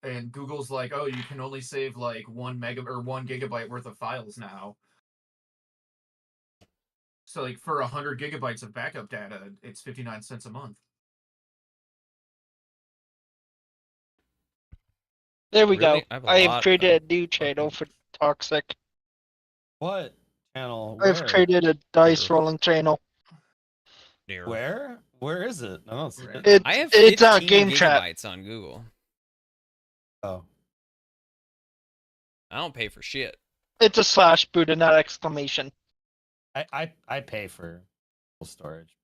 and Google's like, oh, you can only save like 1 gigabyte worth of files now. So like for 100 gigabytes of backup data, it's 59 cents a month. There we Really? go. I have created a new channel for Toxic. What channel? I've Where? created a dice rolling channel. Where? Where is it? I don't see it. I have It's 15 game chat. gigabytes on Google. Oh. I don't pay for shit. It's a slash Buddha, not exclamation. I pay for full storage.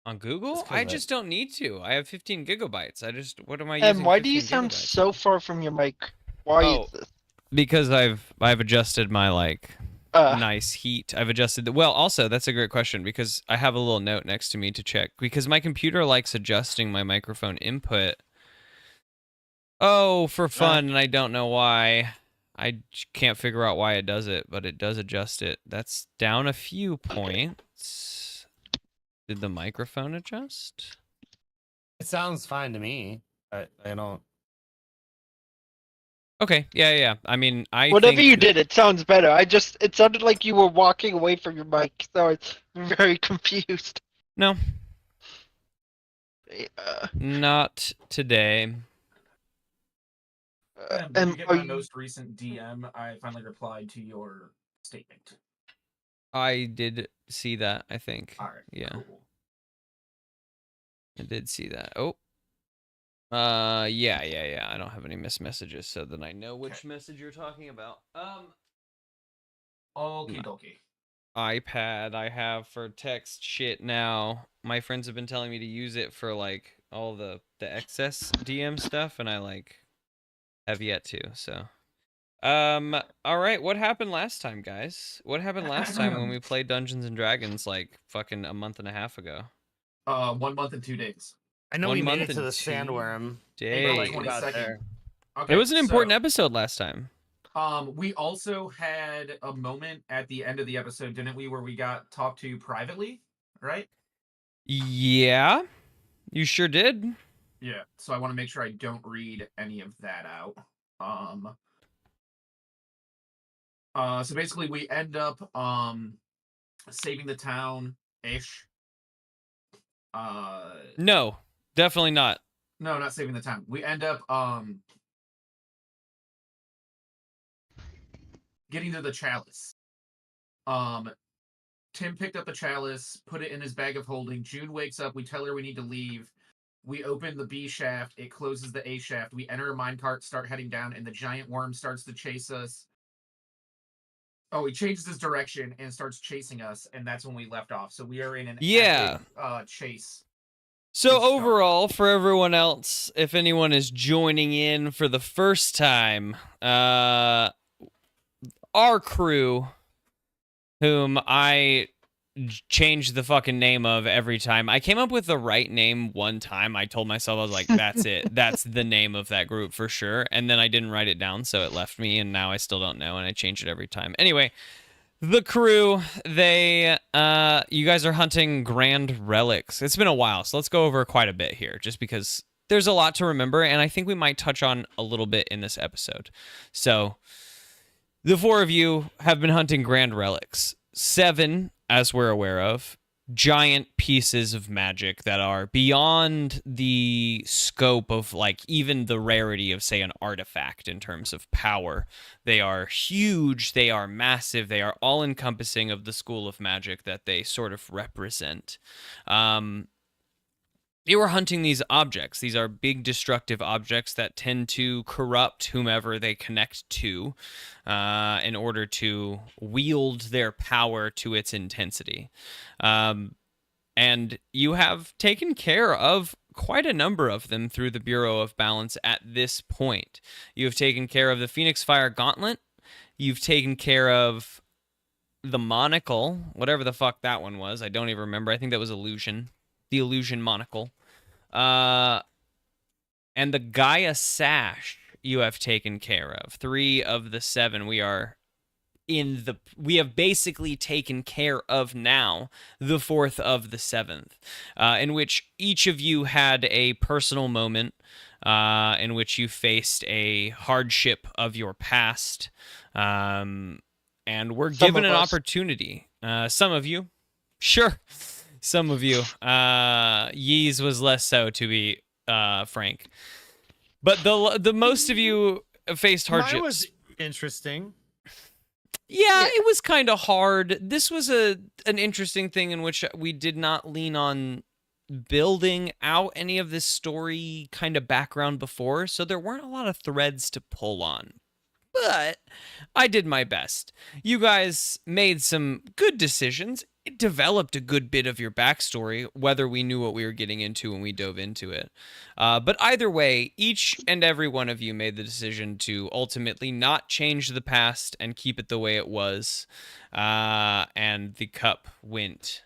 On Google? Just 'cause I just don't need to. I have 15 gigabytes. What am I using? And why do you 15 sound gigabytes so far from your mic? Why is this? Because I've adjusted my nice heat. I've adjusted well, also that's a great question because I have a little note next to me to check because my computer likes adjusting my microphone input. Oh, for fun, and I don't know why. I can't figure out why it does it, but it does adjust it. That's down a few points. Did the microphone adjust? It sounds fine to me. I don't. Okay, yeah. I mean, Whatever you did, it sounds better. It sounded like you were walking away from your mic, so it's very confused. No. Not today. Did you get my most recent DM? I finally replied to your statement. I did see that, I think. All right. Yeah. Cool. I did see that. Oh. Yeah. I don't have any missed messages, so then I know which message you're talking about. Okie dokie. iPad I have for text shit now. My friends have been telling me to use it for like all the excess DM stuff, and I have yet to. So, all right. What happened last time, guys? What happened last time when we played Dungeons and Dragons like fucking a month and a half ago? 1 month and 2 days. I know we made it to the sandworm. Days. Like about there. Okay, it was an important episode last time. We also had a moment at the end of the episode, didn't we, where we got talked to privately, right? Yeah, you sure did. Yeah, so I want to make sure I don't read any of that out. So basically we end up saving the town-ish. No, definitely not. No, not saving the town. We end up getting to the chalice. Tim picked up the chalice, put it in his bag of holding. June wakes up. We tell her we need to leave. We open the B shaft. It closes the A shaft. We enter a minecart, start heading down, and the giant worm starts to chase us. Oh, he changes his direction and starts chasing us, and that's when we left off. So we are in an epic, chase. So overall, for everyone else, if anyone is joining in for the first time, our crew, whom I change the fucking name of every time. I came up with the right name one time. I told myself, I was like, that's it. That's the name of that group for sure. And then I didn't write it down, so it left me, and now I still don't know, and I change it every time. Anyway, the crew, you guys are hunting grand relics. It's been a while, so let's go over quite a bit here, just because there's a lot to remember, and I think we might touch on a little bit in this episode. So, the 4 of you have been hunting grand relics. 7, as we're aware of, giant pieces of magic that are beyond the scope of, like, even the rarity of, say, an artifact in terms of power. They are huge, they are massive, they are all-encompassing of the school of magic that they sort of represent. You are hunting these objects. These are big destructive objects that tend to corrupt whomever they connect to in order to wield their power to its intensity. And you have taken care of quite a number of them through the Bureau of Balance at this point. You have taken care of the Phoenix Fire Gauntlet. You've taken care of the Monocle, whatever the fuck that one was. I don't even remember. I think that was Illusion. The Illusion Monocle. And the Gaia Sash you have taken care of. 3 of the 7 we have basically taken care of now, the 4th of the 7th, in which each of you had a personal moment in which you faced a hardship of your past, and were given an opportunity. Some of you, sure, some of you. Yee's was less so, to be frank, but the most of you faced hardships. Mine was interesting. Yeah, it was kind of hard. This was an interesting thing in which we did not lean on building out any of this story kind of background before, so there weren't a lot of threads to pull on. But I did my best. You guys made some good decisions. It developed a good bit of your backstory, whether we knew what we were getting into when we dove into it. But either way, each and every one of you made the decision to ultimately not change the past and keep it the way it was. And the cup went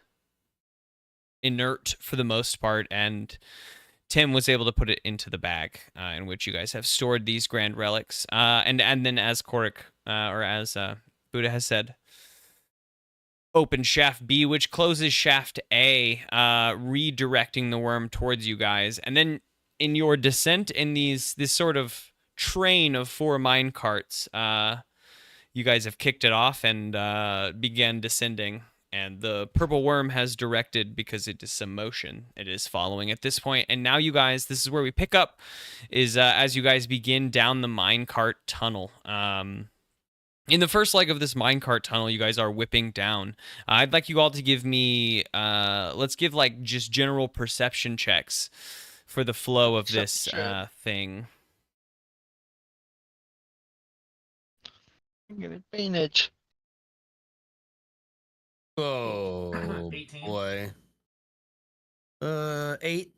inert for the most part, and Tim was able to put it into the bag in which you guys have stored these grand relics. And then, as Korik, or as Buddha has said, open shaft B, which closes shaft A, redirecting the worm towards you guys. And then in your descent in this sort of train of 4 mine carts, you guys have kicked it off and began descending. And the purple worm has directed, because it is some motion, it is following at this point. And now you guys, this is where we pick up, is as you guys begin down the minecart tunnel. In the first leg of this minecart tunnel, you guys are whipping down. I'd like you all to give me, let's give like just general perception checks for the flow of this thing. Get advantage. Oh 18. boy. 8.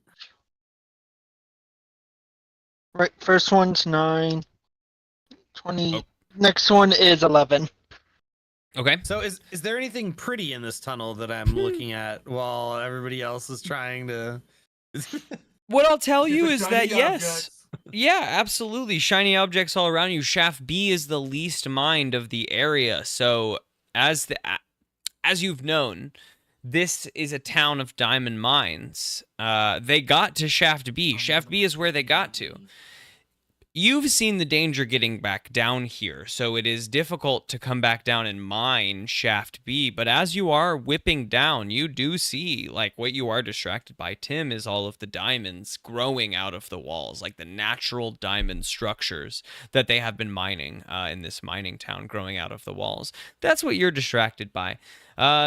Right, first one's 9. 20. Oh. Next one is 11. Okay. So is there anything pretty in this tunnel that I'm looking at while everybody else is trying to? What I'll tell you The is that, shiny yes. objects. Yeah, absolutely. Shiny objects all around you. Shaft B is the least mined of the area. So as you've known, this is a town of diamond mines. They got to Shaft B. Shaft B is where they got to. You've seen the danger getting back down here, so it is difficult to come back down and mine Shaft B, but as you are whipping down, you do see, like, what you are distracted by, Tim, is all of the diamonds growing out of the walls, like the natural diamond structures that they have been mining in this mining town, growing out of the walls. That's what you're distracted by.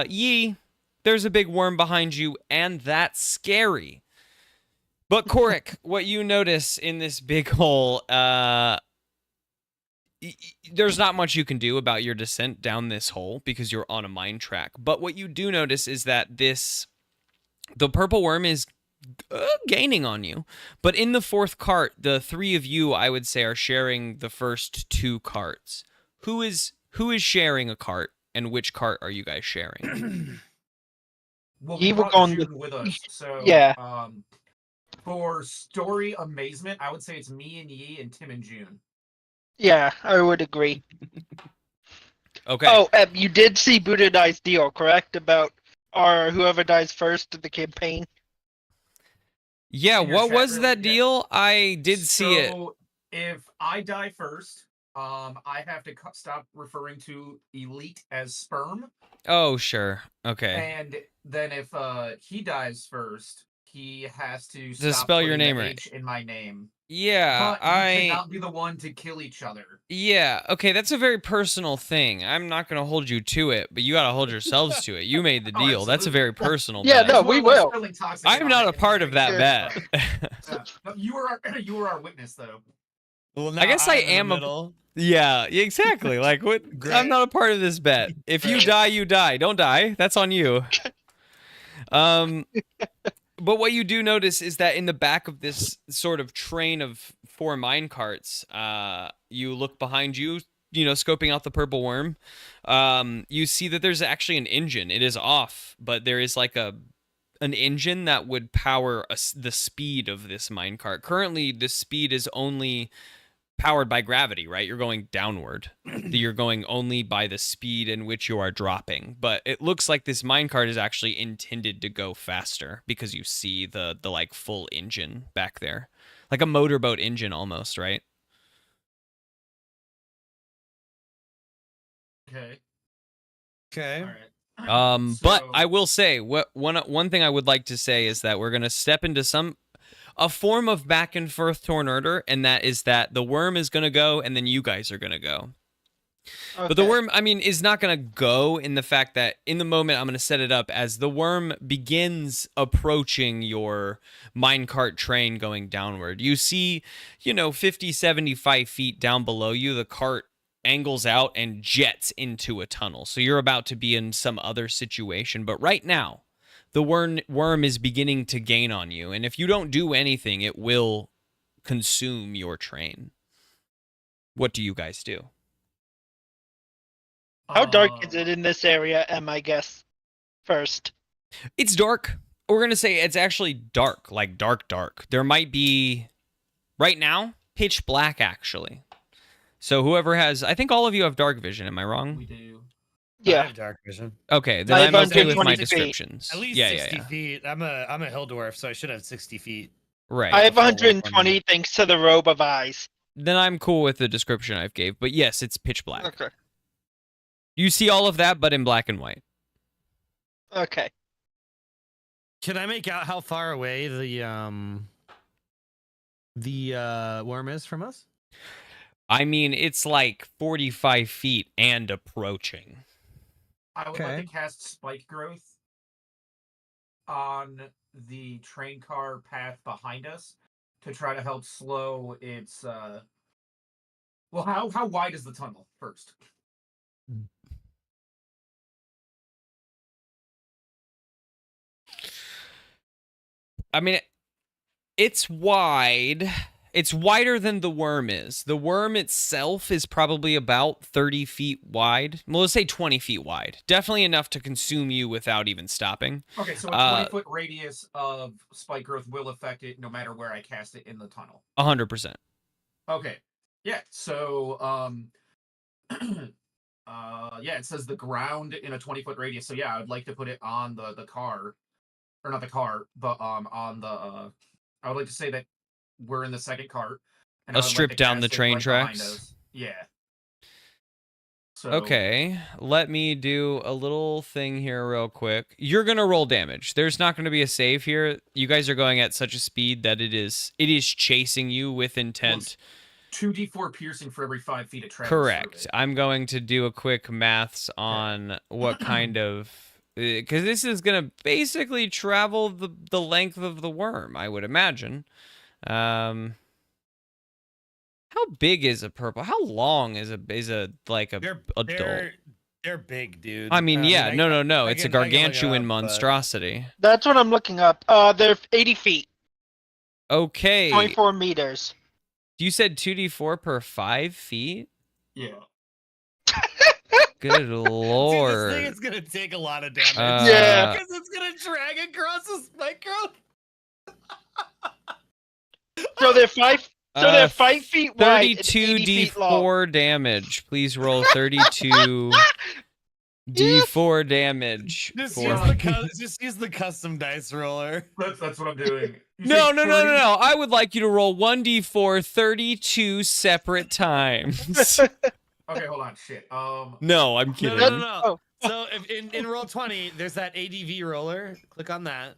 Yee, there's a big worm behind you, and that's scary. But Korik, what you notice in this big hole, there's not much you can do about your descent down this hole because you're on a mine track. But what you do notice is that the purple worm is gaining on you. But in the 4th cart, the 3 of you, I would say, are sharing the first 2 carts. Who is sharing a cart, and which cart are you guys sharing? Well, Ye we were brought going June with us, so Yeah. For story amazement, I would say it's me and Yi and Tim and June. Yeah, I would agree. Okay. Oh, you did see Buddha Die's deal, correct? About whoever dies first in the campaign? Yeah, In your what chat was room, that yeah. deal? I did see it. So if I die first, I have to stop referring to Elite as sperm. Oh, sure. Okay. And then if he dies first, he has to To stop spell your putting name the right. H in my name. Yeah, But we cannot be the one to kill each other. Yeah, okay, that's a very personal thing. I'm not going to hold you to it, but you got to hold yourselves to it. You made the Oh, deal. That's a absolutely. very personal Yeah, bet. no, It's we more or less will. feeling toxic I'm on not it a and part of that everything. bet. No, you were our witness, though. Well, I guess I I'm in the am a- middle. Yeah, exactly. Like, what? I'm Great. not a part of this bet. If you Great. die, you die. Don't die. That's on you. But what you do notice is that in the back of this sort of train of 4 mine carts, you look behind you, scoping out the purple worm. You see that there's actually an engine. It is off, but there is like an engine that would power the speed of this minecart. Currently, the speed is only powered by gravity, right? You're going downward. You're going only by the speed in which you are dropping. But it looks like this minecart is actually intended to go faster because you see the like full engine back there. like a motorboat engine almost, right? Okay. Okay. All right. But I will say one thing I would like to say is that we're gonna step into a form of back and forth torn order, and that is that the worm is gonna go, and then you guys are gonna go. Okay. But the worm, I mean, is not going to go in the fact that in the moment I'm going to set it up as the worm begins approaching your minecart train going downward. You see, 50, 75 feet down below you, the cart angles out and jets into a tunnel. So you're about to be in some other situation. But right now, the worm is beginning to gain on you. And if you don't do anything, it will consume your train. What do you guys do? How dark is it in this area, I guess? First. It's dark. We're going to say it's actually dark, like dark. There might be, right now, pitch black, actually. So whoever has, I think all of you have dark vision. Am I wrong? We do. I Yeah. have dark vision. Okay, then I I'm have okay with 120 my feet. descriptions. At least yeah, 60 yeah. feet. I'm a hill dwarf, so I should have 60 feet. Right. I have full 120 thanks to the robe of eyes. Then I'm cool with the description I've gave. But yes, it's pitch black. Okay. You see all of that, but in black and white. Okay. Can I make out how far away the worm is from us? I mean, it's like 45 feet and approaching. I would Okay. like to cast Spike Growth on the train car path behind us to try to help slow its. Well, how wide is the tunnel first? I mean, it's wide. It's wider than the worm is. The worm itself is probably about 30 feet wide. Well, let's say 20 feet wide. Definitely enough to consume you without even stopping. Okay, so a 20-foot radius of Spike Growth will affect it no matter where I cast it in the tunnel. 100%. Okay. Yeah, so yeah, it says the ground in a 20-foot radius. So yeah, I would like to put it on the car. Or not the car, but on the I would like to say that we're in the second cart. And I'll strip down the train tracks. Yeah. So, Okay, let me do a little thing here real quick. You're going to roll damage. There's not going to be a save here. You guys are going at such a speed that it is chasing you with intent. 2d4 piercing for every 5 feet of travel. Correct. I'm going to do a quick maths on what kind of... Because this is going to basically travel the length of the worm, I would imagine. How big is a purple? How long is a like a adult? They're big, dude. I mean, yeah, no. I It's a can look it gargantuan up, monstrosity. That's what I'm looking up. They're 80 feet. Okay. 24 meters. You said 2d4 per 5 feet? Yeah. Good Dude, lord. this thing is gonna take a lot of damage. Yeah. Because it's gonna drag across the spike growth. So they're 5 feet wide and 32 80 feet long. d4 damage. Please roll 32 d4 damage. Just for- use the custom dice roller. That's what I'm doing. You No. say 30? I would like you to roll 1d4 32 separate times. Okay, hold on. Shit. No, I'm kidding. No. Oh. So if in roll 20, there's that ADV roller. Click on that.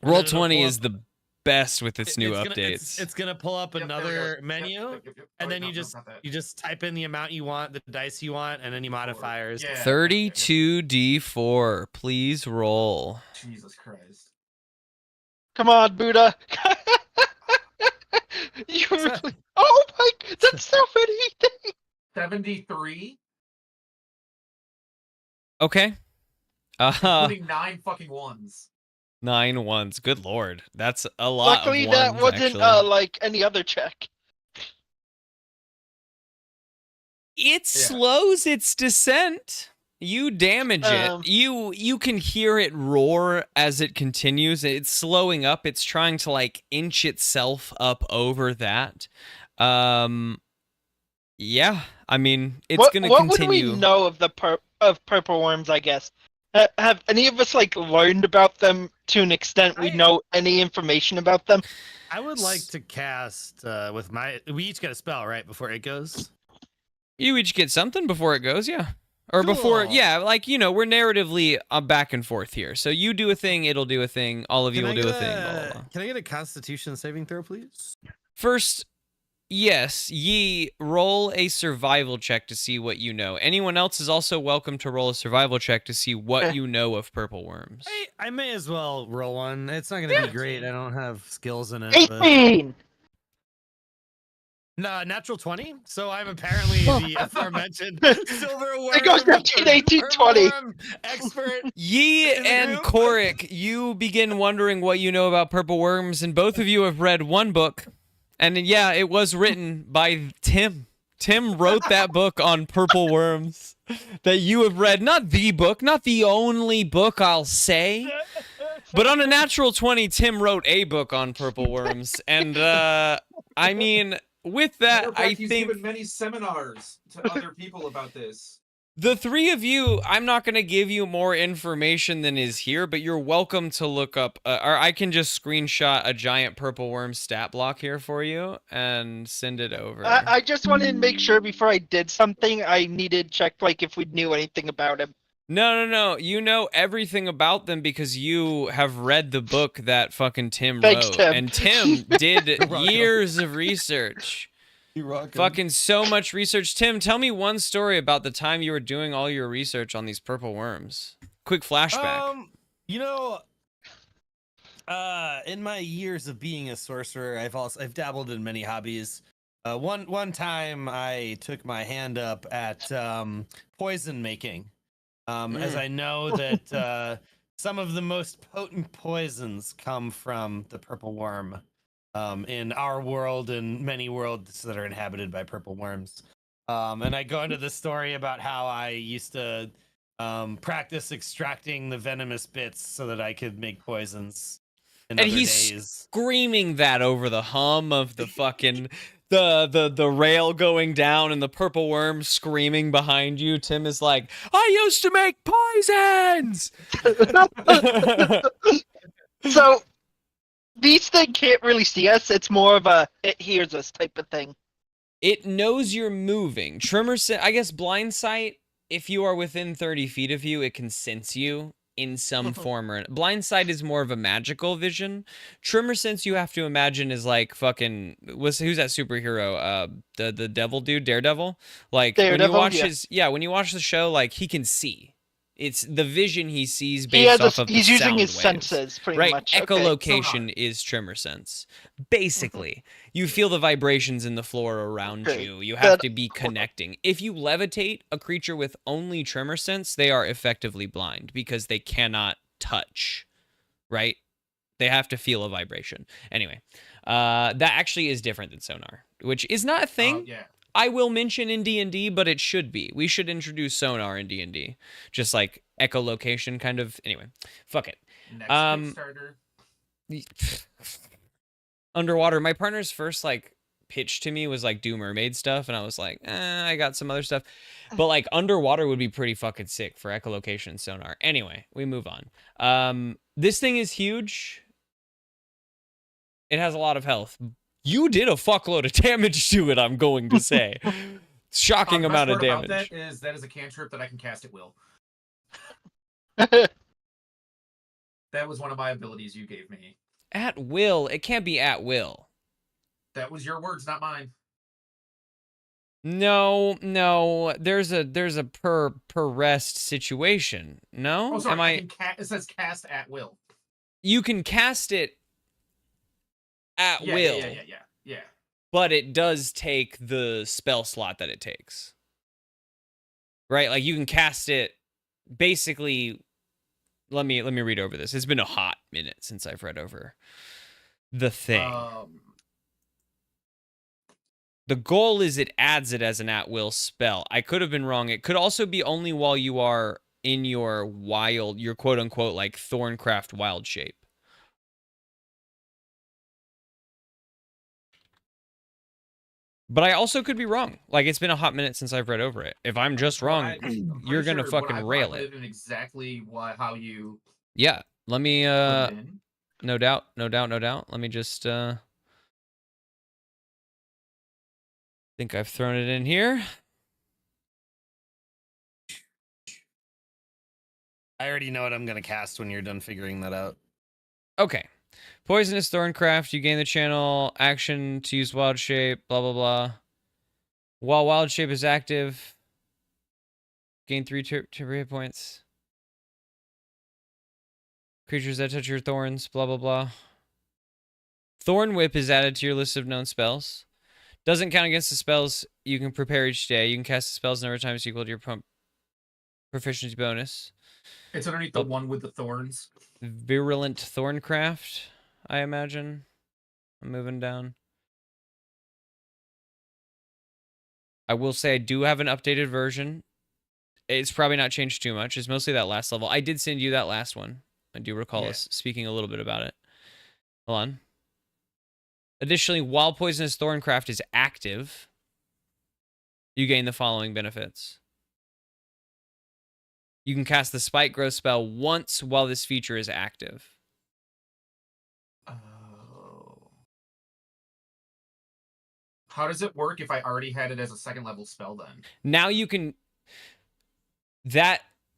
And Roll then it'll 20 pull is up- the best with its new gonna- updates. It's gonna pull up Yep, there we another go. menu, Yep. and Oh, then no, you no, not that. just type in the amount you want, the dice you want, and any modifiers. Yeah. 32 d4. Please roll. Jesus Christ. Come on, Buddha. You really... Oh my, that's so many things. 73, Okay. including 9 fucking ones. 9 ones. Good lord. That's a lot Luckily, of that ones, wasn't actually. like any other check. It slows its descent. You damage it. You can hear it roar as it continues. It's slowing up. It's trying to like inch itself up over that. Yeah. I mean, it's gonna what continue. What would we know of the purple worms? I guess. Have any of us like learned about them to an extent we know any information about them? I would like to cast with my. We each get a spell right before it goes. You each get something before it goes, yeah. Or before, Cool. yeah, like, you know, we're narratively back and forth here. So you do a thing, it'll do a thing, all of you will do a thing, blah, blah, blah. Can I get a Constitution saving throw, please? First, yes, ye roll a survival check to see what you know. Anyone else is also welcome to roll a survival check to see what you know of purple worms. I may as well roll one. It's not going to be great. I don't have skills in it. 18. No, natural 20. So I'm apparently the aforementioned silver worm. It goes 19, 18, 20. Expert. Ye in the and group. Korik, you begin wondering what you know about purple worms, and both of you have read one book. And yeah, it was written by Tim. Tim wrote that book on purple worms that you have read. Not the book, not the only book, I'll say. But on a natural 20, Tim wrote a book on purple worms. And, I mean, with Matter that, of fact, I he's think given many seminars to other people about this. the three of you, I'm not going to give you more information than is here, but you're welcome to look up, or I can just screenshot a giant purple worm stat block here for you and send it over. I just wanted to make sure before I did something, I needed to check like if we knew anything about him. No. You know everything about them because you have read the book that fucking Tim Thanks, wrote. Tim. And Tim did welcome. years of research. You're welcome. Fucking so much research. Tim, tell me one story about the time you were doing all your research on these purple worms. Quick flashback. You know, in my years of being a sorcerer, I've dabbled in many hobbies. One time I took my hand up at poison making. As I know that some of the most potent poisons come from the purple worm in our world and many worlds that are inhabited by purple worms. And I go into the story about how I used to practice extracting the venomous bits so that I could make poisons in And other he's days. screaming that over the hum of the fucking the rail going down and the purple worm screaming behind you. Tim is like, I used to make poisons. So these things can't really see us. It's more of a it hears us type of thing. It knows you're moving. Tremor, I guess blind sight, if you are within 30 feet of you, it can sense you in some form or blind sight is more of a magical vision. Tremor sense you have to imagine is like fucking who's that superhero? The devil dude, Daredevil. Like Daredevil, when you watch yeah. when you watch the show, like he can see. It's the vision he sees He based has off of he's the using sound his waves. senses pretty Right, much. Okay. echolocation is tremor sense. Basically, you feel the vibrations in the floor around Okay, you. You have that- to be connecting. If you levitate a creature with only tremor sense, they are effectively blind because they cannot touch, right? They have to feel a vibration. Anyway, that actually is different than sonar, which is not a thing. Yeah. I will mention in D&D, but it should be. We should introduce sonar in D&D. Just like echolocation kind of. Anyway, fuck it. Next Kickstarter. Underwater. My partner's first like pitch to me was like do mermaid stuff, and I was like, I got some other stuff. But like underwater would be pretty fucking sick for echolocation and sonar. Anyway, we move on. This thing is huge. It has a lot of health. You did a fuckload of damage to it, I'm going to say. Shocking The amount best of part about damage. that is a cantrip that I can cast at will. Okay. That was one of my abilities you gave me. At will. It can't be at will. That was your words, not mine. No. There's a per rest situation. No? Oh, sorry. Am I It says cast at will. You can cast it at Yeah, will. Yeah. But it does take the spell slot that it takes. Right? Like you can cast it basically. Let me read over this. It's been a hot minute since I've read over the thing. The goal is it adds it as an at-will spell. I could have been wrong. It could also be only while you are in your quote-unquote like Thorncraft wild shape. But I also could be wrong. Like, it's been a hot minute since I've read over it. If I'm just wrong, I'm pretty you're gonna sure fucking I rail put it. in exactly how you Yeah. Let me put it in. no doubt. Let me just think I've thrown it in here. I already know what I'm gonna cast when you're done figuring that out. Okay. Poisonous Thorncraft, you gain the channel action to use Wild Shape, blah blah blah. While Wild Shape is active, gain 3 hit points. Creatures that touch your thorns, blah blah blah. Thorn Whip is added to your list of known spells. Doesn't count against the spells you can prepare each day. You can cast the spells number of times equal to your proficiency bonus. It's underneath the one with the thorns. Virulent Thorncraft, I imagine. I'm moving down. I will say I do have an updated version. It's probably not changed too much. It's mostly that last level. I did send you that last one. I do recall us speaking a little bit about it. Hold on. Additionally, while Poisonous Thorncraft is active, you gain the following benefits. You can cast the Spike Growth spell once while this feature is active. Oh. How does it work if I already had it as a second level spell then? Now you can...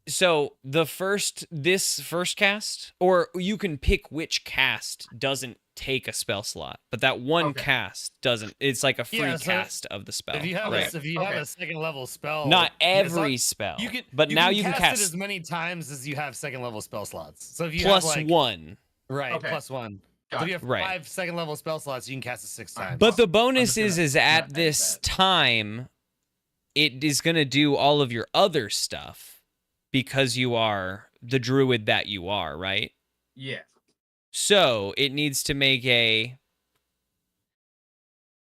So this first cast, or you can pick which cast doesn't take a spell slot, but that one cast doesn't. It's like a free cast of the spell. If you have right. if you have a second level spell, not every spell, but now you can cast it as many times as you have second level spell slots. So if you plus have one, right, plus one. So if you have 5 second level spell slots, you can cast it 6 times. But the bonus is at this time, it is going to do all of your other stuff because you are the druid that you are, right? Yeah. So it needs to make a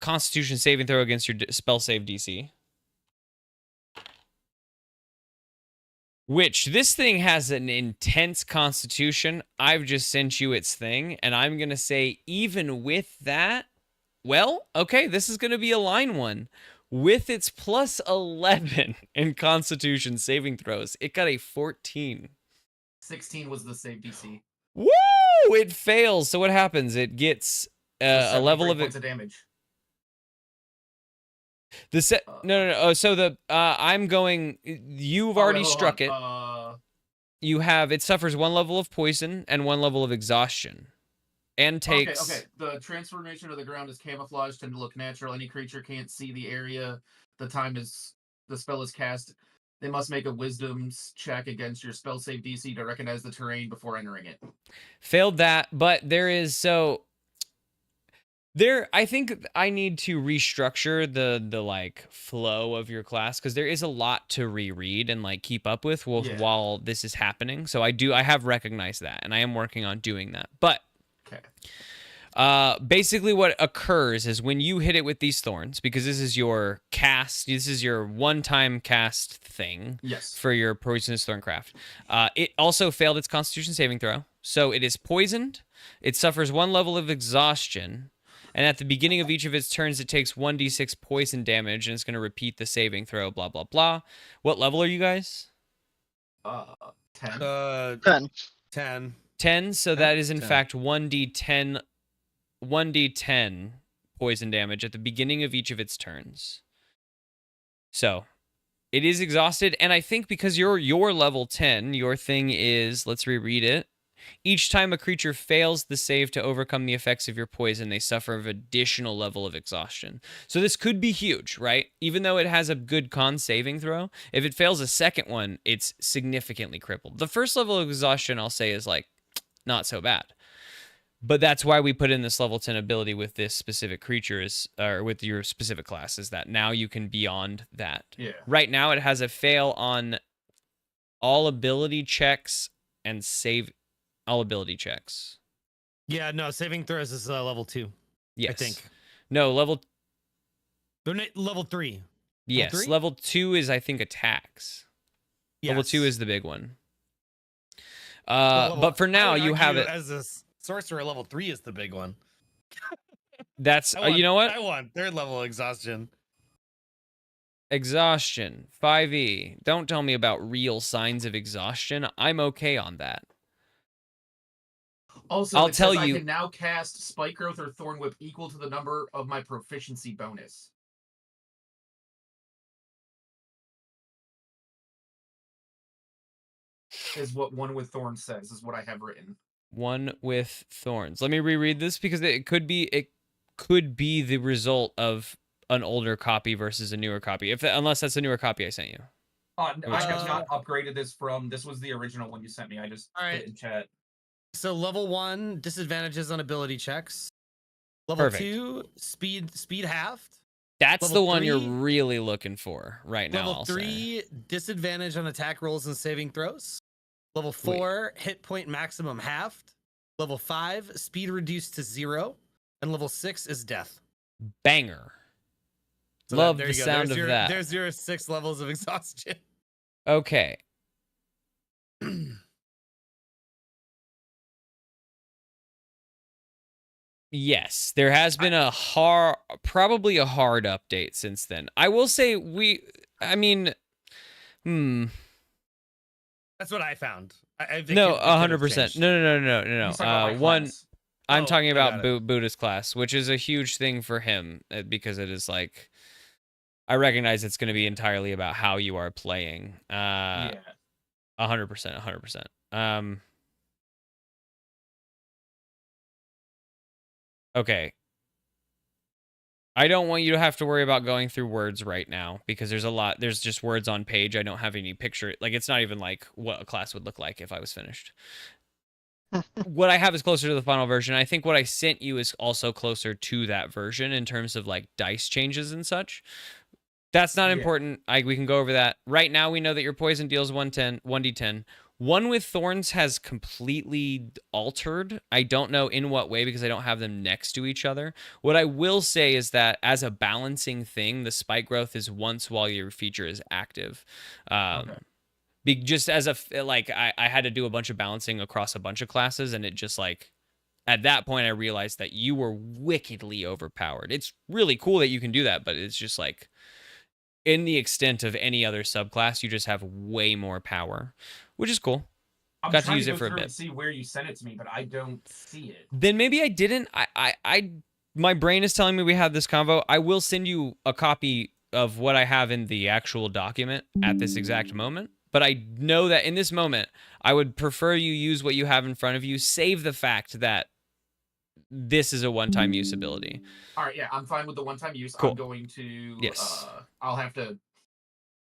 Constitution saving throw against your spell save DC. Which, this thing has an intense Constitution. I've just sent you its thing, and I'm going to say, even with that, well, okay, this is going to be a line one. With its plus 11 in Constitution saving throws, it got a 14. 16 was the save DC. Woo! It fails. So what happens? It gets a level of points of damage. No. Oh, so the I'm going. You've already struck it. You have. It suffers 1 level of poison and 1 level of exhaustion, and takes. Okay. The transformation of the ground is camouflaged and to look natural. Any creature can't see the area. The spell is cast. They must make a wisdom's check against your spell save DC to recognize the terrain before entering it. Failed that, but there is I think I need to restructure the like flow of your class because there is a lot to reread and like keep up with while this is happening. So I have recognized that and I am working on doing that. But basically what occurs is when you hit it with these thorns, because this is your cast, this is your one-time cast thing for your Poisonous Thorncraft. It also failed its Constitution saving throw, so it is poisoned. It suffers 1 level of exhaustion, and at the beginning of each of its turns, it takes 1d6 poison damage, and it's going to repeat the saving throw, blah, blah, blah. What level are you guys? 10. 10. 10, so that is in fact 1d10 poison damage at the beginning of each of its turns. So it is exhausted, and I think because you're level 10, your thing is, let's reread it. Each time a creature fails the save to overcome the effects of your poison, they suffer an additional level of exhaustion. So this could be huge, right? Even though it has a good con saving throw, if it fails a second one, it's significantly crippled. The first level of exhaustion, I'll say, is like not so bad. But that's why we put in this level 10 ability with this specific creature or with your specific class, is that now you can beyond that. Yeah. Right now it has a fail on all ability checks and save all ability checks. Yeah, no, saving throws is level 2. Yes. I think. No, level 3. Yes, level 3? Level 2 is I think attacks. Yes. Level 2 is the big one. But for now you have it as a sorcerer. Level 3 is the big one. That's you know what? I want 3rd level exhaustion. Exhaustion, 5e. Don't tell me about real signs of exhaustion. I'm okay on that. Also, I'll it tell says I you- can now cast Spike Growth or Thorn Whip equal to the number of my proficiency bonus. Is what One with Thorns says, is what I have written. One with thorns. Let me reread this because it could be the result of an older copy versus a newer copy. Unless that's a newer copy I sent you. I have not upgraded this from. This was the original one you sent me. I just put it in chat. So level 1, disadvantages on ability checks. Level Perfect. 2, speed halved. That's Level the one you're 3 really looking for right now. Level I'll 3, disadvantage on attack rolls and saving throws. Level 4, hit point maximum halved. Level 5, speed reduced to 0. And level 6 is death. Banger. So Love there the you go. sound There's of that. There's your 6 levels of exhaustion. Okay. Yes, there has been probably a hard update since then. I will say I mean, That's what I found. I think no, it could have 100%. changed. No. One. I'm Oh, talking I about got it. Buddhist class, which is a huge thing for him because it is like, I recognize it's going to be entirely about how you are playing. Yeah. 100%. Okay. I don't want you to have to worry about going through words right now because there's just words on page. I don't have any picture. Like, it's not even like what a class would look like if I was finished. What I have is closer to the final version. I think what I sent you is also closer to that version in terms of like dice changes and such. That's not important. We can go over that. Right now, we know that your poison deals 1d10. One with thorns has completely altered. I don't know in what way because I don't have them next to each other. What I will say is that as a balancing thing, the spike growth is once while your feature is active. Just as I had to do a bunch of balancing across a bunch of classes, and it just like, at that point, I realized that you were wickedly overpowered. It's really cool that you can do that, but it's just like, in the extent of any other subclass, you just have way more power, which is cool. I'm Got to trying use to it go for a through bit. and see where you sent it to me, but I don't see it. Then maybe I didn't. My brain is telling me we have this convo. I will send you a copy of what I have in the actual document at this exact moment. But I know that in this moment, I would prefer you use what you have in front of you. Save the fact that this is a one-time use ability. All right, yeah, I'm fine with the one-time use. Cool. I'm going to. Yes. I'll have to.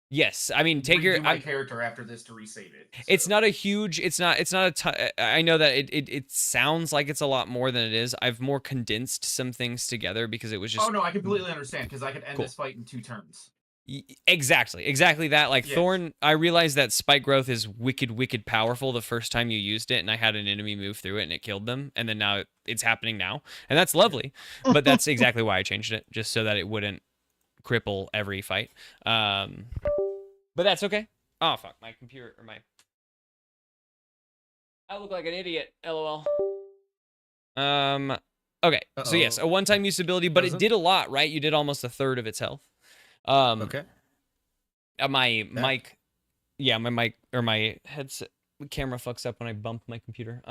Yes, I mean, take redo my character after this to resave it. So. It's not a huge. It's not a ton. I know that it sounds like it's a lot more than it is. I've more condensed some things together because it was just. Oh no, I completely understand because I could end this fight in 2 turns. Exactly that. Like Thorn, I realized that spike growth is wicked powerful the first time you used it, and I had an enemy move through it and it killed them, and then now it's happening now, and that's lovely. But that's exactly why I changed it, just so that it wouldn't cripple every fight. But that's okay. Oh fuck, my computer or my. I look like an idiot. LOL. Okay. So yes, a one-time use ability, but it did a lot, right? You did almost a third of its health. Okay. My mic, my mic or my headset camera fucks up when I bump my computer.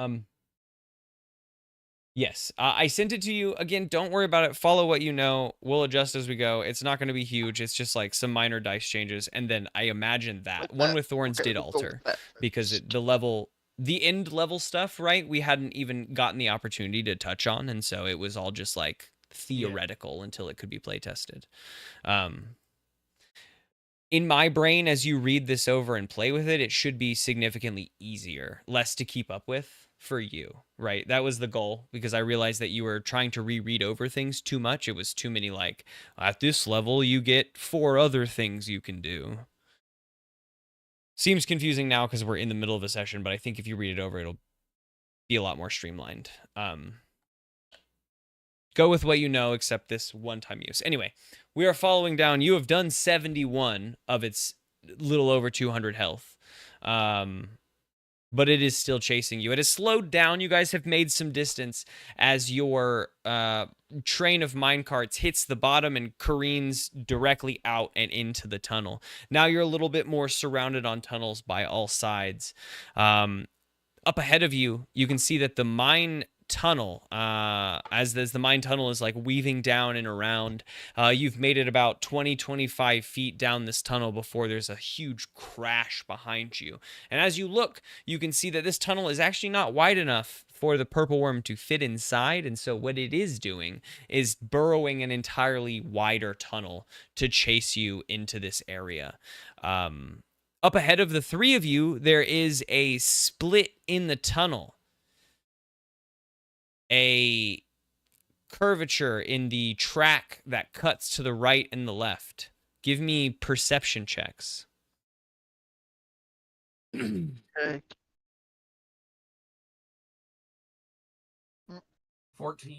Yes, I sent it to you again. Don't worry about it. Follow what you know. We'll adjust as we go. It's not going to be huge. It's just like some minor dice changes, and then I imagine that one with thorns did alter because the end level stuff, right? We hadn't even gotten the opportunity to touch on, and so it was all just like theoretical until it could be play tested. In my brain, as you read this over and play with it, it should be significantly easier, less to keep up with for you, right? That was the goal, because I realized that you were trying to reread over things too much. It was too many, like, at this level, you get 4 other things you can do. Seems confusing now because we're in the middle of a session, but I think if you read it over, it'll be a lot more streamlined. Go with what you know, except this one-time use. Anyway, we are following down. You have done 71 of its little over 200 health. but it is still chasing you. It has slowed down. You guys have made some distance as your train of minecarts hits the bottom and careens directly out and into the tunnel. Now you're a little bit more surrounded on tunnels by all sides. Up ahead of you, you can see that the mine tunnel, as the mine tunnel is like weaving down and around, you've made it about 20-25 feet down this tunnel before there's a huge crash behind you. And as you look, you can see that this tunnel is actually not wide enough for the purple worm to fit inside, and so what it is doing is burrowing an entirely wider tunnel to chase you into this area. Up ahead of the three of you, there is a split in the tunnel. A curvature in the track that cuts to the right and the left. Give me perception checks. Okay. 14.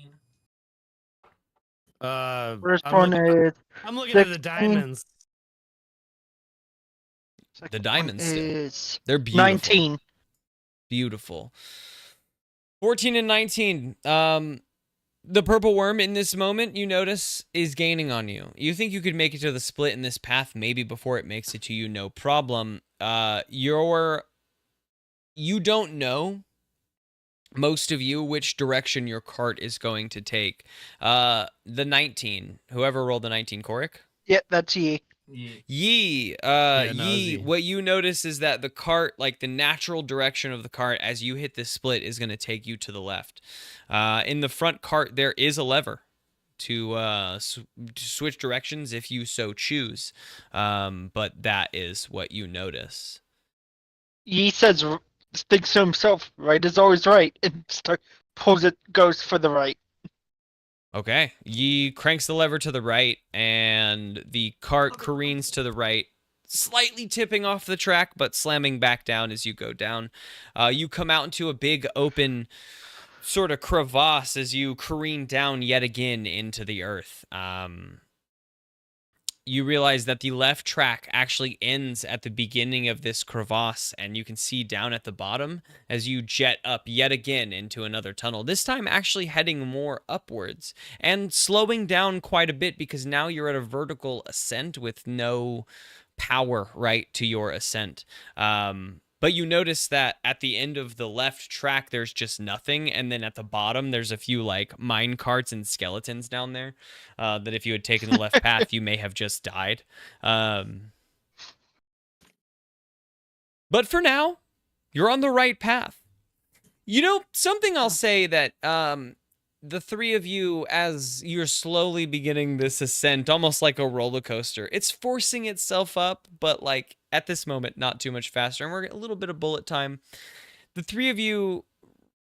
First I'm one looking, is I'm looking at the 16. diamonds. The diamonds still. is They're beautiful. 19. Beautiful. 14 and 19. The purple worm in this moment, you notice, is gaining on you. You think you could make it to the split in this path maybe before it makes it to you, no problem. You don't know, most of you, which direction your cart is going to take. The 19. Whoever rolled the 19, Korik? Yeah, that's ye. Yeah. Yee, no, it was Yee, Yee. what you notice is that the cart, like the natural direction of the cart as you hit this split, is going to take you to the left. In the front cart, there is a lever to switch directions if you so choose. But that is what you notice. Ye says, thinks to himself, right is always right, and goes for the right. Okay, Yee cranks the lever to the right, and the cart careens to the right, slightly tipping off the track, but slamming back down as you go down. You come out into a big open sort of crevasse as you careen down yet again into the earth. You realize that the left track actually ends at the beginning of this crevasse, and you can see down at the bottom as you jet up yet again into another tunnel, this time actually heading more upwards and slowing down quite a bit because now you're at a vertical ascent with no power right to your ascent. But you notice that at the end of the left track, there's just nothing. And then at the bottom, there's a few like mine carts and skeletons down there that if you had taken the left path, you may have just died. But for now, you're on the right path. You know, something I'll say that the three of you, as you're slowly beginning this ascent, almost like a roller coaster, it's forcing itself up, but like at this moment, not too much faster. And we're a little bit of bullet time. The three of you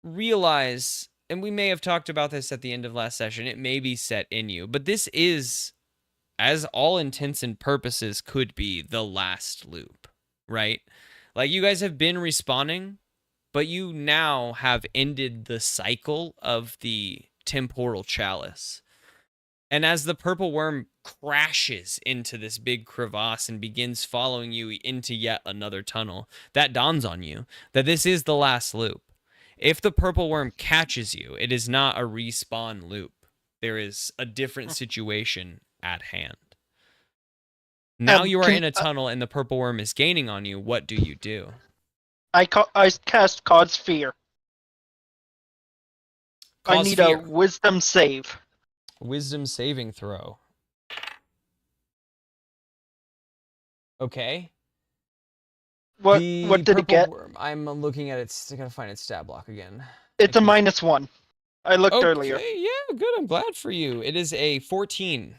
realize, and we may have talked about this at the end of last session, it may be set in you, but this is, as all intents and purposes could be, the last loop, right? Like you guys have been respawning, but you now have ended the cycle of the temporal chalice. And as the purple worm crashes into this big crevasse and begins following you into yet another tunnel, that dawns on you that this is the last loop. If the purple worm catches you, it is not a respawn loop. There is a different situation at hand. Now you are in a tunnel and the purple worm is gaining on you. What do you do? I cast Cause Fear. I need fear. a Wisdom save. Wisdom saving throw. Okay. What The did it purple get? worm, I'm looking at it. I gotta find its stat block again. It's a -1. I looked earlier. Yeah, good. I'm glad for you. It is a 14.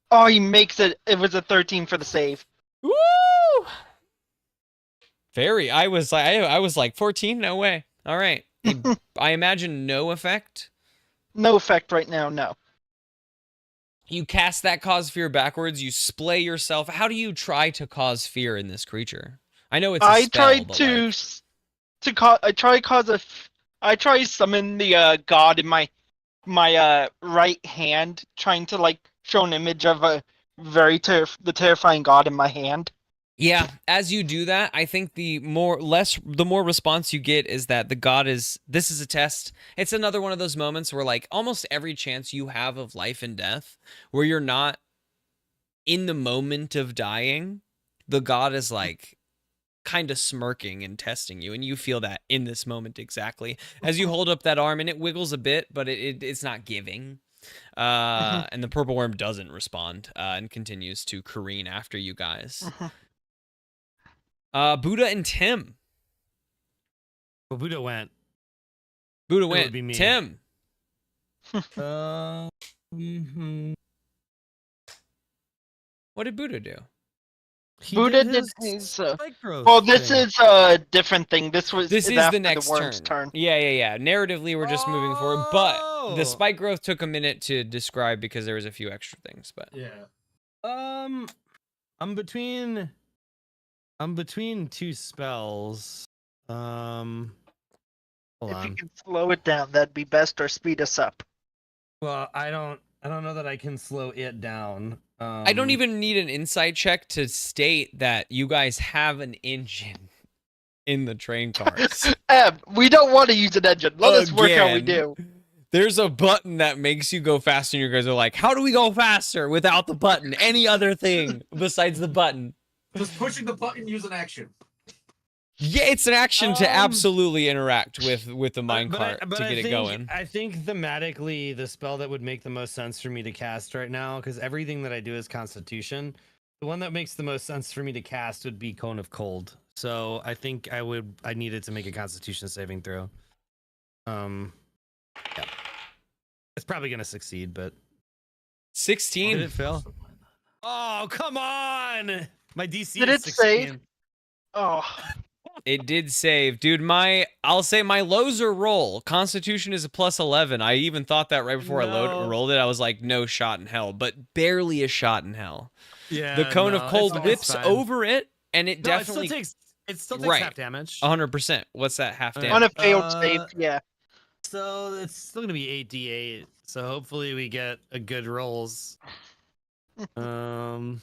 Oh, he makes it. It was a 13 for the save. Woo! Very. I was like 14. No way. All right. I imagine no effect. No effect right now. No. You cast that cause fear backwards. You splay yourself. How do you try to cause fear in this creature? I know it's a I spell, tried but I try summon the god in my right hand, trying to like show an image of a the terrifying god in my hand. Yeah, as you do that, I think the more response you get is that the god is, this is a test. It's another one of those moments where like almost every chance you have of life and death where you're not in the moment of dying, the god is like kind of smirking and testing you, and you feel that in this moment exactly as you hold up that arm, and it wiggles a bit, but it's not giving. And the purple worm doesn't respond and continues to careen after you guys. Buddha and Tim. Well, Buddha went. Buddha It would went. be me. Tim. What did Buddha do? He Buddha did did his his. spike growth Well, this thing. is a different thing. This This is after the next worm's turn. Yeah. Narratively, we're just moving forward, but the Oh! spike growth took a minute to describe because there was a few extra things. But Yeah. I'm between two spells. Hold If you on. can slow it down, that'd be best, or speed us up. Well, I don't know that I can slow it down. I don't even need an insight check to state that you guys have an engine in the train cars. We don't want to use an engine. Let us work how we Again. do. There's a button that makes you go faster, and you guys are like, how do we go faster without the button? Any other thing besides the button? Just pushing the button, use an action. Yeah, it's an action to absolutely interact with the minecart to get it going. I think thematically, the spell that would make the most sense for me to cast right now, because everything that I do is Constitution, the one that makes the most sense for me to cast would be Cone of Cold. So I think I needed to make a Constitution saving throw. Yeah. It's probably gonna succeed, but 16. did it fail? Oh, come on! My DC Did is it 16. save? Oh, It did save. Dude, I'll say my lows are roll. Constitution is a plus 11. I even thought that right before I rolled it. I was like, no shot in hell, but barely a shot in hell. Yeah, The Cone of Cold it's whips fine. over it, and it No, definitely... it still takes Right. half damage. 100%. What's that half Okay. on damage? a failed save, yeah. So it's still gonna be 8d8. So hopefully we get a good rolls. Tim,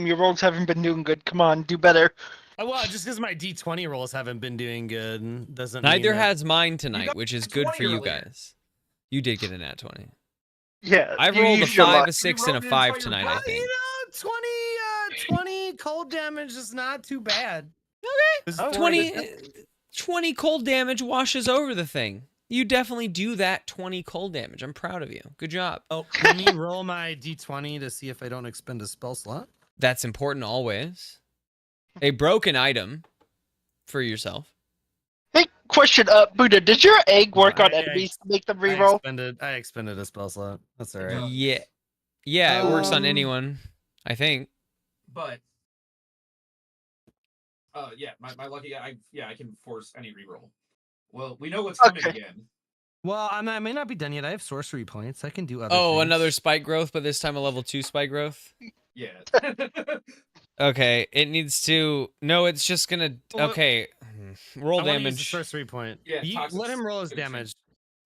your rolls haven't been doing good. Come on, do better. Well, just because my d20 rolls haven't been doing good doesn't. Neither mean that... has mine tonight, got which is a good 20 for you earlier. guys. You did get a nat 20. Yeah, I've you rolled a used your 5, luck. a 6, You and a rolled an 5 entire tonight, I die. think. You know, 20 cold damage is not too bad. Okay. Oh, 20 cold damage washes over the thing. You definitely do that 20 cold damage. I'm proud of you. Good job. Oh, let me roll my d20 to see if I don't expend a spell slot. That's important always. A broken item for yourself. Hey, question, Buddha, did your egg work on enemies to make them reroll? I expended a spell slot. That's all right. Yeah. Yeah, it works on Um, anyone, I think. But yeah, my lucky I can force any reroll. Well, we know what's coming Okay. again. Well, I may not be done yet. I have sorcery points. I can do other Oh, things. another spike growth, but this time a level 2 spike growth. Yeah. Okay, it needs to... No, it's just gonna... Well, Okay. Roll I wanna use the damage. sorcery point. Yeah, toxic let him roll his poison. damage.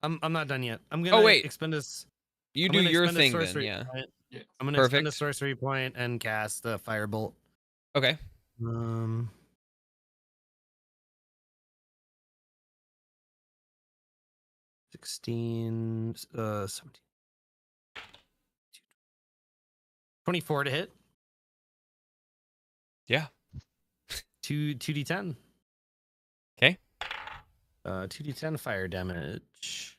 I'm not done yet. I'm gonna wait. expend this. You I'm do gonna your expend a thing then, sorcery yeah. point. Yeah. I'm gonna expend a Perfect. sorcery point and cast the firebolt. Okay. 16, 17, 24 to hit. Yeah. 2d10. Okay. 2d10 fire damage.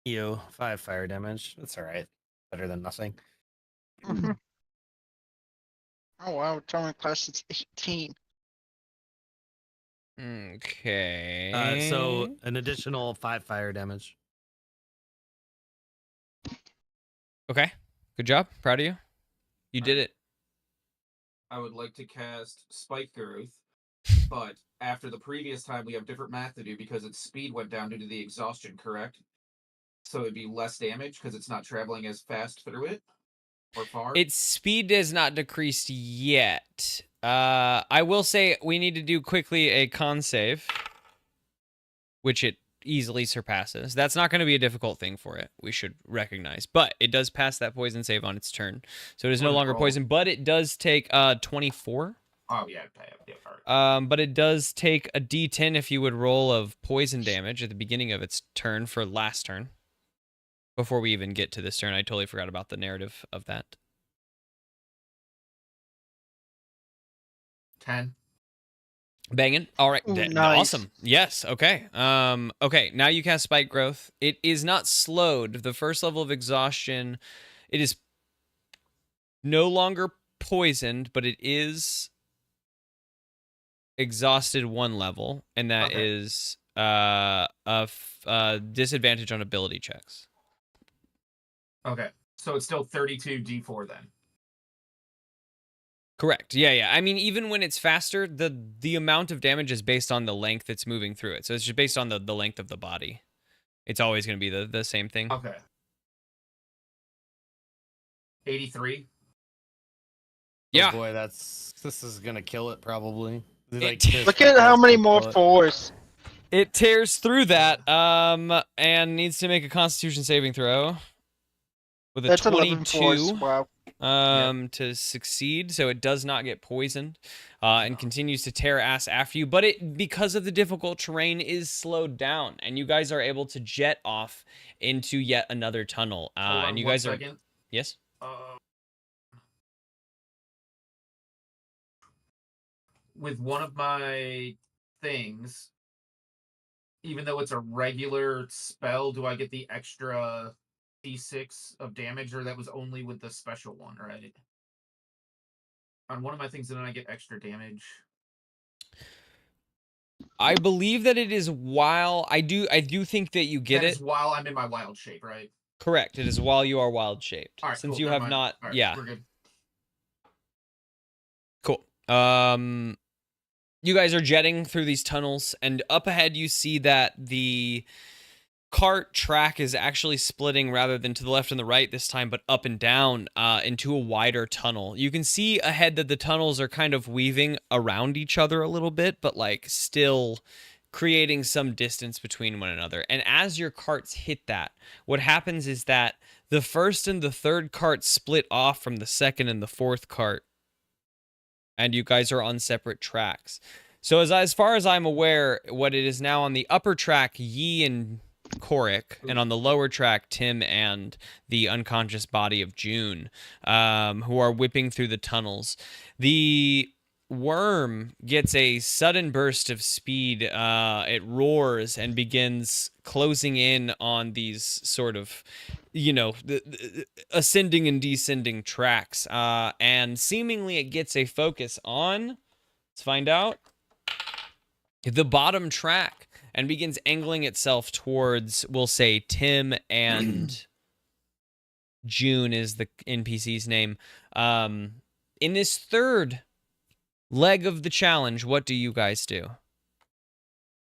EO 5 fire damage. That's all right. Better than nothing. Mhm. Oh wow, Atomic class is 18. Okay. So an additional 5 fire damage. Okay. Good job. Proud of you. You did it. I would like to cast Spike Growth, but after the previous time, we have different math to do because its speed went down due to the exhaustion, correct? So it'd be less damage because it's not traveling as fast through it or far. Its speed is not decreased yet. I will say we need to do quickly a con save, which it easily surpasses. That's not going to be a difficult thing for it, we should recognize. But it does pass that poison save on its turn. So it is no longer poison, but it does take 24. Oh, yeah. All right. But it does take a d10 if you would roll of poison damage at the beginning of its turn for last turn. Before we even get to this turn, I totally forgot about the narrative of that. 10. Banging. All right. Ooh, nice. Awesome. Yes. Okay. Okay. Now you cast Spike Growth. It is not slowed. The first level of exhaustion, it is no longer poisoned, but it is exhausted 1 level, and that is a disadvantage on ability checks. Okay. So it's still 32 D4 then. Correct. Yeah. I mean, even when it's faster, the amount of damage is based on the length it's moving through it. So it's just based on the length of the body. It's always going to be the same thing. Okay. 83. Yeah. Oh boy, this is gonna kill it probably. Look at how many more 4s. It tears through that, and needs to make a Constitution saving throw with a That's 11 22 4s. Wow. to succeed. So it does not get poisoned, and continues to tear ass after you. But it, because of the difficult terrain, is slowed down, and you guys are able to jet off into yet another tunnel. Hold on And you one guys are second. yes. With one of my things, even though it's a regular spell, do I get the extra D6 of damage, or that was only with the special one, right? On one of my things, didn't I get extra damage? I believe that it is while I do think that you get That it. is while I'm in my wild shape, right? Correct. It is while you are wild shaped. All right, Since cool, you never have mind. not, All right, yeah. we're good. Cool. You guys are jetting through these tunnels, and up ahead you see that the cart track is actually splitting rather than to the left and the right this time, but up and down into a wider tunnel. You can see ahead that the tunnels are kind of weaving around each other a little bit, but like still creating some distance between one another. And as your carts hit that, what happens is that the first and the third cart split off from the second and the fourth cart, and you guys are on separate tracks. So as far as I'm aware, what it is now on the upper track, Yi and Korik, and on the lower track, Tim and the unconscious body of June, who are whipping through the tunnels. The worm gets a sudden burst of speed. It roars and begins closing in on these sort of, the ascending and descending tracks. And seemingly it gets a focus on, let's find out, the bottom track, and begins angling itself towards, we'll say, Tim and June is the NPC's name. In this third leg of the challenge, what do you guys do?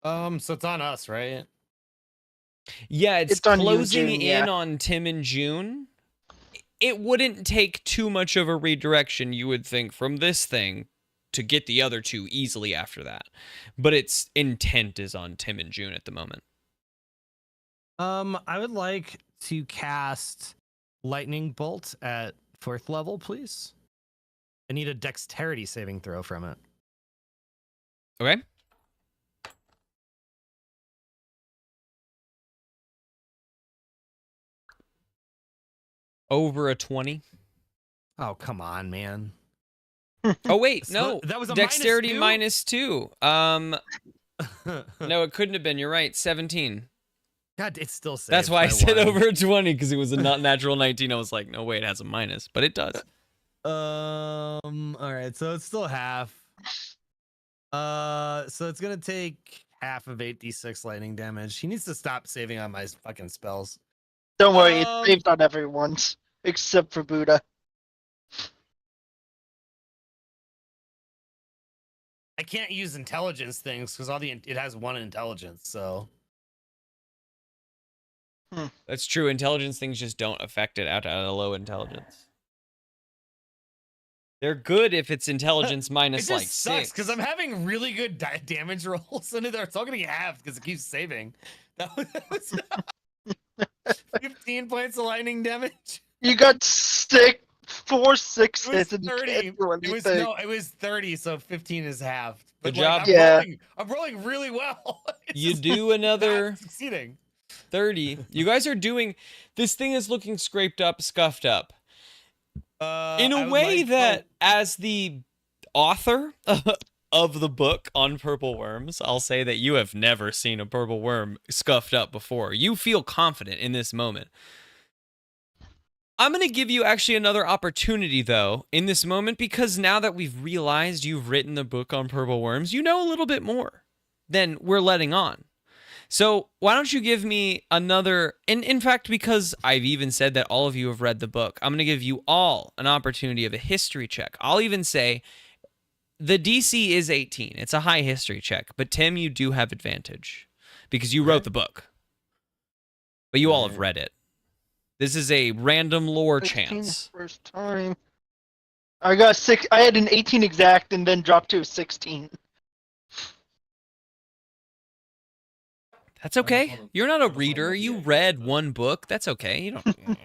So it's on us, right? Yeah, it's on you, closing June, in yeah. on Tim and June. It wouldn't take too much of a redirection, you would think, from this thing to get the other two easily after that. But its intent is on Tim and June at the moment. I would like to cast Lightning Bolt at 4th level, please. I need a dexterity saving throw from it. Okay. Over a 20. Oh, come on, man. Oh wait, So no. that was a dexterity -2? -2. No, it couldn't have been. You're right. 17. God, it's still safe. That's why I said over a 20, because it was a not natural 19. I was like, no way, it has a minus, but it does. All right, so it's still half. So it's gonna take half of 8d6 lightning damage. He needs to stop saving on my fucking spells. Don't worry, it's saved on everyone's except for Buddha. I can't use intelligence things because it has 1 intelligence. So That's true. Intelligence things just don't affect it at a low intelligence. They're good if it's intelligence minus it just like sucks 6. because I'm having really good damage rolls, and it's all gonna get halved because it keeps saving. That was 15 points of lightning damage. You got 4 It 6 was hits and you 30. can't do It was anything. it was 30, so 15 is halved. But Good job. Yeah. I'm rolling really well. It's You just do another not succeeding. 30. You guys are doing this thing is looking scraped up, scuffed up. In I a would way like- that as the author of the book on purple worms, I'll say that you have never seen a purple worm scuffed up before. You feel confident in this moment. I'm going to give you actually another opportunity, though, in this moment, because now that we've realized you've written the book on purple worms, you know a little bit more than we're letting on. So why don't you give me another, and in fact, because I've even said that all of you have read the book, I'm going to give you all an opportunity of a history check. I'll even say the DC is 18. It's a high history check, but Tim, you do have advantage because you wrote the book, but you all have read it. This is a random lore 16 chance. First time. I got 6. I had an 18 exact and then dropped to a 16. That's okay. You're not a reader. You read one book. That's okay. You don't.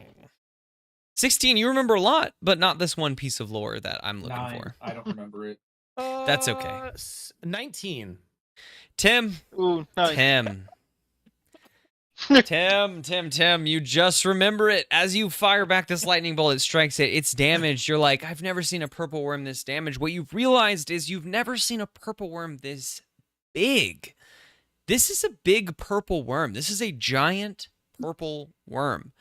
16. You remember a lot, but not this one piece of lore that I'm looking 9. for. I don't remember it. That's okay. 19. Tim. Ooh, nice. Tim, you just remember it. As you fire back this lightning bolt, it strikes it. It's damaged. You're like, I've never seen a purple worm this damaged. What you've realized is you've never seen a purple worm this big. This is a big purple worm. This is a giant purple worm.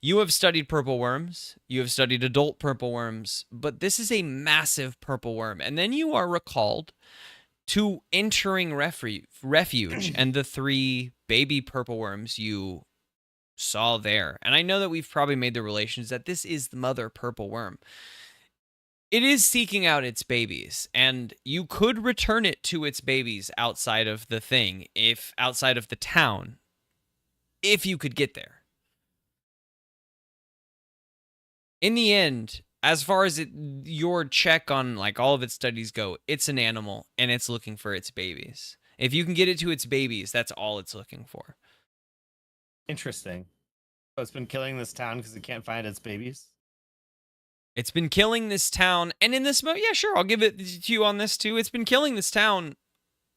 You have studied purple worms. You have studied adult purple worms, but this is a massive purple worm. And then you are recalled to entering refuge and the 3 baby purple worms you saw there. And I know that we've probably made the relations that this is the mother purple worm. It is seeking out its babies, and you could return it to its babies outside of the thing, if outside of the town, if you could get there. In the end, as far as your check on like all of its studies go, it's an animal and it's looking for its babies. If you can get it to its babies, that's all it's looking for. Interesting. So it's been killing this town because it can't find its babies. It's been killing this town, and in this yeah, sure, I'll give it to you on this too. It's been killing this town.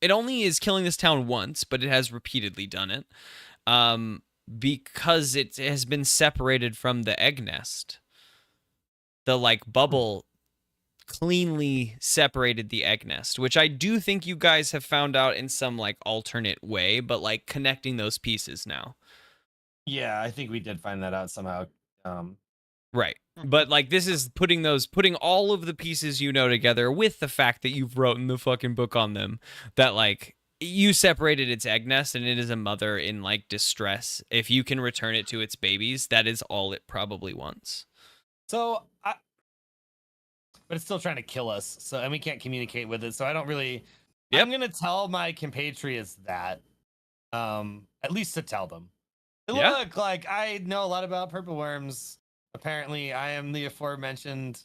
It only is killing this town once, but it has repeatedly done it, because it has been separated from the egg nest. The like bubble cleanly separated the egg nest, which I do think you guys have found out in some like alternate way, but like connecting those pieces now. Yeah, I think we did find that out somehow. Right. But like this is putting all of the pieces you know together with the fact that you've written the fucking book on them, that like you separated its egg nest and it is a mother in like distress. If you can return it to its babies, that is all it probably wants. So, but it's still trying to kill us. So, and we can't communicate with it. So I don't really. Yep. I'm gonna tell my compatriots that, at least to tell them. Yeah. Look, like I know a lot about purple worms. Apparently, I am the aforementioned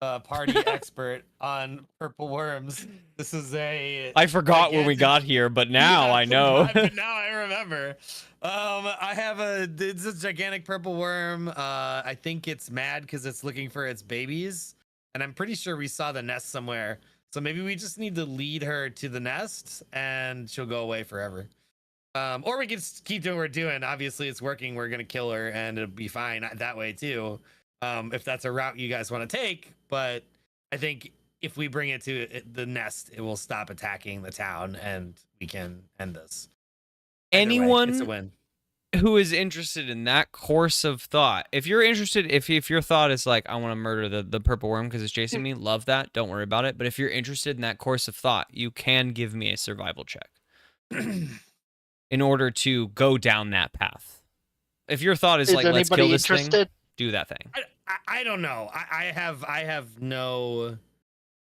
party expert on purple worms. This is I forgot when we got here, but now I know. But now I remember. I have it's a gigantic purple worm. I think it's mad because it's looking for its babies, and I'm pretty sure we saw the nest somewhere. So maybe we just need to lead her to the nest, and she'll go away forever. Or we can just keep doing what we're doing. Obviously, it's working. We're gonna kill her, and it'll be fine that way too. If that's a route you guys want to take, but I think if we bring it to the nest, it will stop attacking the town, and we can end this. Either way, Anyone it's a win. who is interested in that course of thought, if you're interested, if your thought is like, I want to murder the purple worm because it's chasing me, love that. Don't worry about it. But if you're interested in that course of thought, you can give me a survival check in order to go down that path. If your thought is like, let's kill this thing, do that thing. I don't know. I have no.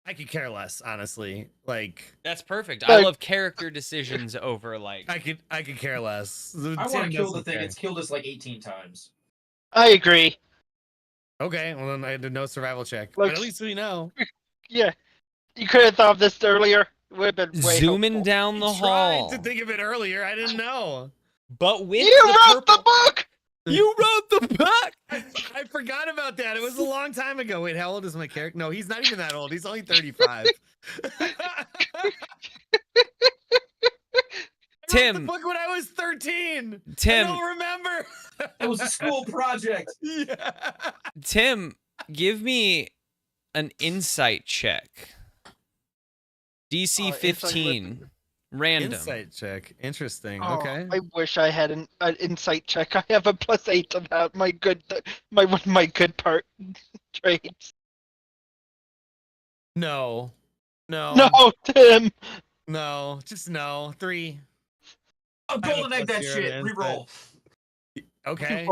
I could care less, honestly. Like That's perfect. I love character decisions over like. I could care less. I want to kill the thing. It's killed us like 18 times. I agree. Okay, well then I did no survival check. Like, but at least we know. Yeah, you could have thought of this earlier. It would have been way Zooming helpful. down the I tried hall. to think of it earlier. I didn't know. But with You the wrote the book! You wrote the book! I forgot about that. It was a long time ago. Wait, how old is my character? No, he's not even that old. He's only 35. I wrote the Tim. book when I was 13. Tim. I don't remember. It was a school project. Yeah. Tim, give me an insight check. DC insight 15. Random. Insight check. Interesting. Oh, Okay. I wish I had an insight check. I have a +8 to that. My good part traits. No. No. No, Tim. No. Just no. 3. Oh, I have a golden egg that +0 shit. in Reroll. Okay.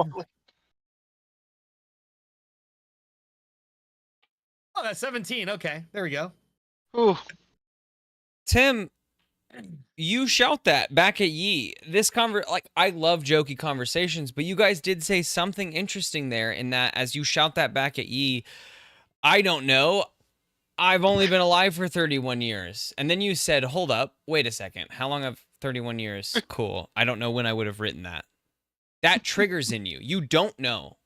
Oh, that's 17. Okay. There we go. Ooh. Tim, you shout that back at Yi. This I love jokey conversations, but you guys did say something interesting there in that as you shout that back at Yi, I don't know. I've only been alive for 31 years. And then you said, hold up, wait a second. How long have 31 years? Cool. I don't know when I would have written that. That triggers in you. You don't know.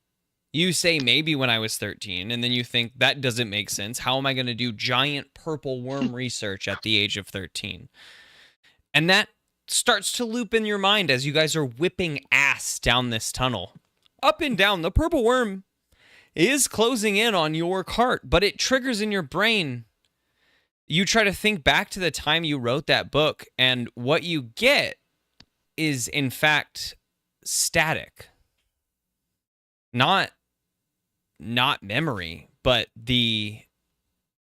You say maybe when I was 13, and then you think that doesn't make sense. How am I going to do giant purple worm research at the age of 13? And that starts to loop in your mind as you guys are whipping ass down this tunnel. Up and down, the purple worm is closing in on your cart, but it triggers in your brain. You try to think back to the time you wrote that book, and what you get is, in fact, static. Not memory, but the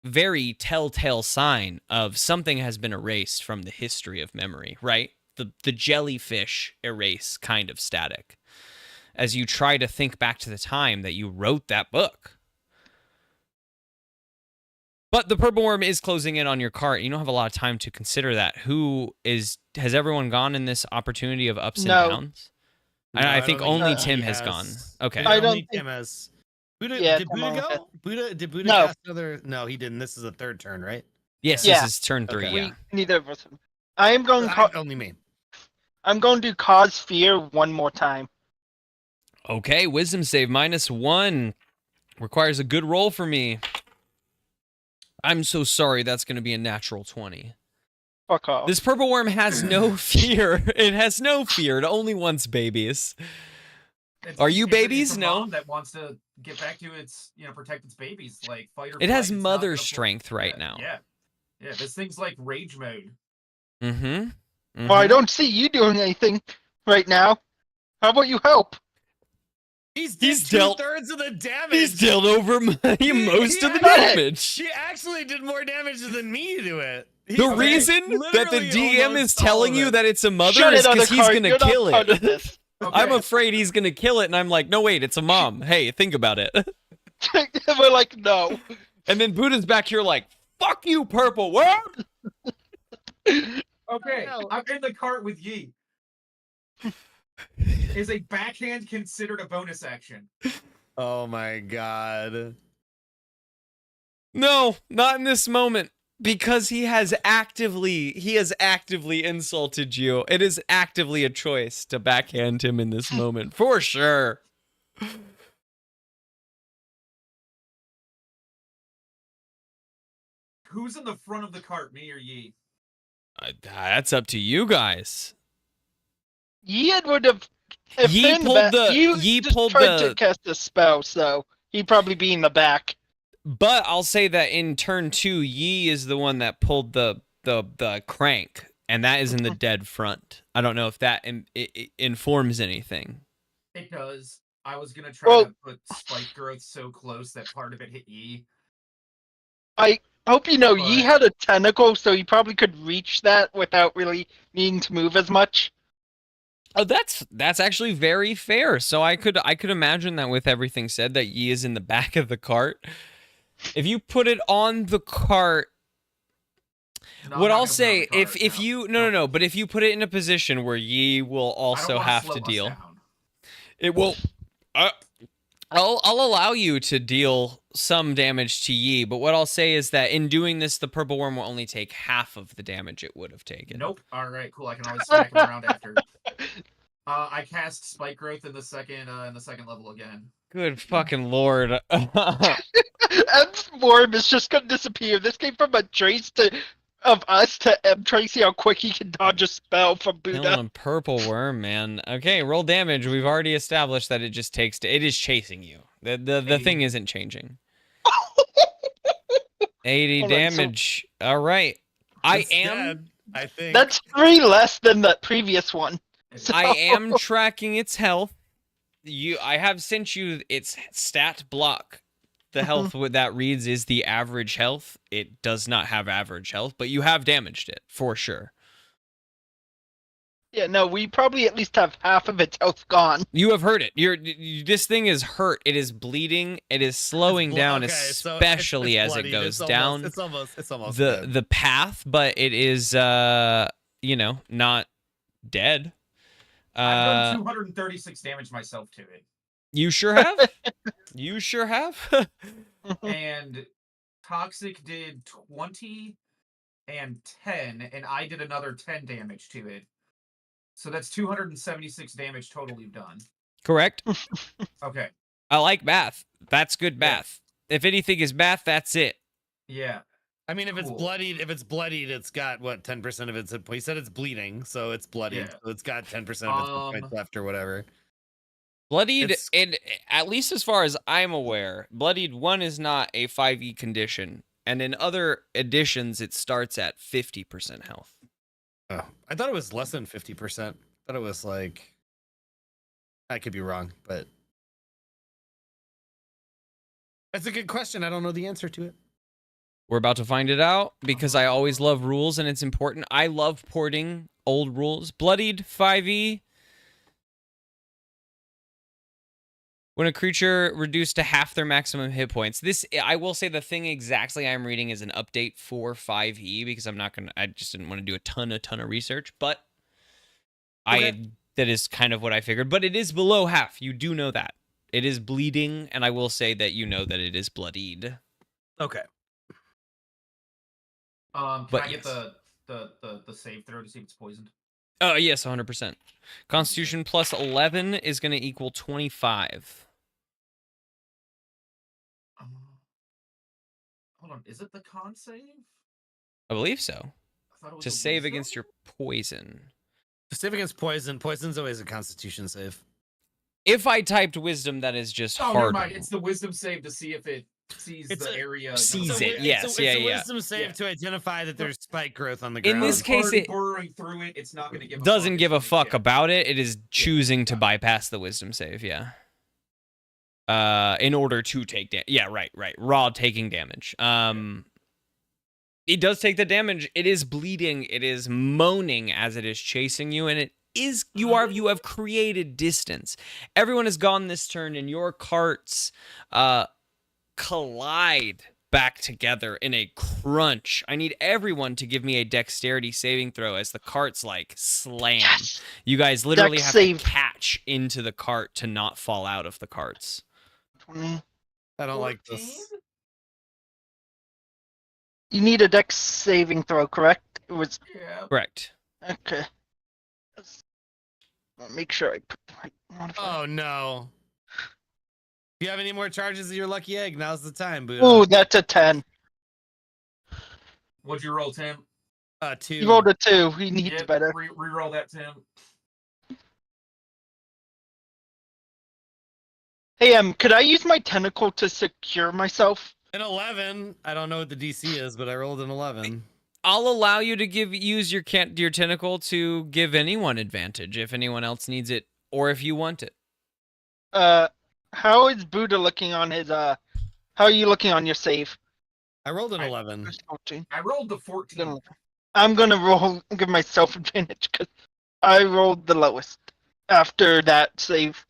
very telltale sign of something has been erased from the history of memory, right? The jellyfish erase kind of static. As you try to think back to the time that you wrote that book. But the purple worm is closing in on your cart. You don't have a lot of time to consider that. Has everyone gone in this opportunity of ups and downs? No, I think don't only he Tim has gone. Okay. I don't Only think- Tim has. Buddha, Yeah, did Tim Buddha only go? has- Did Buddha No. cast another? No, he didn't. This is the third turn, right? Yes, Yeah. this is turn 3, Okay. yeah. Neither of us. I am going. Only me. I'm going to cause fear one more time. Okay, wisdom save -1. Requires a good roll for me. I'm so sorry, that's going to be a natural 20. Fuck off. This purple worm has no fear. It has no fear. It only wants babies. Are you it's a babies? No. mom that wants to get back to its, protect its babies, like fight or It has flight, it's not mother gonna pull- strength right Yeah, now. Yeah, this thing's like rage mode. Mm-hmm. Well, I don't see you doing anything right now. How about you help? He's dealt- 2/3 of the damage. He's dealt over most of the did it. damage. She actually did more damage than me to it. The reason that the literally DM is almost all telling of you it. that it's a mother Shut is it, because other he's card. going to You're not kill part of it. this. Okay. I'm afraid he's going to kill it, and I'm like, no, wait, it's a mom. Hey, think about it. We're like, no. And then Buddha's back here like, fuck you, purple worm! Okay, No. I'm in the cart with Yi. Is a backhand considered a bonus action? Oh my god. No, not in this moment. Because he has actively insulted you. It is actively a choice to backhand him in this moment, for sure. Who's in the front of the cart, me or Yi? That's up to you guys. Ye would have. If Ye they're in pulled back- the- You Ye just pulled tried the- to cast a spell, so he'd probably be in the back. But I'll say that in turn 2, Yi is the one that pulled the crank, and that is in the dead front. I don't know if that it informs anything. It does. I was gonna try Well- to put spike growth so close that part of it hit Yi. I hope you know Ye But- had a tentacle, so he probably could reach that without really needing to move as much. Oh, that's actually very fair. So I could imagine that with everything said, that Yi is in the back of the cart. If you put it on the cart, No, I'm what not I'll gonna put it say, on the if cart, you no, but if you put it in a position where Yi will I don't also wanna have slow to us deal, down. it will. I'll allow you to deal some damage to Yi, but what I'll say is that in doing this, the purple worm will only take half of the damage it would have taken. Nope. All right, cool. I can always smack him around after. I cast Spike Growth in the second level again. Good fucking lord. M's worm is just gonna disappear. This came from a trace of us to M, trying to see how quick he can dodge a spell from Killing Buddha. a purple worm, man. Okay, roll damage. We've already established that it just takes it is chasing you. The thing isn't changing. 80 Hold on, so- damage. All right. I It's am dead, I think. That's 3 less than the previous one. So- I am tracking its health. I have sent you its stat block. The health that reads is the average health. It does not have average health, but you have damaged it for sure. Yeah, no, we probably at least have half of its health gone. You have heard it. This thing is hurt. It is bleeding. It is slowing down, Okay, so especially it's as it bloodied. goes It's down almost dead. the path, but it is not dead. I've done 236 damage myself to it. You sure have. You sure have. And Toxic did 20 and 10, and I did another 10 damage to it. So that's 276 damage total you've done. Correct. Okay. I like math. That's good math. If anything is math, that's it. Yeah. I mean, if it's Cool. bloodied, it's got what 10% of its hit points. You said it's bleeding, so it's bloodied. Yeah. So it's got 10% of its hit points left or whatever. Bloodied, It's- and at least as far as I'm aware, Bloodied 1 is not a 5e condition. And in other editions, it starts at 50% health. Oh, I thought it was less than 50%. I thought it was like, I could be wrong, but that's a good question. I don't know the answer to it. We're about to find it out because I always love rules and it's important. I love porting old rules. Bloodied 5e. When a creature reduced to half their maximum hit points. This, I will say, the thing exactly I'm reading is an update for 5e because I just didn't want to do a ton of research, but that is kind of what I figured. But it is below half. You do know that. It is bleeding, and I will say that you know that it is bloodied. Okay. Can But I get yes. the save throw to see if it's poisoned? Oh, yes, 100%. Constitution plus 11 is going to equal 25. Hold on, is it the con save? I believe so. I thought it was To the save wisdom? against your poison. To save against poison, poison's always a Constitution save. If I typed wisdom, that is just Oh, never hard. mind. It's the wisdom save to see if it sees It's the a- area. Sees It's it, a, yes, it's yeah, a yeah. wisdom save Yeah. to identify that there's spike growth on the In ground. this case, already it burrowing through it. It's not going to give. doesn't give a It's gonna- fuck about it. It is choosing to bypass the wisdom save, yeah. In order to take damage. Yeah, right. Raw taking damage. It does take the damage. It is bleeding. It is moaning as it is chasing you, and it is you have created distance. Everyone has gone this turn, and your carts collide back together in a crunch. I need everyone to give me a dexterity saving throw as the carts like slam. Yes! You guys literally Dex have save. to catch into the cart to not fall out of the carts. 20. I don't like 14? this. You need a dex saving throw, correct? It was Yeah. Correct. okay. I'll make sure I put the right modifier. Oh no. If you have any more charges of your lucky egg, now's the time, Buddha. Ooh, that's a 10. What'd you roll, Tim? 2. He rolled a 2. He needs Yep, better. Re-roll that, Tim. Hey, could I use my tentacle to secure myself? An 11. I don't know what the DC is, but I rolled an 11. I'll allow you to use your tentacle to give anyone advantage if anyone else needs it or if you want it. How is Buddha looking on his, how are you looking on your save? I rolled an 11. There's 14. I rolled the 14. I'm gonna give myself advantage because I rolled the lowest after that save.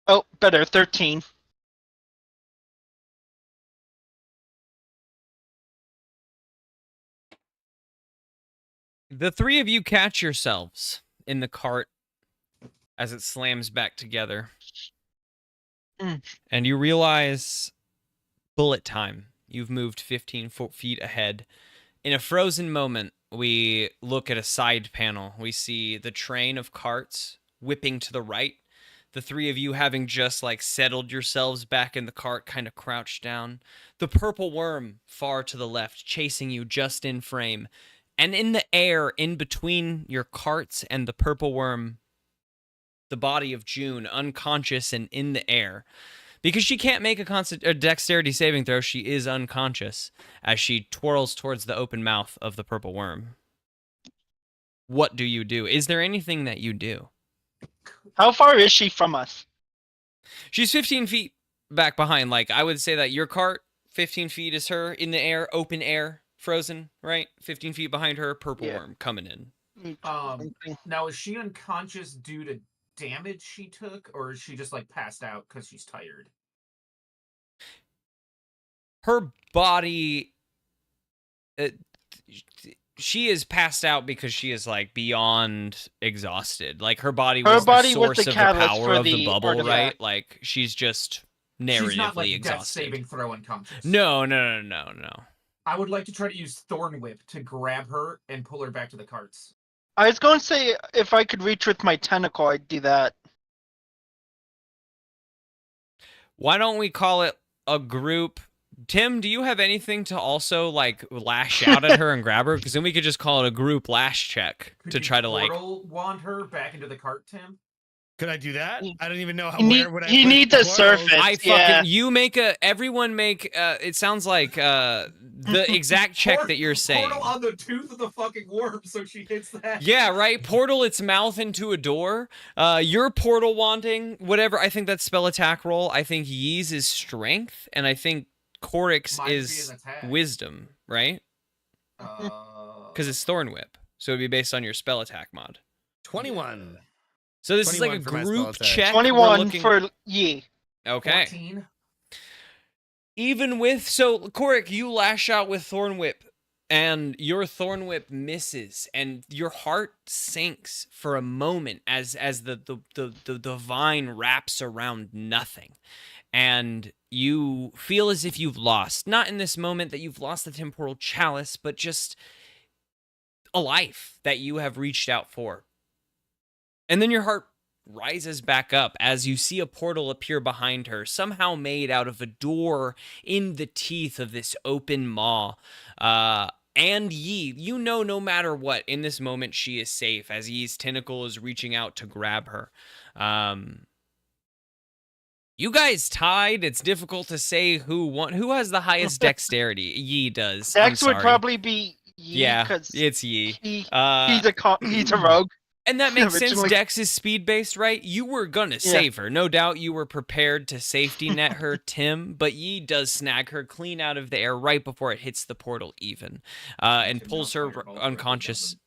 Oh, better, 13. The three of you catch yourselves in the cart as it slams back together. And you realize bullet time. You've moved 15 feet ahead. In a frozen moment, we look at a side panel. We see the train of carts whipping to the right. The three of you having just like settled yourselves back in the cart, kind of crouched down. The purple worm far to the left, chasing you just in frame. And in the air, in between your carts and the purple worm, the body of June, unconscious and in the air. Because she can't make a dexterity saving throw, she is unconscious as she twirls towards the open mouth of the purple worm. What do you do? Is there anything that you do? How far is she from us? She's 15 feet back behind. Like, I would say that your cart, 15 feet is her in the air, open air, frozen, right? 15 feet behind her, purple worm coming in. Now, is she unconscious due to damage she took, or is she just like passed out because she's tired? Her body, she is passed out because she is like beyond exhausted. Like her body was the source of the power of the bubble, right? Like she's just narratively she's not, like, exhausted. Death saving throw unconscious. No. I would like to try to use Thorn Whip to grab her and pull her back to the carts. I was going to say if I could reach with my tentacle, I'd do that. Why don't we call it a group? Tim, do you have anything to also like lash out at her and grab her? Because then we could just call it a group lash check to try to like portal wand her back into the cart, Tim. Could I do that? I don't even know how. He needs a surface. Everyone make. It sounds like the exact check that you're saying. Portal on the tooth of the fucking worm, so she hits that. Yeah, right. Portal its mouth into a door. You're portal wanting whatever. I think that's spell attack roll. I think Yee's is strength, and I think Korik's is wisdom, right? Because it's Thorn Whip, so it'd be based on your spell attack mod. 21. So this is like a group check. 21 for Yee. Okay. 14. Even with Korik, you lash out with Thorn Whip, and your Thorn Whip misses, and your heart sinks for a moment as the vine wraps around nothing, and you feel as if you've lost. Not in this moment that you've lost the temporal chalice, but just a life that you have reached out for. And then your heart rises back up as you see a portal appear behind her, somehow made out of a door in the teeth of this open maw. And Yee, you know no matter what, in this moment she is safe as Yee's tentacle is reaching out to grab her. You guys tied. It's difficult to say who won. Who has the highest dexterity? Yee does. Dex would probably be Yee. Yeah, it's Yee. He's a rogue. And that makes sense. Dex is speed-based, right? You were gonna save her. No doubt you were prepared to safety net her, Tim, but Yee does snag her clean out of the air right before it hits the portal even, and pulls her unconscious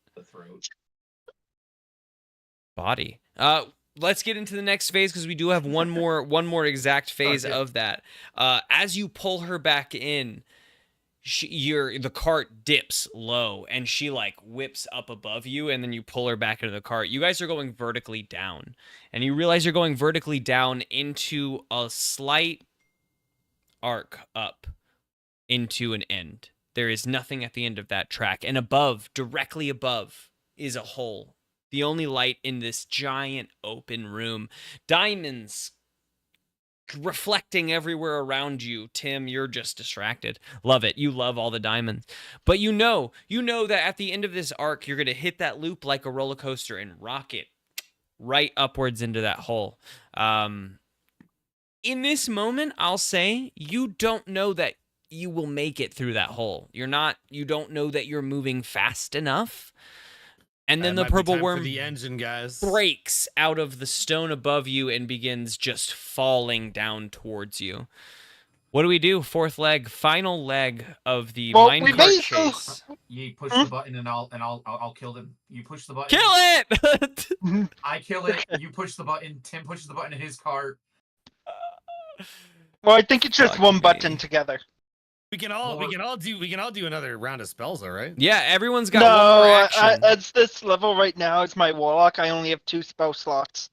body. Let's get into the next phase because we do have one more exact phase of that. As you pull her back in, the cart dips low and she like whips up above you, and then you pull her back into the cart. You guys are going vertically down, and you realize you're going vertically down into a slight arc up into an end. There is nothing at the end of that track, and above, directly above, is a hole. The only light in this giant open room. Diamonds reflecting everywhere around you. Tim, you're just distracted. Love it. You love all the diamonds. But you know that at the end of this arc, you're going to hit that loop like a roller coaster and rocket right upwards into that hole. In this moment, I'll say you don't know that you will make it through that hole. You don't know that you're moving fast enough. And then the purple worm breaks out of the stone above you and begins just falling down towards you. What do we do? Fourth leg, final leg of the minecart chase. You push the button and I'll kill them. You push the button. Kill it! I kill it. You push the button. Tim pushes the button in his cart. Well, I think it's just one button together. We can all do another round of spells, all right? Yeah, everyone's got one more action. At this level right now, it's my warlock. I only have 2 spell slots.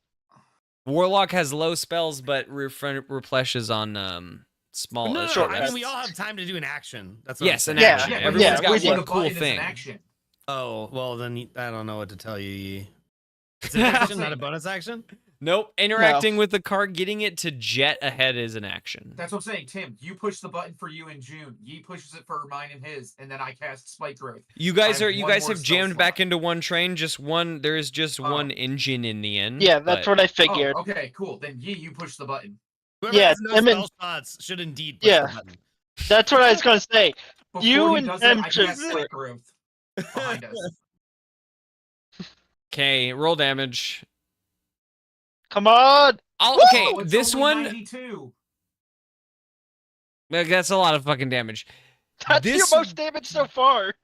Warlock has low spells, but replenishes on small. No, I mean we all have time to do an action. That's what an action. Everyone's got one cool thing. Oh, well then I don't know what to tell you. Yi. It's an action, not a bonus action. Nope. Interacting with the card, getting it to jet ahead is an action. That's what I'm saying, Tim. You push the button for you in June. Yi pushes it for mine and his, and then I cast Spike Growth. You guys I are have you one guys more have spell jammed back slot. into one train. Just one. There is just Oh. one engine in the end. Yeah, that's but- what I figured. Oh, okay, cool. Then Yi, you push the button. Whoever Yeah, has no Tim and- spell shots should indeed push Yeah. the button. That's what I was gonna say. Before You he and does that, I Tim cast should- Spike Growth behind us. Okay, roll damage. Come on. Okay, Oh, it's this only one. 92. That's a lot of fucking damage. That's This- your most damage so far.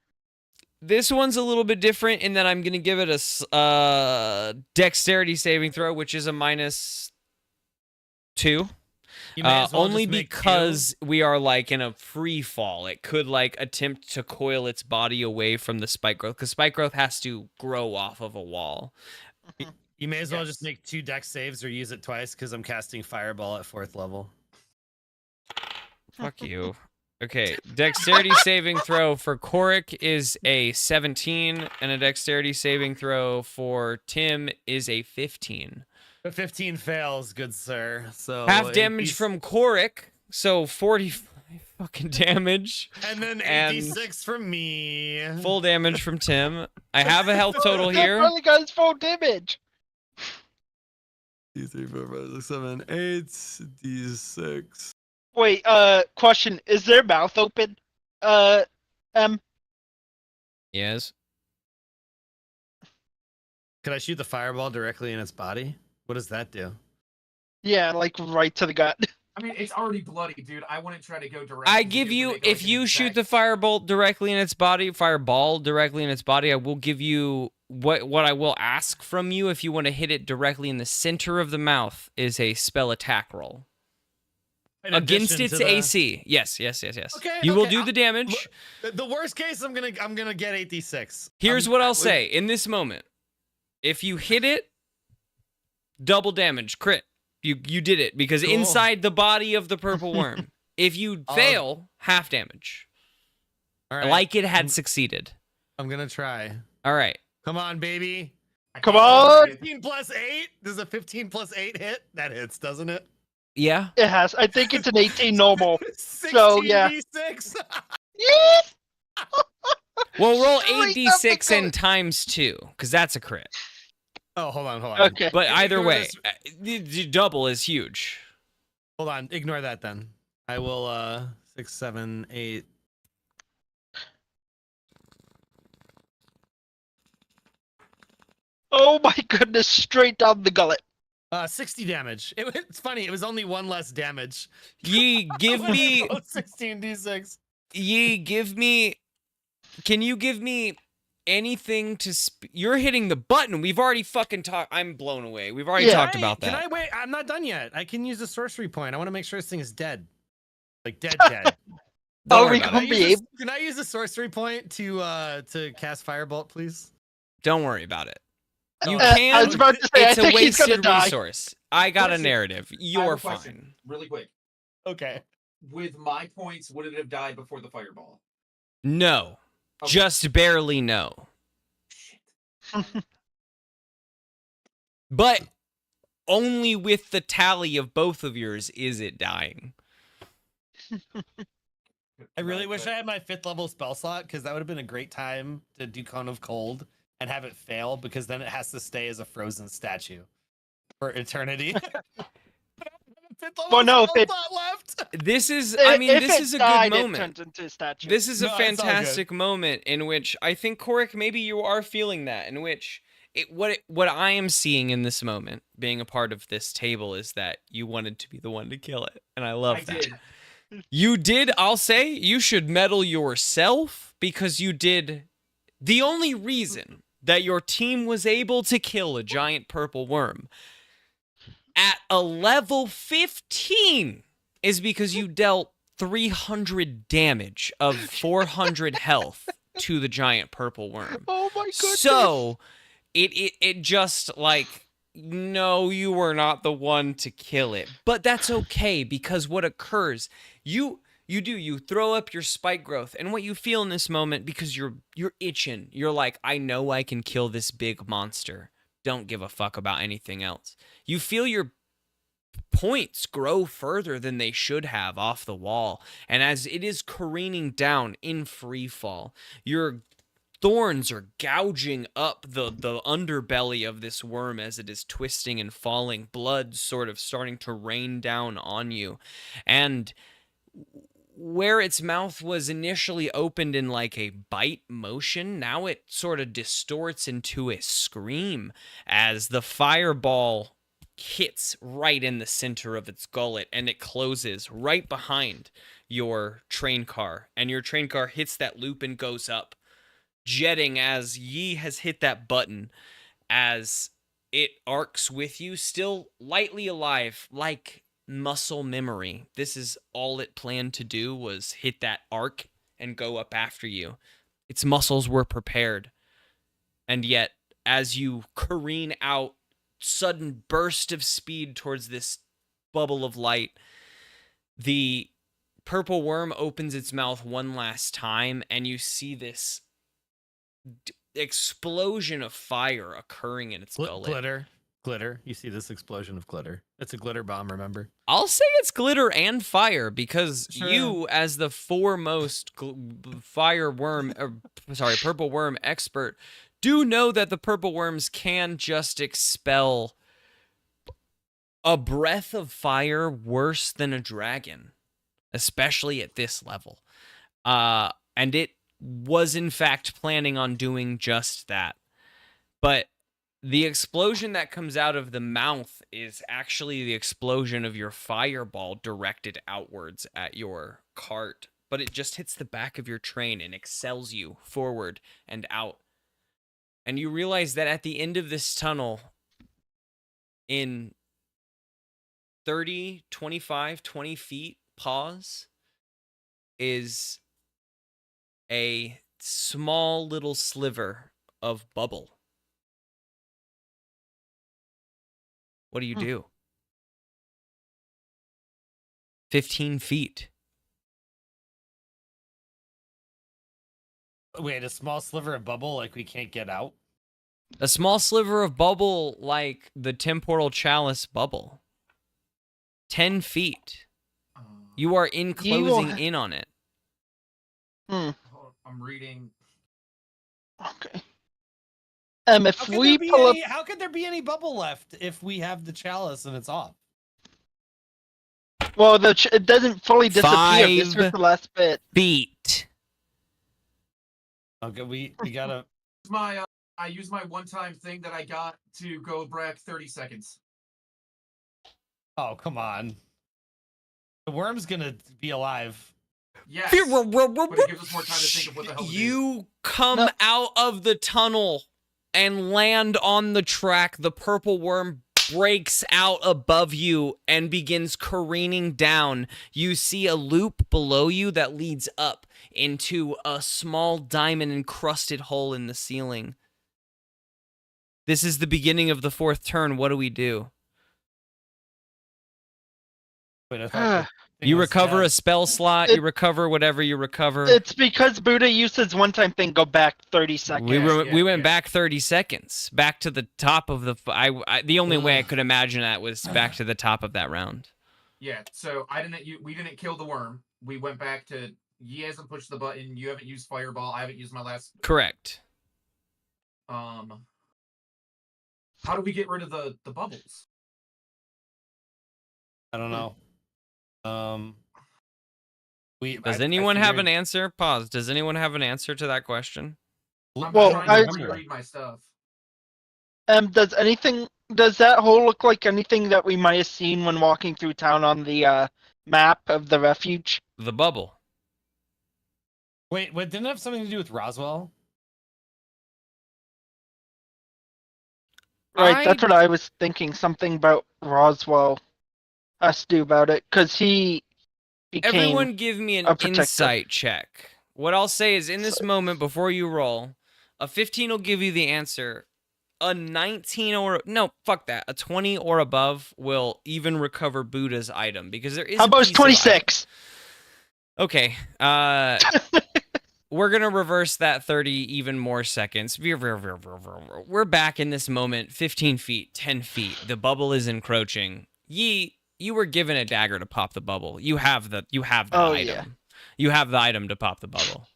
This one's a little bit different in that I'm gonna give it a dexterity saving throw, which is a -2. You may as well Only just make because we are like in a free fall. It could like attempt to coil its body away from the spike growth because spike growth has to grow off of a wall. you may as well just Yes. make 2 dex saves or use it twice because I'm casting Fireball at 4th level. Fuck you. Okay, dexterity saving throw for Korik is a 17, and a dexterity saving throw for Tim is a 15. But 15 fails, good sir. So Half damage from Korik, so 45 fucking damage. and then and- 86 from me. Full damage from Tim. I have a health total That here. finally got his full damage. 2, 3, 4, 5, 6, 7, 8, D6. Wait, question. Is their mouth open? Yes. Could I shoot the fireball directly in its body? What does that do? Yeah, like right to the gut. I mean, it's already bloody, dude. I wouldn't try to go direct. I because give would you, make, like, if an you shoot exact- the firebolt directly in its body, fireball directly in its body, I will give you what I will ask from you if you want to hit it directly in the center of the mouth is a spell attack roll. In Against addition its to the- AC. Yes. Okay, You will okay, do the damage. The worst case, I'm gonna get 8d6. Here's what I'll say in this moment. If you hit it, double damage, crit. You did it because Cool. inside the body of the purple worm. If you fail, half damage. All right, Like it had succeeded. I'm gonna try. All right. Come on, baby. I Come can't on! get- 15 plus 8. Does a 15 plus 8 hit? That hits, doesn't it? Yeah. It has. I think it's an 18 normal. So, yeah. 16d6. Yes! Well, roll Straight 8d6 up the and times 2 because that's a crit. Oh, hold on. Okay. But either Ignore way, this. the double is huge. Hold on. Ignore that then. I will 6, 7, 8. Oh my goodness, straight down the gullet. 60 damage. It's funny. It was only 1 less damage. Ye, give When I me. rolled 16d6. Ye, give me. Can you give me anything to? You're hitting the button. We've already fucking talked. I'm blown away. We've already Yeah. talked about Can that. I wait? I'm not done yet. I can use a sorcery point. I want to make sure this thing is dead. Like dead. Don't Are worry we about gonna it. be Can I use a sorcery point to cast Firebolt, please? Don't worry about it. You I can. I was about to say, It's I a think he's gonna wasted die. resource. I got a Question. narrative. I have You're a question, fine. really quick. Okay. With my points, would it have died before the fireball? No, Okay. just barely no. Shit. But only with the tally of both of yours is it dying. I really Right, wish but- I had my 5th level spell slot because that would have been a great time to do Cone of Cold and have it fail because then it has to stay as a frozen statue for eternity. Well, no, if it- left. This is, I mean, If this it is a died, good it moment. turns into a statue. This is No, a it's all good. fantastic moment in which I think, Korik, maybe you are feeling that, in which what I am seeing in this moment, being a part of this table, is that you wanted to be the one to kill it. And I love I that. did. You did, I'll say, you should medal yourself because you did. The only reason that your team was able to kill a giant purple worm at a level 15 is because you dealt 300 damage of 400 health to the giant purple worm. Oh my goodness. So it just like, no, you were not the one to kill it. But that's okay because what occurs, you You do. You throw up your spike growth, and what you feel in this moment, because you're itching. You're like, I know I can kill this big monster. Don't give a fuck about anything else. You feel your points grow further than they should have off the wall, and as it is careening down in free fall, your thorns are gouging up the underbelly of this worm as it is twisting and falling, blood sort of starting to rain down on you. And where its mouth was initially opened in like a bite motion, now it sort of distorts into a scream as the fireball hits right in the center of its gullet, and it closes right behind your train car, and your train car hits that loop and goes up, jetting as Yi has hit that button, as it arcs with you, still lightly alive, like muscle memory. This is all it planned to do, was hit that arc and go up after you. Its muscles were prepared. And yet, as you careen out, sudden burst of speed towards this bubble of light, the purple worm opens its mouth one last time, and you see this explosion of fire occurring in its gullet. Glitter. You see this explosion of glitter. It's a glitter bomb, remember? I'll say it's glitter and fire, because Sure. you, as the foremost purple worm expert, do know that the purple worms can just expel a breath of fire worse than a dragon, especially at this level. And it was in fact planning on doing just that. But the explosion that comes out of the mouth is actually the explosion of your fireball directed outwards at your cart. But it just hits the back of your train and excels you forward and out. And you realize that at the end of this tunnel, in 30, 25, 20 feet, pause, is a small little sliver of bubble. What do you do? 15 feet. Wait, a small sliver of bubble like we can't get out? A small sliver of bubble like the temporal chalice bubble. 10 feet. You are closing in on it. I'm reading. Okay. If How could, we pull up, how could there be any bubble left if we have the chalice and it's off? well, it doesn't fully disappear. This was 5 the last bit. feet. Okay, we gotta. I use my one-time thing that I got to go back 30 seconds. Oh, come on. The worm's gonna be alive. Yes, but it gives us more time to think of what the hell to do. You come out of the tunnel and land on the track. The purple worm breaks out above you and begins careening down. You see a loop below you that leads up into a small diamond-encrusted hole in the ceiling. This is the beginning of the fourth turn. What do we do? Wait, I thought the thing You was recover dead. a spell slot. You recover whatever you recover. It's because Buddha used his one-time thing. Go back 30 seconds. We went back 30 seconds, back to the top of the. The only way I could imagine that was back to the top of that round. Yeah, so we didn't kill the worm. We went back to. He hasn't pushed the button. You haven't used fireball. I haven't used my last. Correct. How do we get rid of the bubbles? I don't know. Does anyone have an answer? Pause. Does anyone have an answer to that question? I'm Well, trying to reread my stuff. Does that hole look like anything that we might have seen when walking through town on the map of the refuge? The bubble. Wait, didn't it have something to do with Roswell? Right, that's what I was thinking. Something about Roswell has to do about it, because he became Everyone give me an a protector. insight check. What I'll say is, in this moment, before you roll, a 15 will give you the answer. A 19 a 20 or above will even recover Buddha's item, because there is. How about 26? Okay. We're going to reverse that 30 even more seconds. We're back in this moment, 15 feet, 10 feet. The bubble is encroaching. Yi, you were given a dagger to pop the bubble. You have the Oh, item. yeah. You have the item to pop the bubble.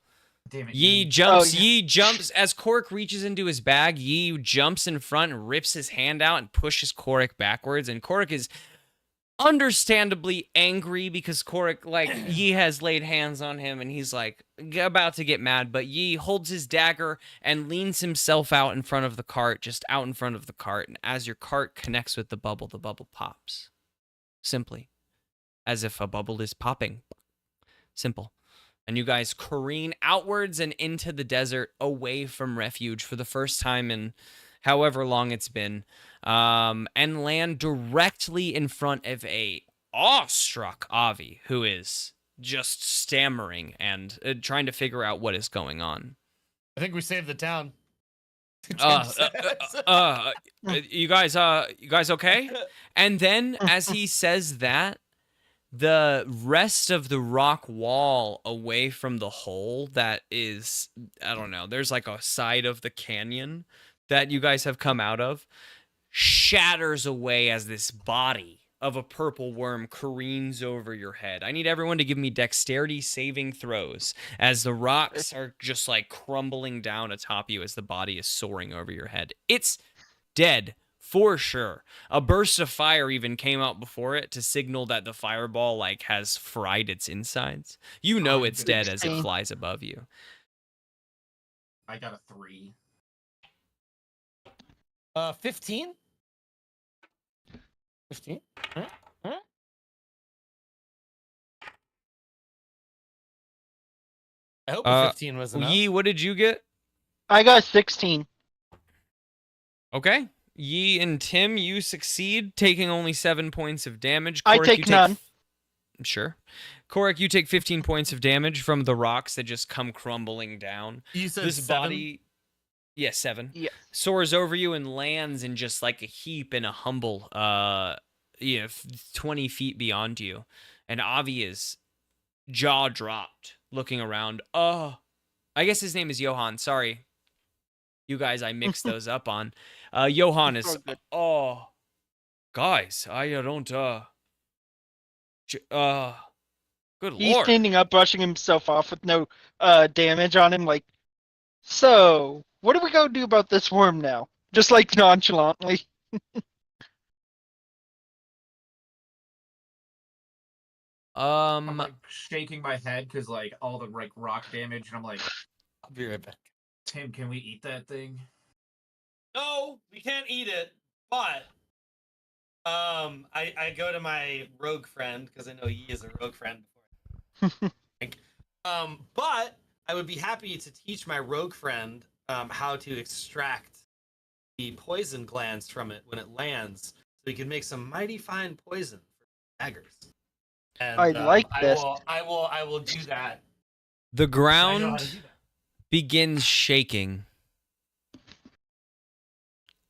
Damn it. Yi jumps as Korik reaches into his bag. Yi jumps in front and rips his hand out and pushes Korik backwards. And Korik is understandably angry because Korik, like, Yi has laid hands on him and he's like about to get mad, but Yi holds his dagger and leans himself out in front of the cart, just out in front of the cart. And as your cart connects with the bubble pops. Simply. As if a bubble is popping. Simple. And you guys careen outwards and into the desert away from refuge for the first time in however long it's been, and land directly in front of a awestruck Avi, who is just stammering and trying to figure out what is going on. I think we saved the town. You guys okay? And then as he says that, the rest of the rock wall away from the hole that is, I don't know, there's like a side of the canyon that you guys have come out of, shatters away as this body of a purple worm careens over your head. I need everyone to give me dexterity saving throws as the rocks are just like crumbling down atop you as the body is soaring over your head. It's dead. For sure. A burst of fire even came out before it to signal that the fireball like has fried its insides. You know it's dead as it flies above you. I got a 3. 15? 15? Huh? I hope 15 was enough. Yi, what did you get? I got 16. Okay. Yi and Tim, you succeed, taking only 7 points of damage. I Korik, take none. Sure. Korik, you take 15 points of damage from the rocks that just come crumbling down. You said this 7? body, yes, 7. Yeah. Soars over you and lands in just like a heap in a humble, 20 feet beyond you. And Avi is jaw dropped, looking around. Oh, I guess his name is Johan. Sorry. You guys, I mixed those up on. Johan is, oh, guys, I don't, good He's lord. standing up, brushing himself off with no damage on him, like, so, what are we going to do about this worm now? Just like nonchalantly. I'm like shaking my head because like all the like rock damage, and I'm like, I'll be right back. Tim, can we eat that thing? No, we can't eat it, but I go to my rogue friend because I know he is a rogue friend before. But I would be happy to teach my rogue friend how to extract the poison glands from it when it lands, so he can make some mighty fine poison for daggers. And I like this. I will do that. The I know how ground to do that. begins shaking,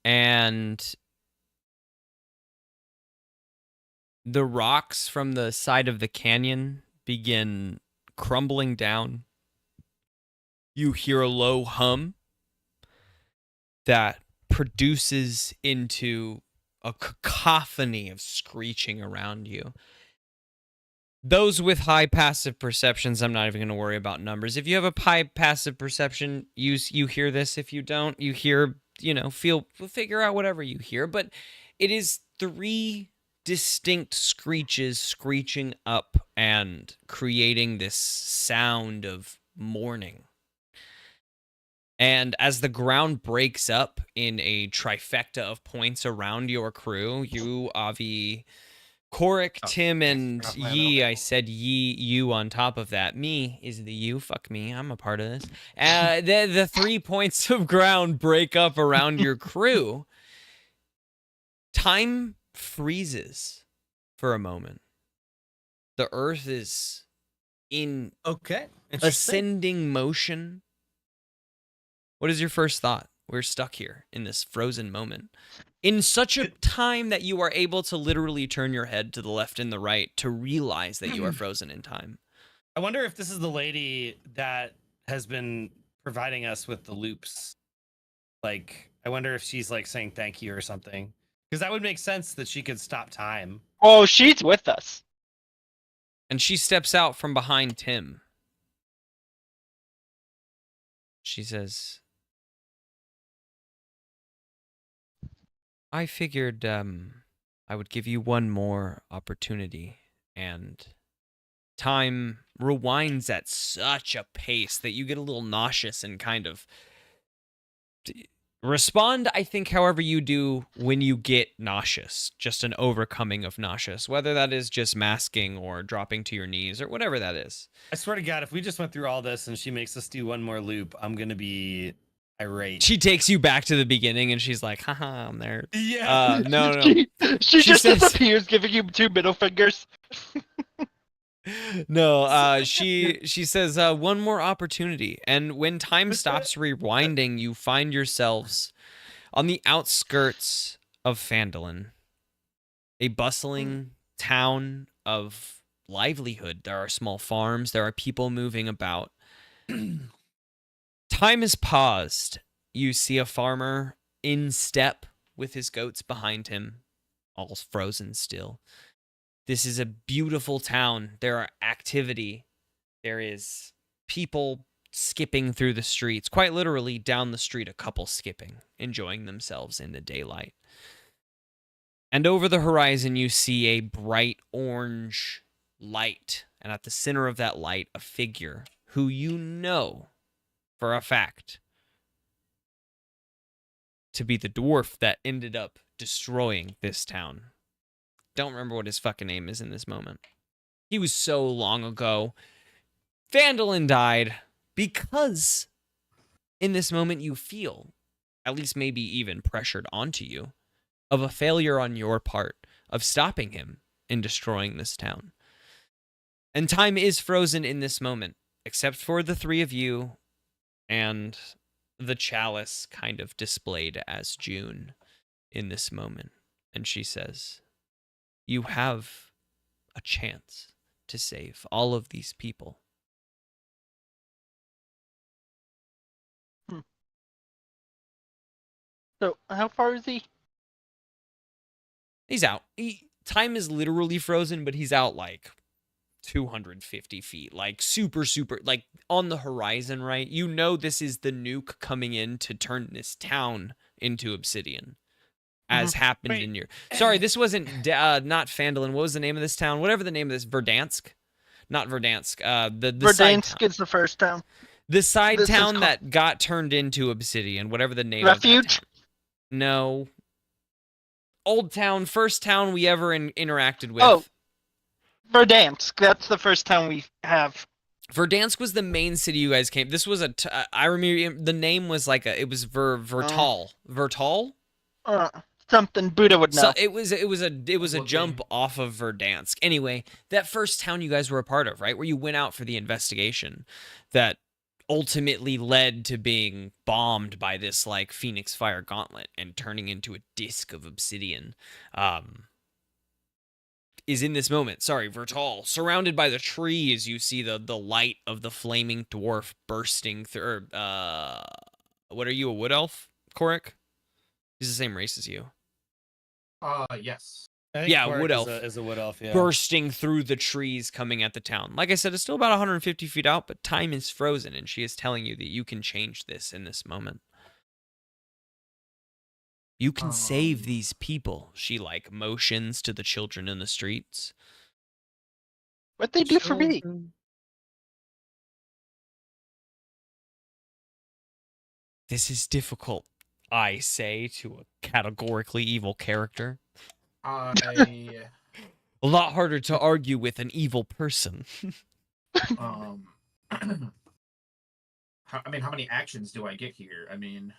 and the rocks from the side of the canyon begin crumbling down. You hear a low hum that produces into a cacophony of screeching around you. Those with high passive perceptions, I'm not even going to worry about numbers. If you have a high passive perception, you hear this. If you don't, you hear, figure out whatever you hear. But it is 3 distinct screeches screeching up and creating this sound of mourning. And as the ground breaks up in a trifecta of points around your crew, you, Avi, Korik, Tim, and Yi, I said Yi, you on top of that. Me is the you. Fuck me. I'm a part of this. The 3 points of ground break up around your crew. Time freezes for a moment. The earth is in ascending motion. What is your first thought? We're stuck here in this frozen moment. In such a time that you are able to literally turn your head to the left and the right to realize that you are frozen in time. I wonder if this is the lady that has been providing us with the loops. Like, I wonder if she's like saying thank you or something. Because that would make sense that she could stop time. Oh, she's with us. And she steps out from behind Tim. She says, I figured I would give you one more opportunity, and time rewinds at such a pace that you get a little nauseous and kind of respond, I think, however you do when you get nauseous, just an overcoming of nauseous, whether that is just masking or dropping to your knees or whatever that is. I swear to God, if we just went through all this and she makes us do one more loop, I'm going to be irate. She takes you back to the beginning and she's like, haha, I'm there. Yeah. No. She just says- disappears, giving you 2 middle fingers. No, she says one more opportunity, and when time stops rewinding, you find yourselves on the outskirts of Phandalin, a bustling town of livelihood. There are small farms, there are people moving about. Time is paused. You see a farmer in step with his goats behind him, all frozen still. This is a beautiful town. There are activity. There is people skipping through the streets. Quite literally, down the street, a couple skipping, enjoying themselves in the daylight. And over the horizon, you see a bright orange light. And at the center of that light, a figure who you know for a fact to be the dwarf that ended up destroying this town. Don't remember what his fucking name is in this moment. He was so long ago. Phandalin died because in this moment you feel, at least maybe even pressured onto you, of a failure on your part of stopping him in destroying this town. And time is frozen in this moment, except for the 3 of you and the chalice kind of displayed as June in this moment. And she says, you have a chance to save all of these people. So, how far is he? He's out. Time is literally frozen, but he's out like 250 feet. Like super, like on the horizon, right? You know this is the nuke coming in to turn this town into obsidian. As happened in your... Sorry, this wasn't... not Phandalin. What was the name of this town? Whatever the name of this... Verdansk? Not Verdansk. The Verdansk is the first town. The side This is town called- that got turned into obsidian. Whatever the name Refuge? of that town. No. Old town. First town we ever interacted with. Oh. Verdansk. That's the first town we have. Verdansk was the main city you guys came... This was a... I remember... The name was like a... It was Vertal. Vertal? Something Buddha would know. So it was a jump off of Verdansk. Anyway, that first town you guys were a part of, right? Where you went out for the investigation that ultimately led to being bombed by this like Phoenix Fire Gauntlet and turning into a disc of obsidian. Is in this moment. Sorry, Vertal. Surrounded by the trees, you see the light of the flaming dwarf bursting through. What are you, a wood elf, Korik? He's the same race as you. Yes. Yeah, wood elf. Is a wood elf, yeah. Bursting through the trees coming at the town. Like I said, it's still about 150 feet out, but time is frozen, and she is telling you that you can change this in this moment. You can save these people. She, like, motions to the children in the streets. What'd they do for me? This is difficult, I say to a categorically evil character. A lot harder to argue with an evil person. I mean, how many actions do I get here? I mean,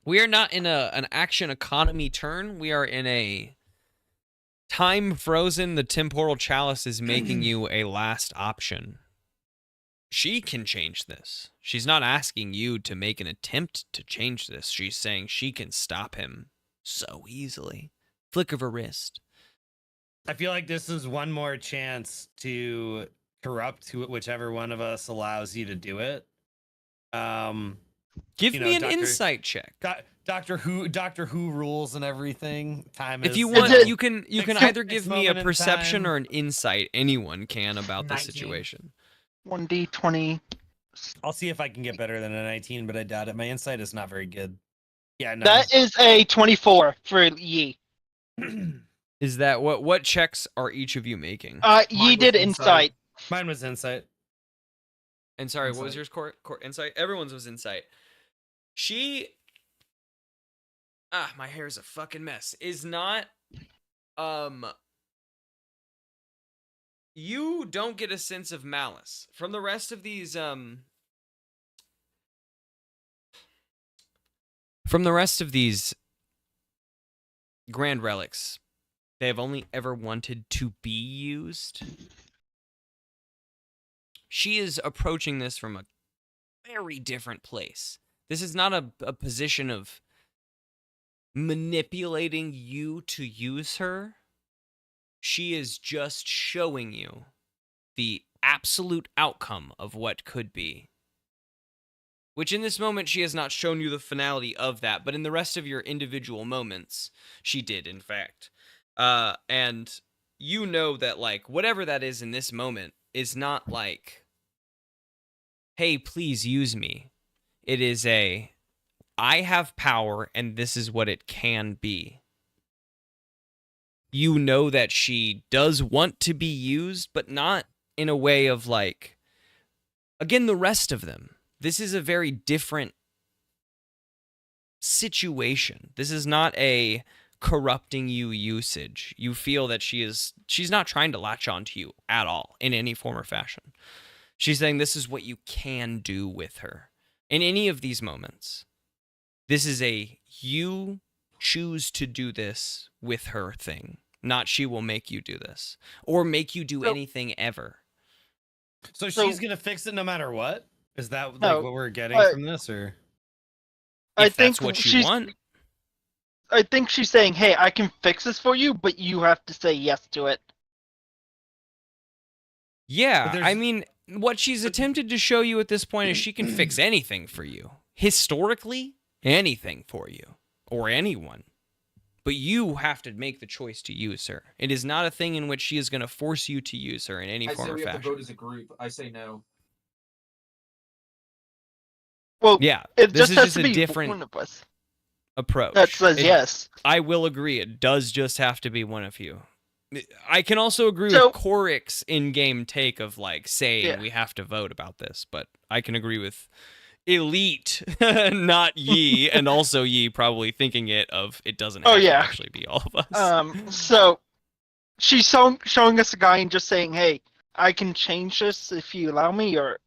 we are not in an action economy turn. We are in a time frozen. The temporal chalice is making you a last option. She can change this. She's not asking you to make an attempt to change this. She's saying she can stop him so easily. Flick of her wrist. I feel like this is one more chance to corrupt whichever one of us allows you to do it. Give you me know, an insight check. Doctor Who rules and everything. Time If is, you want, it- you can Next- either next give me a moment in perception time. or an insight. Anyone can about the 19. situation. 1d20. I'll see if I can get better than a 19, but I doubt it. My insight is not very good. Yeah, no. That is a 24 for Yi. Is that what checks are each of you making? Yi Mine was did insight. insight. Mine was insight. And sorry, what was Insight. yours? Core insight. Everyone's was insight. She. My hair's a fucking mess. Is not. You don't get a sense of malice from the rest of these. From the rest of these grand relics, they have only ever wanted to be used. She is approaching this from a very different place. This is not a position of manipulating you to use her. She is just showing you the absolute outcome of what could be. Which in this moment, she has not shown you the finality of that, but in the rest of your individual moments, she did, in fact. And you know that, like, whatever that is in this moment is not like, hey, please use me. It is I have power, and this is what it can be. You know that she does want to be used, but not in a way of, like, again, the rest of them. This is a very different situation. This is not a corrupting you usage. You feel that she's not trying to latch onto you at all in any form or fashion. She's saying this is what you can do with her in any of these moments. This is you choose to do this with her thing, not she will make you do this or make you do anything ever. So she's gonna fix it no matter what? Is that like No, what we're getting from this, or? I If think that's what you she's- want. I think she's saying, hey, I can fix this for you, but you have to say yes to it. Yeah, But I mean, what she's attempted to show you at this point is she can fix anything for you. Historically, anything for you. Or anyone. But you have to make the choice to use her. It is not a thing in which she is going to force you to use her in any I say form or we have to fashion. vote as a group. I say no. Well, Yeah, it this just is has just to a be different one of us approach. that says yes. I will agree. It does just have to be one of you. I can also agree So- with Korik's in-game take of, like, saying Yeah. we have to vote about this, but I can agree with Elite, not Yi, and also Yi probably thinking it of it doesn't have to yeah. actually be all of us. So she's showing us a guy and just saying, hey, I can change this if you allow me, or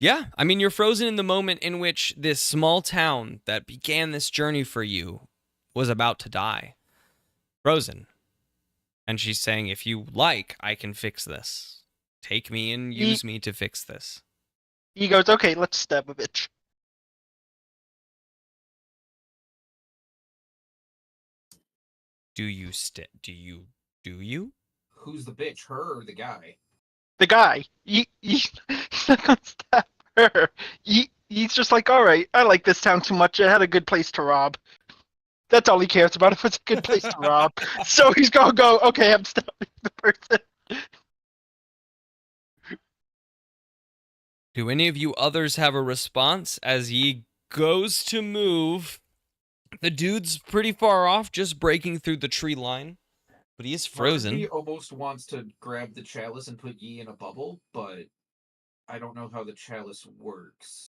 Yeah, I mean, you're frozen in the moment in which this small town that began this journey for you was about to die. Frozen. And she's saying, if you like, I can fix this. Take me and use me to fix this. he goes, okay, let's stab a bitch. Do you? Who's the bitch, her or the guy? The guy, he's not gonna stab her. He's just like, all right, I like this town too much. It had a good place to rob. That's all he cares about. If it's a good place to rob, so he's gonna go. Okay, I'm stabbing the person. Do any of you others have a response as he goes to move? The dude's pretty far off, just breaking through the tree line, but he is frozen. He almost wants to grab the chalice and put Yi in a bubble, but I don't know how the chalice works.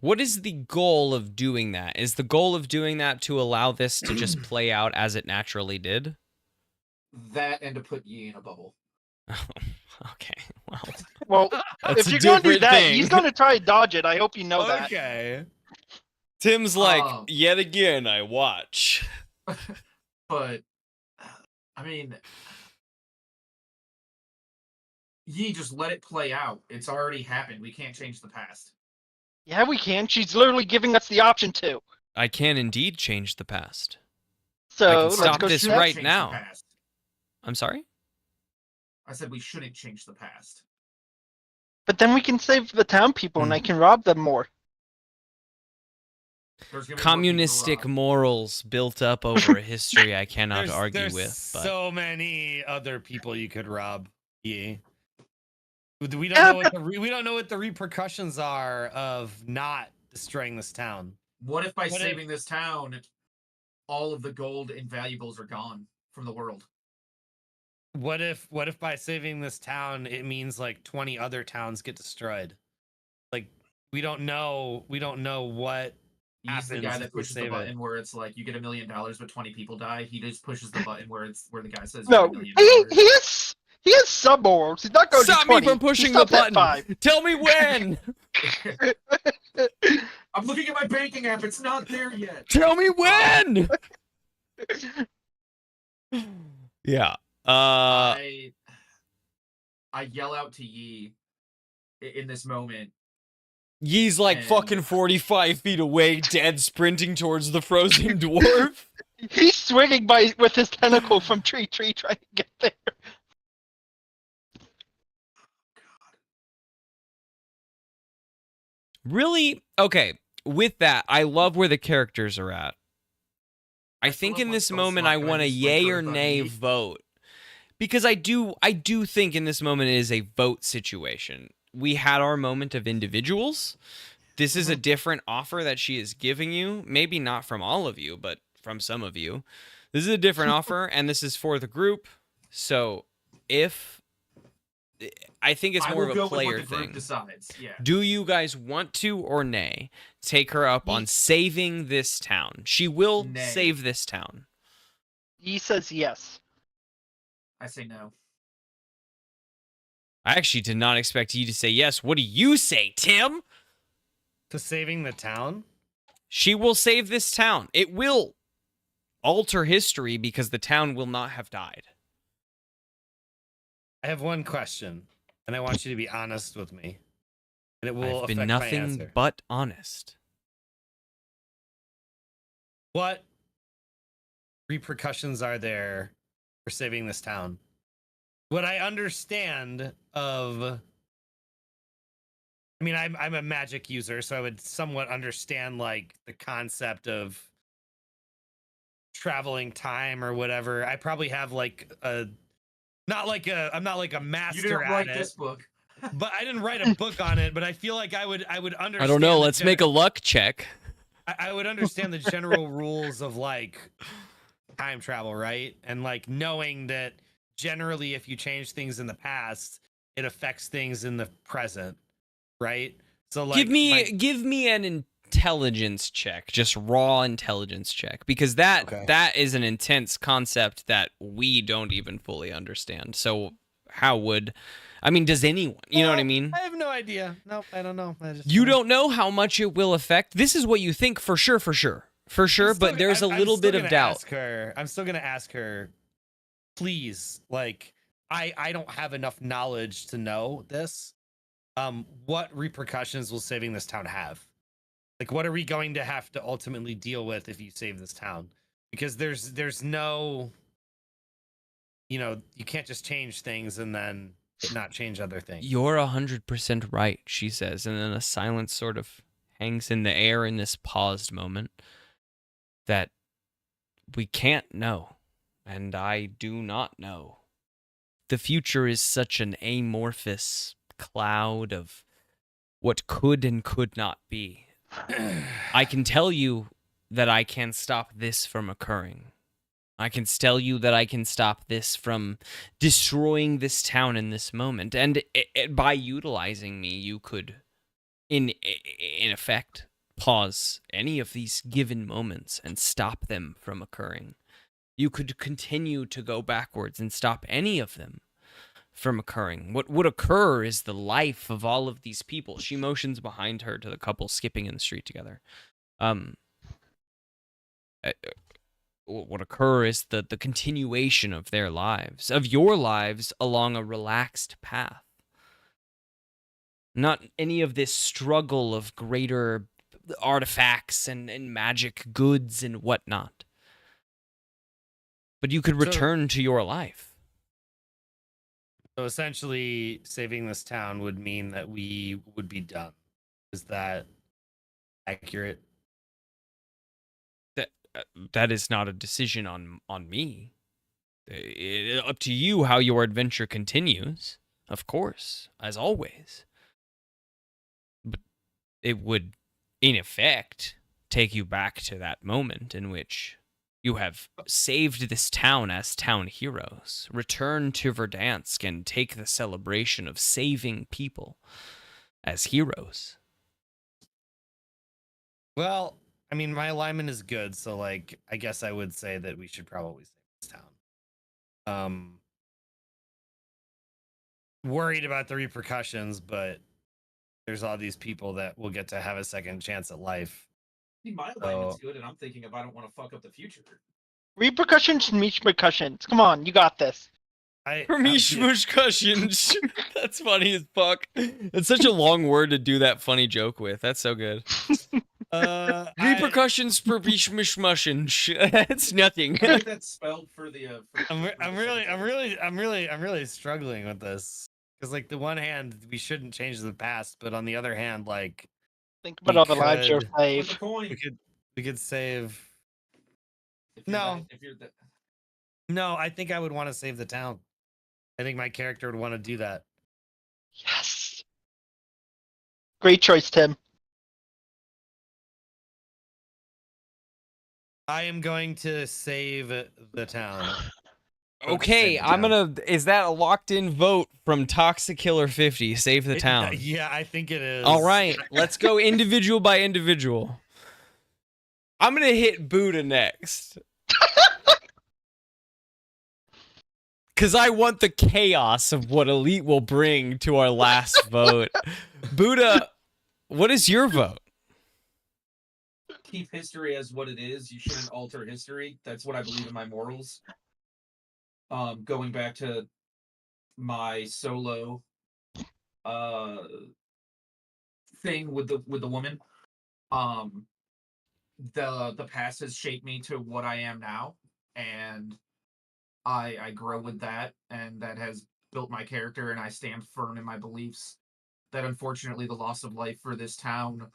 What is the goal of doing that? Is the goal of doing that to allow this to just play out as it naturally did? That and to put Yi in a bubble. Okay, well, Well, that's if a you're gonna do different that, thing. he's gonna try to dodge it. I hope you know that. Okay. Tim's like, yet again, I watch. But, I mean, Yi, just let it play out. It's already happened. We can't change the past. Yeah, we can. She's literally giving us the option to. I can indeed change the past. So I can let's stop go this shoot that. right Change the now. past. I'm sorry? I said we shouldn't change the past. But then we can save the town people and I can rob them more. There's gonna be more people to Communistic rob. morals built up over a history I cannot argue there's with. But so many other people you could rob. Yeah. We don't Yeah, know what we don't know what the repercussions are of not destroying this town. What if by What if- saving this town, all of the gold and valuables are gone from the world? What if by saving this town it means like 20 other towns get destroyed? Like we don't know what He's the happens guy if that we pushes the save button it. where it's like you get $1 million, but 20 people die. He just pushes the button where the guy says you No, get $1 million. he has some morals. He's not going stop to 20. me from He pushing the stops at button. 5. Tell me when. I'm looking at my banking app. It's not there yet. Tell me when. Yeah. I yell out to Yi in this moment. Yee's like And- fucking 45 feet away, dead, sprinting towards the frozen dwarf. He's swinging with his tentacle from tree trying to get there. Really? Okay. With that, I love where the characters are at. I still think don't in want this Ghost moment Lock, I and I want a just yay went or Earth on nay Yi. vote. Because I do think in this moment it is a vote situation. We had our moment of individuals. This is a different offer that she is giving you. Maybe not from all of you, but from some of you. This is a different offer, and this is for the group. So I think it's I more will of go a player with what the group thing. decides. Yeah. Do you guys want to or nay take her up on saving this town? She will Nay. save this town. He says yes. I say no. I actually did not expect you to say yes. What do you say, Tim? To saving the town? She will save this town. It will alter history because the town will not have died. I have one question, and I want you to be honest with me. And it will I've affect been my nothing answer. but honest. What repercussions are there for saving this town? What I understand of, I mean, I'm a magic user, so I would somewhat understand like the concept of traveling time or whatever. I probably have like I'm not like a master You didn't at write it, this book. but I didn't write a book on it. But I feel like I would understand. I don't know. the Let's make a luck check. I would understand the general rules of like time travel, right? And like knowing that generally if you change things in the past, it affects things in the present, right? So like give me an intelligence check, just raw intelligence check, because that is an intense concept that we don't even fully understand. So how would does anyone? You know what I mean? I have no idea. Nope, I don't know. You don't know how much it will affect. This is what you think for sure, but there's a little bit of doubt. I'm still gonna ask her, please. Like, I don't have enough knowledge to know this. What repercussions will saving this town have? Like, what are we going to have to ultimately deal with if you save this town? Because there's no, you can't just change things and then not change other things. You're 100% right, she says, and then a silence sort of hangs in the air in this paused moment that we can't know, and I do not know. The future is such an amorphous cloud of what could and could not be. I can tell you that I can stop this from occurring. I can tell you that I can stop this from destroying this town in this moment. And by utilizing me, you could, in effect, pause any of these given moments and stop them from occurring. You could continue to go backwards and stop any of them from occurring. What would occur is the life of all of these people. She motions behind her to the couple skipping in the street together. What would occur is the continuation of their lives, of your lives, along a relaxed path. Not any of this struggle of greater artifacts and magic goods and whatnot. But you could return to your life. So essentially, saving this town would mean that we would be done. Is that accurate? That is not a decision on me. Up to you how your adventure continues, of course, as always. But it would, in effect, take you back to that moment in which you have saved this town as town heroes. Return to Verdansk and take the celebration of saving people as heroes. Well, I mean, my alignment is good, so like, I guess I would say that we should probably save this town. Worried about the repercussions, but there's all these people that will get to have a second chance at life. I think my alignment's good, and I'm thinking if I don't want to fuck up the future. Repercussions and repercussions. Come on, you got this. For me, shmushcussions. That's funny as fuck. It's such a long word to do that funny joke with. That's so good. Repercussions for bishmishmushin. It's nothing. I think that's spelled for the. I'm really struggling with this because, like, the one hand we shouldn't change the past, but on the other hand, like, Think about all the lives you'll Flip save. the coin. we could save. If you're No. that- if you're that, No, I think I would want to save the town. I think my character would want to do that. Yes. Great choice, Tim. I am going to save the town. Okay, I'm gonna. Is that a locked-in vote from Toxic Killer 50? Save the town. Yeah, I think it is. All right, let's go individual by individual. I'm gonna hit Buddha next. Because I want the chaos of what Elite will bring to our last vote. Buddha, what is your vote? keep history as what it is. You shouldn't alter history. That's what I believe in my morals. Going back to my solo thing with the woman. The past has shaped me to what I am now, and I grow with that, and that has built my character, and I stand firm in my beliefs that unfortunately the loss of life for this town,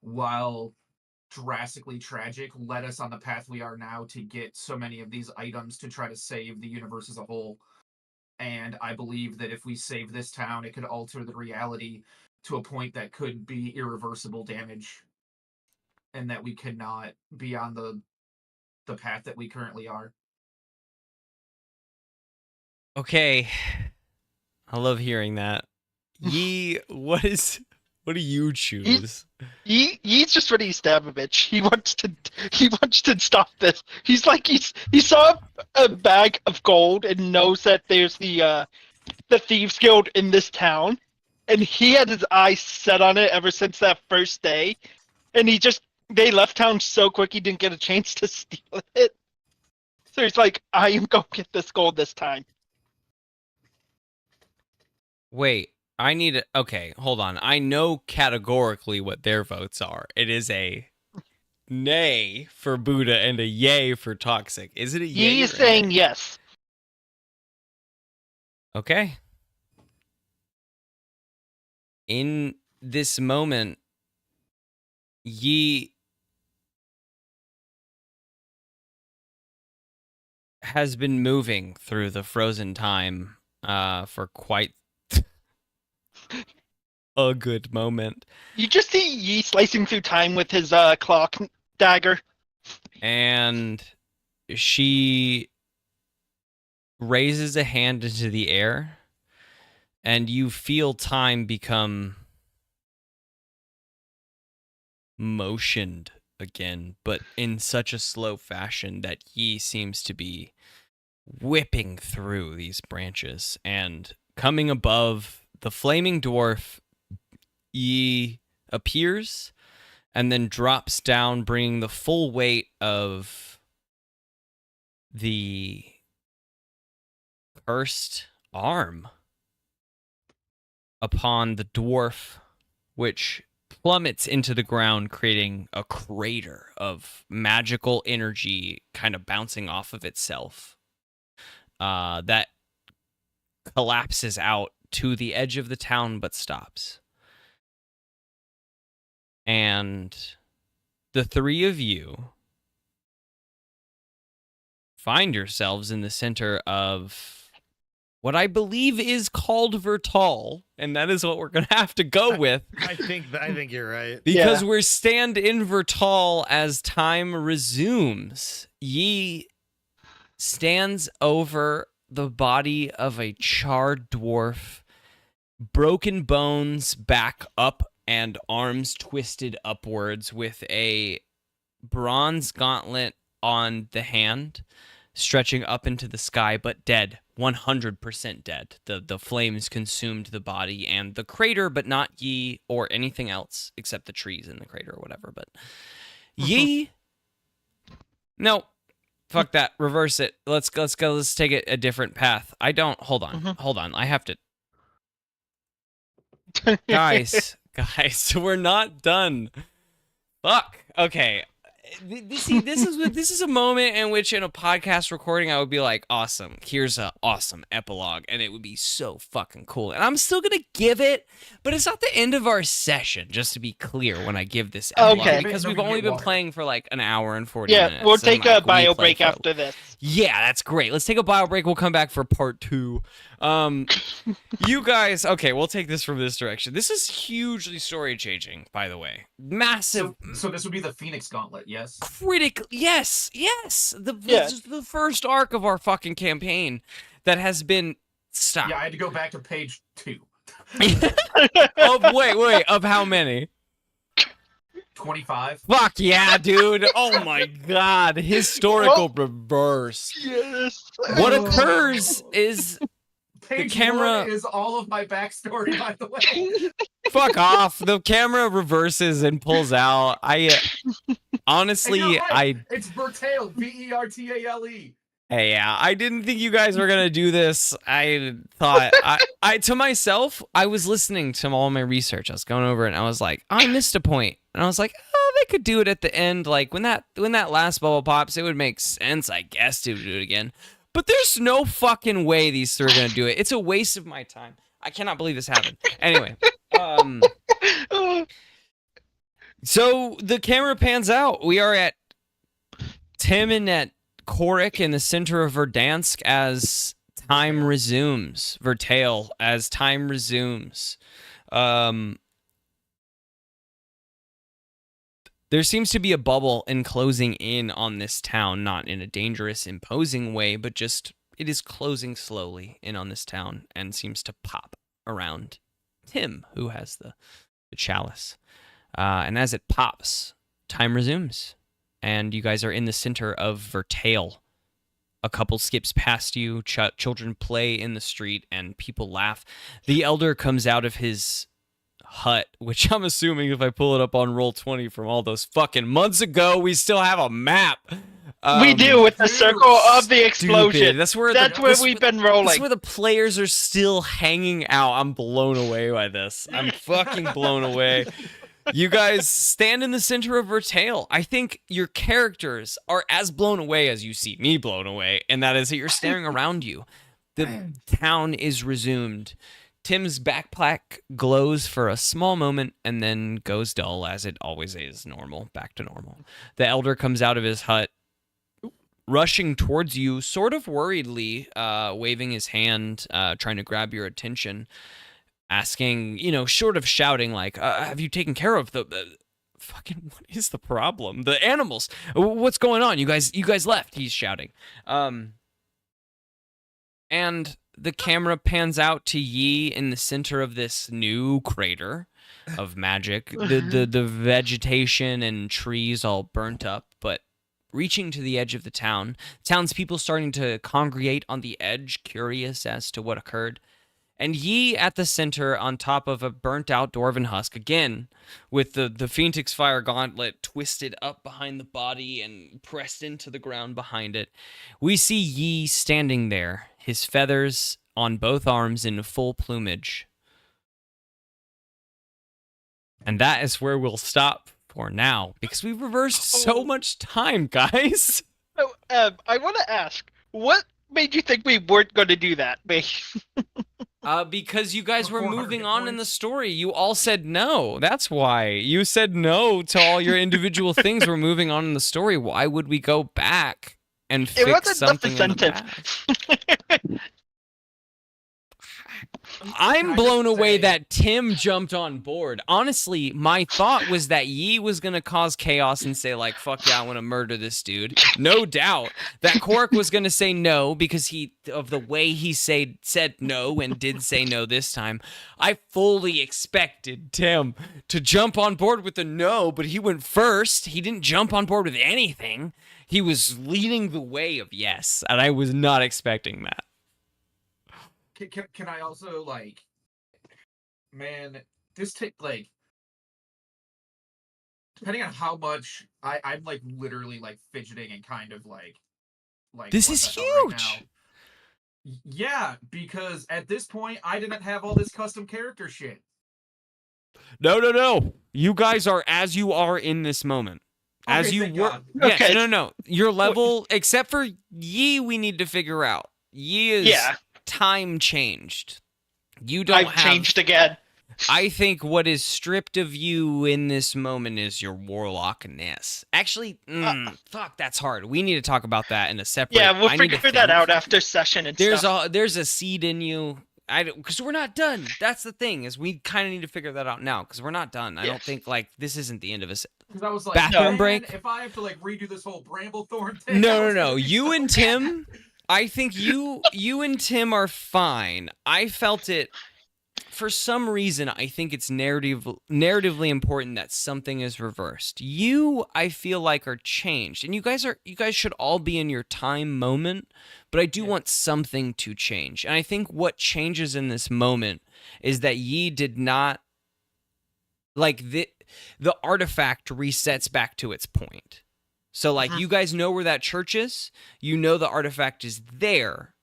while drastically tragic, led us on the path we are now to get so many of these items to try to save the universe as a whole. And I believe that if we save this town, it could alter the reality to a point that could be irreversible damage, and that we cannot be on the path that we currently are. Okay. I love hearing that. Yee, what do you choose? He's just ready to stab a bitch. He wants to stop this. He saw a bag of gold and knows that there's the thieves guild in this town, and he had his eyes set on it ever since that first day. And they left town so quick he didn't get a chance to steal it. So he's like, I am gonna get this gold this time. Wait, okay, hold on. I know categorically what their votes are. It is a nay for Buddha and a yay for Toxic. Is it a yay? He is saying yes. Okay. In this moment, Yi has been moving through the frozen time for quite a good moment. You just see Yi slicing through time with his clock dagger. And she raises a hand into the air, and you feel time become motioned again, but in such a slow fashion that Yi seems to be whipping through these branches. And coming above the flaming dwarf, Yi appears and then drops down, bringing the full weight of the cursed arm upon the dwarf, which plummets into the ground, creating a crater of magical energy kind of bouncing off of itself. That collapses out to the edge of the town but stops. And the three of you find yourselves in the center of what I believe is called Vertal, and that is what we're going to have to go with. I think you're right. Because we're stand in Vertal as time resumes. Yi stands over the body of a charred dwarf, broken bones back up and arms twisted upwards with a bronze gauntlet on the hand, stretching up into the sky, but dead. 100% dead. The flames consumed the body and the crater, but not Yi or anything else except the trees in the crater or whatever. But Yi, no, fuck that. Reverse it. Let's go. Let's take it a different path. Hold on. I have to. Guys, we're not done. Fuck. Okay. See, this is a moment in which in a podcast recording I would be like, awesome, here's an awesome epilogue, and it would be so fucking cool. And I'm still gonna give it, but it's not the end of our session, just to be clear when I give this epilogue, because we've only been playing for like an hour and 40 minutes. Yeah, we'll take a bio break after this. Yeah, that's great. Let's take a bio break. We'll come back for part 2. You guys, okay, we'll take this from this direction. This is hugely story changing, by the way. Massive. So this would be the Phoenix Gauntlet, yes? Critical. Yes. The first arc of our fucking campaign that has been stopped. Yeah, I had to go back to page 2. Of how many? 25. Fuck yeah, dude. Oh my god. Historical reverse. Yes. What occurs is Page the camera 1 is all of my backstory, by the way. fuck off. The camera reverses and pulls out. Honestly, it's Vertale, Vertale. Hey, yeah, I didn't think you guys were gonna do this. I thought, I to myself, I was listening to all my research. I was going over it, and I was like, I missed a point, and I was like, oh, they could do it at the end. Like when that last bubble pops, it would make sense, I guess, to do it again. But there's no fucking way these three are gonna do it. It's a waste of my time. I cannot believe this happened. Anyway, so the camera pans out. We are at Tim and at Korik in the center of Verdansk as time resumes. Vertale as time resumes. There seems to be a bubble enclosing in on this town, not in a dangerous, imposing way, but just it is closing slowly in on this town and seems to pop around Tim, who has the chalice. And as it pops, time resumes. And you guys are in the center of Vertale. A couple skips past you, children play in the street, and people laugh. The elder comes out of his hut, which I'm assuming if I pull it up on Roll20 from all those fucking months ago, we still have a map. We do, with the circle of the explosion. Stupid. That's where we've been rolling. That's where the players are still hanging out. I'm blown away by this. I'm fucking blown away. You guys stand in the center of Vertale. I think your characters are as blown away as you see me blown away, and that is that you're staring around you. The town is resumed. Tim's backpack glows for a small moment and then goes dull, as it always is normal, back to normal. The elder comes out of his hut, rushing towards you, sort of worriedly, waving his hand, trying to grab your attention. Asking, short of shouting, like, have you taken care of the fucking, what is the problem? The animals. What's going on? You guys left, he's shouting. And the camera pans out to Yi in the center of this new crater of magic. The vegetation and trees all burnt up, but reaching to the edge of the town. Townspeople starting to congregate on the edge, curious as to what occurred. And Yi at the center on top of a burnt-out dwarven husk, again, with the Phoenix Fire Gauntlet twisted up behind the body and pressed into the ground behind it. We see Yi standing there, his feathers on both arms in full plumage. And that is where we'll stop for now, because we've reversed so much time, guys. I want to ask, what made you think we weren't going to do that? Because you guys were 400 moving hit on in the points? story. You all said no. That's why. You said no to all your individual things. We're moving on in the story. Why would we go back and It fix wasn't something in the defensive. past? I'm blown away that Tim jumped on board. Honestly, my thought was that Yi was going to cause chaos and say, like, fuck yeah, I want to murder this dude. No doubt that Korik was going to say no because of the way he said no and did say no this time. I fully expected Tim to jump on board with the no, but he went first. He didn't jump on board with anything. He was leading the way of yes, and I was not expecting that. Can I also, like, man, this like, depending on how much I'm like literally like fidgeting and kind of like This what is the hell huge. right now. Yeah, because at this point I didn't have all this custom character shit. No. You guys are as you are in this moment. As Okay, you thank were. God. Yes, Okay. no. Your level, except for Yi, we need to figure out. Yi is time changed. You don't I've changed again. I think what is stripped of you in this moment is your warlockness. Actually, fuck, that's hard. We need to talk about that in a separate. Yeah, we'll I need to figure that think. out after session and stuff. There's a seed in you. Because we're not done. That's the thing, is we kind of need to figure that out now because we're not done. I don't think like this isn't the end of us. Because I was like, Bathroom man, break? if I have to like redo this whole Bramblethorn thing. No. You and Tim, I think you and Tim are fine. I felt it. For some reason, I think it's narratively important that something is reversed. You, I feel like, are changed, and you guys should all be in your time moment. But I do want something to change, and I think what changes in this moment is that Yi did not like the artifact resets back to its point. So like you guys know where that church is, you know the artifact is there.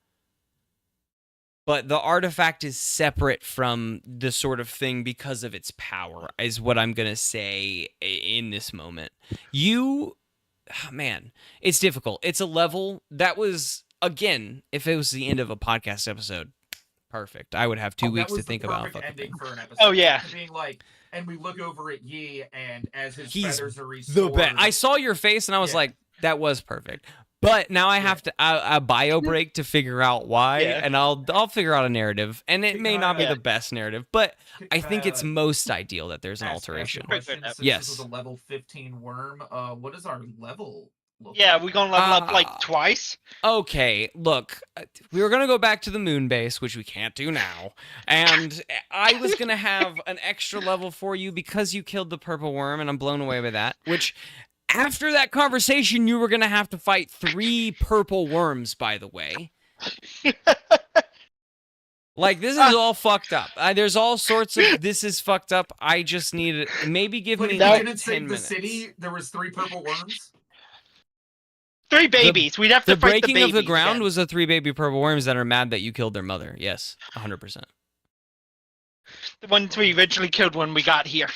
But the artifact is separate from the sort of thing because of its power, is what I'm going to say in this moment. Man, it's difficult. It's a level that was, again, if it was the end of a podcast episode, perfect. I would have 2 weeks to think about. Perfect ending for an episode. Oh, yeah. Being like, and we look over at Yi, and as his He's feathers are restored. the best. I saw your face, and I was like, that was perfect. But now I have to a bio break to figure out why, and I'll figure out a narrative, and it may not be the best narrative, but I think it's most ideal that there's an alteration. Yes. This was a level 15 worm. What is our level? Yeah, we're gonna level up like twice. Okay, look, we were gonna go back to the moon base, which we can't do now, and I was gonna have an extra level for you because you killed the purple worm, and I'm blown away by that. Which, after that conversation, you were gonna have to fight 3 purple worms, by the way. Like, this is all fucked up. There's all sorts of this is fucked up. I just need maybe give me like 10 minutes. Didn't the city? There was 3 purple worms. 3 babies. We'd have to the fight breaking the of the babies ground again. was the 3 baby purple worms that are mad that you killed their mother. Yes, 100%. The ones we originally killed when we got here.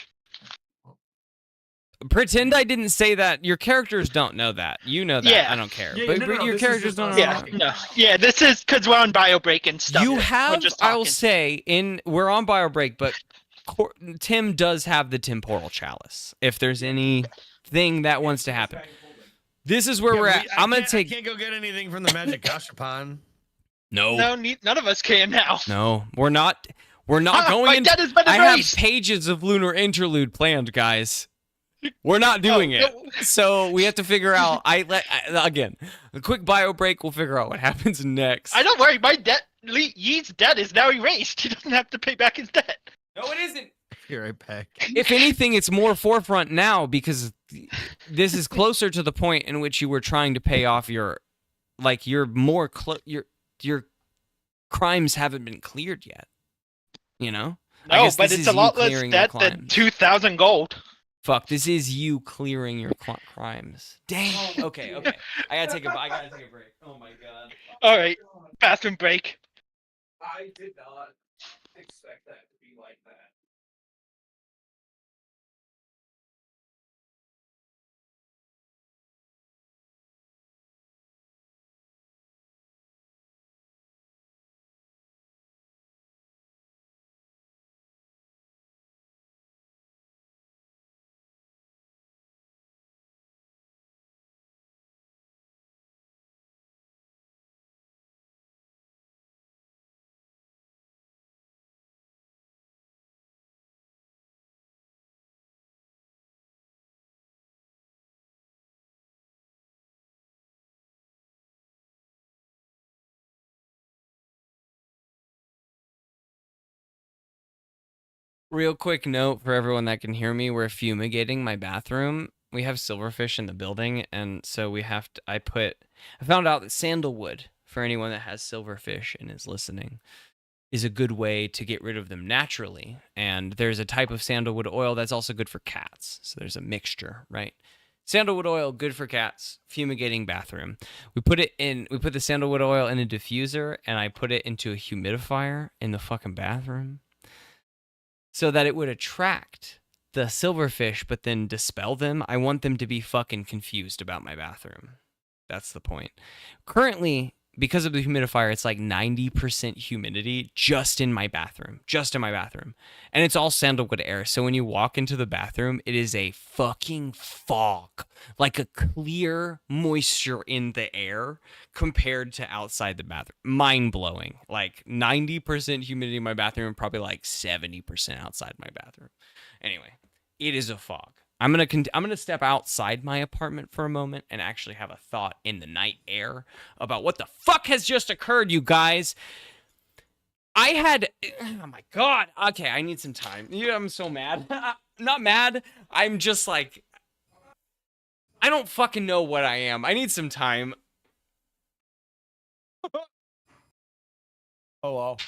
Pretend I didn't say that. Your characters don't know that. You know that. Yeah. I don't care. Yeah, but no, your this is characters just don't us know. talking. Yeah, this is because we're on bio break and stuff. You We're have, just I will talking. say, we're on bio break, but Tim does have the temporal chalice. If there's anything that wants to happen. This is where we're at. I'm going to take... I can't go get anything from the magic gashapon. No, none of us can now. No, we're not going my into... debt has been I have erased. pages of Lunar Interlude planned, guys. We're not doing it. No. So we have to figure out... Again, a quick bio break, we'll figure out what happens next. I don't worry, my debt, Yee's debt is now erased. He doesn't have to pay back his debt. No, it isn't. Here, I pack. If anything, it's more forefront now because this is closer to the point in which you were trying to pay off your crimes haven't been cleared yet. You know? I No, guess but this it's is a lot you less clearing your debt than crimes. 2,000 gold. Fuck, this is you clearing your crimes. Dang. Okay. I gotta take a break. Oh my god. All right, bathroom break. I did not expect that to be like that. Real quick note for everyone that can hear me: we're fumigating my bathroom. We have silverfish in the building, and so we have to. I found out that sandalwood, for anyone that has silverfish and is listening, is a good way to get rid of them naturally. And there's a type of sandalwood oil that's also good for cats. So there's a mixture, right? Sandalwood oil, good for cats. Fumigating bathroom. We put the sandalwood oil in a diffuser, and I put it into a humidifier in the fucking bathroom, so that it would attract the silverfish, but then dispel them. I want them to be fucking confused about my bathroom. That's the point. Currently, because of the humidifier, it's like 90% humidity just in my bathroom. And it's all sandalwood air. So when you walk into the bathroom, it is a fucking fog. Like a clear moisture in the air compared to outside the bathroom. Mind-blowing. Like 90% humidity in my bathroom and probably like 70% outside my bathroom. Anyway, it is a fog. I'm gonna step outside my apartment for a moment and actually have a thought in the night air about what the fuck has just occurred, you guys. Oh my god. Okay, I need some time. Yeah, I'm so mad. Not mad. I'm just like, I don't fucking know what I am. I need some time. Oh well.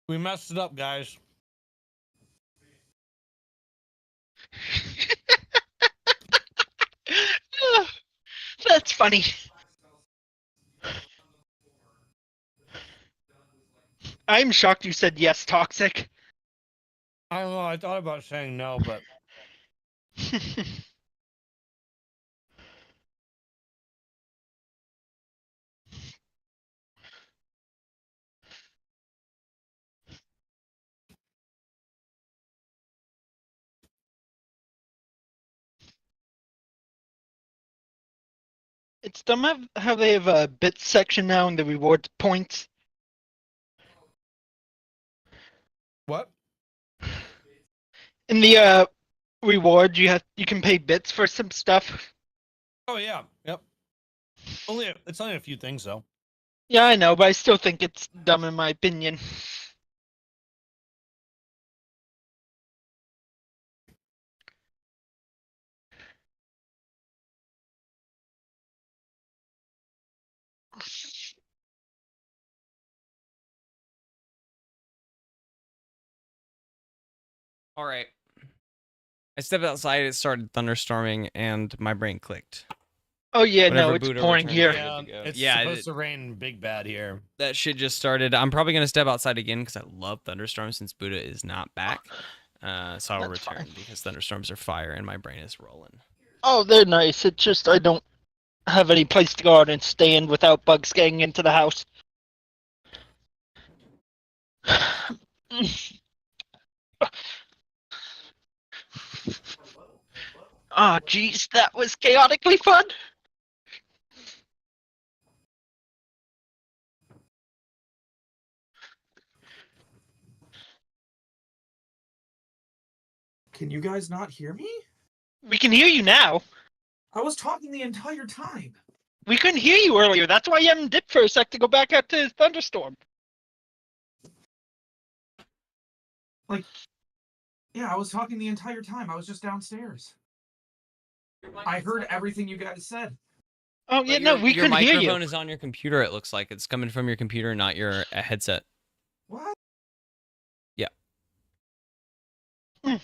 We messed it up, guys. That's funny. I'm shocked you said yes, Toxic. I don't know. I thought about saying no, but It's dumb how they have a bits section now in the rewards points. what? In the reward, you can pay bits for some stuff. Oh yeah. Yep. It's only a few things though. Yeah, I know, but I still think it's dumb in my opinion. All right. I stepped outside, it started thunderstorming, and my brain clicked. Oh yeah, Whenever no, it's Buddha pouring returns, here. we're Yeah, good to go. it's Yeah, supposed to rain big bad here. that shit just started. I'm probably going to step outside again because I love thunderstorms since Buddha is not back. So I'll That's return fine. because thunderstorms are fire and my brain is rolling. Oh, they're nice. It's just I don't have any place to go out and stand without bugs getting into the house. Oh, geez, that was chaotically fun. Can you guys not hear me? We can hear you now. I was talking the entire time. We couldn't hear you earlier. That's why you haven't dipped for a sec to go back out to thunderstorm. Yeah, I was talking the entire time. I was just downstairs. I heard everything you guys said. Oh yeah, But no, we your couldn't hear microphone you. is on your computer, it looks like. It's coming from your computer, not your headset. What? Yeah. Hmm.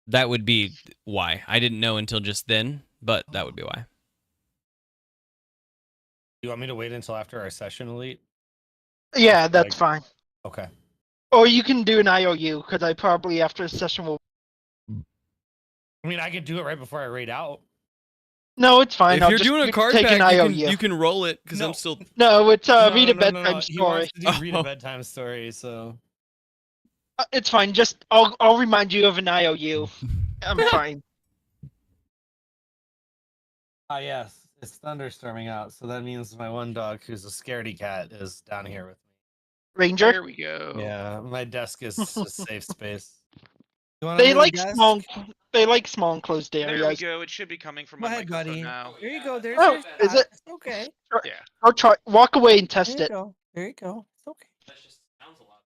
That would be why. I didn't know until just then, but that would be why. You want me to wait until after our session, Elite? Yeah, that's fine. Okay. Or you can do an IOU because I probably after the session will. I mean, I could do it right before I raid out. No, it's fine. If I'll you're just doing a card take an pack, IOU. you can roll it because No. I'm still. No, it's No, read a no, bedtime no. He story. wants to read a Oh. bedtime story, so It's fine. Just I'll remind you of an IOU. I'm fine. ah yes, it's thunderstorming out, so that means my one dog, who's a scaredy cat, is down here with me. Ranger. There we go. Yeah, my desk is a safe space. You want They like small. They like small enclosed There we areas. go. It should be coming from Go my ahead, microphone buddy. now. There you go. There's Oh, your is spot. it? It's okay. Yeah. I'll try. Walk away and There test you it. go. There you go. It's okay. That just sounds a lot.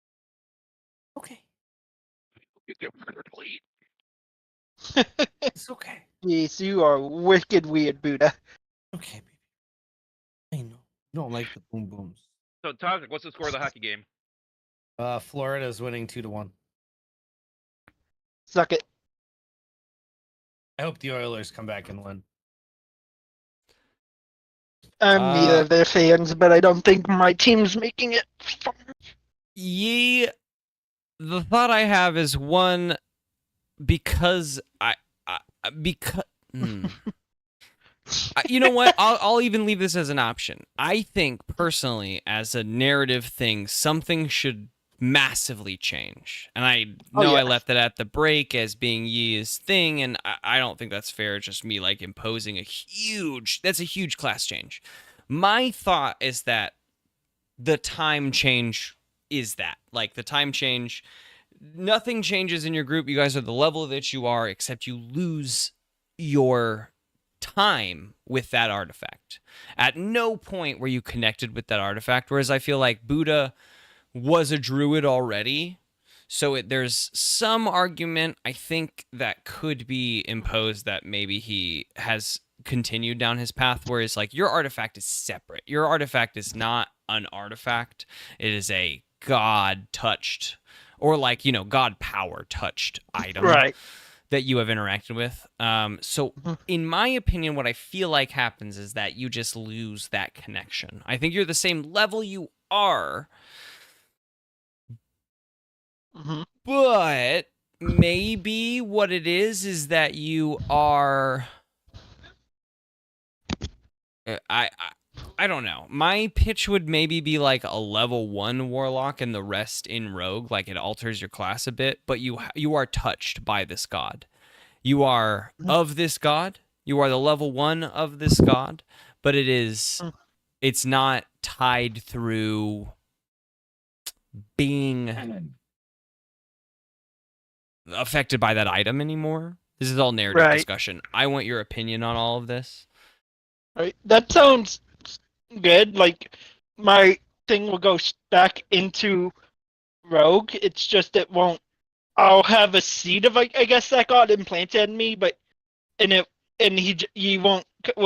It's okay. Yes, you are wicked weird, Buddha. Okay, baby. I know. You don't like the boom booms. So Toxic, what's the score of the hockey game? Florida's winning 2-1. Suck it. I hope the Oilers come back and win. I'm neither of their fans, but I don't think my team's making it far. The thought I have is one, because you know what? I'll even leave this as an option. I think personally, as a narrative thing, something should massively change. And I know I left it at the break as being Yi's thing, and I don't think that's fair. It's just me like imposing that's a huge class change. My thought is that the time change is that. Like the time change, nothing changes in your group. You guys are the level that you are, except you lose your time with that artifact. At no point were you connected with that artifact, whereas I feel like Buddha was a druid already, so there's some argument I think that could be imposed that maybe he has continued down his path, whereas like your artifact is separate. Your artifact is not an artifact. It is a god touched, or like, you know, god power touched item. Right. That you have interacted with. So in my opinion, what I feel like happens is that you just lose that connection. I think you're the same level you are, but maybe what it is that you are... I don't know. My pitch would maybe be like a level 1 warlock and the rest in rogue. Like it alters your class a bit, but you are touched by this god. You are of this god. You are the level 1 of this god, but it's not tied through being affected by that item anymore. This is all narrative discussion. I want your opinion on all of this. Right. That sounds good. Like my thing will go back into rogue. It's just it won't. I'll have a seed of I guess that got implanted in me, but he will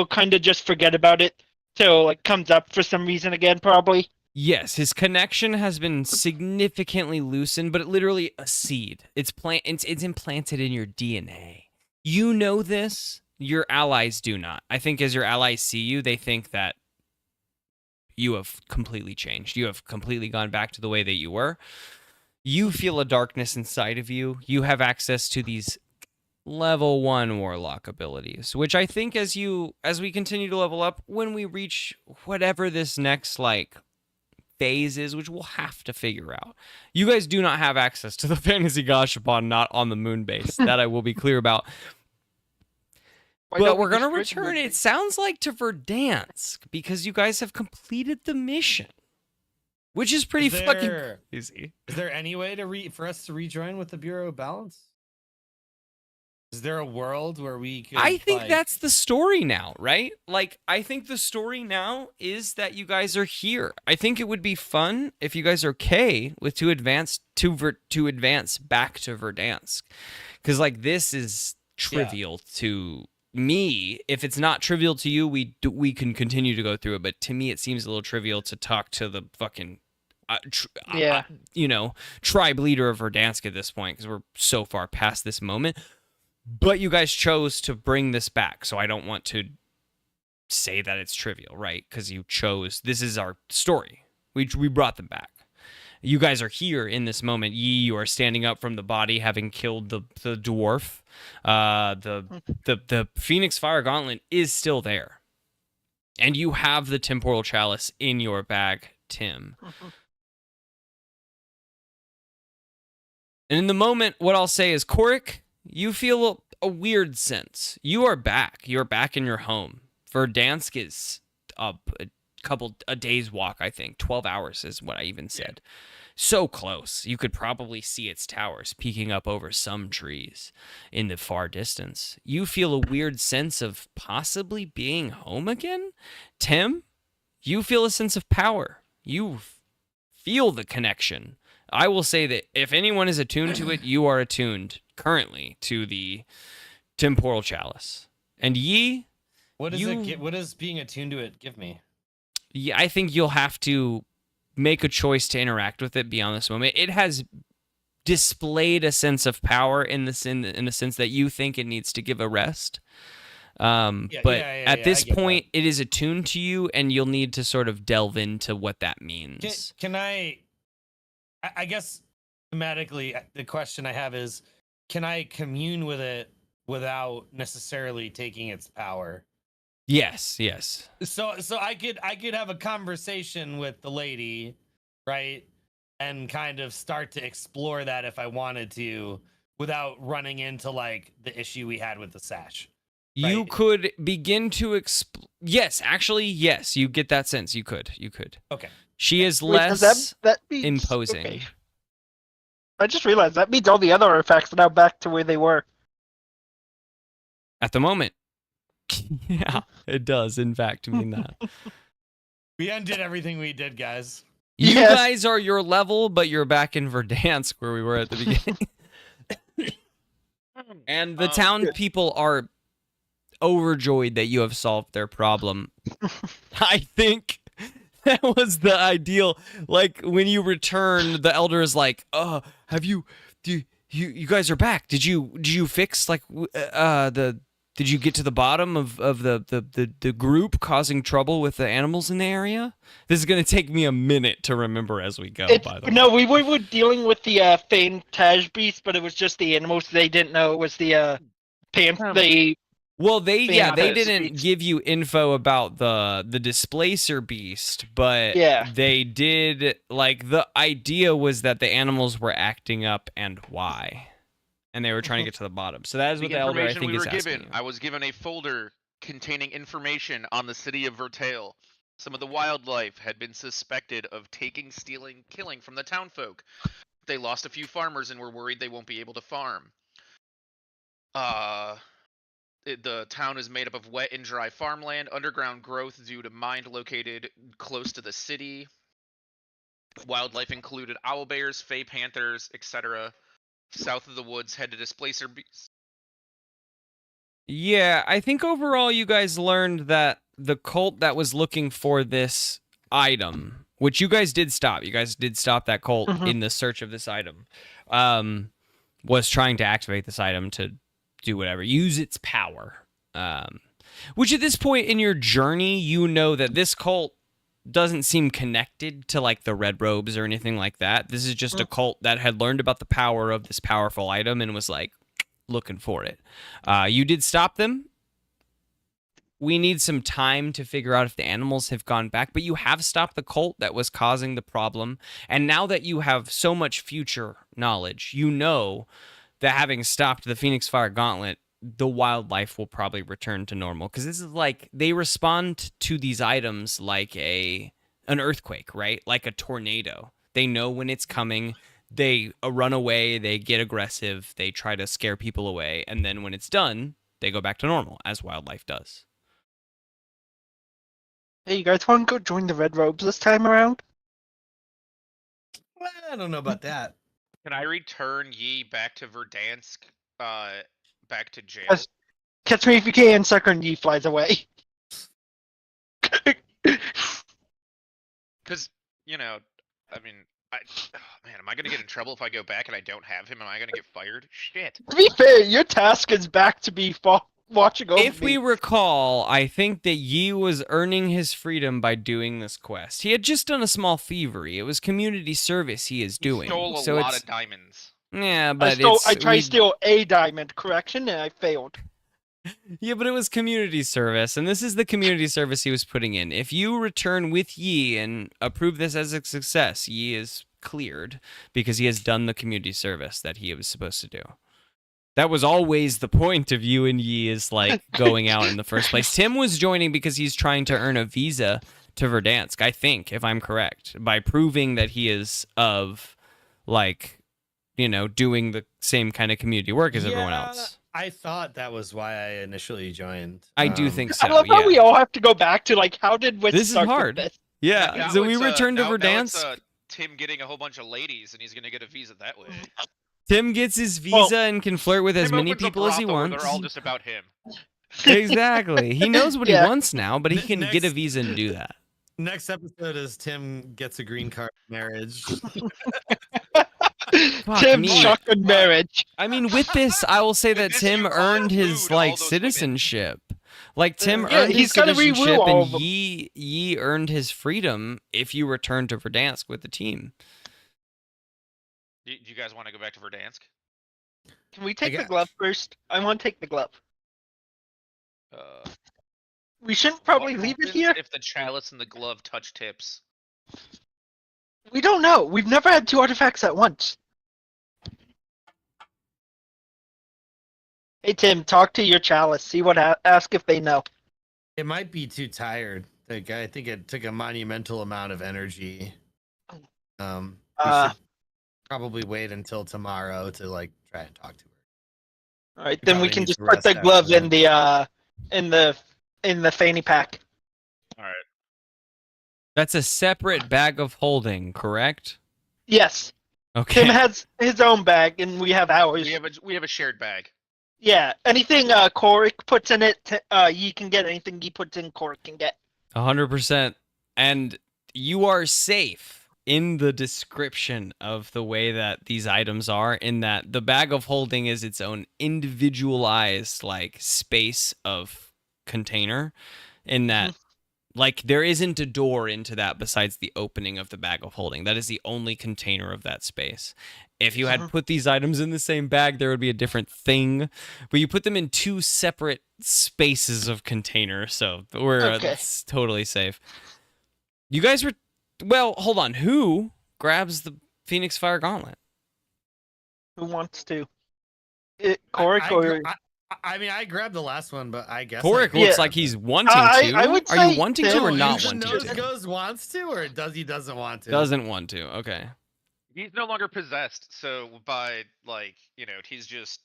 kind of just forget about it till it comes up for some reason again, probably. Yes, his connection has been significantly loosened, but literally a seed. It's implanted in your DNA. You know this. Your allies do not. I think as your allies see you, they think that you have completely changed. You have completely gone back to the way that you were. You feel a darkness inside of you. You have access to these level 1 warlock abilities, which I think as we continue to level up, when we reach whatever this next like phase is, which we'll have to figure out. You guys do not have access to the Fantasy Gashapon, not on the moon base. That I will be clear about. But we're going to return, it sounds like, to Verdansk, because you guys have completed the mission, which is pretty fucking easy. Is there any way for us to rejoin with the Bureau of Balance? Is there a world where we could... I think that's the story now, right? Like, I think the story now is that you guys are here. I think it would be fun if you guys are okay with to advance back to Verdansk. Because, like, this is trivial to... me. If it's not trivial to you, we can continue to go through it, but to me it seems a little trivial to talk to the fucking tribe leader of Verdansk at this point, because we're so far past this moment. But you guys chose to bring this back, so I don't want to say that it's trivial, right? Because you chose, this is our story. We brought them back. You guys are here in this moment. You are standing up from the body, having killed the dwarf. The Phoenix Fire Gauntlet is still there. And you have the Temporal Chalice in your bag, Tim. And in the moment, what I'll say is, Korik, you feel a weird sense. You are back. You're back in your home. Verdansk is a day's walk, I think. 12 hours is what I even said. So close. You could probably see its towers peeking up over some trees in the far distance. You feel a weird sense of possibly being home again? Tim, you feel a sense of power. You feel the connection I will say that if anyone is attuned to it, you are attuned currently to the temporal chalice. And Yi, What does being attuned to it give me? yeah, I think you'll have to make a choice to interact with it beyond this moment. It has displayed a sense of power in the sense that you think it needs to give a rest. At this point, it is attuned to you, and you'll need to sort of delve into what that means. Can I guess thematically, the question I have is, can I commune with it without necessarily taking its power? Yes. So I could have a conversation with the lady, right? And kind of start to explore that if I wanted to, without running into like the issue we had with the sash. You Right. could begin to yes, you get that sense. You could. Okay. She is Wait, does less that means, imposing. okay. I just realized that means all the other artifacts are now back to where they were. At the moment. Yeah, it does, in fact, mean that. We undid everything we did, guys. You Yes. guys are your level, but you're back in Verdansk where we were at the beginning. And the town people are overjoyed that you have solved their problem. I think that was the ideal. Like, when you return, the elder is like, you guys are back. Did you fix, like, did you get to the bottom of the group causing trouble with the animals in the area? This is going to take me a minute to remember as we go, by the way. No, we were dealing with the Fantage beast, but it was just the animals. They didn't know it was the Well, they Fantastic didn't beast. give you info about the displacer beast, but Yeah. they did, like, the idea was that the animals were acting up and why. And they were trying to get to the bottom. So that is what the elder, I think, is asking you. I was given a folder containing information on the city of Vertail. Some of the wildlife had been suspected of taking, stealing, killing from the townfolk. They lost a few farmers and were worried they won't be able to farm. The town is made up of wet and dry farmland, underground growth due to mine located close to the city. Wildlife included owl bears, fey panthers, etc. South of the woods head to displacer beasts. Yeah, I think overall you guys learned that the cult that was looking for this item, which you guys did stop. You guys did stop that cult in the search of this item. Was trying to activate this item to do whatever, use its power. Which at this point in your journey, you know that this cult doesn't seem connected to, like, the Red Robes or anything like that. This is just a cult that had learned about the power of this powerful item and was, like, looking for it. You did stop them. We need some time to figure out if the animals have gone back, but you have stopped the cult that was causing the problem. And now that you have so much future knowledge, you know that having stopped the Phoenix Fire Gauntlet, the wildlife will probably return to normal. Because this is like, they respond to these items like an earthquake, right? Like a tornado. They know when it's coming. They run away. They get aggressive. They try to scare people away. And then when it's done, they go back to normal, as wildlife does. Hey, you guys want to go join the Red Robes this time around? Well, I don't know about that. Can I return Yi back to Verdansk? Back to jail? Catch me if you can, sucker, and Yi flies away. Because, you know, I mean, man, am I going to get in trouble if I go back and I don't have him? Am I going to get fired? Shit. To be fair, your task is back to be watching over If we recall, I think that Yi was earning his freedom by doing this quest. He had just done a small thievery. It was community service he is doing. Stole a so lot it's, of diamonds. Yeah, but I tried to steal a diamond, correction, and I failed. Yeah, but it was community service, and this is the community service he was putting in. If you return with Yi and approve this as a success, Yi is cleared because he has done the community service that he was supposed to do. That was always the point of you and Yi, is like going out in the first place. Tim was joining because he's trying to earn a visa to Verdansk, I think, if I'm correct, by proving that he is of, like, you know, doing the same kind of community work as everyone else. I thought that was why I initially joined. I do think so. I love how we all have to go back to, like, how did Witz This is start hard. this? Yeah, Now so we it's, returned to now it's, Verdansk. Tim getting a whole bunch of ladies, and he's gonna get a visa that way. Tim gets his visa and can flirt with as Tim many opens a people as he brothel where wants. They're all just about him. Exactly. He knows what Yeah. he wants now, but he can get a Next- visa and do that. Next episode is Tim gets a green card marriage. Fuck Tim me. shotgun marriage. I mean, with this, I will say With that this, Tim you earned his include all like those women. citizenship. Like Tim Yeah, earned his he's gotta re-woo citizenship, all and of them. ye earned his freedom if you return to Verdansk with the team. Do you guys want to go back to Verdansk? Can we take the got- glove first? I want to take the glove. Uh, We shouldn't probably what leave it happens here. if the chalice and the glove touch tips? We don't know. We've never had two artifacts at once. Hey Tim, talk to your chalice. See what. Ask if they know. It might be too tired. Like, I think it took a monumental amount of energy. We should probably wait until tomorrow to like try and talk to her. All right, You then we probably can need just to put rest the after glove that. in the fanny pack. All right. That's a separate bag of holding, correct? Yes, Okay. Tim has his own bag, and we have ours. We have a shared bag. Yeah, anything Korik puts in it, you can get. Anything he puts in, Korik can get. 100%. And you are safe in the description of the way that these items are, in that the bag of holding is its own individualized like space of container, in that like there isn't a door into that besides the opening of the bag of holding. That is the only container of that space. If you had put these items in the same bag, there would be a different thing. But you put them in two separate spaces of container, so we're Okay. it's totally safe. You guys were... Well, hold on. Who grabs the Phoenix Fire Gauntlet? Who wants to? Korik or I mean, I grabbed the last one, but I guess Korik Yeah. looks like he's wanting I to. would Are say you wanting to Tim or not is wanting Nose to? goes wants to, or doesn't want to? Doesn't want to. Okay. He's no longer possessed, so by like, he's just.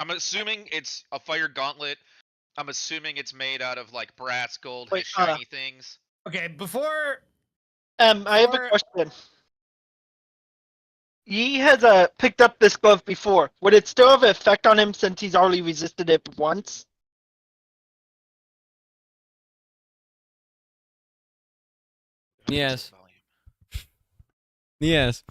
I'm assuming it's a fire gauntlet. I'm assuming it's made out of like brass, gold, Wait, has shiny things. Okay, before I have a Or- question. He has picked up this glove before. Would it still have an effect on him since he's already resisted it once? Yes. Yes.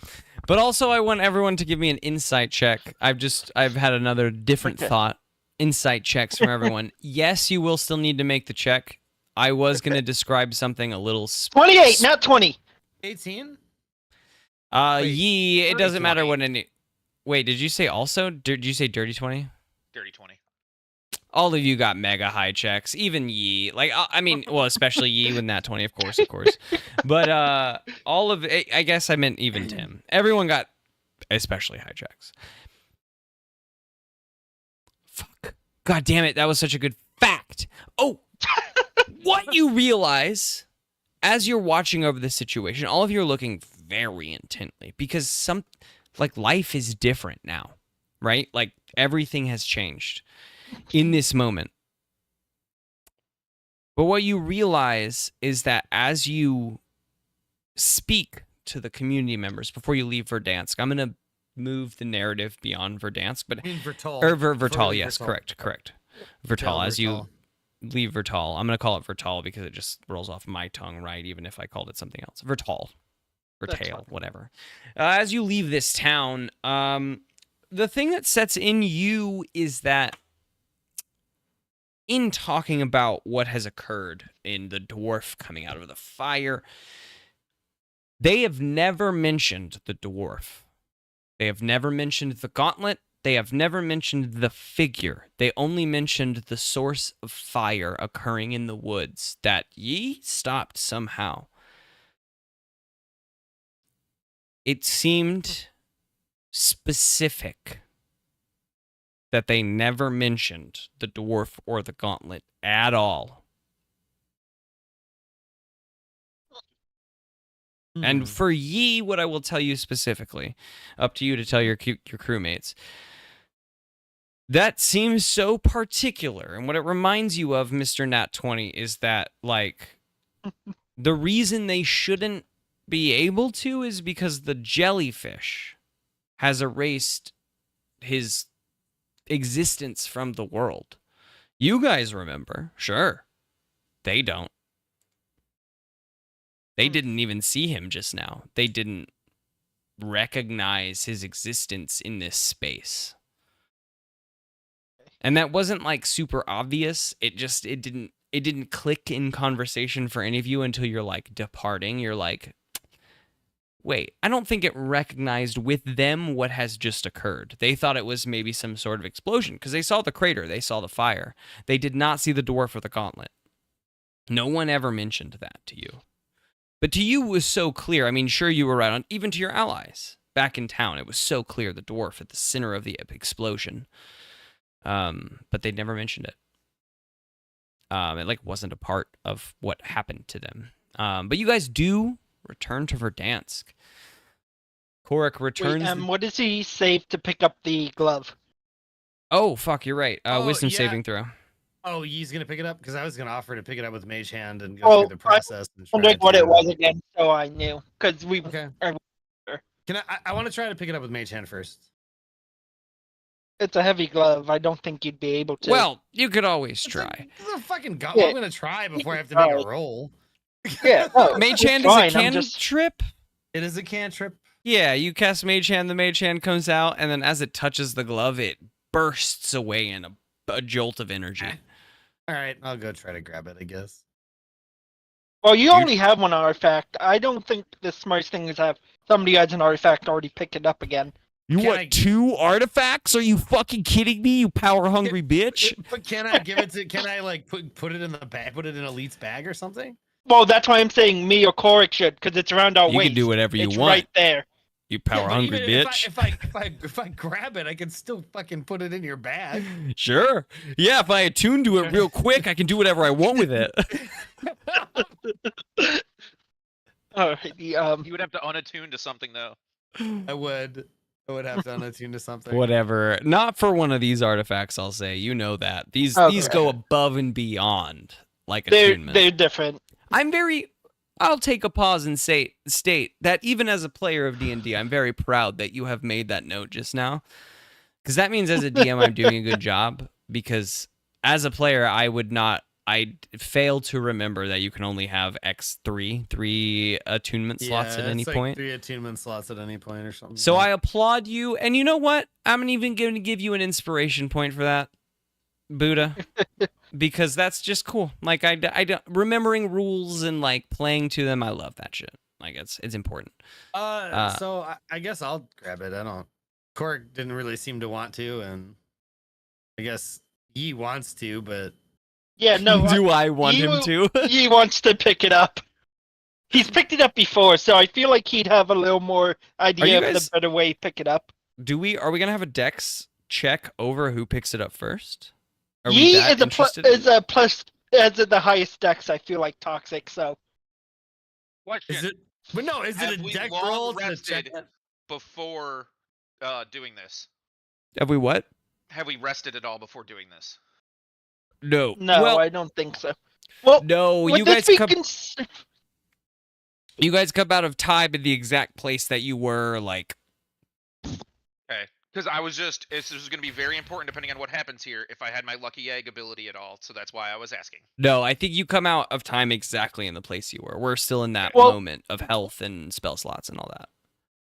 But also I want everyone to give me an insight check. I've had another different Okay. thought. Insight checks from everyone. Yes, you will still need to make the check. I was going to describe something a little 28, not 20. 18. It Dirty doesn't matter 20. what any. Wait, did you say also? Did you say dirty 20? Dirty 20. All of you got mega high checks, even Yi. Like, I mean, well, especially Yi with that 20, of course. But all of it, I guess I meant even Tim. Everyone got especially high checks. Fuck. God damn it, that was such a good fact. Oh, what you realize as you're watching over the situation, all of you are looking very intently because life is different now, right? Like everything has changed in this moment. But what you realize is that as you speak to the community members before you leave Verdansk, I'm going to move the narrative beyond Verdansk, but I mean, Vertal. Vertal, yes, Vertal. correct. Vertal, as you Vertal. leave Vertal. I'm going to call it Vertal because it just rolls off my tongue, right? Even if I called it something else. Vertal. That's Vertale, fine. whatever. As you leave this town, the thing that sets in you is that in talking about what has occurred in the dwarf coming out of the fire, they have never mentioned the dwarf. They have never mentioned the gauntlet. They have never mentioned the figure. They only mentioned the source of fire occurring in the woods that ye stopped somehow. It seemed specific that they never mentioned the dwarf or the gauntlet at all. And for ye, what I will tell you specifically, up to you to tell your crewmates, that seems so particular. And what it reminds you of, Mr. Nat 20, is that, like, the reason they shouldn't be able to is because the jellyfish has erased his existence from the world. You guys remember, sure. They don't. They didn't even see him just now. They didn't recognize his existence in this space. And that wasn't like super obvious. It didn't click in conversation for any of you until you're like departing. You're like, wait, I don't think it recognized with them what has just occurred. They thought it was maybe some sort of explosion because they saw the crater, they saw the fire. They did not see the dwarf or the gauntlet. No one ever mentioned that to you. But to you it was so clear. I mean, sure, you were right on, even to your allies back in town. It was so clear, the dwarf at the center of the explosion. But they never mentioned it. It like wasn't a part of what happened to them. But you guys do return to Verdansk. Korik returns. Wait, what does he save to pick up the glove? Oh, fuck, you're right. Wisdom yeah. saving throw. Oh, he's gonna pick it up because I was gonna offer to pick it up with Mage Hand and go through the process. I wondered what it was again, so I knew because we. Okay. Can I want to try to pick it up with Mage Hand first. It's a heavy glove. I don't think you'd be able to. Well, you could always try. It's a fucking Yeah. I'm gonna try before I have to make a roll. Yeah. No, Mage it's Hand is fine, a I'm just- cantrip? It is a cantrip. Yeah, you cast Mage Hand, the Mage Hand comes out, and then as it touches the glove, it bursts away in a jolt of energy. All right, I'll go try to grab it, I guess. Well, you only have one artifact. I don't think the smartest thing is have somebody has an artifact already pick it up again. You Can want I- 2 artifacts? Are you fucking kidding me, you power-hungry bitch? But can I give it to? Can I like put it in the bag? Put it in Elite's bag or something? Well, that's why I'm saying me or Korik should, because it's around our You waist. can do whatever you it's want, right there. you Yeah, but power-hungry even bitch. If I grab it, I can still fucking put it in your bag. Sure. Yeah, if I attune to it real quick, I can do whatever I want with it. Alrighty, You would have to unattune to something though. I would have to unattune to something. Whatever. Not for one of these artifacts, I'll say. You know that. These Okay. these go above and beyond like they're attunement. different. I'll take a pause and state that even as a player of D&D, I'm very proud that you have made that note just now. Because that means as a DM, I'm doing a good job. Because as a player, I'd fail to remember that you can only have three attunement slots at any it's like point. 3 attunement slots at any point or something. So I applaud you. And you know what? I'm even going to give you an inspiration point for that, Buddha. Because that's just cool. Like I don't, remembering rules and like playing to them, I love that shit. Like it's important. So I guess I'll grab it. I don't. Korik didn't really seem to want to, and I guess he wants to, but Yeah, no. Do I want him to? He wants to pick it up. He's picked it up before, so I feel like he'd have a little more idea of guys- the better way to pick it up. Are we gonna have a dex check over who picks it up first? Are we He that is interested? is a plus as the highest dex. I feel like toxic. So Question. is it? But no, is Have it a we deck long roll to check rested that? before doing this? Have we what? Have we rested at all before doing this? No. no, Well, I don't think so. Well, no. would You this guys be come. cons- You guys come out of time in the exact place that you were. Like, Okay. Because I was just, this is going to be very important depending on what happens here if I had my lucky egg ability at all. So that's why I was asking. no. I think you come out of time exactly in the place you were. We're still in that Well- moment of health and spell slots and all that.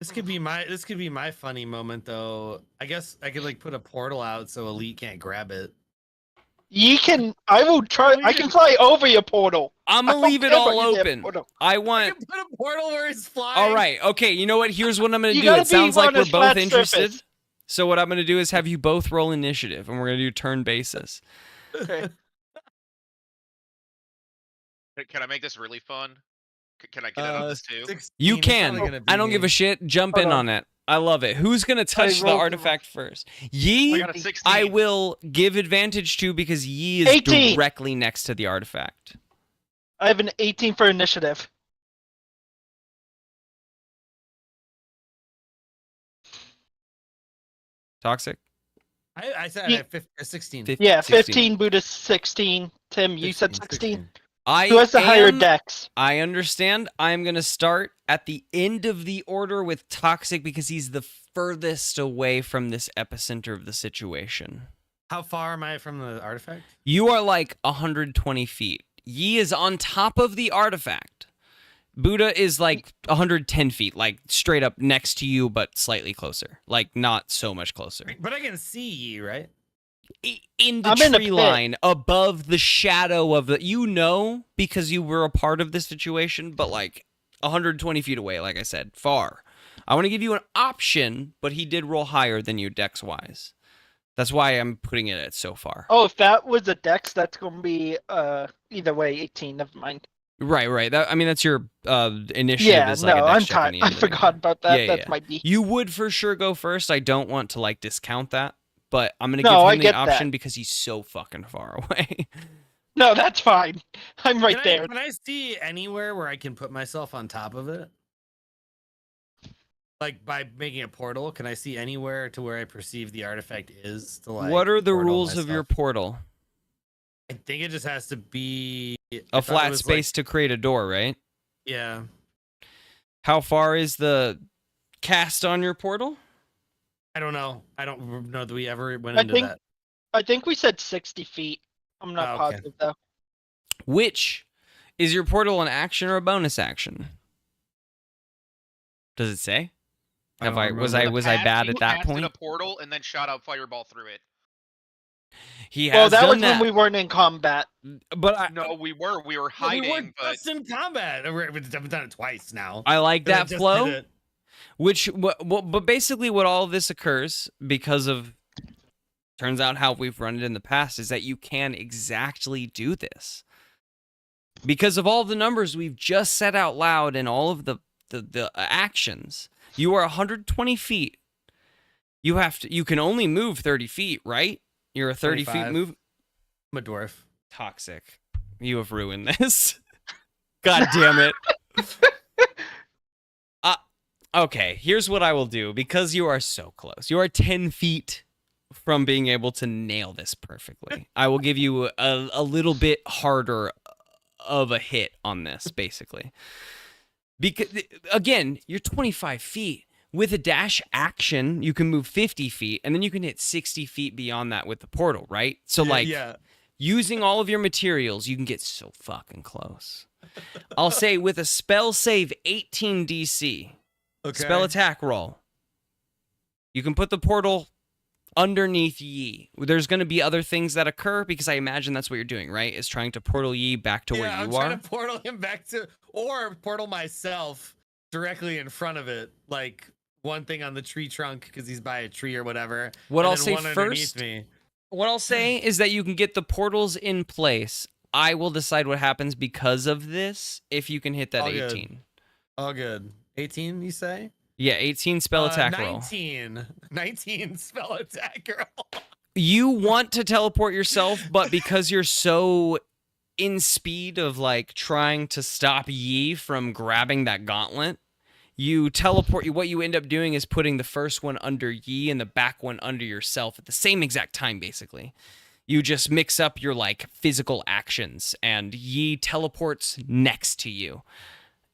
This could be my funny moment though. I guess I could like put a portal out so Elite can't grab it. Ye can. I will try. I can fly over your portal. I'm I gonna don't leave it care all about your damn open. portal. I I want. can put a portal where he's flying. All right. Okay. You know what? Here's what I'm gonna You do. gotta It sounds be like on a we're both flat interested. surface. So what I'm gonna do is have you both roll initiative, and we're gonna do turn basis. Okay. Can I make this really fun? Can I get in on this too? 16, You it's probably can. gonna I don't be- give a shit. Jump Hold in on. on it. I love it. Who's gonna touch the rolled- artifact first? I Yi, got a 16. I will give advantage to because Yi is 18. directly next to the artifact. I have an 18 for initiative. Toxic. I said Ye- I had 16. Yeah, 16. 15. Buddhist 16. Tim, you said 16. I Who has the higher am- dex? I understand. I'm gonna start at the end of the order with Toxic because he's the furthest away from this epicenter of the situation. How far am I from the artifact? You are like 120 feet. Yi is on top of the artifact. Buddha is like 110 feet, like straight up next to you, but slightly closer. Like not so much closer. But I can see you, right? In the I'm in a tree pit. line, above the shadow of the... You know, because you were a part of this situation, but like 120 feet away, like I said, far. I want to give you an option, but he did roll higher than you dex-wise. That's why I'm putting it at so far. Oh, if that was a dex, that's going to be either way 18. Never mind. Right. That's your initiative. Yeah, is like no, a dex I'm check in tired. the I end of the forgot game. about that. Yeah, That yeah. might be. You would for sure go first. I don't want to like discount that, but I'm gonna No, I give him the get option that. because he's so fucking far away. No, that's fine. I'm right there. Can I see anywhere where I can put myself on top of it? Like by making a portal, can I see anywhere to where I perceive the artifact is? To like. What are the portal rules of your myself? portal? I think it just has to be A flat space to create a door, right? Yeah. How far is the cast on your portal? I don't know. I don't know that we ever went I into think- that. I think we said 60 feet. I'm not Oh, okay. positive though. Which is your portal an action or a bonus action? Does it say? don't Was remember. I bad at that Casted point? a portal and then shot out fireball through it. He Well, has that done was that. when we weren't in combat. But I, No, we were We hiding, were but just in combat. We've done it twice now. I like But I that just flow. did it. But basically, what all of this occurs because of, turns out how we've run it in the past is that you can exactly do this because of all the numbers we've just said out loud and all of the actions. You are 120 feet. You can only move 30 feet, right? You're a 30 feet 25. move. I'm a dwarf. Toxic. You have ruined this. God damn it. Okay, here's what I will do. Because you are so close. You are 10 feet from being able to nail this perfectly. I will give you a little bit harder of a hit on this, basically. Because, again, you're 25 feet. With a dash action, you can move 50 feet, and then you can hit 60 feet beyond that with the portal, right? So, Yeah. using all of your materials, you can get so fucking close. I'll say with a spell save 18 DC, Okay. spell attack roll, you can put the portal underneath Yi. There's going to be other things that occur because I imagine that's what you're doing, right? Is trying to portal Yi back to where I'm you are. trying to portal him back to, or portal myself directly in front of it, like one thing on the tree trunk because he's by a tree or whatever. What and I'll then say one underneath first, me. what I'll say is that you can get the portals in place. I will decide what happens because of this if you can hit that All good. 18. Oh, good. 18, you say? Yeah, 18 spell attack roll. 19 spell attack roll. You want to teleport yourself, but because you're so in speed of like trying to stop Yi from grabbing that gauntlet, you teleport. What you end up doing is putting the first one under Yi and the back one under yourself at the same exact time, basically. You just mix up your like physical actions, and Yi teleports next to you.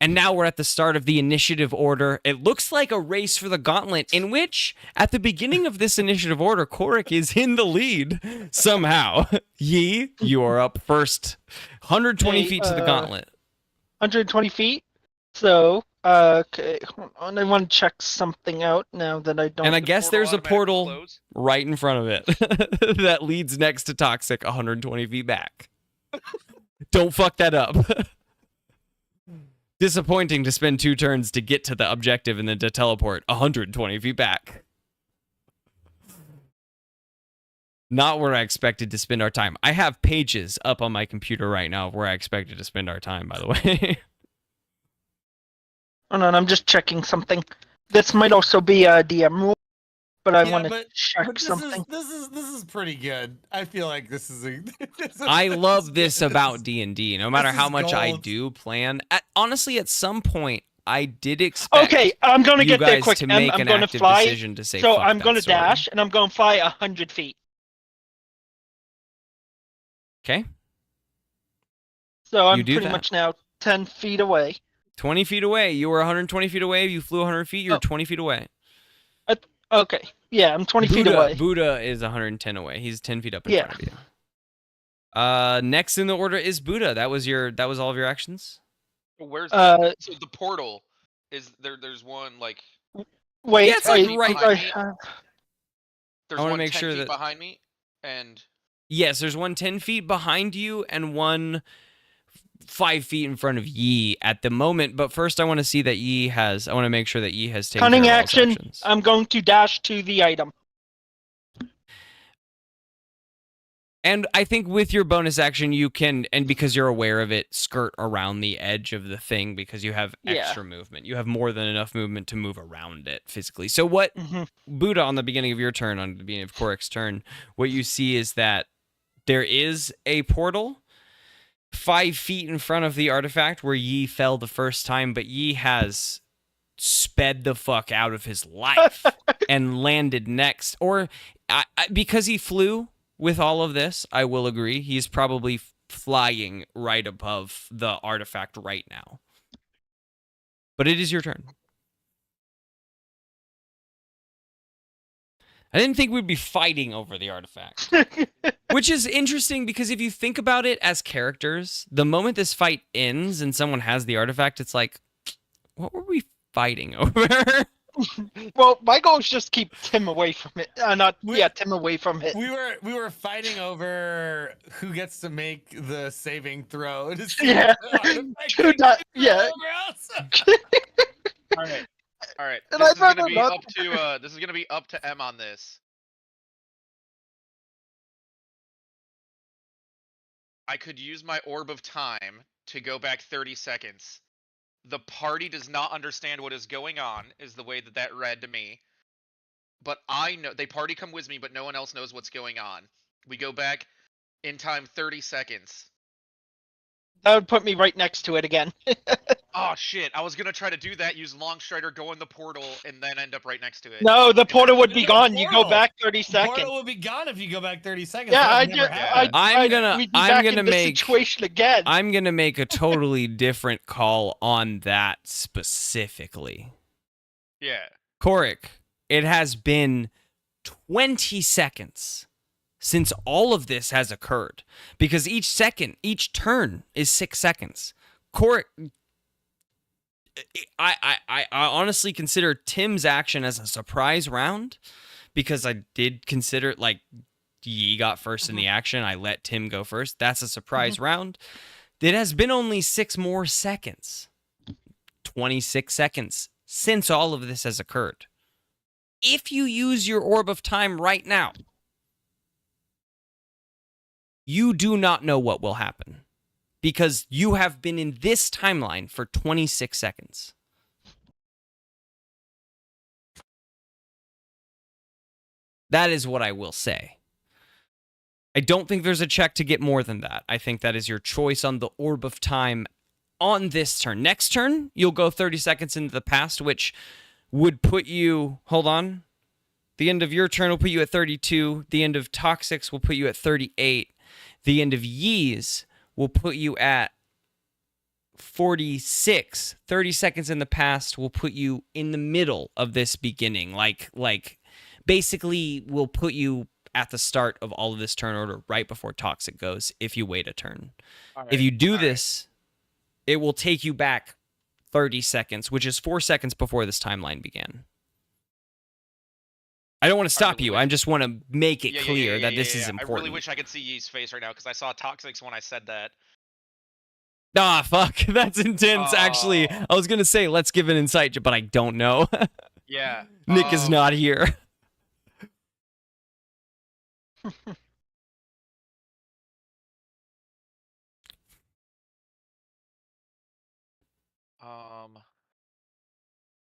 And now we're at the start of the initiative order. It looks like a race for the gauntlet, in which, at the beginning of this initiative order, Korik is in the lead somehow. Yi, you are up first. 120 Hey, feet to the gauntlet. 120 feet. So, okay, hold on. I want to check something out now that I don't. And I guess portal there's a automatically portal close? right in front of it that leads next to Toxic 120 feet back. Don't fuck that up. Disappointing to spend 2 turns to get to the objective and then to teleport 120 feet back. Not where I expected to spend our time. I have pages up on my computer right now of where I expected to spend our time, by the way. Hold on, I'm just checking something. This might also be a DM rule, but I Yeah, want to but check this something. This is pretty good. I feel like this is a. I love this about D&D. No matter this how is much I gold. do plan. Honestly, at some point, I did expect Okay, I'm gonna you get there guys quick. to I'm make an gonna active fly. decision to say So fuck I'm that gonna sword. dash, and I'm gonna fly 100 feet. Okay. So I'm You do pretty that. much now 10 feet away. 20 feet away. You were 120 feet away. You flew 100 feet. You're 20 feet away. Okay. Yeah, I'm 20 feet away. Buddha is 110 away. He's 10 feet up in Yeah. front of you. Next in the order is Buddha. That was all of your actions? Where's Uh, so the portal is there? There's one like Wait, Yeah, it's like I- right- I- there's I wanna one make 10 sure feet that- behind me, and Yes, there's one 10 feet behind you and one 5 feet in front of Yi at the moment. But first, I want to see that Yi has. I want to make sure that Yi has taken cunning care of all his action. actions. I'm going to dash to the item. And I think with your bonus action, you can, and because you're aware of it, skirt around the edge of the thing because you have Yeah. extra movement. You have more than enough movement to move around it physically. So what Mhm. Buddha, on the beginning of your turn, on the beginning of Korik's turn, what you see is that there is a portal 5 feet in front of the artifact where Yi fell the first time, but Yi has sped the fuck out of his life and landed next. Or because he flew with all of this, I will agree, he's probably flying right above the artifact right now. But it is your turn. I didn't think we'd be fighting over the artifact. Which is interesting because if you think about it as characters, the moment this fight ends and someone has the artifact, it's like, what were we fighting over? Well, my goal is just keep Tim away from it. We- Tim away from it. We were fighting over who gets to make the saving throw. To see Yeah. if the artifact Who can does- go yeah. somewhere else. all right. And This I'd is gonna rather be not- up to this is gonna be up to M on this. I could use my orb of time to go back 30 seconds. The party does not understand what is going on, is the way that read to me. But I know they party come with me, but no one else knows what's going on. We go back in time 30 seconds. That would put me right next to it again. Oh shit! I was gonna try to do that, use Longstrider, go in the portal, and then end up right next to it. No, the portal would be The gone. You go portal. back 30 The portal seconds. will be gone if you go back 30 seconds. Yeah, That I would never just, happen. we'd be back in this situation again. I'm going to make a totally different call on that specifically. Yeah. Korik, it has been 20 seconds since all of this has occurred because each turn is 6 seconds. Korik, I honestly consider Tim's action as a surprise round because I did consider, like, Yi got first in the action. I let Tim go first. That's a surprise round. It has been only 6 more seconds. 26 seconds since all of this has occurred. If you use your orb of time right now, you do not know what will happen because you have been in this timeline for 26 seconds. That is what I will say. I don't think there's a check to get more than that. I think that is your choice on the orb of time on this turn. Next turn, you'll go 30 seconds into the past, which would put you... Hold on. The end of your turn will put you at 32. The end of Toxic's will put you at 38. The end of Yi's will put you at 46. 30 seconds in the past will put you in the middle of this beginning. Like basically will put you at the start of all of this turn order right before Toxic goes if you wait a turn. If you do this, it will take you back 30 seconds, which is 4 seconds before this timeline began. I don't want to stop you. I just want to make it clear that this is important. I really wish I could see Yee's face right now because I saw Toxics when I said that. Ah, fuck. That's intense, actually. I was going to say, let's give an insight, but I don't know. Yeah. Nick is not here.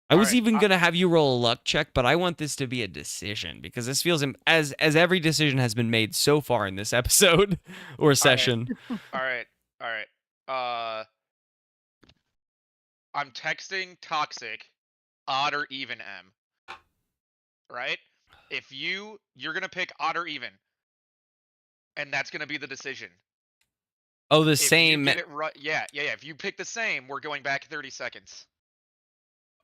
I was even going to have you roll a luck check, but I want this to be a decision because this feels as every decision has been made so far in this episode or session. All right. I'm texting Toxic, odd or even M. Right? If you're gonna pick odd or even, and that's gonna be the decision. Oh, the If you same. get it right, yeah. If you pick the same, we're going back 30 seconds.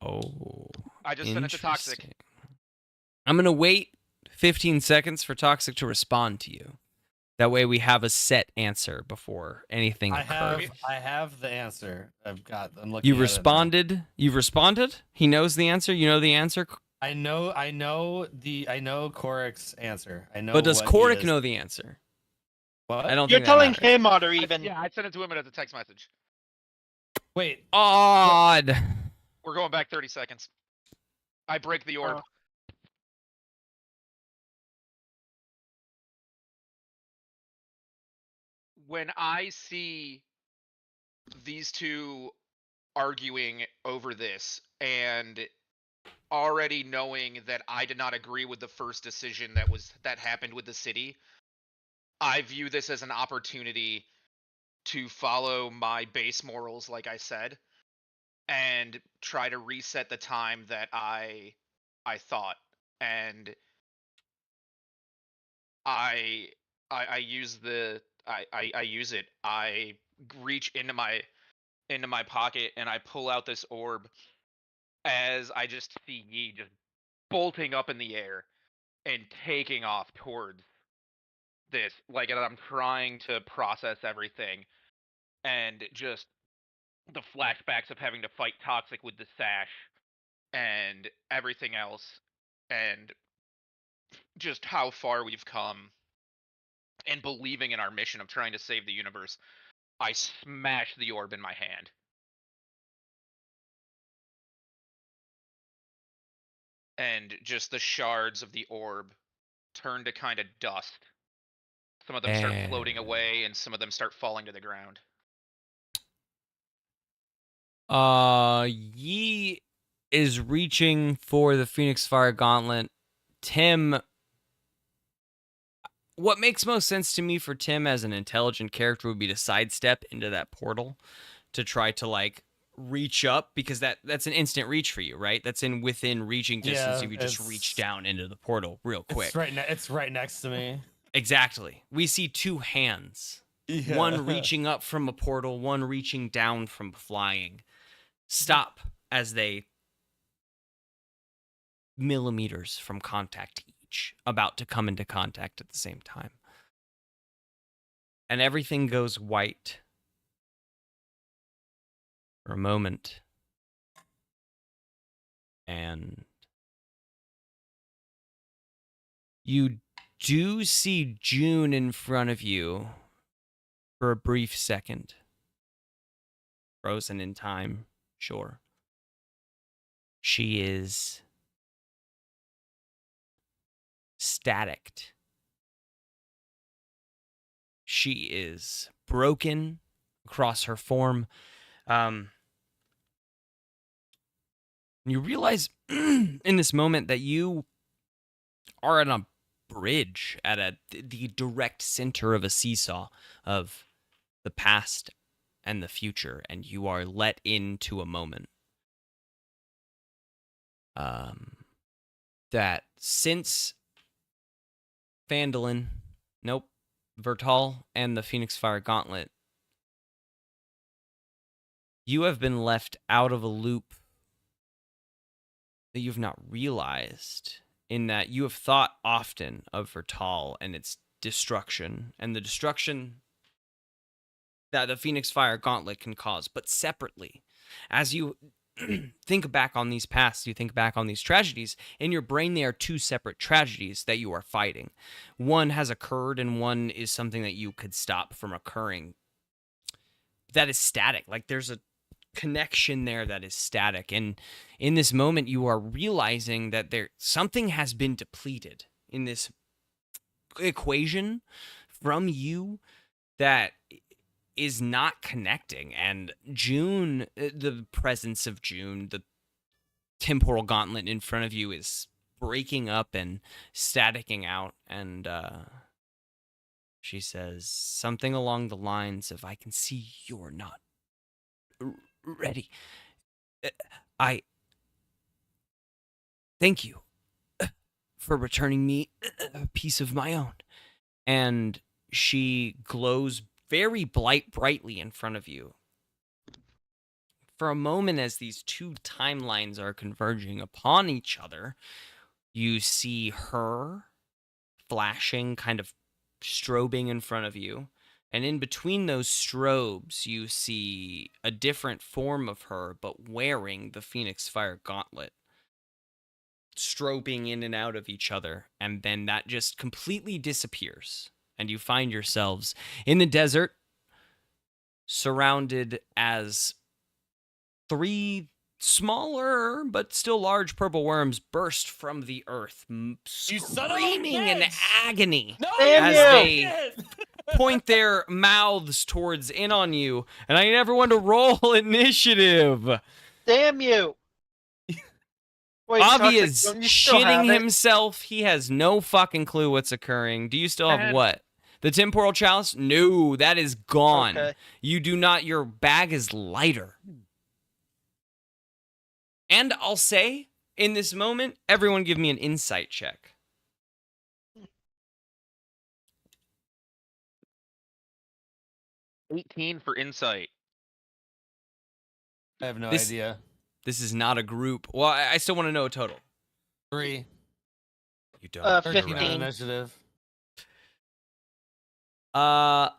Oh. I just sent it to Toxic. Interesting. I'm going to wait 15 seconds for Toxic to respond to you. That way we have a set answer before anything occurs. I have the answer. I'm looking. You at it now. responded. You've responded. He knows the answer. You know the answer. I know Korik's answer. I know. But does what he Korik is. know the answer? What? I don't You're think that telling matters. him, or even. Yeah, I sent it to him as a text message. Wait. Odd. We're going back 30 seconds. I break the orb. When I see these two arguing over this and already knowing that I did not agree with the first decision that happened with the city, I view this as an opportunity to follow my base morals, like I said, and try to reset the time that I thought. And I use I use it. I reach into my pocket and I pull out this orb as I just see Yi just bolting up in the air and taking off towards this. Like, and I'm trying to process everything and just the flashbacks of having to fight Toxic with the sash and everything else, and just how far we've come, and believing in our mission of trying to save the universe. I smash the orb in my hand. And just the shards of the orb turn to kind of dust. Some of them start floating away, and some of them start falling to the ground. Yi is reaching for the Phoenix Fire Gauntlet. Tim, what makes most sense to me for Tim as an intelligent character would be to sidestep into that portal to try to like reach up, because that's an instant reach for you, right? That's within reaching distance if you just reach down into the portal real quick. It's right next to me. Exactly. We see two hands. Yeah. One reaching up from a portal, one reaching down from flying. Stop as they millimeters from contact each, about to come into contact at the same time. And everything goes white for a moment. And you do see June in front of you for a brief second. Frozen in time, sure. She is staticked. She is broken across her form. You realize in this moment that you are on a bridge at the direct center of a seesaw of the past and the future, and you are let into a moment that since Phandalin, Vertal, and the Phoenix Fire Gauntlet, you have been left out of a loop that you've not realized, in that you have thought often of Vertal and its destruction, and the destruction that the Phoenix Fire Gauntlet can cause, but separately. As you think back on these pasts, you think back on these tragedies, in your brain they are two separate tragedies that you are fighting. One has occurred, and one is something that you could stop from occurring. That is static. Like, there's a connection there that is static, and in this moment you are realizing that something has been depleted in this equation from you that is not connecting. And June, the presence of June, the temporal gauntlet in front of you, is breaking up and staticking out, and she says something along the lines of, "I can see you're not ready. I thank you for returning me a piece of my own." And she glows very brightly in front of you. For a moment, as these two timelines are converging upon each other, you see her flashing, kind of strobing in front of you. And in between those strobes, you see a different form of her, but wearing the Phoenix Fire Gauntlet, strobing in and out of each other. And then that just completely disappears. And you find yourselves in the desert, surrounded as 3 smaller but still large purple worms burst from the earth, screaming in agony as they point their mouths towards in on you. And I need everyone to roll initiative. Damn you! Wait, Avi Toxic, is don't you still have shitting it? himself. He has no fucking clue what's occurring. Do you still have what? The temporal chalice? No, that is gone. Okay. You do not. Your bag is lighter. And I'll say, in this moment, everyone give me an insight check. 18 for insight. I have no This- idea. This is not a group. Well, I still want to know a total. 3. You don't. 15. Initiative. Korik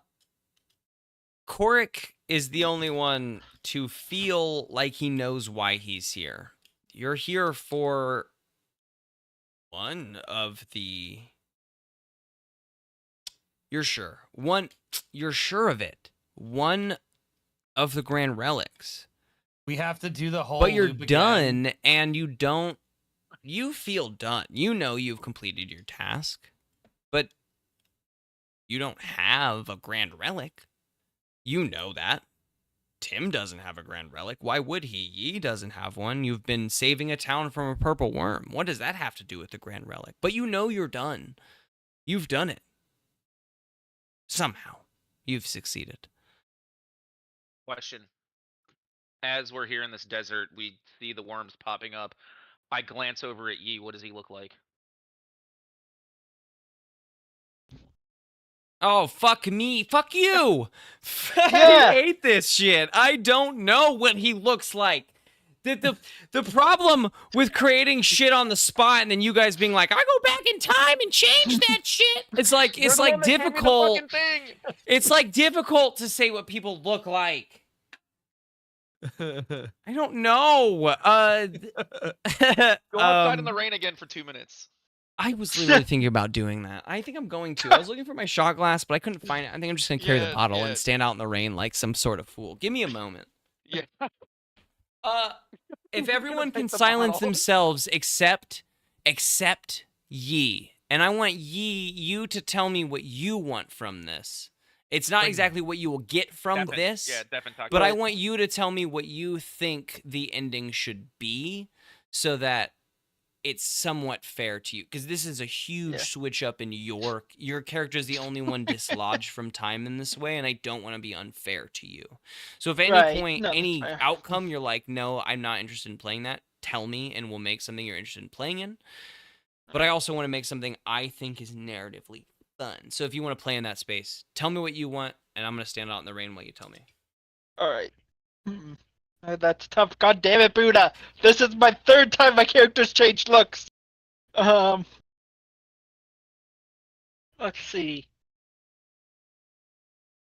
is the only one to feel like he knows why he's here. You're here for one of the... You're sure. You're sure of it. One of the grand relics. We have to do the whole But you're loop again. done, and you don't... You feel done. You know you've completed your task. But you don't have a grand relic. You know that. Tim doesn't have a grand relic. Why would he? Yi doesn't have one. You've been saving a town from a purple worm. What does that have to do with the grand relic? But you know you're done. You've done it. Somehow. You've succeeded. Question. As we're here in this desert, we see the worms popping up. I glance over at Yi. What does he look like? Oh, fuck me. Fuck you. Yeah. I hate this shit. I don't know what he looks like. The problem with creating shit on the spot and then you guys being like, I go back in time and change that shit. It's like difficult. It's like difficult to say what people look like. I don't know. Go outside in the rain again for 2 minutes. I was literally thinking about doing that. I think I'm going to. I was looking for my shot glass, but I couldn't find it. I think I'm just going to carry the bottle and stand out in the rain like some sort of fool. Give me a moment. Yeah. If everyone can silence themselves except Yi. And I want you to tell me what you want from this. It's not exactly what you will get from this. Yeah, definitely. But I want you to tell me what you think the ending should be so that it's somewhat fair to you. Because this is a huge switch up in your character is the only one dislodged from time in this way, and I don't want to be unfair to you. So if at any point, any outcome, you're like, no, I'm not interested in playing that, tell me, and we'll make something you're interested in playing in. But I also want to make something I think is narratively fun. So if you want to play in that space, tell me what you want, and I'm going to stand out in the rain while you tell me. All right. That's tough. God damn it, Buddha. This is my 3rd time my character's changed looks. Let's see.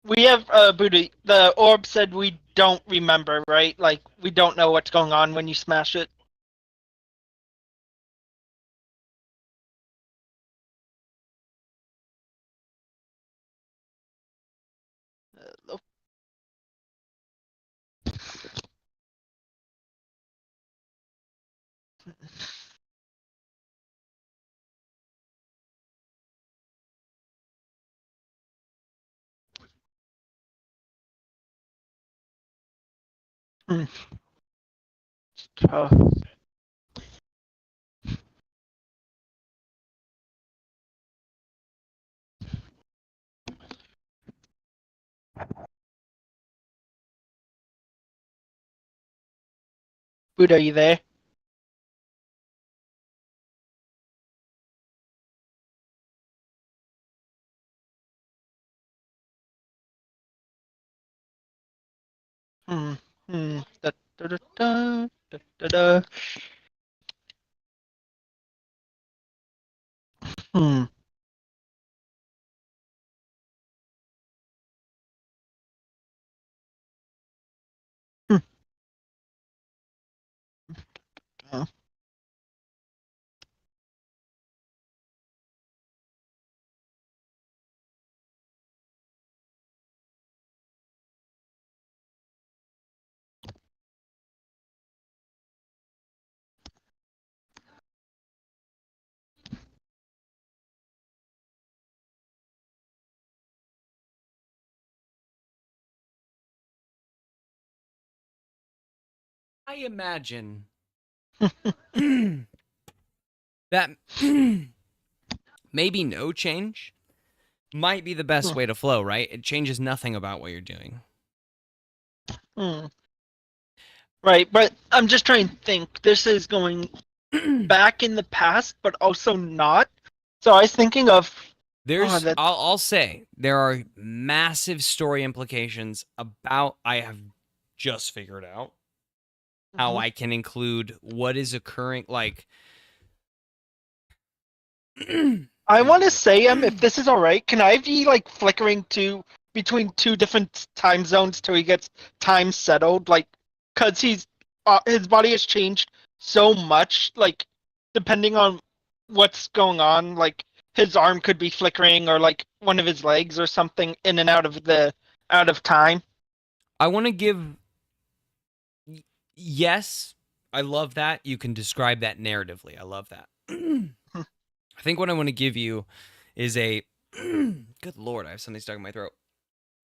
We have, Buddha, the orb said we don't remember, right? Like, we don't know what's going on when you smash it. Hello? Tough. Buddha, are you there? Hmm. Hmm. Da, da, da, da, da, da, da. Hmm. Hmm. Uh, I imagine that maybe no change might be the best way to flow, right? It changes nothing about what you're doing. Hmm. Right, but I'm just trying to think. This is going back in the past, but also not. So I was thinking of. There's, That. I'll say, there are massive story implications about, I have just figured out how I can include what is occurring, like. I want to say, if this is all right, can I be like flickering to between two different time zones till he gets time settled? Like, cause his body has changed so much. Like, depending on what's going on, like his arm could be flickering, or like one of his legs, or something in and out of time. I want to give. Yes, I love that. You can describe that narratively. I love that. I think what I want to give you is a. Good lord, I have something stuck in my throat.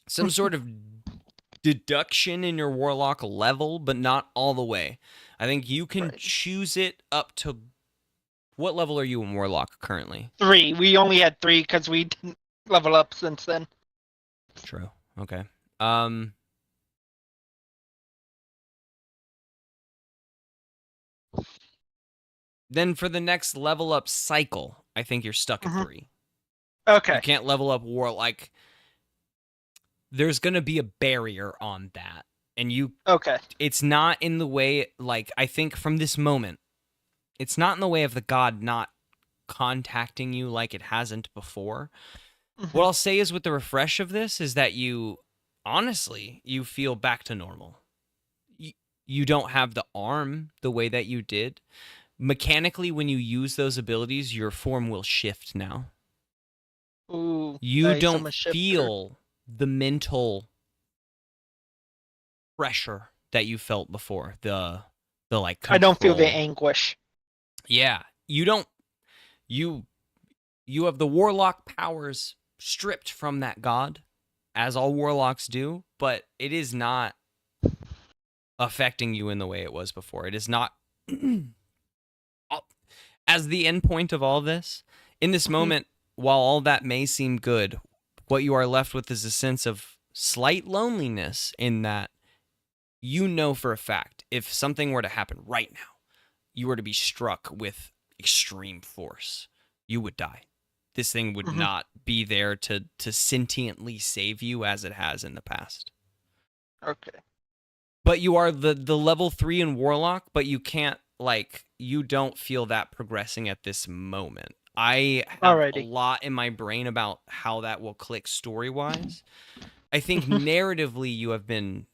Some sort of deduction in your warlock level, but not all the way. I think you can Right. choose it up to. What level are you in warlock currently? 3. We only had 3 because we didn't level up since then. True. Okay. Then for the next level up cycle, I think you're stuck at 3. Okay. You can't level up warlock. There's gonna be a barrier on that, and Okay. it's not in the way. Like, I think from this moment, it's not in the way of the god not contacting you like it hasn't before. What I'll say is, with the refresh of this, is that you honestly you feel back to normal. You don't have the arm the way that you did. Mechanically, when you use those abilities, your form will shift now. Ooh. You Nice. I'm don't a shifter. feel the mental pressure that you felt before. The like control. I don't feel the anguish. Yeah, you don't. You have the warlock powers stripped from that god, as all warlocks do, but it is not affecting you in the way it was before. It is not. As the end point of all this, in this moment, while all that may seem good, what you are left with is a sense of slight loneliness, in that you know for a fact, if something were to happen right now, you were to be struck with extreme force, you would die. This thing would not be there to sentiently save you as it has in the past. Okay. But you are the level 3 in warlock, but you can't, like, you don't feel that progressing at this moment. I have a lot in my brain about how that will click story-wise. I think narratively you have been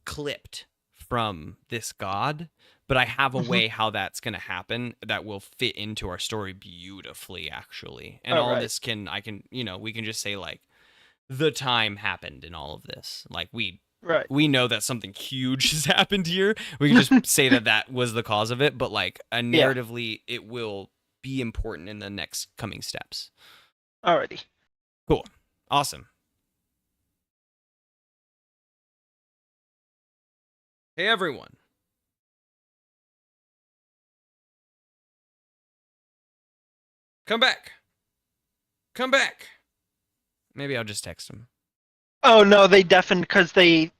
clipped from this god, but I have a way how that's going to happen that will fit into our story beautifully, actually. And all this we can just say, like, the time happened in all of this. Like, we know that something huge has happened here. We can just say that was the cause of it, but, like, narratively, it will be important in the next coming steps. Alrighty. Cool. Awesome. Hey, everyone. Come back. Come back. Maybe I'll just text him. Oh no, they deafened because they.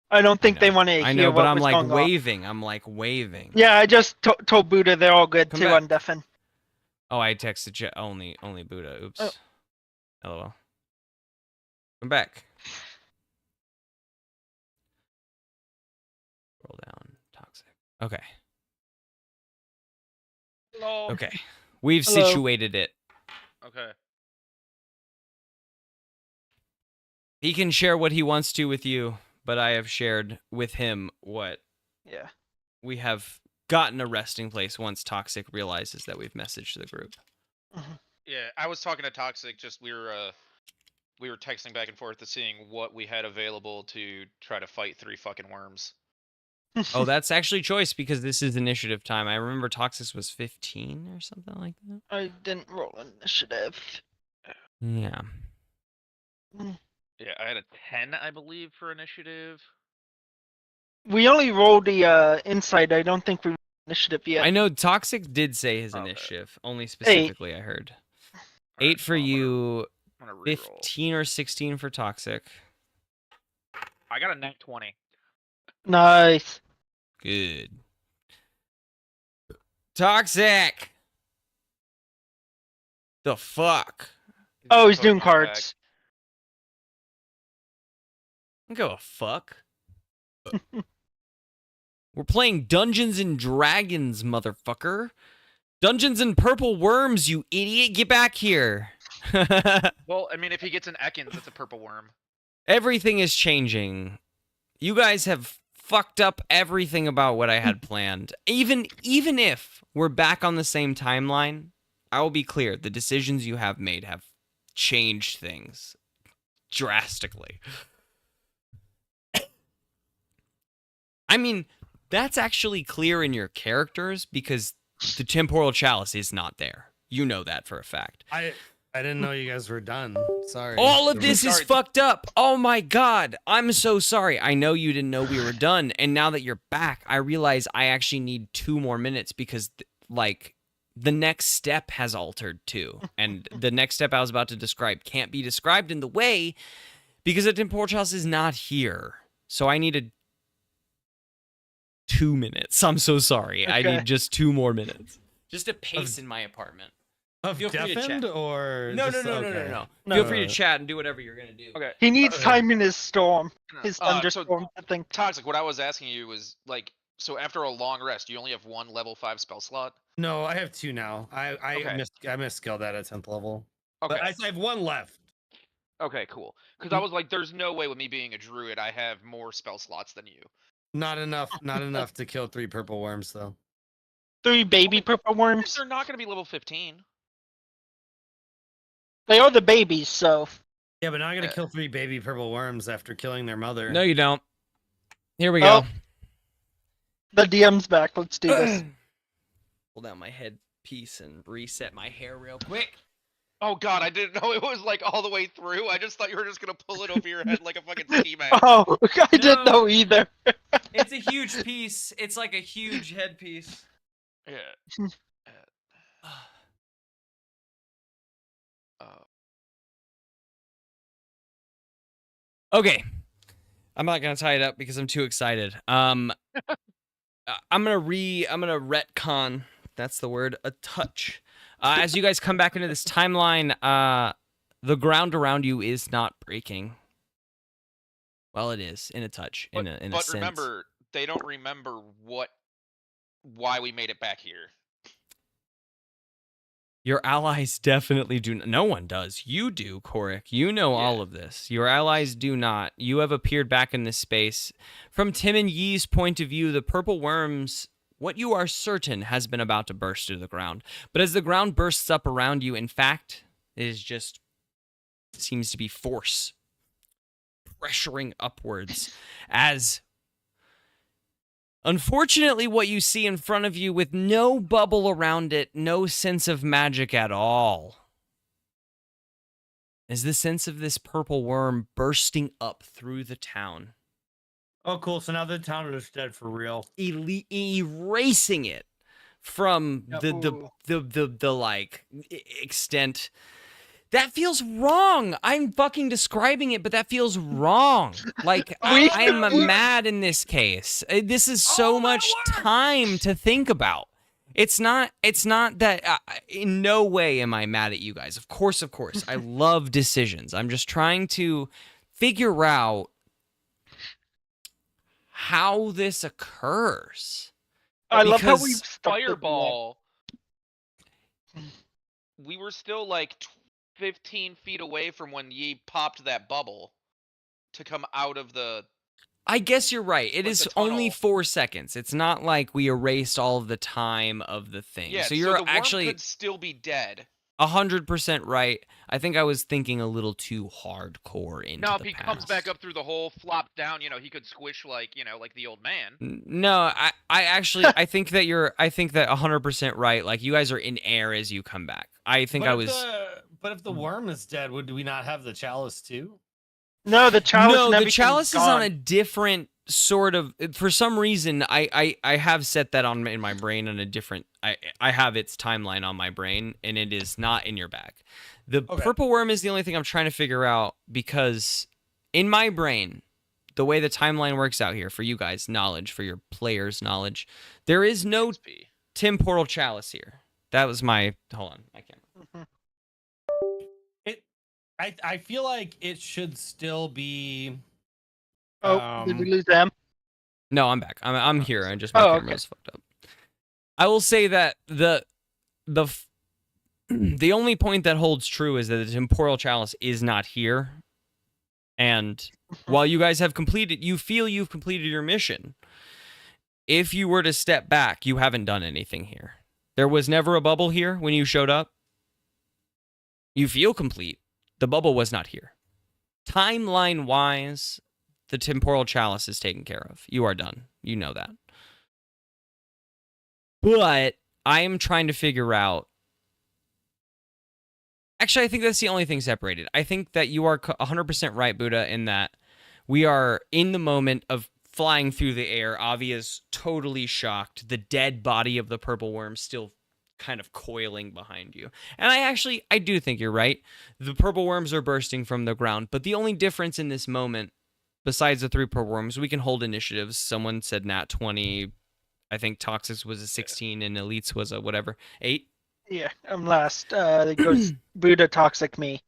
I don't think they want to hear. I know, but I'm like waving. I'm like waving. Yeah, I just told Buddha they're all good to undeafen. Oh, I texted you only Buddha. Oops. Oh. LOL. Come back. Okay. Hello. Okay. We've Hello. situated it. Okay. He can share what he wants to with you, but I have shared with him what Yeah. we have gotten a resting place once Toxic realizes that we've messaged the group. Yeah, I was talking to Toxic. Just we were texting back and forth to seeing what we had available to try to fight 3 fucking worms. Oh, that's actually choice because this is initiative time. I remember Toxic was 15 or something like that. I didn't roll initiative. Yeah. Yeah, I had a 10, I believe, for initiative. We only rolled the insight. I don't think we rolled initiative yet. I know Toxic did say his Okay. initiative, only specifically I heard. Alright, 8 for so I'm you, gonna reroll. 15 or 16 for Toxic. I got a nat 20. Nice. Good. Toxic! The fuck? Oh, he's Potion doing back. cards. I don't give a fuck. We're playing Dungeons and Dragons, motherfucker. Dungeons and Purple Worms, you idiot. Get back here. Well, I mean, if he gets an Ekans, it's a purple worm. Everything is changing. You guys have fucked up everything about what I had planned. Even if we're back on the same timeline, I will be clear. The decisions you have made have changed things drastically. I mean, that's actually clear in your characters because the temporal chalice is not there. You know that for a fact. I didn't know you guys were done. Sorry. All of this is Sorry. fucked up. Oh my god. I'm so sorry. I know you didn't know we were done. And now that you're back, I realize I actually need 2 more minutes because, like, the next step has altered too. And the next step I was about to describe can't be described in the way because the temporal chalice is not here. So I needed 2 minutes. I'm so sorry. I Okay. need just 2 more minutes. Just a pace in my apartment. Of Feel free to deafened chat. or No. just- okay. Feel No. free to chat and do whatever you're gonna do. Okay. He needs Okay. time in his storm. His So, thunderstorm, I think. Toxic, what I was asking you was, like, so after a long rest, you only have 1 level 5 spell slot? No, I have 2 now. I Okay. misskilled that at 10th level. Okay. But I have 1 left. Okay, cool. Because I was like, there's no way with me being a druid, I have more spell slots than you. Not enough to kill 3 purple worms though. 3 baby purple worms. They're not going to be level 15. They are the babies, so. Yeah, but now I'm gonna kill 3 baby purple worms after killing their mother. No, you don't. Here we go. Oh. The DM's back. Let's do this. Pull down my headpiece and reset my hair real quick. Oh god, I didn't know it was like all the way through. I just thought you were just going to pull it over your head like a fucking ski mask. Oh, I didn't No. know either. It's a huge piece. It's like a huge headpiece. Yeah. Okay. I'm not gonna tie it up because I'm too excited. I'm gonna retcon. That's the word. A touch. As you guys come back into this timeline, the ground around you is not breaking. Well, it is in a touch, in a But sense. remember, they don't remember why we made it back here. Your allies definitely do. No one does. You do, Korik. You know all of this. Your allies do not. You have appeared back in this space. From Tim and Yee's point of view, the purple worms, what you are certain has been about to burst to the ground. But as the ground bursts up around you, in fact, it is just seems to be force pressuring upwards as unfortunately, what you see in front of you with no bubble around it, no sense of magic at all, is the sense of this purple worm bursting up through the town. Oh, cool. So now the town is dead for real. Erasing it from the like extent. That feels wrong. I'm fucking describing it, but that feels wrong. Like, I am mad in this case. This is so much time to think about. It's not that, in no way am I mad at you guys. Of course. I love decisions. I'm just trying to figure out how this occurs. I love how because we've stuck with Fireball. We were still like 15 feet away from when Yi popped that bubble to come out of the. I guess you're right. It Like is the only tunnel. 4 seconds. It's not like we erased all of the time of the thing. Yeah, so you're the worm actually could still be dead. 100% right. I think I was thinking a little too hardcore into Now, if the he past. comes back up through the hole, flops down, he could squish like the old man. No, I actually I think that 100% right. Like you guys are in air as you come back. I think But if the worm is dead, would we not have the chalice too? No, the chalice. No, and the everything's chalice is on gone. a different sort of. For some reason, I have set that on in my brain on a different. I have its timeline on my brain, and it is not in your bag. The Okay. purple worm is the only thing I'm trying to figure out because in my brain, the way the timeline works out here for you guys' knowledge, for your players' knowledge, there is no XP. temporal chalice here. That was my. Hold on, I can't. I feel like it should still be. Oh, did we lose them? No, I'm back. I'm here. I just my camera okay. was fucked up. I will say that the only point that holds true is that the temporal chalice is not here. And while you guys have completed, you feel you've completed your mission. If you were to step back, you haven't done anything here. There was never a bubble here when you showed up. You feel complete. The bubble was not here. Timeline-wise, the temporal chalice is taken care of. You are done. You know that. But I am trying to figure out. Actually, I think that's the only thing separated. I think that you are 100% right, Buddha, in that we are in the moment of flying through the air. Avi is totally shocked. The dead body of the purple worm still kind of coiling behind you. And I do think you're right. The purple worms are bursting from the ground, but the only difference in this moment, besides the 3 purple worms, we can hold initiatives. Someone said nat 20. I think Toxics was a 16 and Elites was a whatever, 8. Yeah, I'm last. It goes Buddha, Toxic, me.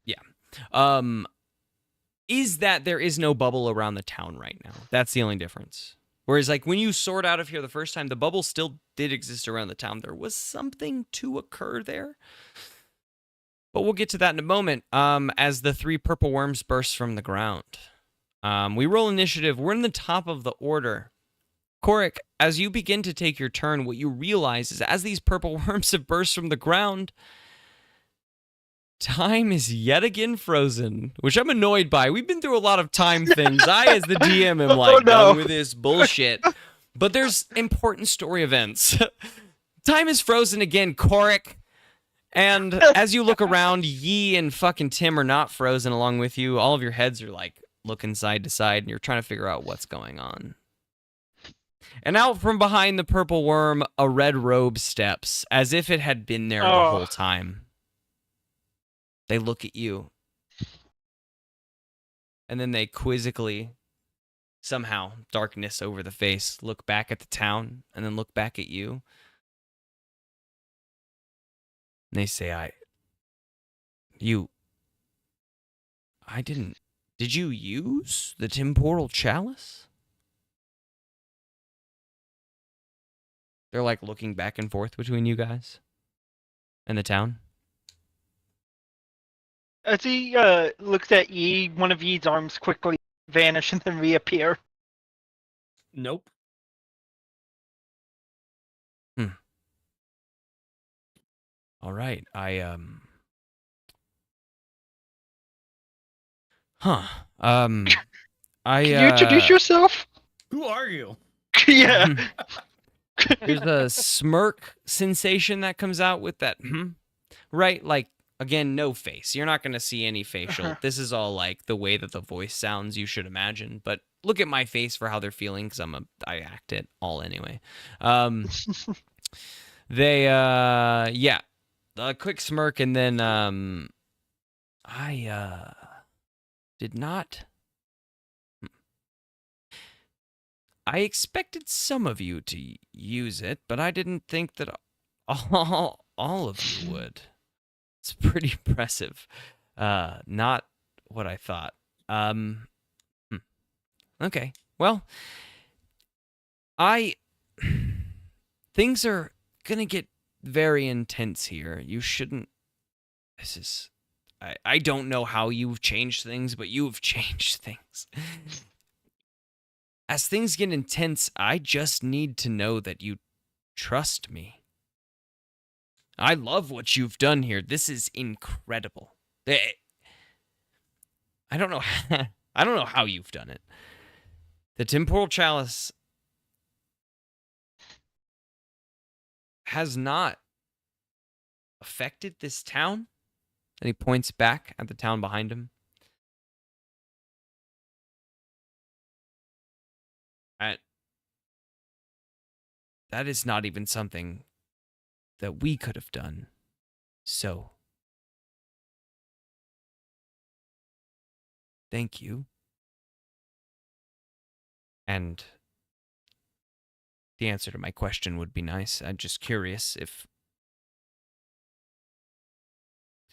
Is that there is no bubble around the town right now. That's the only difference. Whereas, like, when you soared out of here the first time, the bubble still did exist around the town. There was something to occur there. But we'll get to that in a moment as the 3 purple worms burst from the ground. We roll initiative. We're in the top of the order. Korik, as you begin to take your turn, what you realize is as these purple worms have burst from the ground, time is yet again frozen, which I'm annoyed by. We've been through a lot of time things. I, as the DM, am like, done with this bullshit. But there's important story events. Time is frozen again, Korik. And as you look around, Yi and fucking Tim are not frozen along with you. All of your heads are like looking side to side, and you're trying to figure out what's going on. And out from behind the purple worm, a red robe steps, as if it had been there the whole time. They look at you. And then they quizzically, somehow, darkness over the face, look back at the town, and then look back at you. And they say, did you use the temporal chalice? They're like looking back and forth between you guys and the town. As he looks at Yi, one of Yi's arms quickly vanish and then reappear. Nope. All right, I Can you introduce yourself? Who are you? Yeah. There's a smirk sensation that comes out with that, right? Like, again, no face. You're not going to see any facial. This is all like the way that the voice sounds, you should imagine. But look at my face for how they're feeling, because I act it all anyway. Yeah, a quick smirk, and then I did not. I expected some of you to use it, but I didn't think that all of you would. It's pretty impressive. Not what I thought. Okay. Well, things are gonna get very intense here. You shouldn't. This is. I don't know how you've changed things, but you've changed things. As things get intense, I just need to know that you trust me. I love what you've done here. This is incredible. I don't know. I don't know how you've done it. The temporal chalice has not affected this town. And he points back at the town behind him. That is not even something that we could have done. So, thank you. And the answer to my question would be nice. I'm just curious if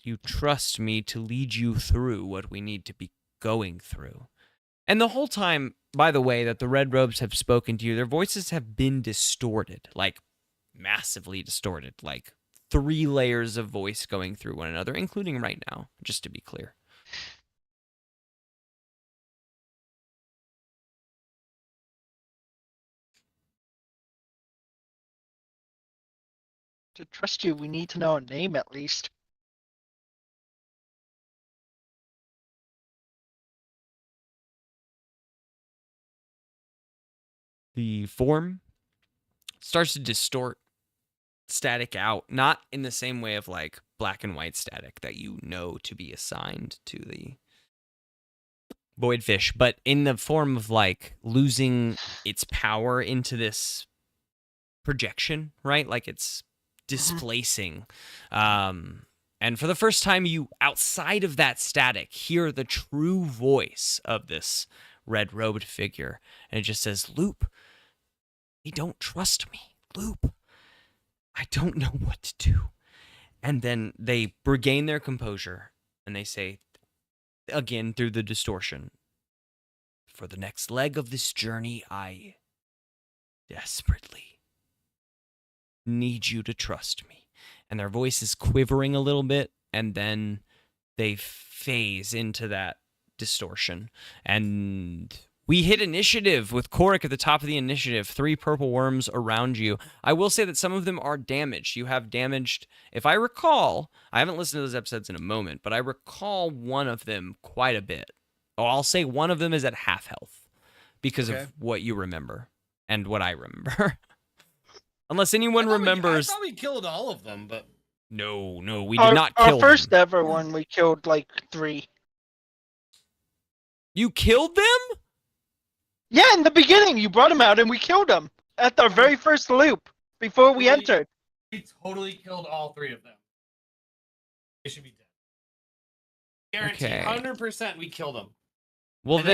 you trust me to lead you through what we need to be going through. And the whole time, by the way, that the Red Robes have spoken to you, their voices have been distorted, like massively distorted, like 3 layers of voice going through one another, including right now, just to be clear. To trust you, we need to know a name at least. The form starts to distort, static out, not in the same way of like black and white static that you know to be assigned to the void fish, but in the form of like losing its power into this projection, right? Like it's displacing. And for the first time, you, outside of that static, hear the true voice of this red-robed figure. And it just says, Loop, they don't trust me. Loop, I don't know what to do. And then they regain their composure, and they say, again, through the distortion, for the next leg of this journey, I desperately need you to trust me. And their voice is quivering a little bit, and then they phase into that distortion. And we hit initiative with Korik at the top of the initiative. 3 purple worms around you. I will say that some of them are damaged. You have damaged, if I recall, I haven't listened to those episodes in a moment, but I recall one of them quite a bit. Oh, I'll say one of them is at half health because of what you remember and what I remember. Unless anyone remembers. I thought we killed all of them, but no, we did not kill our first them. ever one, we killed like 3. You killed them? Yeah, in the beginning, you brought them out and we killed them at our very first loop before we entered. We totally killed all 3 of them. They should be dead. Guaranteed, Okay. 100% we killed them. Well, And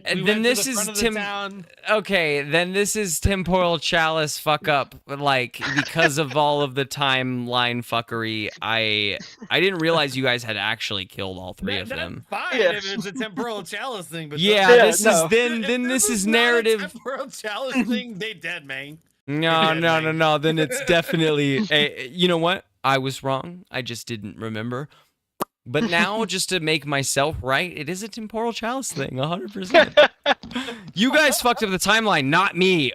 then then this is Tim. Okay, then this is temporal chalice fuck up. Like because of all of the timeline fuckery, I didn't realize you guys had actually killed all 3 of them. That's fine if it's a temporal chalice thing, but This is no. then this is narrative. Not a temporal chalice thing, they dead, man. No. Then it's definitely. You know what? I was wrong. I just didn't remember. But now, just to make myself right, it is a temporal chalice thing, 100%. You guys fucked up the timeline, not me.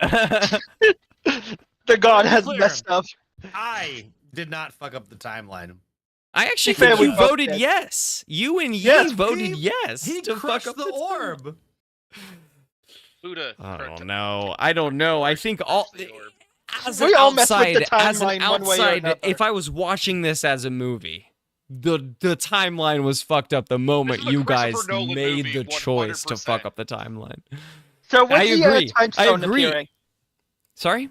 The god has messed up. I did not fuck up the timeline. I actually Fair, think we you both voted did. yes. You and Yi Yes, voted yes. He to crushed fuck up the orb. Buddha. I don't know. I think all. As We an all messed with outside, the as an timeline one way or outside, another. if I was watching this as a movie, the timeline was fucked up the moment This is a you guys Christopher Nolan made movie, the choice to 100%. fuck up the timeline. So when's I the agree. time I stone agree. appearing? Sorry?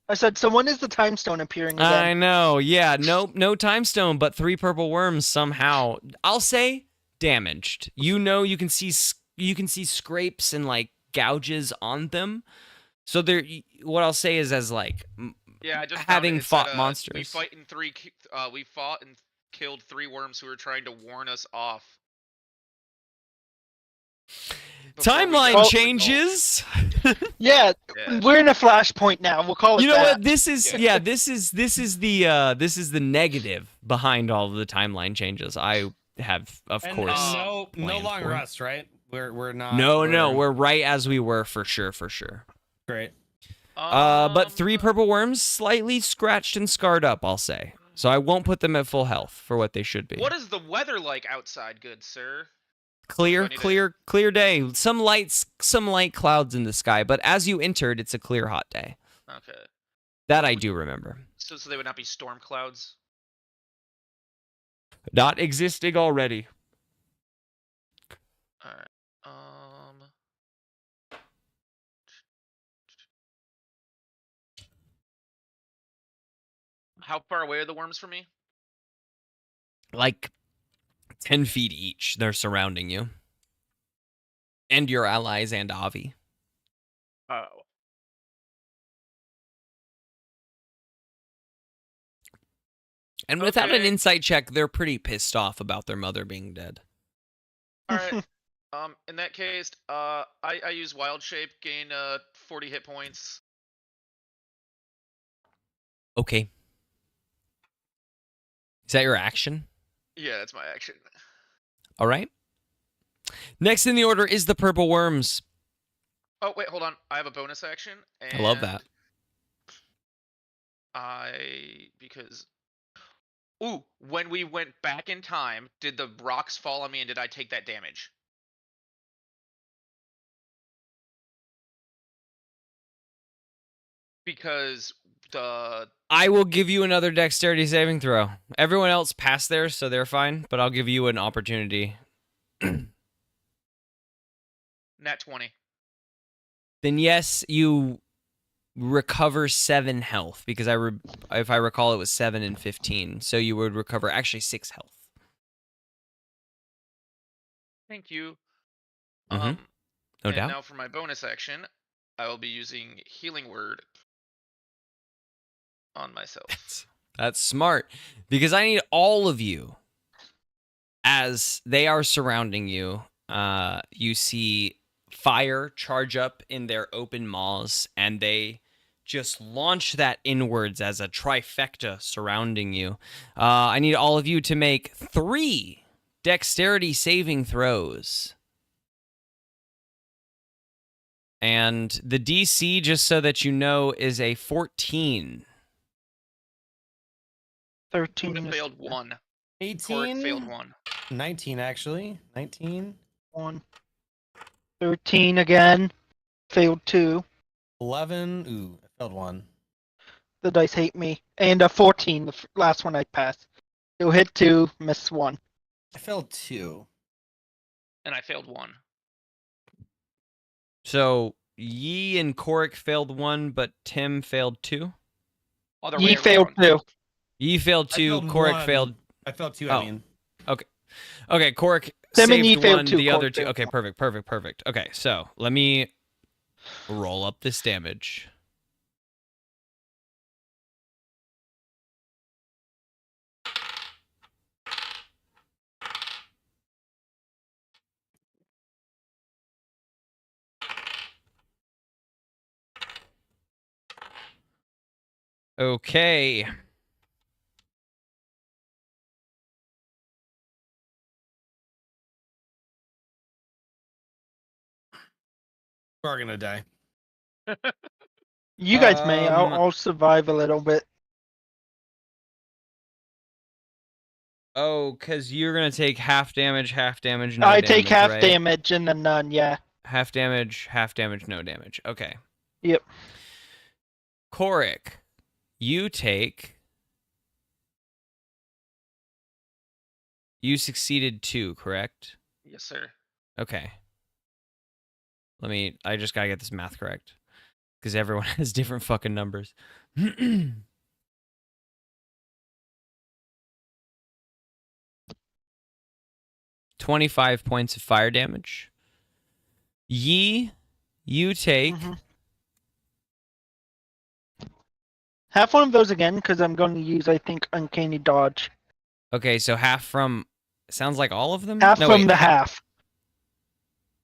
I said, so when is the time stone appearing again? I know. Yeah, no time stone, but 3 purple worms somehow. I'll say damaged. You know, you can see scrapes and like gouges on them. So there. What I'll say is as like Yeah, I just having found it. It fought said, monsters. We fought and killed 3 worms who were trying to warn us off. before we Timeline get to the changes. Yeah, Yeah. we're in a flashpoint now. We'll call it You know that. what? This is Yeah. this is the negative behind all of the timeline changes. I have, of And, course. no planned long for. rest, right? We're not. No, we're right as we were for sure. great. But 3 purple worms slightly scratched and scarred up, I'll say. So I won't put them at full health for what they should be. What is the weather like outside, good sir? Clear, I need to- clear day. Some light clouds in the sky, but as you entered, it's a clear, hot day. Okay. That I do remember. So they would not be storm clouds. Not existing already. All right. How far away are the worms from me? Like 10 feet each. They're surrounding you. And your allies and Avi. Oh. And without an Okay. insight check, they're pretty pissed off about their mother being dead. All right. In that case, I use wild shape, gain 40 hit points. Okay. Is that your action? Yeah, that's my action. All right. Next in the order is the purple worms. Oh wait, hold on. I have a bonus action. And I love that. because. Ooh, when we went back in time, did the rocks fall on me and did I take that damage? Because the I will give you another dexterity saving throw. Everyone else passed theirs, so they're fine, but I'll give you an opportunity. nat 20. Then yes, you recover 7 health, because if I recall, it was 7 and 15, so you would recover actually 6 health. Thank you. Mhm. No and doubt. now for my bonus action, I will be using Healing Word on myself. That's smart, because I need all of you, as they are surrounding you. You see fire charge up in their open maws, and they just launch that inwards as a trifecta surrounding you. I need all of you to make 3 dexterity saving throws. And the DC, just so that you know, is a 14. 13. Buddha failed 1. Cork 18. failed 1. 19 actually. 19. 1. 13 again. Failed 2. 11. Ooh, I failed 1. The dice hate me. And a 14, the last one I passed. So hit 2, miss 1. I failed 2. And I failed 1. So Yi and Korik failed 1, but Tim failed 2. Other Ye way failed around. 2. Yi failed 2, Korik 1. failed. I failed 2, Oh. I mean. Okay, Korik Tim and Yi saved failed 1, 2, the other Korik 2. failed Okay, 1. perfect. Okay, so let me roll up this damage. Okay. We're gonna die. You guys may. Um, I'll survive a little bit. Oh, because you're going to take half damage, no I damage, take half right? damage and then none, yeah. Half damage, no damage. Okay. Yep. Korik, you succeeded 2, correct? Yes, sir. Okay. I just gotta get this math correct. Because everyone has different fucking numbers. 25 points of fire damage. Yi, you take... Mhm. Half one of those again, because I'm going to use, I think, Uncanny Dodge. Okay, so half from... Sounds like all of them? Half No, from wait, the half.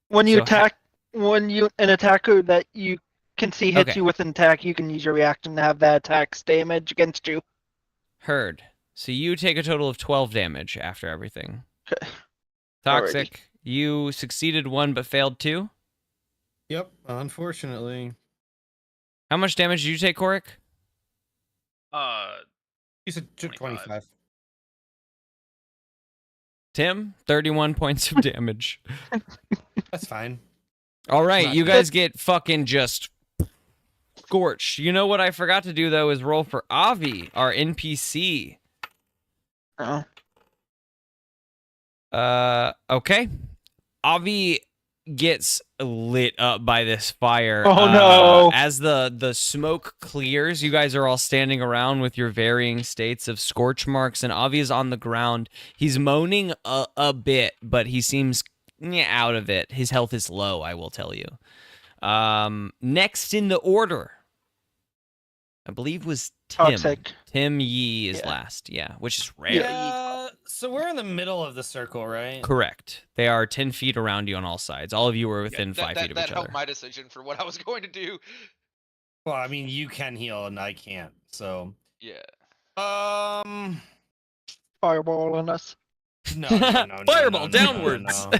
When you So- attack, an attacker that you can see hits Okay. you with an attack, you can use your reaction to have that attack's damage against you. Heard. So you take a total of 12 damage after everything. Okay. Toxic. You succeeded 1 but failed 2. Yep, unfortunately. How much damage did you take, Korik? You said 25. 25. Tim, 31 points of damage. That's fine. All right, Not you bad. guys get fucking just scorched. You know what I forgot to do, though, is roll for Avi, our NPC. Oh. Okay. Avi gets lit up by this fire. Oh, no. As the smoke clears, you guys are all standing around with your varying states of scorch marks, and Avi is on the ground. He's moaning a bit, but he seems out of it. His health is low, I will tell you. Next in the order, I believe, was Tim. Toxic. Tim Yee is Yeah. last, which is rare. Yeah, so we're in the middle of the circle, right? Correct. They are 10 feet around you on all sides. All of you are within 5 feet of that each helped other. my decision for what I was going to do. Well, I mean, you can heal and I can't. So, Yeah. Fireball on us. no. Fireball downwards. no.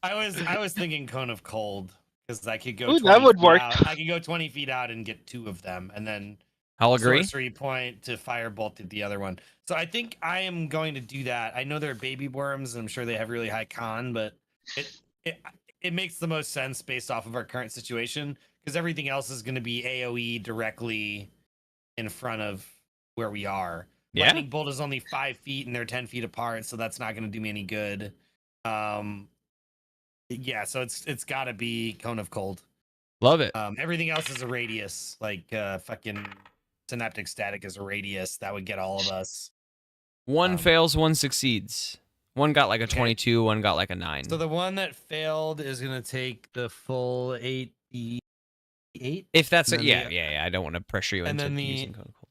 I was thinking cone of cold because I could go. Ooh, 20 that would feet work. out. I could go 20 feet out and get 2 of them, and then I'll agree. sorcery point to firebolt the other one. So I think I am going to do that. I know they're baby worms, and I'm sure they have really high con, but it makes the most sense based off of our current situation because everything else is going to be AOE directly in front of where we are. Yeah. Lightning bolt is only 5 feet, and they're 10 feet apart, so that's not going to do me any good. Yeah, so it's got to be cone of cold. Love it. Everything else is a radius, like fucking synaptic static is a radius that would get all of us. One fails, one succeeds. One got like a 22, one got like a 9. So the one that failed is gonna take the full 8 If that's and it, then yeah. I don't want to pressure you and into then using Code of Cold.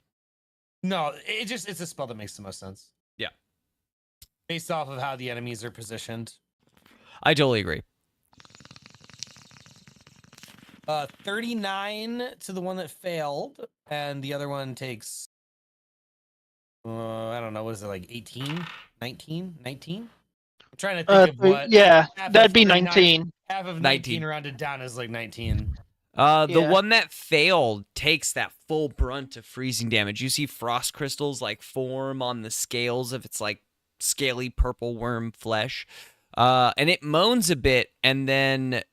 No, it's a spell that makes the most sense. Yeah. Based off of how the enemies are positioned. I totally agree. 39 to the one that failed, and the other one takes I don't know, what is it, like 18? 19? 19? I'm trying to think of what. Yeah, half that'd of be 39 19. Half of 19. 19 rounded down is like 19. The Yeah. one that failed takes that full brunt of freezing damage. You see frost crystals like form on the scales of its like scaly purple worm flesh. And it moans a bit and then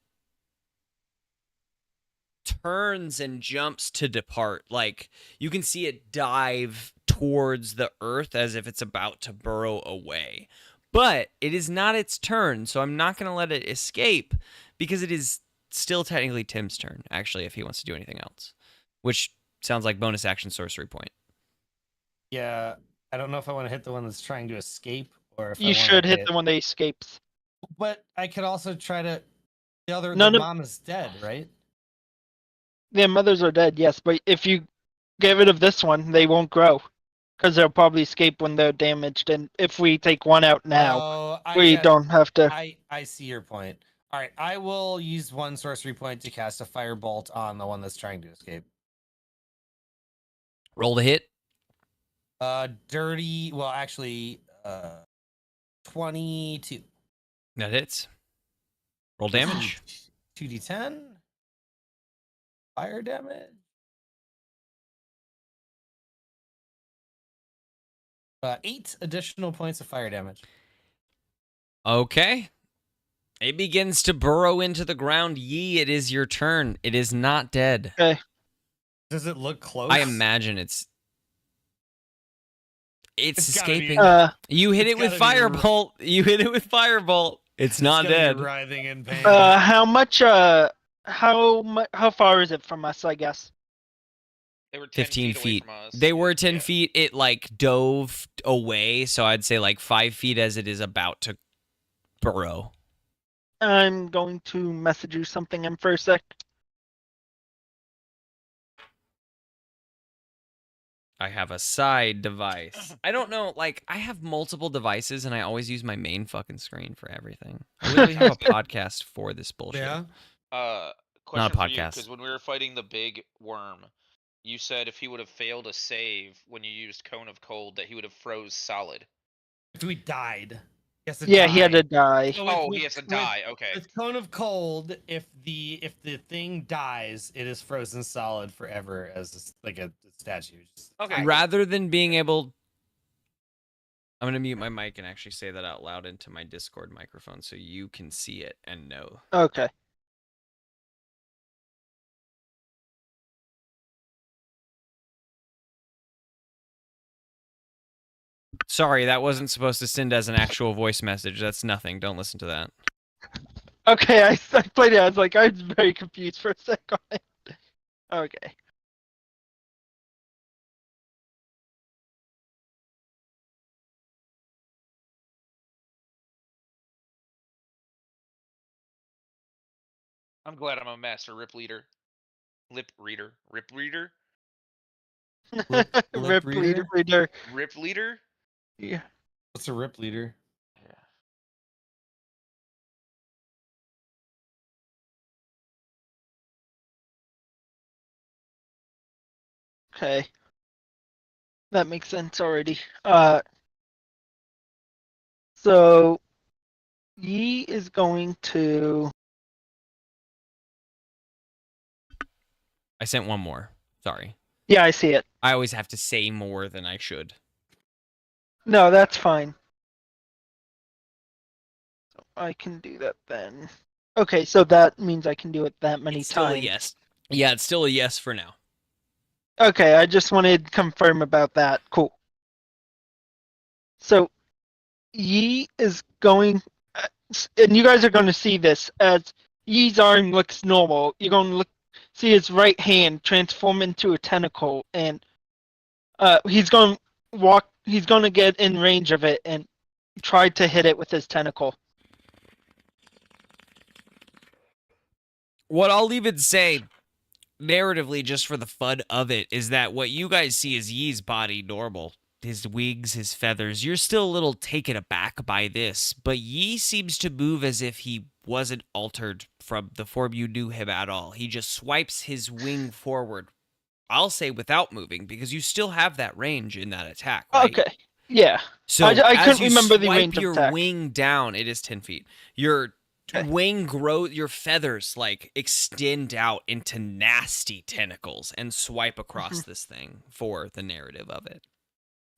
turns and jumps to depart. Like you can see it dive towards the earth as if it's about to burrow away. But it is not its turn, so I'm not going to let it escape because it is still technically Tim's turn, actually, if he wants to do anything else. Which sounds like bonus action sorcery point. Yeah, I don't know if I want to hit the one that's trying to escape or if I You wanna should hit the one that escapes. But I could also try to. The None of- mom is dead, right? Their mothers are dead, yes, but if you get rid of this one, they won't grow. Because they'll probably escape when they're damaged, and if we take one out now, Oh, we don't have to. I see your point. All right, I will use one sorcery point to cast a firebolt on the one that's trying to escape. Roll the hit. Dirty. Well, actually, 22. That hits. Roll damage. 2d10. Fire damage. 8 additional points of fire damage. Okay. It begins to burrow into the ground. Yee, it is your turn. It is not dead. Does it look close? I imagine it's It's gotta be- escaping. You hit it's it with gotta be firebolt. You hit it with firebolt. It's not gotta be dead. writhing in pain. How much? How far is it from us? I guess. They were 10 15 feet. Away feet. from us. They were 10 Yeah. feet. It like dove away, so I'd say like 5 feet as it is about to burrow. I'm going to message you something in for a sec. I have a side device. I don't know, like, I have multiple devices and I always use my main fucking screen for everything. I literally have a podcast for this bullshit. Yeah. Question for you, podcast. because when we were fighting the big worm, you said if he would have failed a save when you used Cone of Cold, that he would have froze solid. If we died. Yeah, he had to die. So Oh, he has to die. Okay. With Cone of Cold, if the thing dies, it is frozen solid forever as like a statue. Okay. Rather than being able, I'm gonna mute my mic and actually say that out loud into my Discord microphone so you can see it and know. Okay. Sorry, that wasn't supposed to send as an actual voice message. That's nothing. Don't listen to that. Okay, I played it. I was like, I was very confused for a second. Okay. I'm glad I'm a master rip reader. Rip reader. Lip Rip reader? reader. Rip leader? Yeah. What's a rip leader? Yeah. Okay. That makes sense already. So Yi is going to. I sent one more. Sorry. Yeah, I see it. I always have to say more than I should. No, that's fine. So I can do that then. Okay, so that means I can do it that many It's still a times. yes. Yeah, it's still a yes for now. Okay, I just wanted to confirm about that. Cool. So Yi is going, and you guys are going to see this as Yi's arm looks normal. You're going to see his right hand transform into a tentacle, and he's going to walk. He's going to get in range of it and try to hit it with his tentacle. What I'll even say, narratively, just for the fun of it, is that what you guys see is Yi's body normal. His wigs, his feathers. You're still a little taken aback by this, but Yi seems to move as if he wasn't altered from the form you knew him at all. He just swipes his wing forward. I'll say without moving, because you still have that range in that attack, right? Okay. Yeah. So I as couldn't you remember the swipe range of your attack. wing down, it is 10 feet. Your Okay. wing grows, your feathers like extend out into nasty tentacles and swipe across this thing for the narrative of it.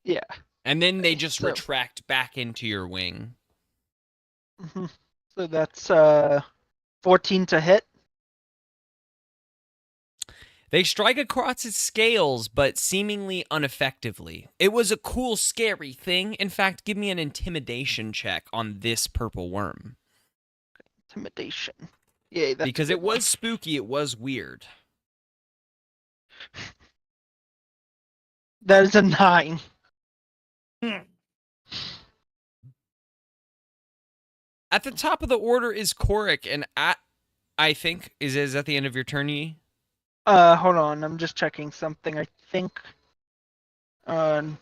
Yeah. And then they just So- retract back into your wing. So that's 14 to hit. They strike across its scales, but seemingly ineffectively. It was a cool, scary thing. In fact, give me an intimidation check on this purple worm. Intimidation. Yay, that's Because a it good one. was spooky, it was weird. That is a 9. At the top of the order is Korik, and I think, is at the end of your turn, Yi? Hold on, I'm just checking something. I think. Alright.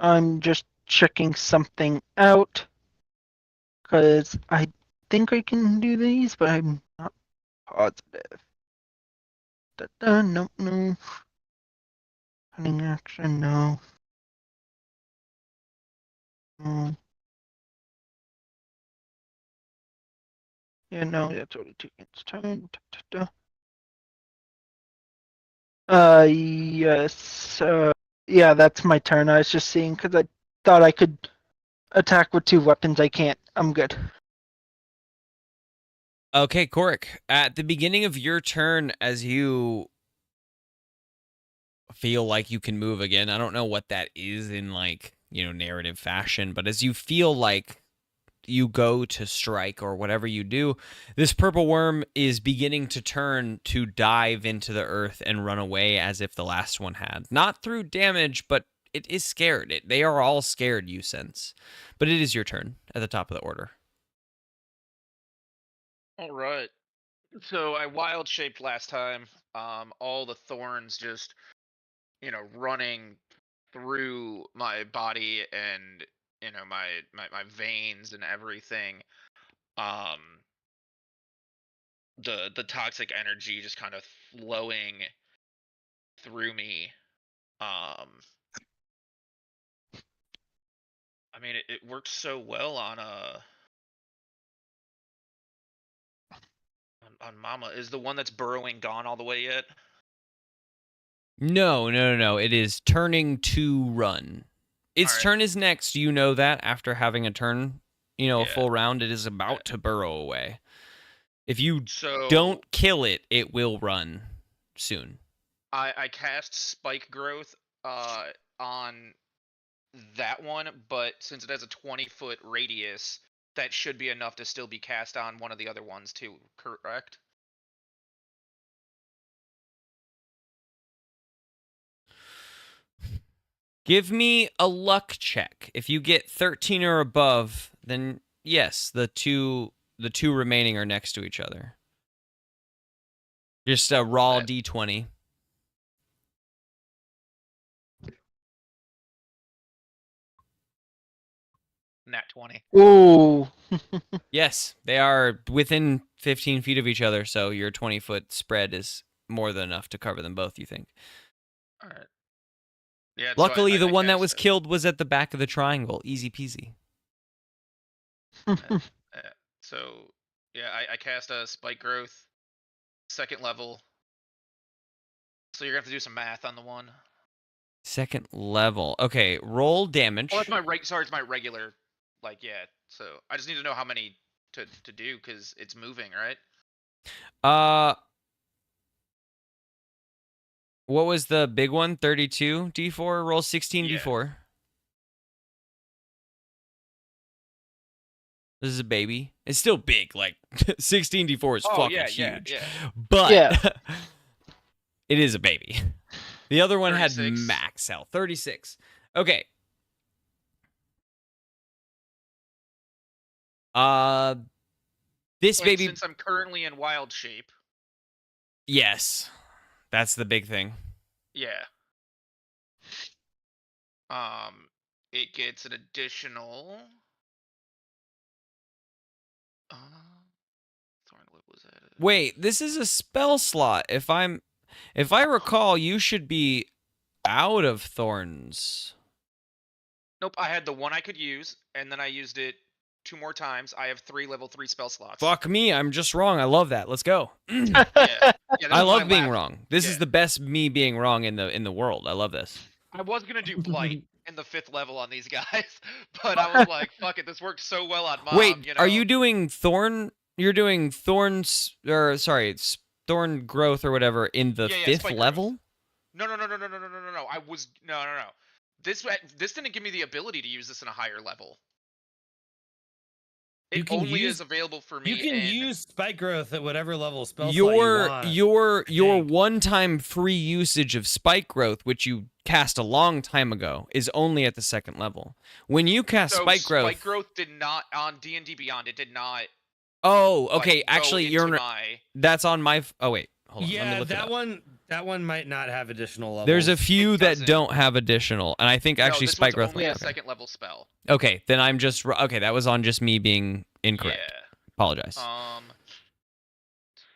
I'm just checking something out. Because I think I can do these, but I'm not positive. Nope, no. Cunning action, no. No. Yeah, no, that's only 2 its turn. Yes. Yeah, that's my turn. I was just seeing because I thought I could attack with 2 weapons. I can't. I'm good. Okay, Korik. At the beginning of your turn, as you feel like you can move again, I don't know what that is in, like, narrative fashion, but as you feel like you go to strike or whatever you do, this purple worm is beginning to turn to dive into the earth and run away as if the last one had. Not through damage, but it is scared. They are all scared, you sense. But it is your turn at the top of the order. All right. So I wild shaped last time. All the thorns just, running through my body and my veins and everything. Um, the toxic energy just kind of flowing through me. I mean, it worked so well on on Mama. Is the one that's burrowing gone all the way yet? No. It is turning to run. Its Alright. turn is next. You know that after having a turn, a Yeah. full round, it is about to burrow away. If you So don't kill it, it will run soon. I cast Spike Growth on that one, but since it has a 20-foot radius, that should be enough to still be cast on one of the other ones too, correct? Give me a luck check. If you get 13 or above, then yes, the two remaining are next to each other. Just a raw Okay. D20. Nat 20. Ooh. Yes, they are within 15 feet of each other, so your 20-foot spread is more than enough to cover them both, you think. Alright. Yeah. Luckily, the one that was cast it. killed was at the back of the triangle. Easy peasy. So yeah, I cast a Spike Growth, 2nd level. So you're gonna have to do some math on the one. 2nd level. Okay, roll damage. Oh, it's my regular. So I just need to know how many to do because it's moving, right? What was the big one? 32 D4. Roll 16 Yeah. D4. This is a baby. It's still big. Like 16 D4 is fucking huge. Yeah. But Yeah. it is a baby. The other one 36. had max health. 36. Okay. This baby. Since I'm currently in wild shape. Yes, that's the big thing. Yeah. It gets an additional. What was that? Wait, this is a spell slot. If I recall, you should be out of thorns. Nope, I had the one I could use, and then I used it 2 more times. I have 3 level 3 spell slots. Fuck me, I'm just wrong. I love that. Let's go. Yeah, this I is love my being last- wrong. This is yeah. the best me being wrong in the world. I love this. I was gonna do blight in the 5th level on these guys, but I was like, "Fuck it, this worked so well on Mom." Wait, are you doing thorn? You're doing thorns, or sorry, it's thorn growth or whatever in the Yeah, 5th spike level? No. I was no. This didn't give me the ability to use this in a higher level. You It can only use- is available for me. You can in- use Spike Growth at whatever level spell slot Your you want. your think. one-time free usage of spike growth, which you cast a long time ago, is only at the 2nd level. When you cast So spike growth, Spike Growth did not on D&D Beyond. It did not. oh, like, okay. go Actually, into you're my. that's on my. Oh wait, hold on. Let me Yeah, look it up. that one might not have additional levels. There's a few It that doesn't. don't have additional, and I think actually no, this spike one's growth. only a okay. 2nd level spell. Okay, then I'm just okay. That was on just me being incorrect. Apologize. Yeah.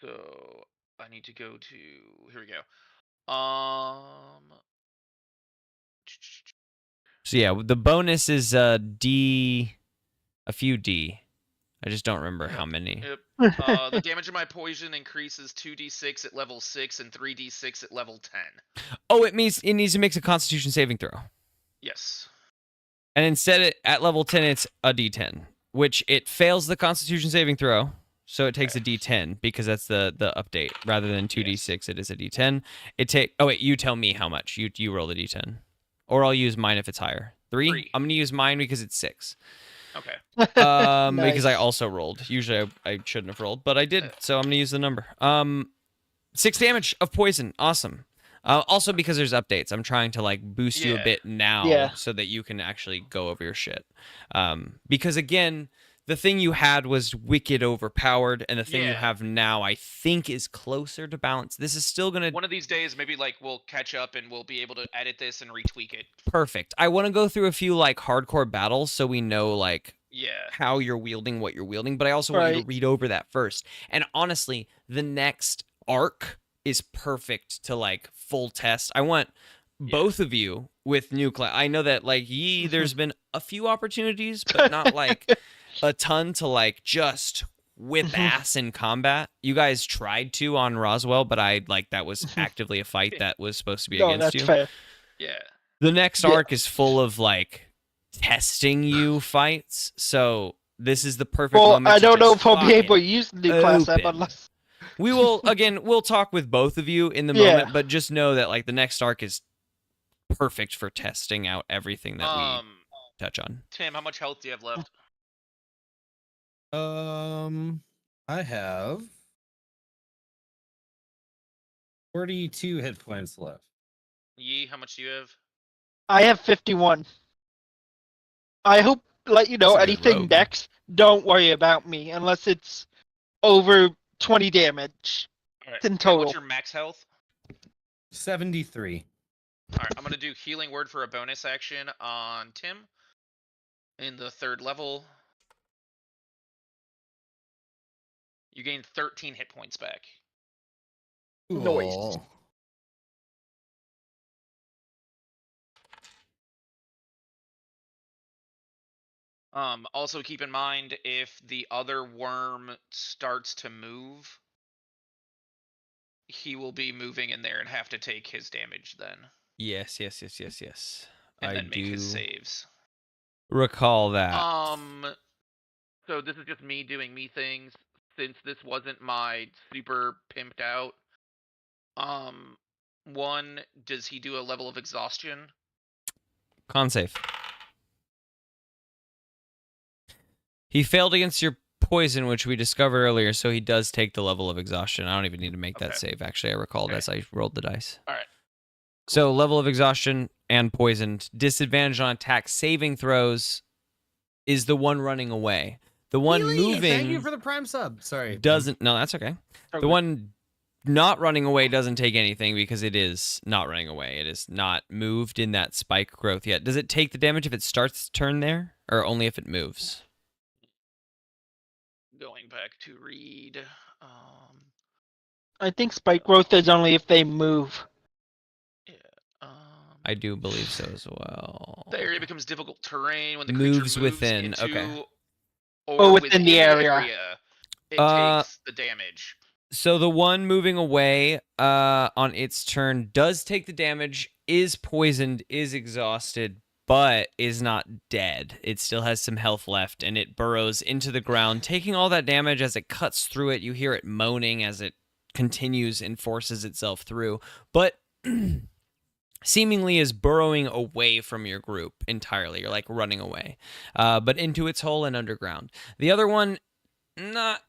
So I need to go to. Here we go. So yeah, the bonus is D, a few D. I just don't remember how many. Yep. The damage of my poison increases 2d6 at level 6 and 3d6 at level 10. Oh, it means it needs to make a Constitution saving throw, Yes. and instead at level 10 it's a D10, which it fails the Constitution saving throw, so it takes a D10 because that's the update rather than 2d6. It is a D10. Oh wait, you tell me how much you roll the D10, or I'll use mine if it's higher. 3. I'm gonna use mine because it's 6. Okay. Because I Nice. also rolled. Usually I shouldn't have rolled, but I did, so I'm gonna use the number. 6 damage of poison. Awesome. Also because there's updates, I'm trying to like boost you a Yeah. bit now, Yeah. so that you can actually go over your shit. Because again, the thing you had was wicked overpowered, and the thing you Yeah. have now, I think, is closer to balance. This is still gonna One of these days, maybe like we'll catch up and we'll be able to edit this and retweak it. perfect. I want to go through a few like hardcore battles so we know like Yeah. how you're wielding what you're wielding, but I also want you to Right. read over that first. And honestly, the next arc is perfect to like full test. I want both of you with new class. I know that like Yi, there's been a few opportunities, but not like a ton to like just whip ass in combat. You guys tried to on Roswell, but I like that was actively a fight that was supposed to be No, against that's you. fair. Yeah. The next Yeah. arc is full of like testing you fights, so this is the perfect Well, moment. I to don't know just if I'll be able to fucking use the new class app open. unless. We will again. We'll talk with both of you in the Yeah. moment, but just know that like the next arc is perfect for testing out everything that we touch on. Tim, how much health do you have left? I have 42 hit points left. Yi, how much do you have? I have 51. I hope, let you know, That's a good anything rogue. next, don't worry about me unless it's over 20 damage All right. in Tim, total. what's your max health? 73. All right, I'm gonna do healing word for a bonus action on Tim in the 3rd level. You gain 13 hit points back. Noise. Cool. Also keep in mind if the other worm starts to move, he will be moving in there and have to take his damage then, Yes. and I then make do his saves. recall that. So this is just me doing me things since this wasn't my super pimped out. One, does he do a level of exhaustion? Con save. He failed against your poison, which we discovered earlier, so he does take the level of exhaustion. I don't even need to make that Okay. save. Actually, I recalled Okay. as I rolled the dice. All right. So level of exhaustion and poisoned. Disadvantage on attack saving throws is the one running away. The one Really? moving Thank you for the prime sub. Sorry. doesn't. No, that's okay. Okay. The one not running away doesn't take anything because it is not running away. It is not moved in that spike growth yet. Does it take the damage if it starts to turn there, or only if it moves? Going back to read. I think spike growth is only if they move. Yeah. I do believe so as well. The area becomes difficult terrain when the Moves creature moves within, into okay. or within the area. It Uh, takes the damage. So the one moving away on its turn does take the damage, is poisoned, is exhausted, but is not dead. It still has some health left, and it burrows into the ground, taking all that damage as it cuts through it. You hear it moaning as it continues and forces itself through, but seemingly is burrowing away from your group entirely. You're like running away, but into its hole and underground. The other one, not...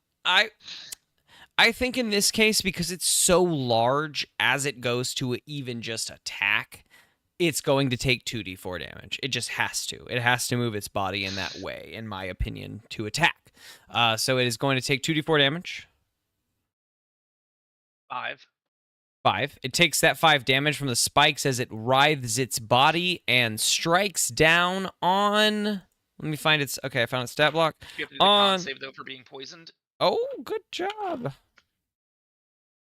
I think in this case, because it's so large as it goes to even just attack, it's going to take 2d4 damage. It just has to. It has to move its body in that way, in my opinion, to attack. So it is going to take 2d4 damage. 5. 5. It takes that 5 damage from the spikes as it writhes its body and strikes down on... Let me find its... Okay, I found its stat block. You have to do the con save though for being poisoned. Oh, good job.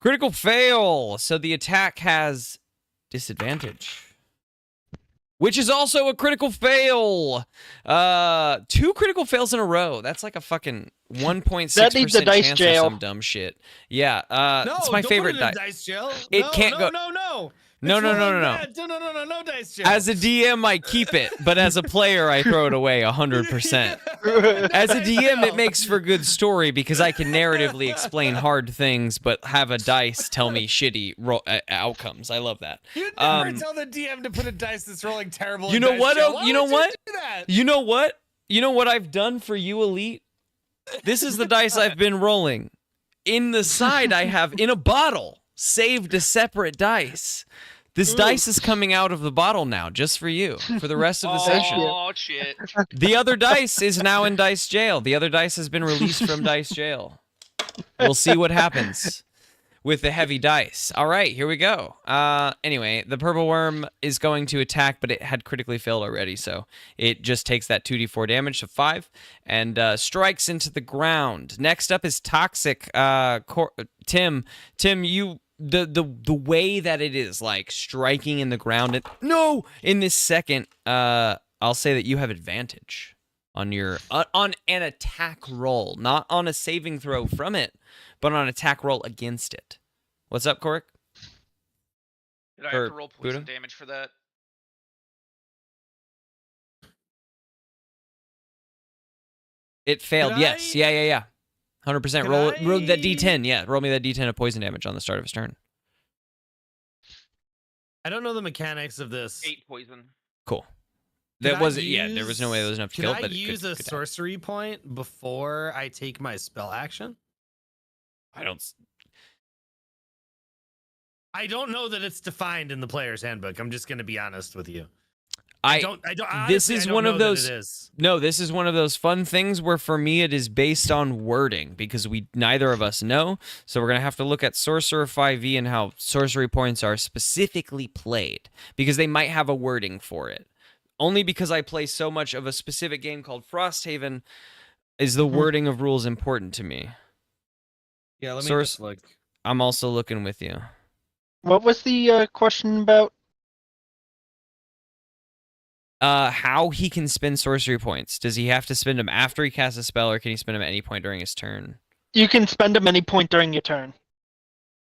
Critical fail. So the attack has disadvantage, which is also a critical fail. 2 critical fails in a row. That's like a fucking 1.6% That needs a dice chance jail. or some dumb shit. Yeah, No, it's my don't favorite put it in die. dice jail. It No, can't go- No. No, It's no, rolling no. bad. No dice jail. As a DM, I keep it, but as a player, I throw it away 100%. As a DM, it makes for good story because I can narratively explain hard things, but have a dice tell me shitty outcomes. I love that. You never tell the DM to put a dice that's rolling terrible. You in know dice what? jail. Why You know would what? do that? You know what? You know what I've done for you, Elite? This is the dice I've been rolling. In the side, I have, in a bottle, saved a separate dice This dice is coming out of the bottle now, just for you, for the rest of the session. Oh shit! The other dice is now in dice jail. The other dice has been released from dice jail. We'll see what happens with the heavy dice. All right, here we go. Anyway, the purple worm is going to attack, but it had critically failed already, so it just takes that 2d4 damage of 5 and strikes into the ground. Next up is toxic. Tim, you. The way that it is like striking in the ground in this second, I'll say that you have advantage on your on an attack roll, not on a saving throw from it, but on an attack roll against it. What's up, Korik? Did I have to roll poison damage for that? It failed. Yes. Yeah. 100%. Roll that d10. Yeah, roll me that d10 of poison damage on the start of his turn. I don't know the mechanics of this. 8 poison. Cool. That wasn't. Yeah, there was no way there was enough to kill. Can I but use a sorcery point before I take my spell action? I don't know that it's defined in the player's handbook. I'm just going to be honest with you. This is one of those. No, this is one of those fun things where for me it is based on wording because neither of us know. So we're gonna have to look at Sorcerer 5e and how sorcery points are specifically played because they might have a wording for it. Only because I play so much of a specific game called Frosthaven is the wording of rules important to me. Yeah, let me just look. I'm also looking with you. What was the question about? How he can spend sorcery points. Does he have to spend them after he casts a spell, or can he spend them at any point during his turn? You can spend them any point during your turn.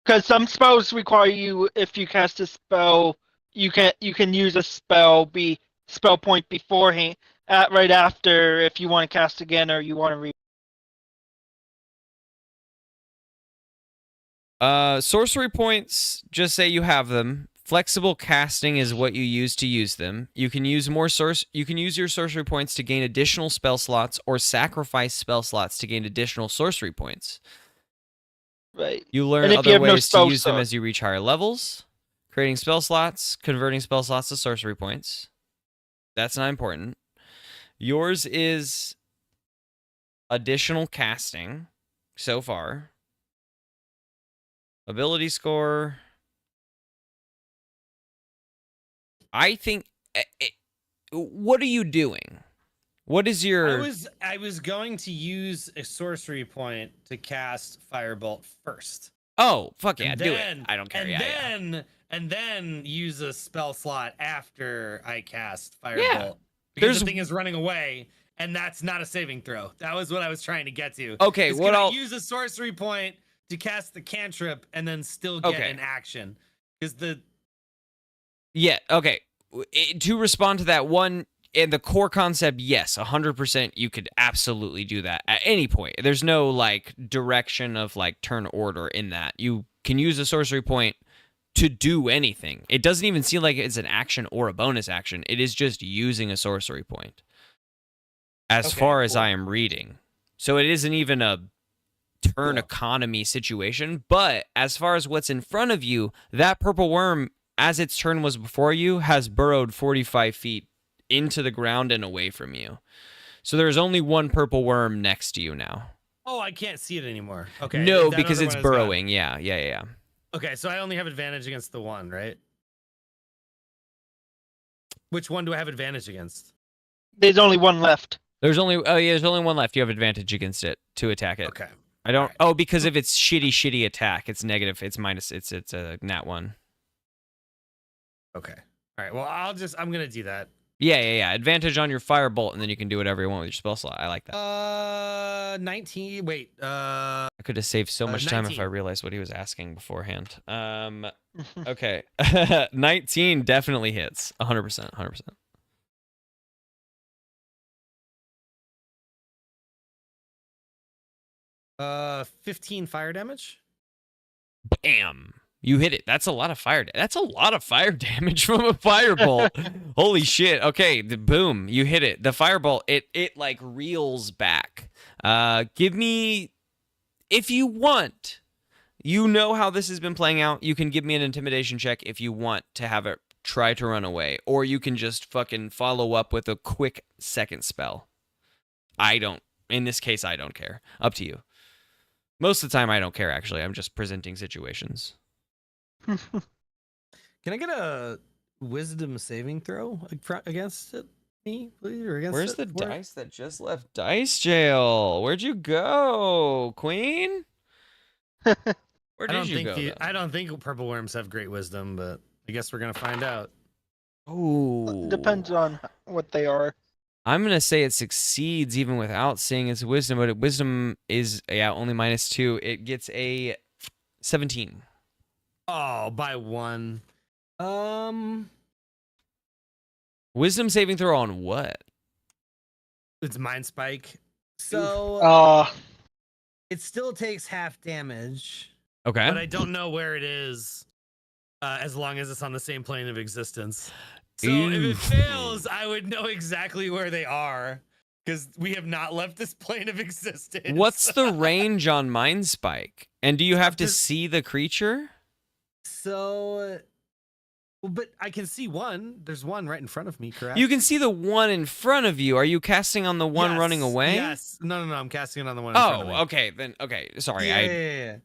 Because some spells require you, if you cast a spell, you can use a spell point beforehand, right after, if you want to cast again or you want to sorcery points, just say you have them. Flexible casting is what you use them. You can use your sorcery points to gain additional spell slots or sacrifice spell slots to gain additional sorcery points. Right. You learn other ways to use them as you reach higher levels. Creating spell slots, converting spell slots to sorcery points. That's not important. Yours is additional casting so far. Ability score. I think. What are you doing? What is your? I was going to use a sorcery point to cast Firebolt first. Oh fuck yeah, do it! I don't care. And then use a spell slot after I cast Firebolt. Yeah. Because the thing is running away, and that's not a saving throw. That was what I was trying to get to. Okay, I'll use a sorcery point to cast the cantrip and then still get an action. Because okay. To respond to that one, in the core concept, yes, 100% you could absolutely do that at any point. There's no like direction of like turn order in that. You can use a sorcery point to do anything. It doesn't even seem like it's an action or a bonus action. It is just using a sorcery point. As far as I am reading. So it isn't even a turn economy situation, but as far as what's in front of you, that purple worm, as its turn was before you, has burrowed 45 feet into the ground and away from you. So there's only one purple worm next to you now. Oh, I can't see it anymore. Okay. No, because it's burrowing. Yeah. Okay, so I only have advantage against the one, right? Which one do I have advantage against? There's only one left. There's only one left. You have advantage against it to attack it. Okay. I don't. Right. Oh, because of its shitty attack, it's negative. It's minus. It's a nat 1. Okay. All right. Well, I'm gonna do that. Yeah. Advantage on your firebolt, and then you can do whatever you want with your spell slot. I like that. 19. Wait. I could have saved so much 19. time if I realized what he was asking beforehand. Okay. 19 definitely hits. 100%. 15 fire damage. Bam. You hit it. That's a lot of fire. That's a lot of fire damage from a firebolt. Holy shit. Okay, boom. You hit it. The firebolt, it like reels back. Give me, if you want, You know how this has been playing out. You can give me an intimidation check if you want to have it try to run away, or you can just fucking follow up with a quick second spell. In this case, I don't care. Up to you. Most of the time, I don't care, actually. I'm just presenting situations. Can I get a wisdom saving throw against me, please? Or against Where's it the for it? dice that just left dice jail? Where'd you go, Queen? Where did you go? I don't think purple worms have great wisdom, but I guess we're gonna find out. Oh, Depends on what they are. I'm gonna say it succeeds even without saying its wisdom, but wisdom is only -2. It gets a 17. Oh, by 1. Wisdom saving throw on what? It's Mind Spike. So it still takes half damage, Okay. but I don't know where it is. As long as it's on the same plane of existence. So if it Oof. fails, I would know exactly where they are because we have not left this plane of existence. What's the range on Mind Spike? And do you have to Just- see the creature? So, well, but I can see one. There's one right in front of me, correct? You can see the one in front of you. Are you casting on the one Yes, running away? Yes. No. I'm casting it on the one in front of me. Oh, okay. Then okay. Sorry. Yeah.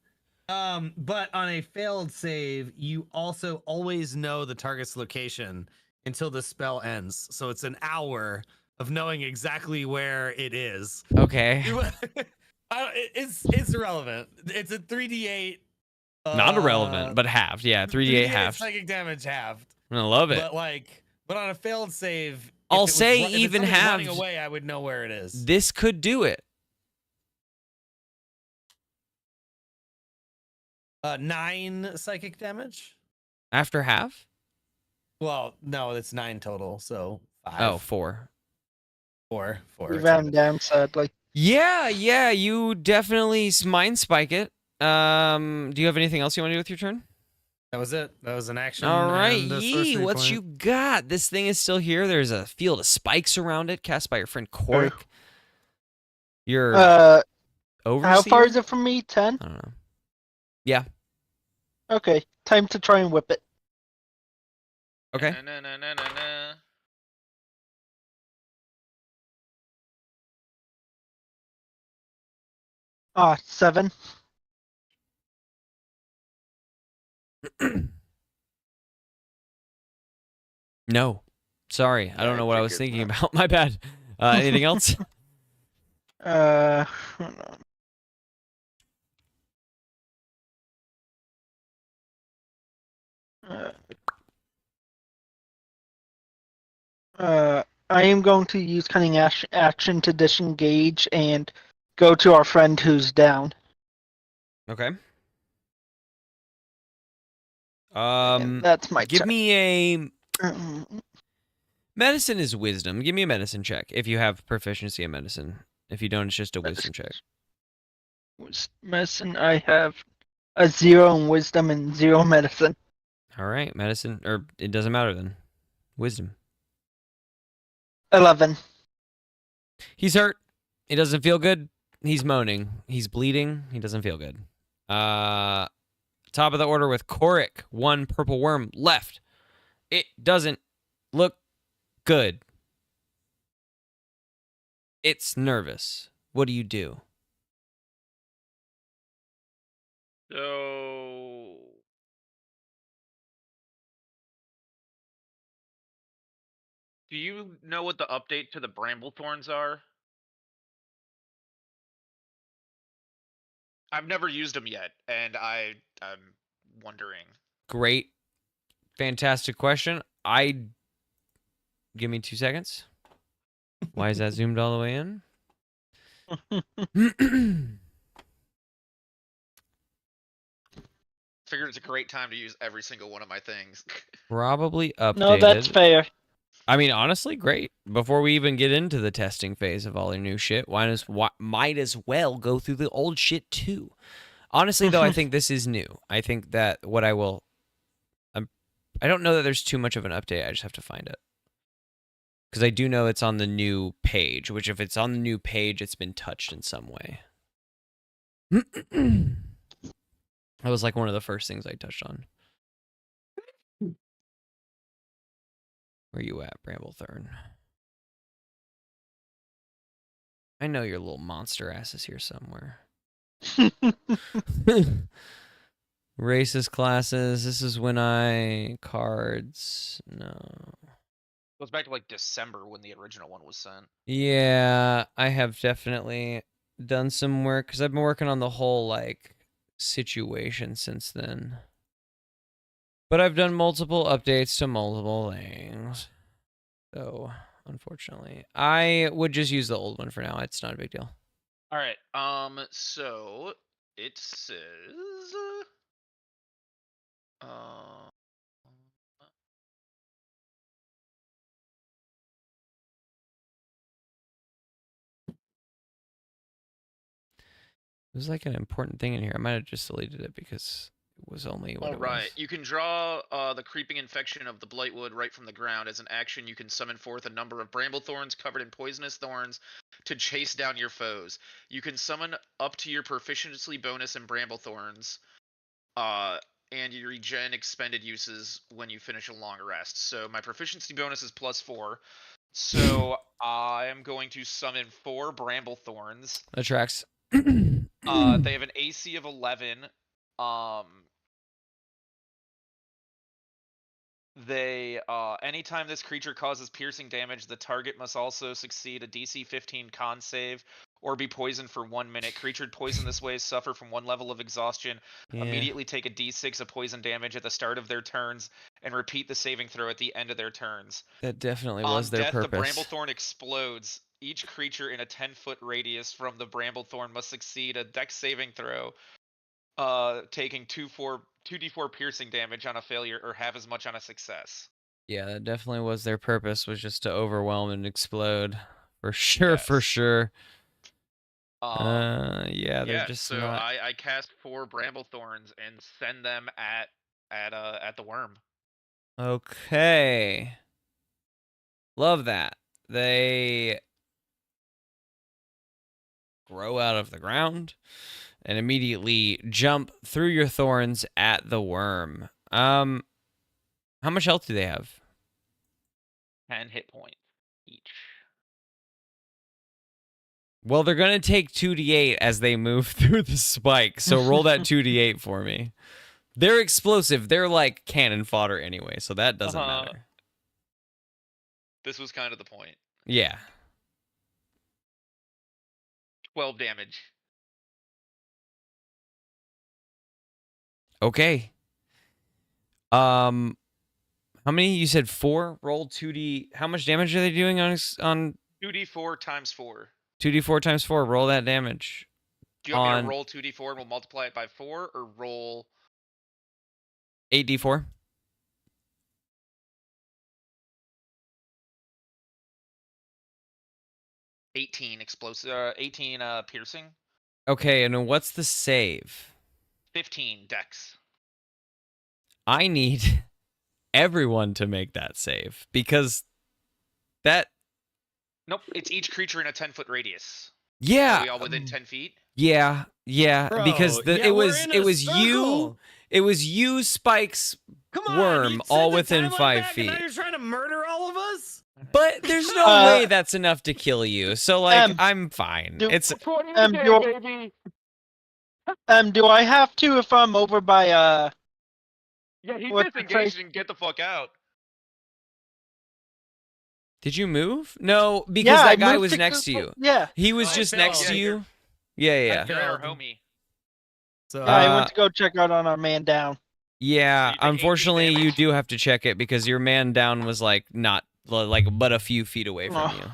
But on a failed save, you also always know the target's location until the spell ends. So it's an hour of knowing exactly where it is. Okay. It's irrelevant. It's a 3d8. Not irrelevant, but halved. Yeah, 3d8 halved. Psychic damage halved. I love it. But on a failed save, I'll if it was say if it's even something running halved. away, I would know where it is. This could do it. 9 psychic damage. After half? Well, no, it's 9 total. So 5. Oh, 4. 4. We ran down, sadly. Yeah, you definitely mind spike it. Do you have anything else you want to do with your turn? That was it. That was an action. All right, and a Yee, sorcery what point. you got? This thing is still here. There's a field of spikes around it, cast by your friend Cork. Your overseer? How far is it from me? 10? I don't know. Yeah. Okay, time to try and whip it. Okay. Na-na-na-na-na-na. 7. No. Sorry, I don't I know what I was figured thinking about. My bad. Anything else? Hold on. I am going to use cunning action to disengage and go to our friend who's down. Okay. And that's my Give turn. me a Mm, medicine is wisdom. Give me a medicine check if you have proficiency in medicine. If you don't, it's just a wisdom check. Medicine, I have a 0 in wisdom and 0 medicine. All right, medicine, or it doesn't matter then. Wisdom. 11. He's hurt. He doesn't feel good. He's moaning. He's bleeding. He doesn't feel good. Top of the order with Korik. 1 purple worm left. It doesn't look good. It's nervous. What do you do? So do you know what the update to the Bramblethorns are? I've never used them yet, and I'm wondering. Great. Fantastic question. Give me 2 seconds. Why is that zoomed all the way in? Figured it's a great time to use every single one of my things. Probably updated. No, that's fair. I mean, honestly, great. Before we even get into the testing phase of all their new shit, might as well go through the old shit too. Honestly, though, I think this is new. I think that I don't know that there's too much of an update. I just have to find it. Because I do know it's on the new page, which if it's on the new page, it's been touched in some way. That was like one of the first things I touched on. Where you at, Bramblethorn? I know your little monster ass is here somewhere. Racist classes. This is when cards. No. Goes back to like December when the original one was sent. Yeah, I have definitely done some work because I've been working on the whole like situation since then. But I've done multiple updates to multiple things. So, unfortunately, I would just use the old one for now. It's not a big deal. All right. So it says. Uh, There's like an important thing in here. I might have just deleted it because it was only what All it right. was. You can draw the creeping infection of the Blightwood right from the ground. As an action, you can summon forth a number of bramblethorns covered in poisonous thorns to chase down your foes. You can summon up to your proficiency bonus in bramblethorns, and you regen expended uses when you finish a long rest. So my proficiency bonus is +4. So I am going to summon 4 bramblethorns. That tracks. They have an AC of 11. Anytime this creature causes piercing damage, the target must also succeed a DC 15 con save or be poisoned for 1 minute. Creature poisoned this way suffer from 1 level of exhaustion. Yeah. Immediately take a D6 of poison damage at the start of their turns and repeat the saving throw at the end of their turns. That definitely On was their death, purpose. the bramblethorn explodes. Each creature in a 10-foot radius from the bramblethorn must succeed a dex saving throw, taking 2d4 piercing damage on a failure or half as much on a success. Yeah, that definitely was their purpose, was just to overwhelm and explode. For sure, for Yes. sure. Yeah, they're just so not... I cast 4 bramblethorns and send them at the worm. Okay. Love that. They grow out of the ground and immediately jump through your thorns at the worm. How much health do they have? 10 hit points each. Well, they're going to take 2d8 as they move through the spike, so roll that 2d8 for me. They're explosive. They're like cannon fodder anyway, so that doesn't matter. This was kind of the point. Yeah. 12 damage. Okay. How many? You said 4? Roll 2d. How much damage are they doing on 2d4 times 4. 2d4 times 4? Roll that damage. Do you want me to roll 2d4 and we'll multiply it by 4, or roll 8d4? piercing? Okay, and what's the save? 15 dex. I need everyone to make that save because that... Nope, it's each creature in a 10-foot radius. Yeah. Are we all within 10 feet? Yeah, Bro, because yeah, it we're was in it a was you, circle. Spike's Come on, worm, you set all the within timeline 5 back and feet. now you're trying to murder all of us? But there's no way that's enough to kill you. So like, I'm fine. do- It's do I have to if I'm over by Yeah, he What's the disengaged phrase? and get the fuck out. Did you move? No, because Yeah, I that guy moved was to next to go- you. Yeah, He was Oh, just I next fell. to Yeah, you. Yeah. You're our fell. homie. So I went to go check out on our man down. Yeah, So you take 18 unfortunately, you damage. do have to check it because your man down was like not like but a few feet away from Oh.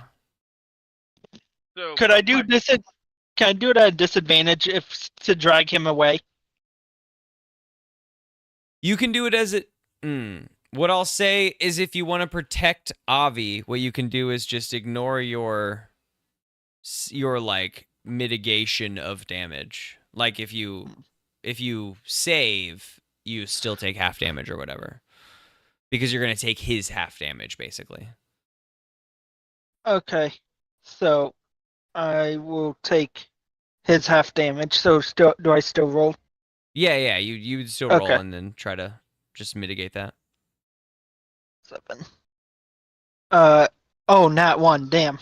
you. So Could I do this? Can I do it at a disadvantage if to drag him away? You can do it as it. What I'll say is, if you want to protect Avi, what you can do is just ignore your like mitigation of damage. Like if you save, you still take half damage or whatever, because you're gonna take his half damage basically. Okay, so I will take his half damage. So still, do I still roll? Yeah. You would still roll Okay. and then try to just mitigate that. 7. Nat 1. Damn.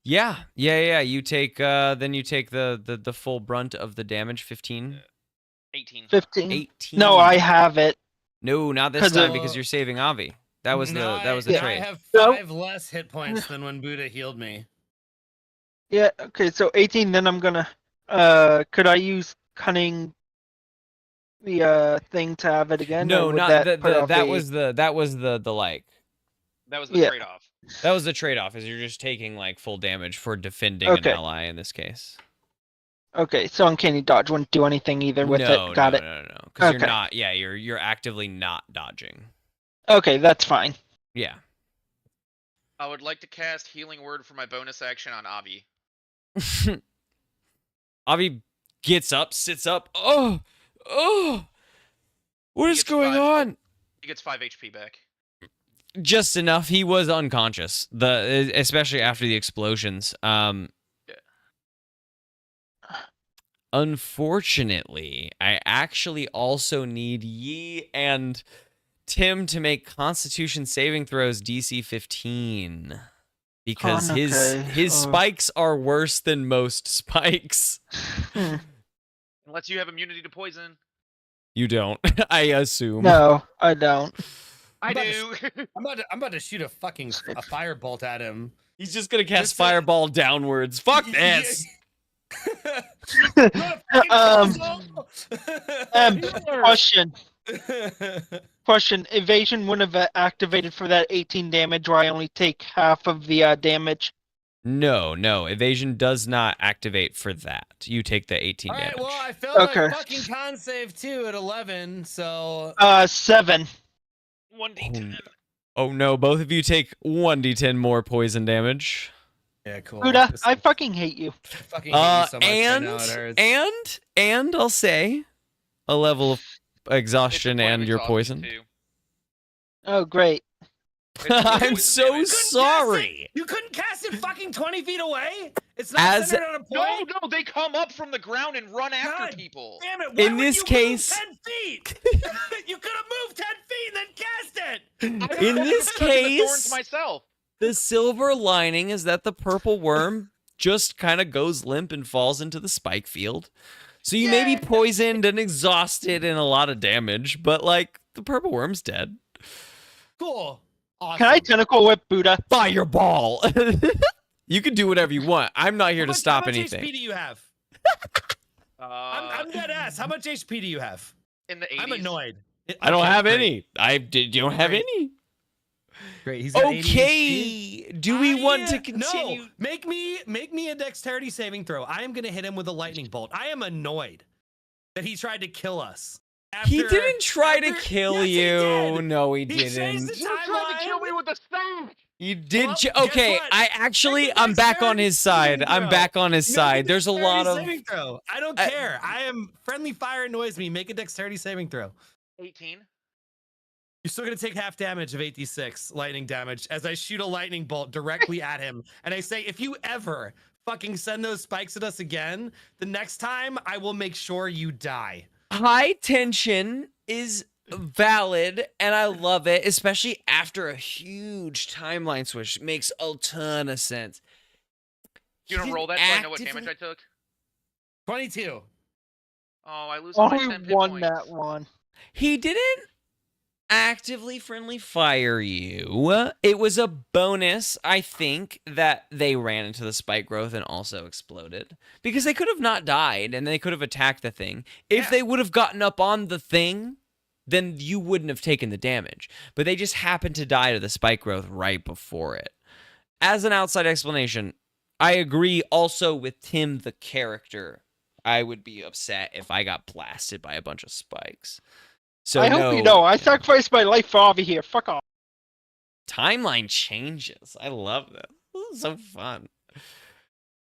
Yeah. You take then you take the full brunt of the damage. 15. 18. 15. 18. No, I have it. No, not this 'Cause time of- because you're saving Avi. That was the I trade. have No. 5 less hit points than when Buddha healed me. Yeah. Okay. So 18. Then I'm gonna. Could I use cunning? The thing to have it again? No, or would not that put off that a- was the like. That was the Yeah. trade-off. That was the trade-off. Is you're just taking like full damage for defending Okay. an ally in this case. Okay. So uncanny dodge wouldn't do anything either with no, it. Got it. No. Because you're Okay. not. Yeah, you're actively not dodging. Okay, that's fine. Yeah. I would like to cast Healing Word for my bonus action on Avi. Avi gets up, sits up. Oh. What He is gets going 5 on? He gets 5 HP back. Just enough. He was unconscious. Especially after the explosions. Yeah. Unfortunately, I actually also need Yi and Tim to make Constitution saving throws DC 15 because his Okay. spikes are worse than most spikes. Unless you have immunity to poison. You don't, I assume. No, I don't. I about do. I'm about to shoot a firebolt at him. He's just gonna cast Just fireball downwards. Fuck this. Question. Evasion wouldn't have activated for that 18 damage, where I only take half of the damage. No. Evasion does not activate for that. You take the 18 All damage. right, well, I failed Okay. my fucking con save too at 11, so 7. 1d10. Oh no, both of you take 1d10 more poison damage. yeah, cool. Buddha, This- I fucking hate you. I fucking hate you so much. I know it hurts. and I'll say a level of exhaustion It's a point of and your exhaustion, poison. too. Oh, great. It's a point of I'm poison so damage. sorry. You couldn't cast it fucking 20 feet away? It's not As- centered on a point? No, they come up from the ground and run after God people. Damn it, why In would this you case- move 10 feet? You could have moved 10 feet and then cast it! In this Stuck in the thorns case, myself. the silver lining is that the purple worm just kind of goes limp and falls into the spike field. So you may be poisoned and exhausted and a lot of damage, but like the purple worm's dead. Cool. Awesome. Can I tentacle whip Buddha? Fireball. You can do whatever you want. I'm not here to stop How much anything. HP do you have? I'm dead ass. How much HP do you have? In the 80s. I'm annoyed. I don't Okay, have great. any. You don't have Great. any. Great. He's got 80 HP. Okay. Do we want to continue? No, make me a dexterity saving throw. I am gonna hit him with a lightning bolt. I am annoyed that he tried to kill us. He After- didn't try to after- kill Yes, he you. did. No, he He changed didn't. the You tried to kill me timeline. with a staff. You did. Well, guess Okay, what? I'm back on his side. Dexterity I'm back on his Make side. There's a lot dexterity of. saving throw. I don't care. I am friendly fire annoys me. Make a dexterity saving throw. 18. You're still gonna take half damage of 8d6 lightning damage as I shoot a lightning bolt directly at him, and I say, if you ever fucking send those spikes at us again, the next time I will make sure you die. High tension is valid, and I love it, especially after a huge timeline switch. It makes a ton of sense. You don't He roll that didn't so I know what damage I actively- took? 22. Oh, I lose my Only 10 hit one points. that one. He didn't actively friendly fire you. It was a bonus, I think, that they ran into the spike growth and also exploded. Because they could have not died and they could have attacked the thing. If Yeah. they would have gotten up on the thing, then you wouldn't have taken the damage. But they just happened to die to the spike growth right before it. As an outside explanation, I agree also with Tim the character. I would be upset if I got blasted by a bunch of spikes. So I hope you know. I sacrificed my life for Avi here. Fuck off. Timeline changes. I love this. This is so fun.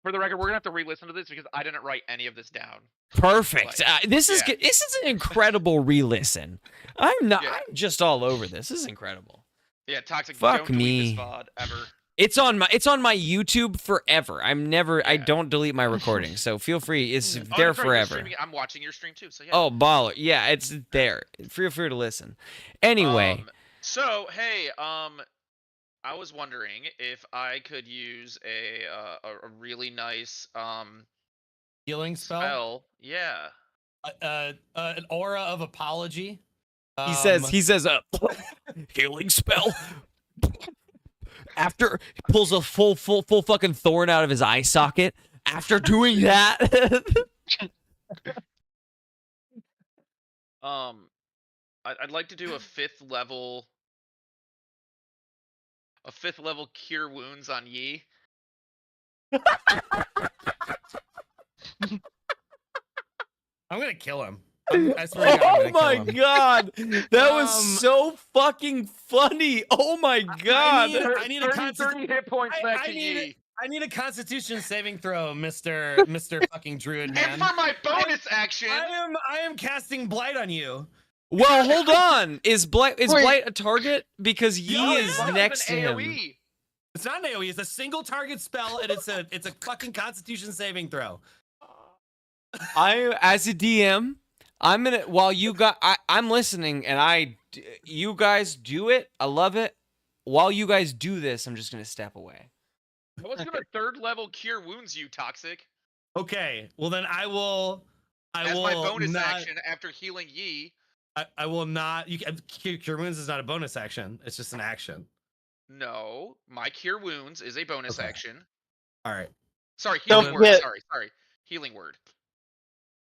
For the record, we're gonna have to re-listen to this because I didn't write any of this down. Perfect. Like, This is yeah. good. This is an incredible re-listen. I'm Yeah. just all over this. This is incredible. Yeah, toxic. Fuck don't delete me. this VOD ever. It's on my YouTube forever. I Yeah. don't delete my recordings, so feel free. It's Oh, there that's right, you're forever. streaming- I'm watching your stream too, so yeah. Oh, baller. Yeah, it's there. Feel free to listen. Anyway, So hey, I was wondering if I could use a really nice Healing spell. spell. Yeah. An aura of apology. he says healing spell. After he pulls a full fucking thorn out of his eye socket. After doing that, I'd like to do a fifth level cure wounds on Yi. I'm gonna kill him. I swear to God, I'm oh gonna my kill him. god, that was so fucking funny. Oh my god. I need a 30 hit points back I to need Yi. I need a Constitution saving throw, Mister fucking Druid And man. for my bonus action, I am casting blight on you. Well, hold on. Is Blight Wait. a target? Because Yi No, is it's next to an him. AoE. It's not an AoE. It's a single target spell, and it's a fucking Constitution saving throw. I, as a DM, I'm gonna while you got I'm listening, and you guys do it. I love it. While you guys do this, I'm just gonna step away. I was gonna third level cure wounds you, Toxic. Okay, well then I will As my bonus not, action after healing Yi. I will not. Cure wounds is not a bonus action. It's just an action. No, my cure wounds is a bonus Okay. action. All right. Sorry, Don't healing word. hit. Sorry, healing word.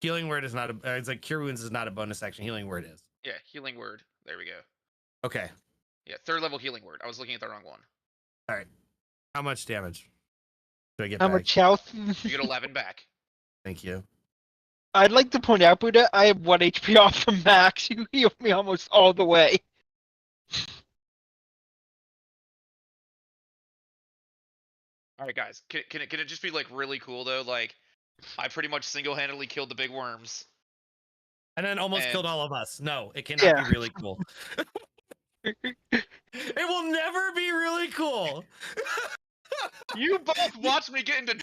Healing word is not a. It's like cure wounds is not a bonus action. Healing word is. Yeah, healing word. There we go. Okay. Yeah, third level healing word. I was looking at the wrong one. All right. How much damage do I get How back? much health? You get 11 back. Thank you. I'd like to point out, Buddha, I have 1 HP off from max. You healed me almost all the way. All right, guys. Can it just be like really cool though? Like, I pretty much single-handedly killed the big worms. And then almost And- killed all of us. No, it cannot Yeah. be really cool. It will never be really cool. You both watched me get into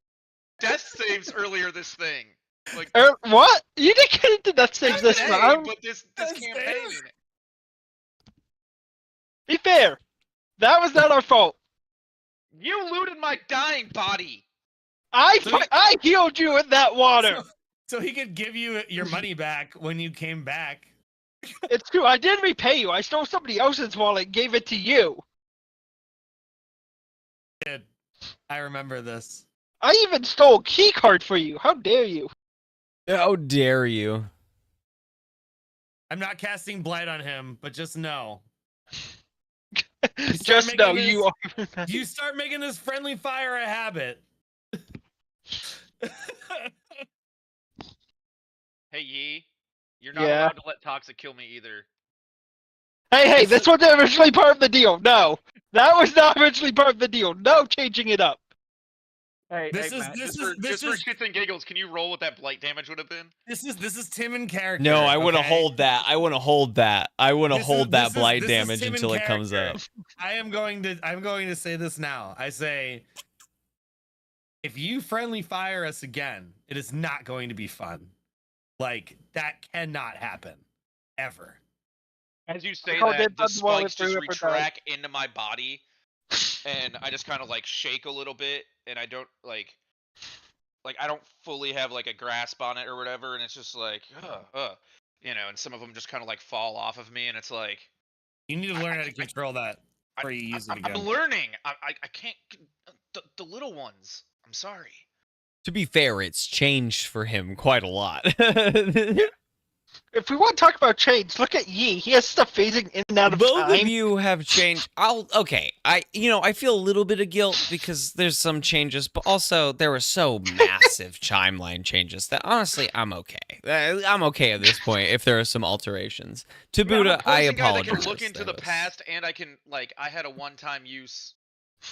death saves earlier this thing. Like What? You didn't get into that saves not this today, round. but this Death campaign. saves? Be fair. That was not our fault. You looted my dying body. I healed you in that water. So he could give you your money back when you came back. It's true. I did repay you. I stole somebody else's wallet and gave it to you. Kid, I remember this. I even stole a key card for you. How dare you? How dare you? I'm not casting blight on him, but just know. Just know making you this- are. You start making this friendly fire a habit. Hey Yi, you're not Yeah. allowed to let Toxic kill me either. Hey, this wasn't originally part of the deal. No, that was not originally part of the deal. No changing it up. Hey, This is- Matt, this just is- for, this just for is- shits and giggles, can you roll what that blight damage would have been? This is Tim in character. No, I want to okay? hold that. I want to hold that. I want to This is- hold that this is- blight this is damage Tim in until it comes up. character. I'm going to say this now. I say, if you friendly fire us again, it is not going to be fun. Like, that cannot happen. Ever. As you say called that, it the the wallet spikes just through it for retract into my body, and I just kind of like shake a little bit, and I don't like I don't fully have like a grasp on it or whatever, and it's just like, you know, and some of them just kind of like fall off of me, and it's like, You need to learn how to control that before you use it I'm again. learning. I can't. The little ones. I'm sorry. To be fair, it's changed for him quite a lot. If we want to talk about change, look at Yi. He has stuff phasing in and out of Both time. of you have changed. I feel a little bit of guilt because there's some changes, but also there were so massive timeline changes that honestly I'm okay. I'm okay at this point if there are some alterations. To I'm a Buddha, I poison guy that apologize. can look into the There was past, and I can I had a one-time use.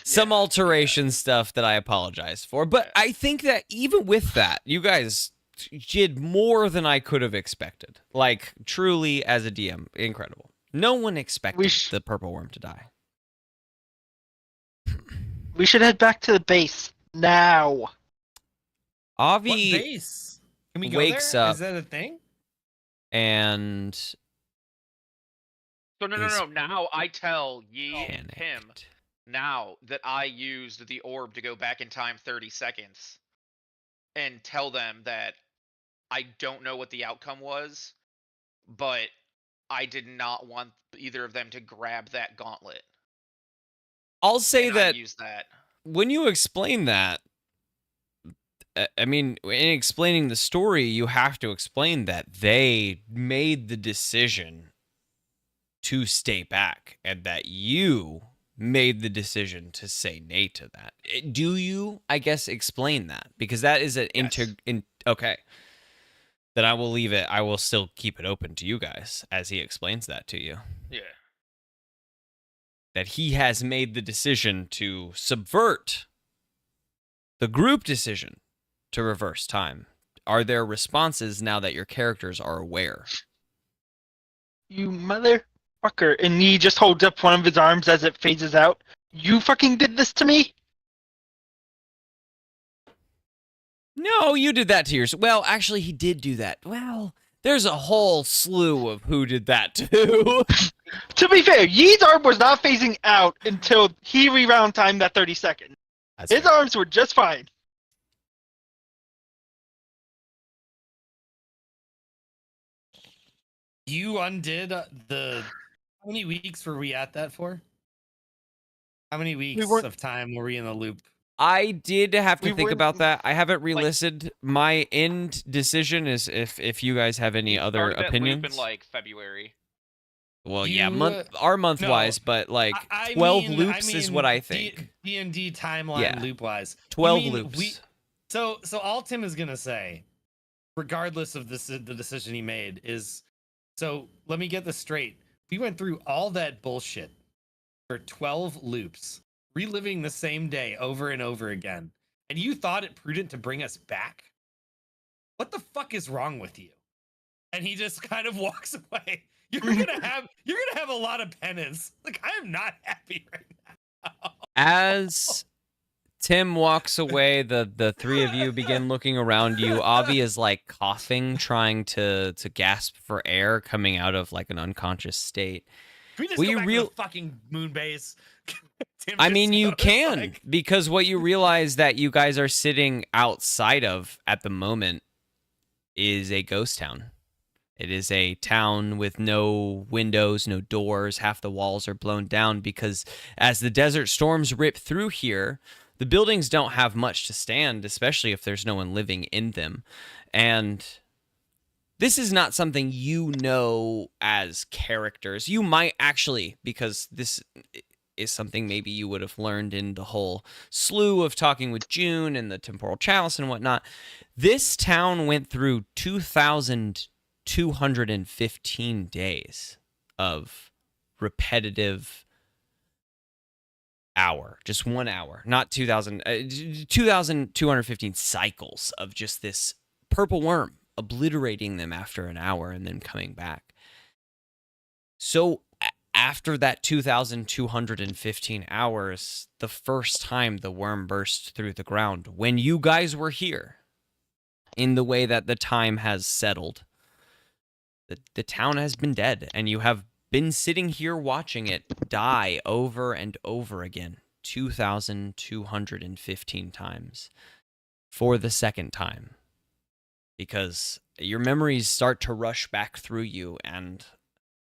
some Yeah, alteration stuff that I apologize for, but Yeah. I think that even with that, you guys did more than I could have expected. Like, truly, as a DM, incredible. No one expected the purple worm to die. We should head back to the base now. What Avi base? Can we go wakes there? up. Is that a thing? and So no. is Now I tell Yi and him panicked. now that I used the orb to go back in time 30 seconds, and tell them that I don't know what the outcome was, but I did not want either of them to grab that gauntlet. I'll say And that I used that. when you explain that, I mean, in explaining the story, you have to explain that they made the decision to stay back and that you made the decision to say nay to that. Do you, I guess, explain that? Because that is an Yes. okay. Then I will leave it. I will still keep it open to you guys as he explains that to you. Yeah. That he has made the decision to subvert the group decision to reverse time. Are there responses now that your characters are aware? You motherfucker. And he just holds up one of his arms as it phases out. You fucking did this to me? No, you did that to yourself. Well, actually, he did do that. Well, there's a whole slew of who did that too. To be fair, Yi's arm was not phasing out until he rewound time that 30 seconds. His arms were just fine. You undid the. How many weeks were we at that for? How many weeks weren't- of time were we in the loop? I did have to We think weren't- about that. I haven't relisted. My end decision is if you guys have any other Started that loop opinions. in like February. Well, yeah, You, month wise, but like 12 loops is what I think. D&D timeline Yeah. loop wise. 12 loops. So all Tim is gonna say, regardless of this, the decision he made is. So let me get this straight. We went through all that bullshit for 12 loops, reliving the same day over and over again, and you thought it prudent to bring us back? What the fuck is wrong with you? And he just kind of walks away. You're gonna have a lot of penance. Like, I am not happy right now. As Tim walks away, the three of you begin looking around you. Avi is like coughing, trying to gasp for air, coming out of like an unconscious state. Can we just Well, go you back to to the fucking moon base? Tim I just mean, you goes can, like- because what you realize that you guys are sitting outside of at the moment is a ghost town. It is a town with no windows, no doors. Half the walls are blown down because as the desert storms rip through here, the buildings don't have much to stand, especially if there's no one living in them. And this is not something you know as characters. You might actually, because this is something maybe you would have learned in the whole slew of talking with June and the temporal chalice and whatnot. This town went through 2,215 days of repetitive hour, just 1 hour, not 2,215 cycles of just this purple worm obliterating them after an hour and then coming back. So after that 2,215 hours, the first time the worm burst through the ground, when you guys were here, in the way that the time has settled, the town has been dead, and you have been sitting here watching it die over and over again, 2,215 times, for the second time. Because your memories start to rush back through you, and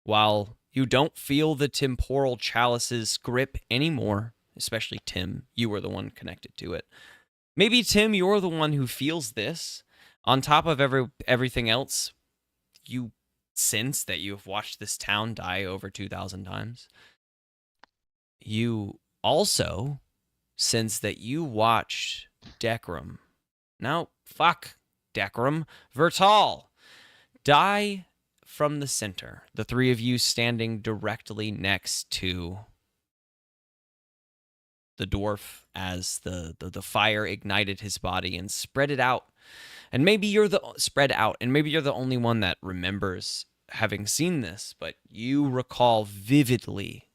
while you don't feel the temporal chalice's grip anymore, especially Tim, you were the one connected to it. Maybe, Tim, you're the one who feels this. On top of everything else, you sense that you've watched this town die over 2,000 times. You also sense that you watched Decrum. No, fuck Decrum. Vertal die from the center. The three of you standing directly next to the dwarf as the fire ignited his body and spread it out. And maybe you're the only one that remembers having seen this, but you recall vividly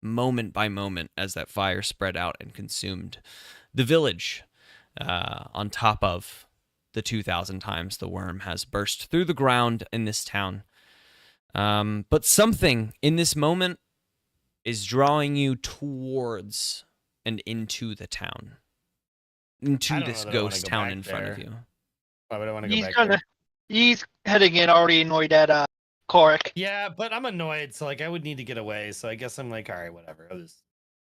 moment by moment as that fire spread out and consumed the village, on top of the 2,000 times the worm has burst through the ground in this town. But something in this moment is drawing you towards and into the town, into I don't this know that I wanna ghost go town back in front of there. you. Why would I want to go He's back gonna there? he's heading in already annoyed at Korik. Yeah, but I'm annoyed, so like I would need to get away. So I guess I'm like, all right, whatever.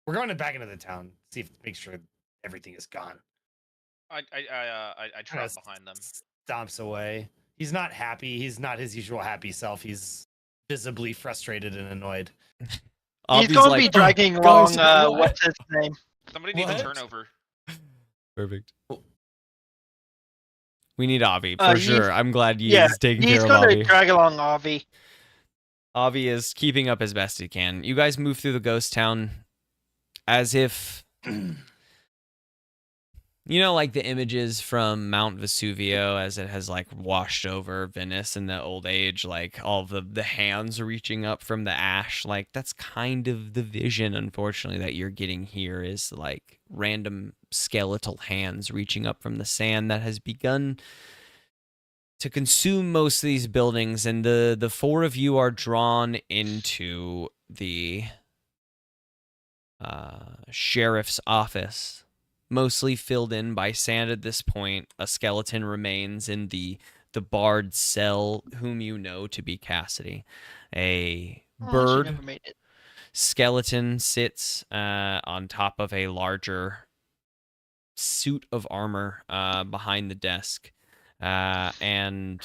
We're going back into the town. See if make sure everything is gone. I Kinda trot behind them. Stomps away. He's not happy. He's not his usual happy self. He's visibly frustrated and annoyed. He's Avi's gonna like, be dragging guys, along. what?" What's his name? Somebody needs a What? turnover. Perfect. We need Avi for he's- sure. I'm glad Yi yeah, is taking He's care of gonna Avi. drag along Avi. Avi is keeping up as best he can. You guys move through the ghost town as if, like the images from Mount Vesuvio as it has like washed over Venice in the old age, like all the hands reaching up from the ash. Like that's kind of the vision, unfortunately, that you're getting here is like random skeletal hands reaching up from the sand that has begun to consume most of these buildings, and the four of you are drawn into the sheriff's office, mostly filled in by sand at this point. A skeleton remains in the bard's cell, whom you know to be Cassidy. A Oh, she bird never made it. skeleton sits on top of a larger suit of armor behind the desk. And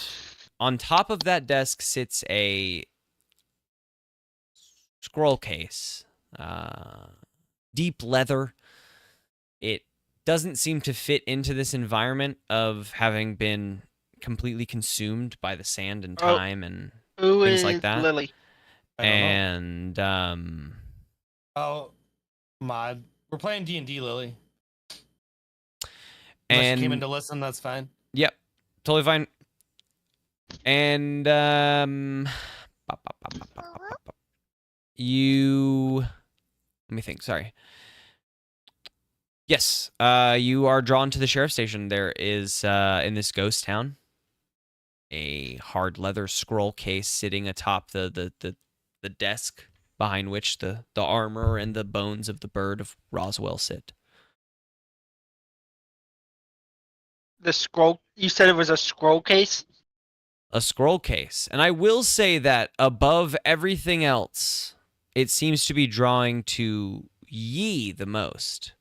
on top of that desk sits a scroll case, deep leather. It doesn't seem to fit into this environment of having been completely consumed by the sand and Oh, time and Who things is like that. Lily? I don't know. And Oh, mod. We're playing D&D, Lily. Unless you came in to listen, that's fine. Yep, totally fine. And you, let me think. Sorry. Yes, you are drawn to the sheriff's station. There is in this ghost town a hard leather scroll case sitting atop the desk behind which the armor and the bones of the bird of Roswell sit. The scroll. You said it was a scroll case. A scroll case. And I will say that above everything else, it seems to be drawing to Yi the most.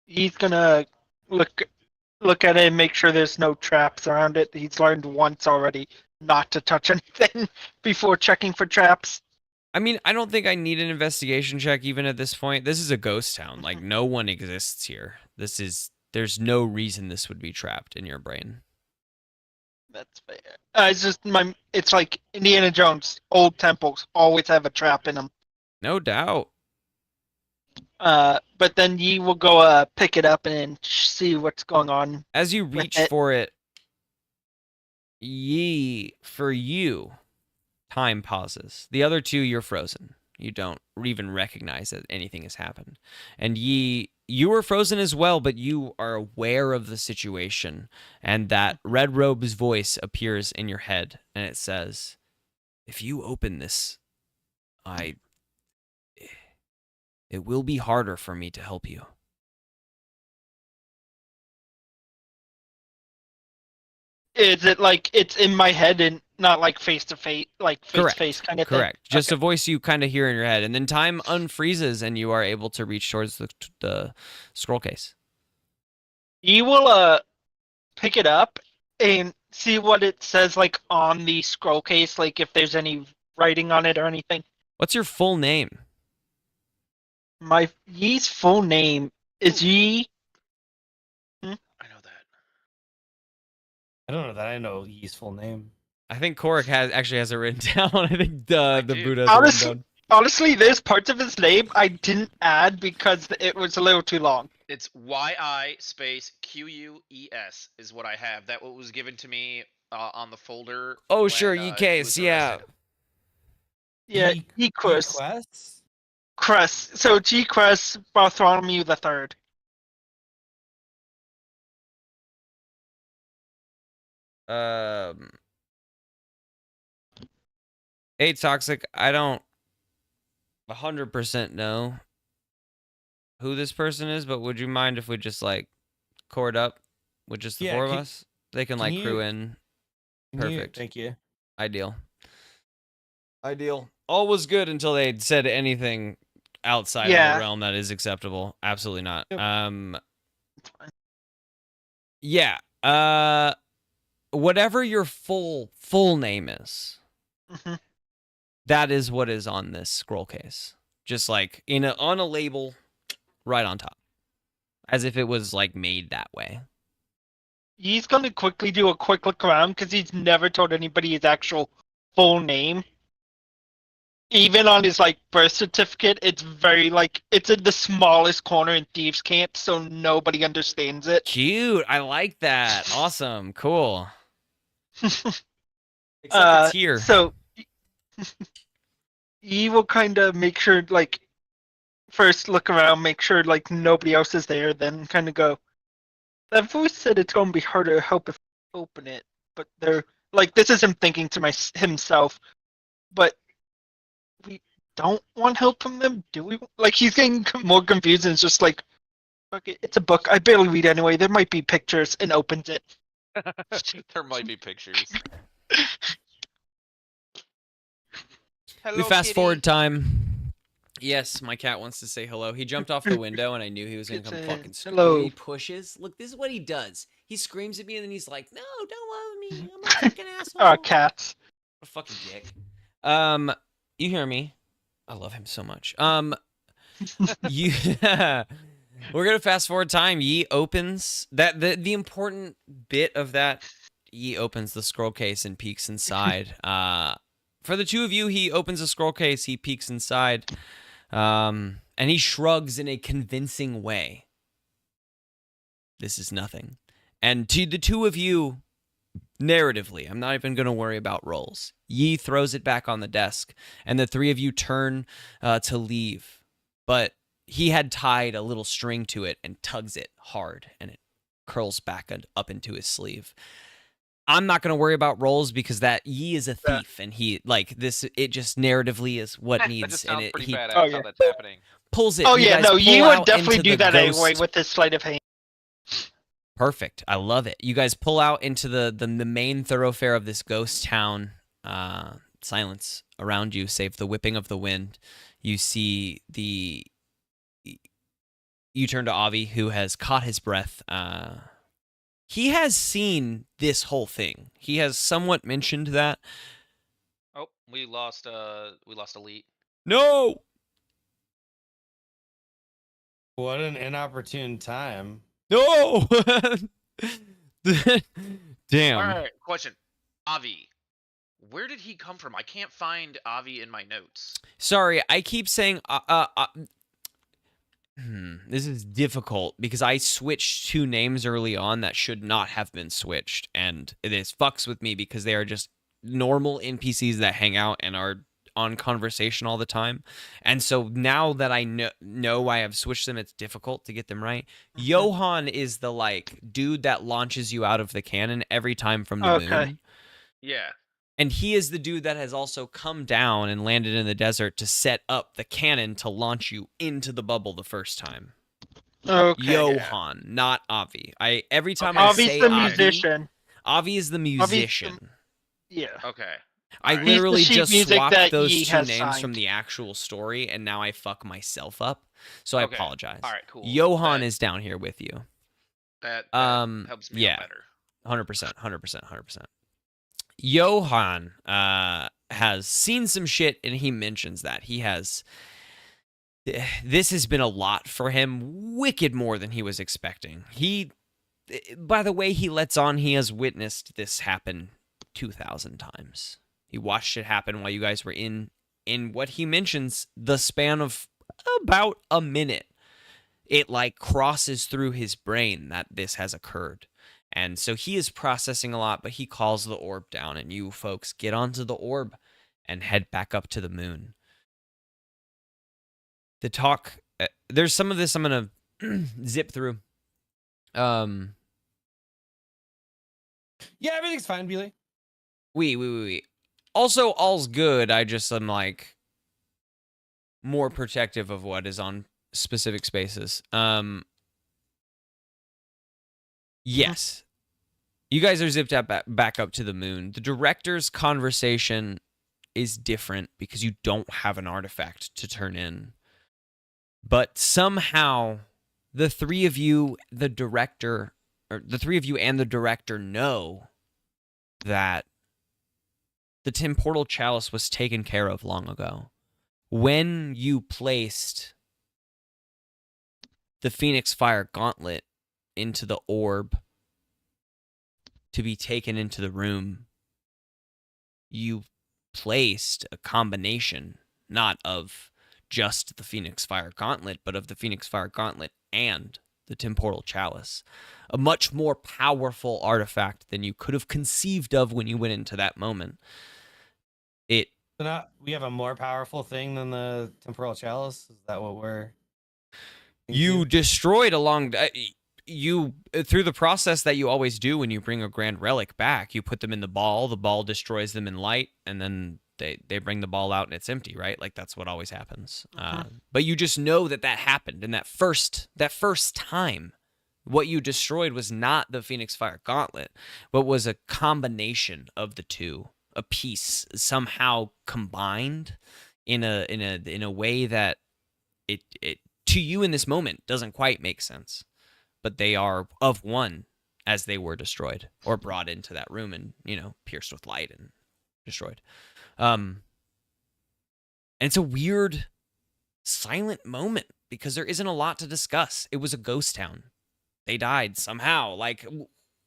He's gonna look at it and make sure there's no traps around it. He's learned once already not to touch anything before checking for traps. I mean, I don't think I need an investigation check even at this point. This is a ghost town. Like, no one exists here. There's no reason this would be trapped in your brain. That's fair. It's just it's like Indiana Jones. Old temples always have a trap in them. No doubt. But then Yi will go pick it up and see what's going on. As you reach it. for it, Yi, for you, time pauses. The other two, you're frozen. You don't even recognize that anything has happened. And Yi, you were frozen as well, but you are aware of the situation. And that Red Robe's voice appears in your head, and it says, if you open this, it will be harder for me to help you. Is it like it's in my head and not like face to face, like face Correct. to face kind of thing? Correct. Just Okay. a voice you kind of hear in your head. And then time unfreezes, and you are able to reach towards the scroll case. You will pick it up and see what it says like on the scroll case, like if there's any writing on it or anything. What's your full name? My Yi's full name is Yi. I know that. I don't know that I know Yi's full name. I think Korik actually has it written down. I think the do. Buddha has it Honestly, written down. honestly, there's parts of his name I didn't add because it was a little too long. It's YI space QUES is what I have. That what was given to me on the folder. Oh, when, sure, he Yi case, was yeah. arrested. Yeah, Equus. Crest. So G Crest Bartholomew the Third. Hey, Toxic, I don't 100% know who this person is, but would you mind if we just like cord up with just the four of us? They can like crew in. Perfect. Thank you. Ideal. All was good until they said anything outside of the realm that is acceptable. Absolutely not. Yep. Yeah. Whatever your full name is, that is what is on this scroll case. Just like on a label, right on top, as if it was like made that way. He's gonna quickly do a quick look around because he's never told anybody his actual full name. Even on his like birth certificate, it's very like it's in the smallest corner in Thieves' Camp, so nobody understands it. Cute. I like that. Awesome. Cool. Except it's here. So he will kind of make sure, like, first look around, make sure like nobody else is there, then kind of go. That voice said it's gonna be harder to help if I open it, but they're like this is him thinking to himself, but we don't want help from them, do we? Like he's getting more confused and it's just like, fuck it, it's a book. I barely read anyway. There might be pictures, and opens it. There might be pictures. We fast forward time. Yes, my cat wants to say hello. He jumped off the window, and I knew he was going to come fucking scream. Hello. He pushes. Look, this is what he does. He screams at me, and then he's like, "No, don't love me. I'm a fucking asshole." Oh, cats. What a fucking dick. You hear me? I love him so much. You. We're gonna fast forward time. Yi opens that the important bit of that. Yi opens the scroll case and peeks inside. For the two of you, he opens a scroll case. He peeks inside. And he shrugs in a convincing way. This is nothing. And to the two of you, narratively, I'm not even going to worry about rolls. Yi throws it back on the desk, and the three of you turn to leave. But he had tied a little string to it and tugs it hard, and it curls back up into his sleeve. I'm not going to worry about rolls because that Yi is a thief, and he like this. It just narratively is what needs. That just sounds and pretty he badass how that's happening. pulls it. Oh you yeah, guys no, pull Yi would out definitely into do the that ghost. anyway with his sleight of hand. Perfect. I love it. You guys pull out into the main thoroughfare of this ghost town. Silence around you, save the whipping of the wind. You see You turn to Avi, who has caught his breath. He has seen this whole thing. He has somewhat mentioned that. Oh, we lost Elite. No! What an inopportune time. No! Damn. Alright, question. Avi. Where did he come from? I can't find Avi in my notes. Sorry, I keep saying... This is difficult because I switched two names early on that should not have been switched, and it is fucks with me because they are just normal NPCs that hang out and are on conversation all the time. And so now that I know I have switched them, it's difficult to get them right. Johan is the like dude that launches you out of the cannon every time from the moon. Yeah. And he is the dude that has also come down and landed in the desert to set up the cannon to launch you into the bubble the first time. Okay. Johan, not Avi. Every time I Avi's say the Avi, musician. Avi is the musician. Yeah. Okay. I Alright. literally He's the sheet just music swapped that those Yi two has names signed. from the actual story, and now I fuck myself up. So I Okay. apologize. Alright, cool. Johan That- is down here with you. That helps me yeah. out better. 100%. Johan has seen some shit, and he mentions that he has. This has been a lot for him, wicked more than he was expecting. By the way he lets on, he has witnessed this happen 2,000 times. He watched it happen while you guys were in what he mentions the span of about a minute. It like crosses through his brain that this has occurred. And so he is processing a lot, but he calls the orb down, and you folks get onto the orb, and head back up to the moon. The talk, there's some of this I'm going to zip through. Yeah, everything's fine, Beely. We. Also, all's good. I just am like more protective of what is on specific spaces. Yes. You guys are zipped up back up to the moon. The director's conversation is different because you don't have an artifact to turn in. But somehow the three of you, the director, or the three of you and the director know that the temporal chalice was taken care of long ago. When you placed the Phoenix Fire Gauntlet into the orb to be taken into the room, you placed a combination, not of just the Phoenix Fire Gauntlet, but of the Phoenix Fire Gauntlet and the temporal chalice. A much more powerful artifact than you could have conceived of when you went into that moment. We have a more powerful thing than the temporal chalice. Is that what we're? You destroyed you through the process that you always do when you bring a grand relic back. You put them in the ball destroys them in light, and then they bring the ball out and it's empty, right? Like that's what always happens. But you just know that happened, and that first time, what you destroyed was not the Phoenix Fire Gauntlet, but was a combination of the two, a piece somehow combined in a way that it to you in this moment doesn't quite make sense. But they are of one as they were destroyed or brought into that room and, pierced with light and destroyed. And it's a weird, silent moment because there isn't a lot to discuss. It was a ghost town. They died somehow. Like,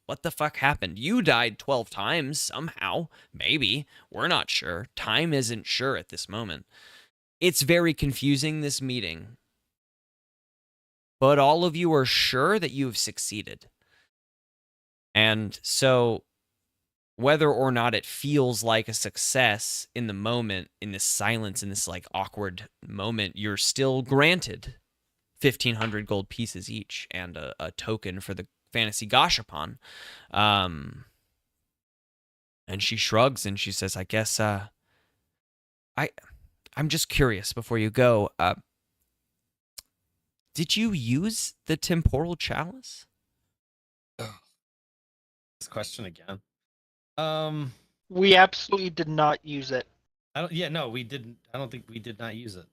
what the fuck happened? You died 12 times somehow. Maybe. We're not sure. Time isn't sure at this moment. It's very confusing, this meeting. But all of you are sure that you have succeeded. And so, whether or not it feels like a success in the moment, in this silence, in this like awkward moment, you're still granted 1,500 gold pieces each and a token for the fantasy gashapon. And she shrugs and she says, I guess, I'm just curious before you go, did you use the temporal chalice? This question again. We absolutely did not use it. We didn't. I don't think we did not use it.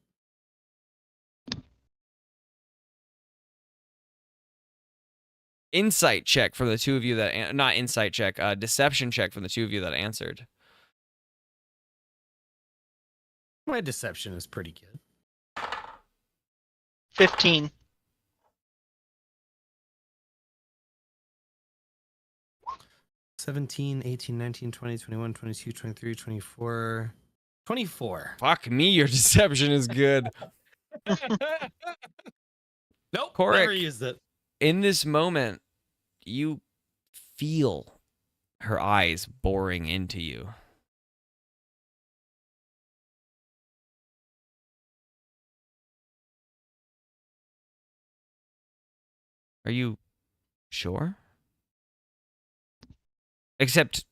Insight check from the two of you that not insight check, deception check from the two of you that answered. My deception is pretty good. 15. 17, 18, 19, 20, 21, 22, 23, 24. 24. Fuck me, your deception is good. Nope, Corrick, never used it. In this moment, you feel her eyes boring into you. Are you sure? Except,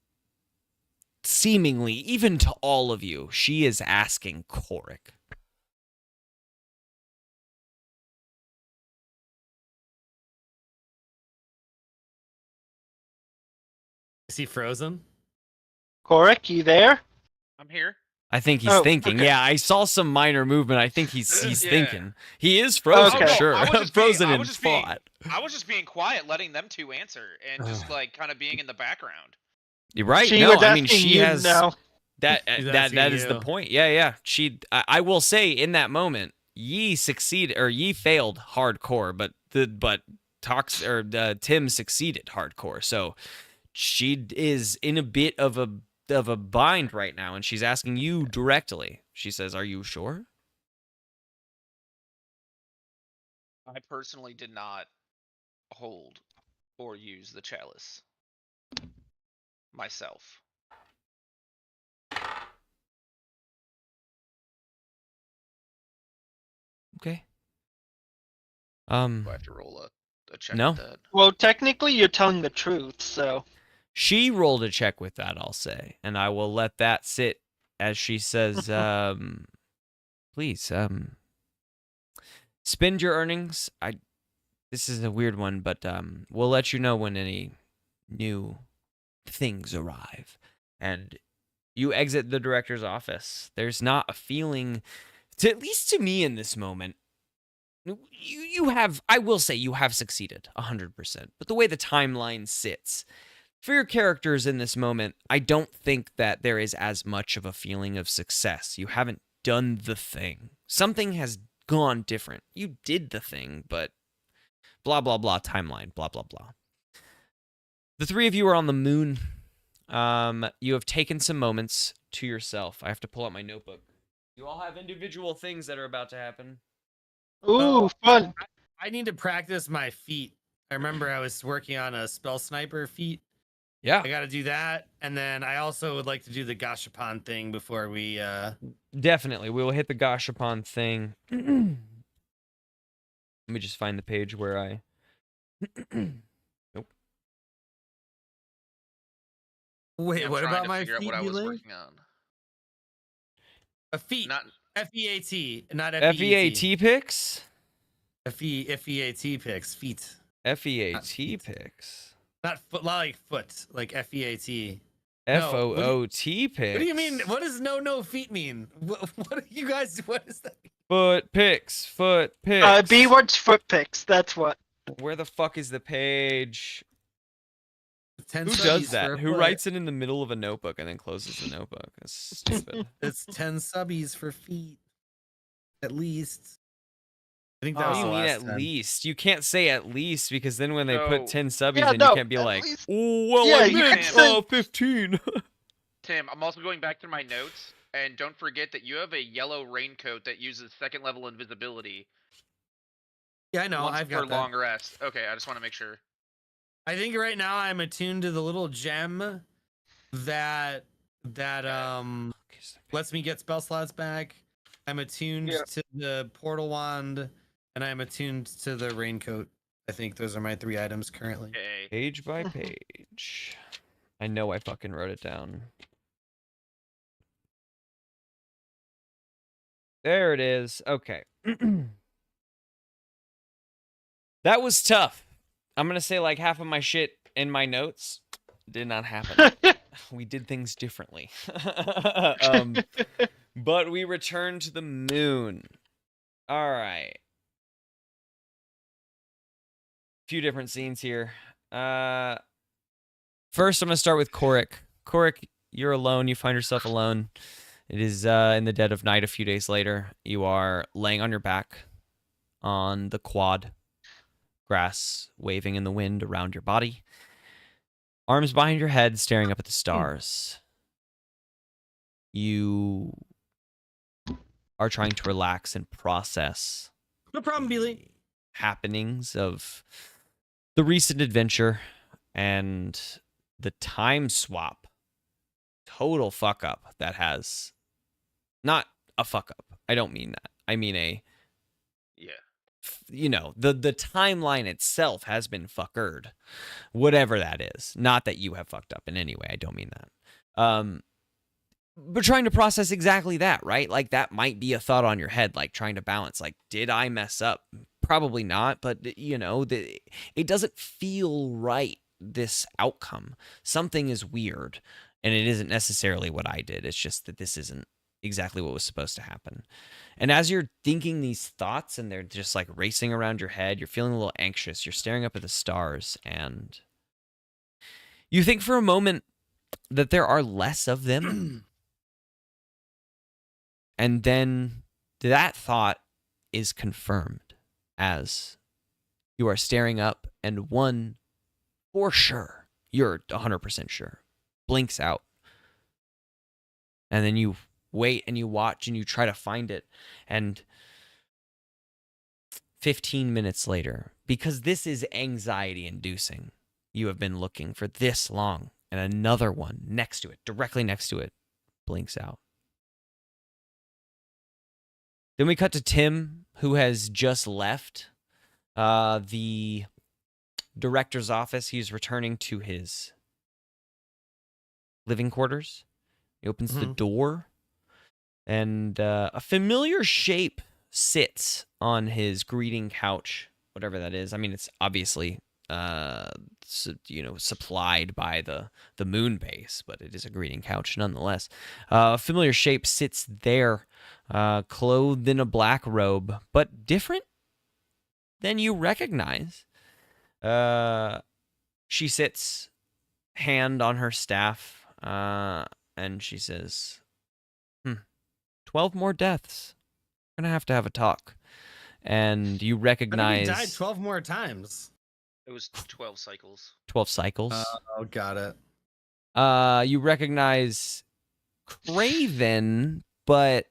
seemingly, even to all of you, she is asking Corrick. Is he frozen? Corrick, you there? I'm here. I think he's Oh, thinking. okay. Yeah, I saw some minor movement. I think he's Yeah. thinking. He is frozen, Okay. sure. I was just Frozen being- I in was just being- thought. I was just being quiet, letting them two answer, and just like kind of being in the background. You're right. She No, was I mean asking she you has now. that. She's That asking is the you. point. Yeah. I will say in that moment, ye failed hardcore, but Tim succeeded hardcore. So she is in a bit of a bind right now, and she's asking you directly. She says, "Are you sure?" I personally did not hold or use the chalice myself. Okay. Do I have to roll a check No. with that? Well, technically, you're telling the truth, so. She rolled a check with that, I'll say, and I will let that sit as she says, please, spend your earnings. This is a weird one, but we'll let you know when any new things arrive. And you exit the director's office. There's not a feeling, at least to me in this moment, you have, I will say you have succeeded 100%, but the way the timeline sits, for your characters in this moment, I don't think that there is as much of a feeling of success. You haven't done the thing. Something has gone different. You did the thing, but blah, blah, blah, timeline, blah, blah, blah. The three of you are on the moon. You have taken some moments to yourself. I have to pull out my notebook. You all have individual things that are about to happen. Ooh, fun. I need to practice my feat. I remember I was working on a spell sniper feat. Yeah. I got to do that, and then I also would like to do the Gashapon thing before we. Definitely, we will hit the Gashapon thing. Let me just find the page where I. Nope. Wait, Yeah, I'm what trying about to my figure out feat? what I was Dealing? working on. A feat, Not FEAT, not FEAT picks. FEAT picks, feet, FEAT picks. not foot, not like foot, like FEAT. FOOT picks. What do you mean? What does no feet mean? What are you guys? What is that? Foot picks. Foot picks. B word's foot picks. That's what. Where the fuck is the page? 10 Who subbies does for that? a Who foot. writes it in the middle of a notebook and then closes the notebook? That's stupid. It's 10 subbies for feet, at least. I think What that do was you the mean last at 10. least? You can't say at least because then when they put So- 10 subbies, Yeah, then no, you can't be at like, least- oh, well, Yeah, I you meant can say- 15. Tim, I'm also going back through my notes, and don't forget that you have a yellow raincoat that uses second level invisibility. Yeah, I know. once I've per got that. long rest. Okay, I just want to make sure. I think right now I'm attuned to the little gem that lets me get spell slots back. I'm attuned Yeah. to the portal wand, and I'm attuned to the raincoat. I think those are my 3 items currently. Okay. Page by page. I know I fucking wrote it down. There it is. Okay. That was tough. I'm going to say like half of my shit in my notes did not happen. We did things differently. But we returned to the moon. All right. Few different scenes here. First, I'm going to start with Korik. Korik, you're alone. You find yourself alone. It is in the dead of night a few days later. You are laying on your back on the quad. Grass waving in the wind around your body. Arms behind your head, staring up at the stars. You are trying to relax and process No problem, Beely. happenings of the recent adventure and the time swap. Total fuck up that has not a fuck up. I don't mean that. I mean Yeah. you know, the timeline itself has been fuckered. Whatever that is. Not that you have fucked up in any way. I don't mean that. But trying to process exactly that, right? Like that might be a thought on your head, like trying to balance, like, did I mess up? Probably not, but you know, it doesn't feel right, this outcome. Something is weird, and it isn't necessarily what I did. It's just that this isn't exactly what was supposed to happen. And as you're thinking these thoughts and they're just like racing around your head, you're feeling a little anxious, you're staring up at the stars, and you think for a moment that there are less of them. And then that thought is confirmed as you are staring up, and one, for sure, you're 100% sure, blinks out. And then you wait and you watch and you try to find it. And 15 minutes later, because this is anxiety inducing, you have been looking for this long, and another one next to it, directly next to it, blinks out. Then we cut to Tim who has just left the director's office. He's returning to his living quarters. He opens the door, and a familiar shape sits on his greeting couch, whatever that is. I mean, it's obviously supplied by the moon base, but it is a greeting couch nonetheless. A familiar shape sits there, clothed in a black robe, but different than you recognize. She sits, hand on her staff, and she says, 12 more deaths. We're gonna have to have a talk. And you recognize... He died 12 more times. It was 12 cycles. 12 cycles. Oh, got it. You recognize Craven, but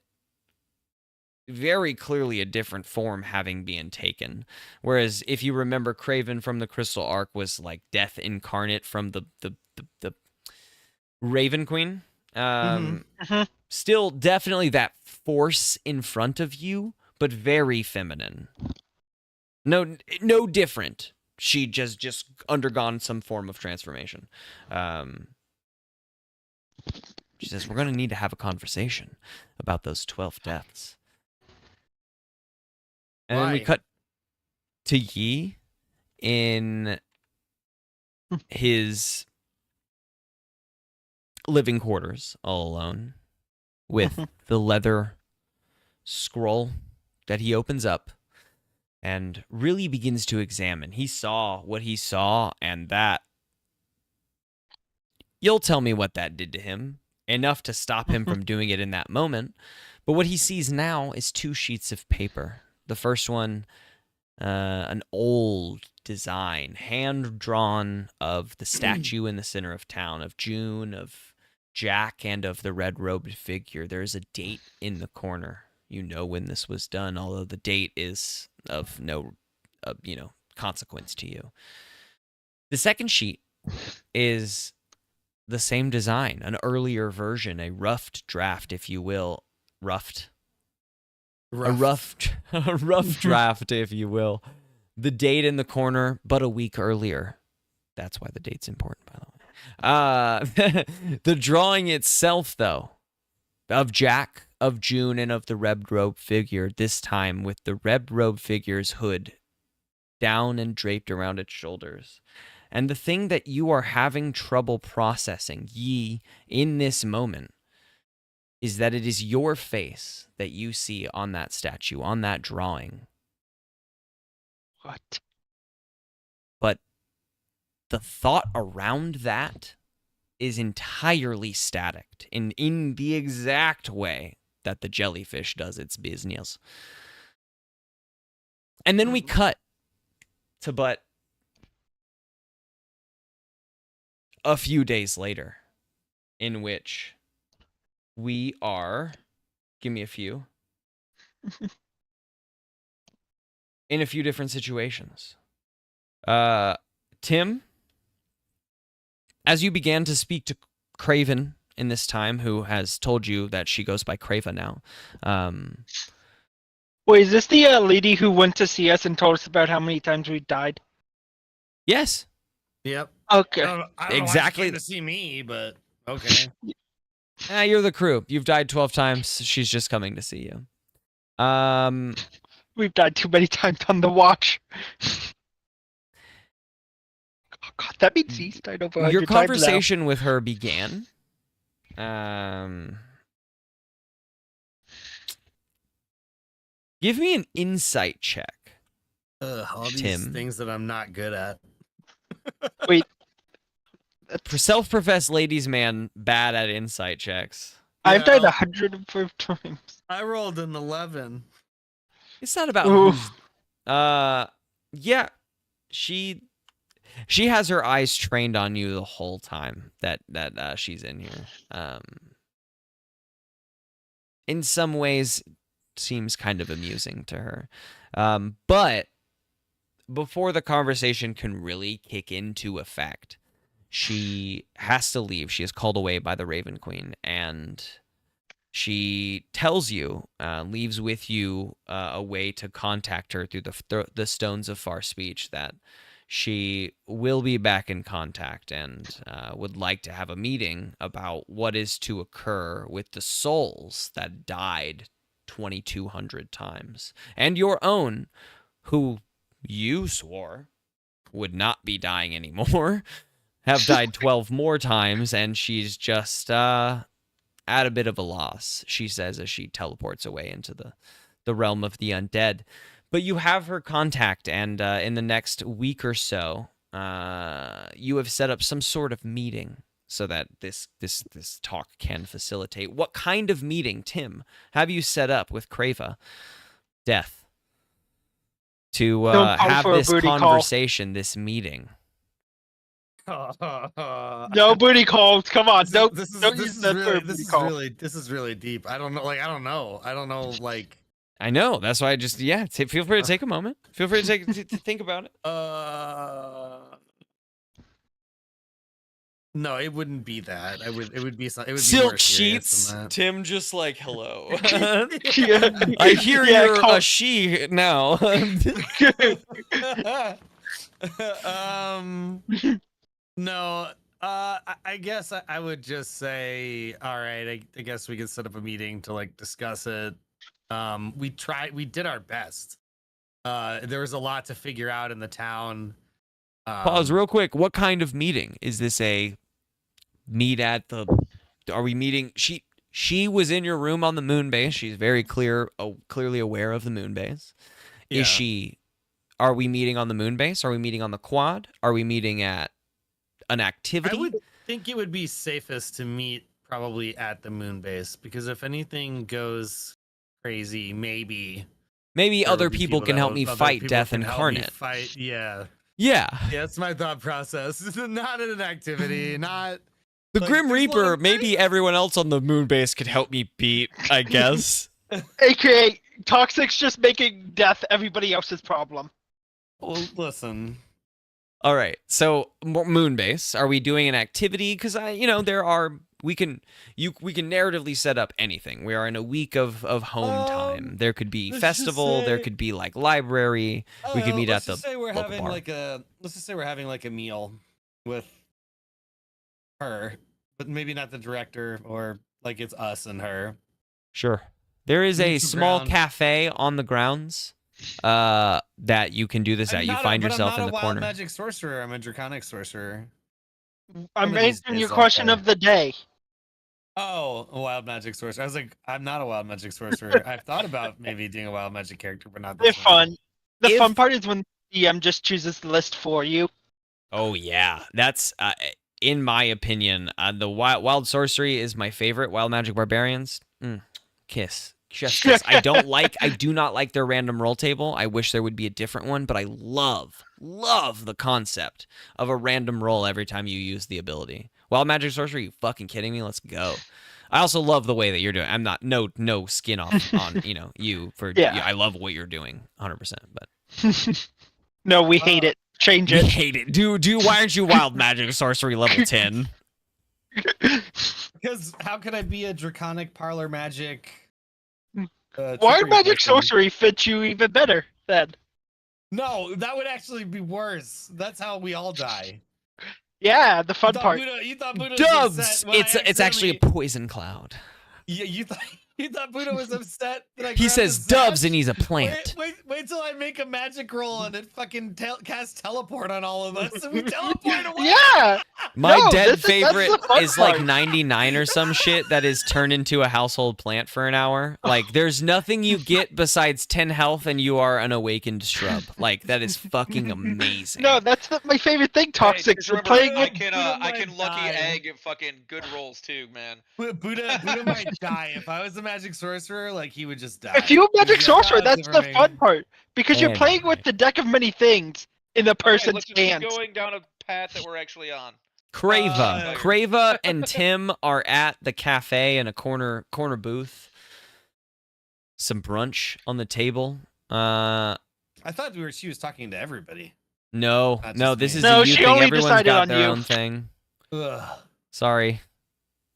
very clearly a different form having been taken. Whereas if you remember, Craven from the Crystal Ark was like death incarnate from the Raven Queen. Still definitely that force in front of you, but very feminine. No different. She just undergone some form of transformation. She says, we're going to need to have a conversation about those 12 deaths. And then we cut to Yi in his living quarters, all alone, with the leather scroll that he opens up and really begins to examine. He saw what he saw, and that... You'll tell me what that did to him. Enough to stop him from doing it in that moment. But what he sees now is 2 sheets of paper. The first one, an old design, hand-drawn, of the statue in the center of town, of June, of Jack, and of the red-robed figure. There is a date in the corner. You know when this was done, although the date is of no, consequence to you. The second sheet is the same design, an earlier version, a roughed draft, if you will. A rough draft, if you will. The date in the corner, but a week earlier. That's why the date's important, by the way. The drawing itself, though, of Jack, of June, and of the red robe figure, this time with the red robe figure's hood down and draped around its shoulders. And the thing that you are having trouble processing, Yi, in this moment, is that it is your face that you see on that statue, on that drawing. What? But the thought around that is entirely static in the exact way that the jellyfish does its business. And then we cut to but a few days later, in which we are... Give me a few. In a few different situations. Tim, as you began to speak to Craven in this time, who has told you that she goes by Crava now. Wait, is this the lady who went to see us and told us about how many times we died? Yes. Yep. Okay. I don't know Exactly. why she came to see me, but okay. You're the crew. You've died 12 times. She's just coming to see you. We've died too many times on the watch. Oh God, that means he's died over 100 Your times now. conversation with her began. Give me an insight check. All these Tim. things that I'm not good at. Wait. For self-professed ladies' man, bad at insight checks. I've Yeah. died 105 times. I rolled an 11. It's not about Oof. who's... Yeah. She has her eyes trained on you the whole time that she's in here. In some ways, seems kind of amusing to her. But before the conversation can really kick into effect, she has to leave. She is called away by the Raven Queen, and She tells you, leaves with you a way to contact her through the Stones of Far Speech, that she will be back in contact and would like to have a meeting about what is to occur with the souls that died 2,200 times, and your own, who you swore would not be dying anymore, have died 12 more times, and she's just at a bit of a loss, she says as she teleports away into the realm of the undead. But you have her contact, and in the next week or so, you have set up some sort of meeting so that this talk can facilitate. What kind of meeting, Tim, have you set up with Crava, Death, to have this conversation, this meeting? No booty calls. Come on. This is really deep. I don't know. Like, I don't know. Like, I know. That's why I just feel free to take a moment. Feel free to think about it. No, it wouldn't be that. It would be something. It would be Silk more serious sheets. than that. Tim just like, hello. Yeah. I hear you're a she now. No. I guess I would just say, all right. I guess we could set up a meeting to like discuss it. We did our best. There was a lot to figure out in the town. Pause real quick. What kind of meeting is this? A meet at the? Are we meeting? She was in your room on the moon base. She's very clearly aware of the moon base. Yeah. Is she? Are we meeting on the moon base? Are we meeting on the quad? Are we meeting at an activity? I would think it would be safest to meet probably at the moon base, because if anything goes crazy, maybe other people can help me fight Death Incarnate. Yeah. Yeah. That's my thought process. Not in an activity, not The like, Grim there's a lot Reaper, of maybe everyone else on the moon base could help me beat, I guess. AKA Toxic's just making death everybody else's problem. Well, listen. All right. So moon base, are we doing an activity? Because we can narratively set up anything. We are in a week of home time. There could be festival. There could be like library. We could meet at the local bar. Let's just say we're having like a meal with her, but maybe not the director, or like it's us and her. Sure. There is a Neutral small ground. cafe on the grounds that you can do this at. You find yourself in the corner. I'm not a wild magic sorcerer. I'm a draconic sorcerer. I'm One of these answering days your I'll question go. of the day. Oh, a wild magic sorcerer. I was like, I'm not a wild magic sorcerer. I've thought about maybe doing a wild magic character, but not They're this one. fun. The fun part is when the DM just chooses the list for you. Oh yeah, that's in my opinion, the wild sorcery is my favorite. Wild magic barbarians, kiss. Just kiss. I do not like their random roll table. I wish there would be a different one, but I love the concept of a random roll every time you use the ability. Wild magic sorcery, you fucking kidding me? Let's go. I also love the way that you're doing. I'm not no skin off on you for. Yeah. I love what you're doing, 100%. But No, we hate it. Change we it. hate it. Why aren't you wild magic sorcery level 10? Because how could I be a draconic parlor magic? Wild trickery magic person? sorcery fits you even better then. No, that would actually be worse. That's how we all die. Yeah, the fun part. You thought Buddha was Dubs. upset when I It's actually a accidentally- poison cloud. Yeah, you thought Buddha was upset that I He grabbed says his dubs sash? and he's a plant. Wait till I make a magic roll and it fucking cast teleport on all of us and we teleport away. Yeah. My No, dead that's the favorite fun is like part. 99 or some shit that is turned into a household plant for an hour. Like, there's nothing you get besides 10 health and you are an awakened shrub. Like, that is fucking amazing. No, that's not my favorite thing, Toxic. Just We're remember, playing I with can lucky die. egg fucking good rolls too, man. Buddha might die. If I was a magic sorcerer, like he would just die. If you're a magic He'd be like, sorcerer, "Oh, that's it's the for me." fun part. Because you're Damn. playing with the deck of many things in the Okay, person's let's just keep hands. going down a path that we're actually on. Crava. Crava and Tim are at the cafe in a corner booth. Some brunch on the table. I thought she was talking to everybody. No, Not no, just this me. is No, a you she thing. only Everyone's decided got on their you. own thing. Ugh. Sorry.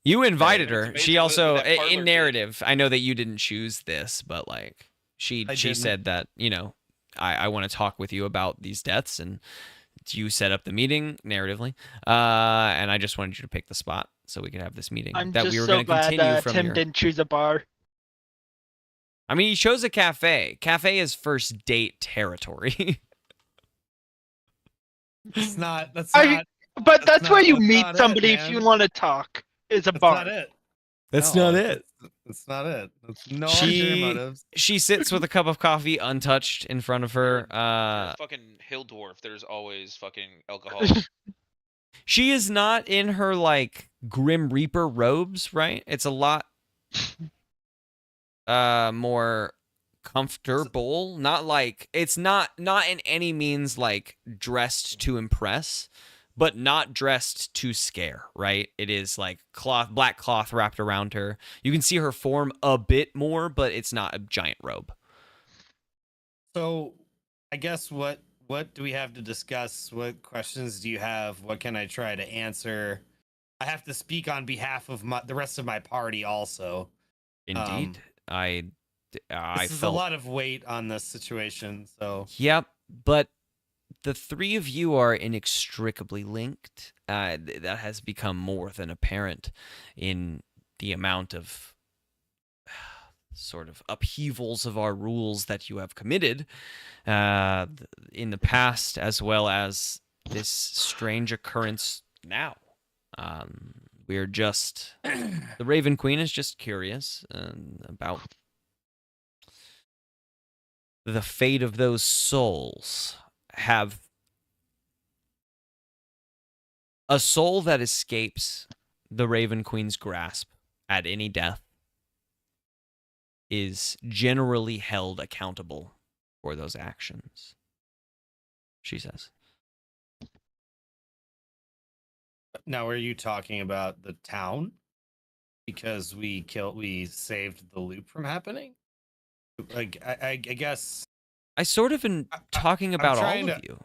You invited it's her. amazing She that- also that parlor in did. narrative. I know that you didn't choose this, but like she I didn't. said that, you know, I want to talk with you about these deaths, and you set up the meeting narratively. And I just wanted you to pick the spot so we could have this meeting I'm that just we were so going to glad continue from Tim your. didn't choose a bar. I mean, he chose a cafe. Cafe is first date territory. It's not. That's I- not. But That's that's where not- you that's meet not it, somebody if you man. want to talk. Is a That's bar. not it. That's No, not it. That's not it. That's no She- ulterior motives. She sits with a cup of coffee untouched in front of her. You're a fucking hill dwarf. There's always fucking alcohol. She is not in her like Grim Reaper robes, right? It's a lot more comfortable. Not like it's not in any means like dressed to impress, but not dressed to scare, right? It is like black cloth wrapped around her. You can see her form a bit more, but it's not a giant robe. So, I guess what do we have to discuss? What questions do you have? What can I try to answer? I have to speak on behalf of the rest of my party also. Indeed. I This is felt a lot of weight on this situation. So, Yep, but the three of you are inextricably linked. That has become more than apparent in the amount of sort of upheavals of our rules that you have committed in the past, as well as this strange occurrence now. We're just the Raven Queen is just curious about the fate of those souls. Have a soul that escapes the Raven Queen's grasp at any death is generally held accountable for those actions, she says. now are you talking about the town? Because we saved the loop from happening? Like, I guess. I sort of been talking about all trying of to- you.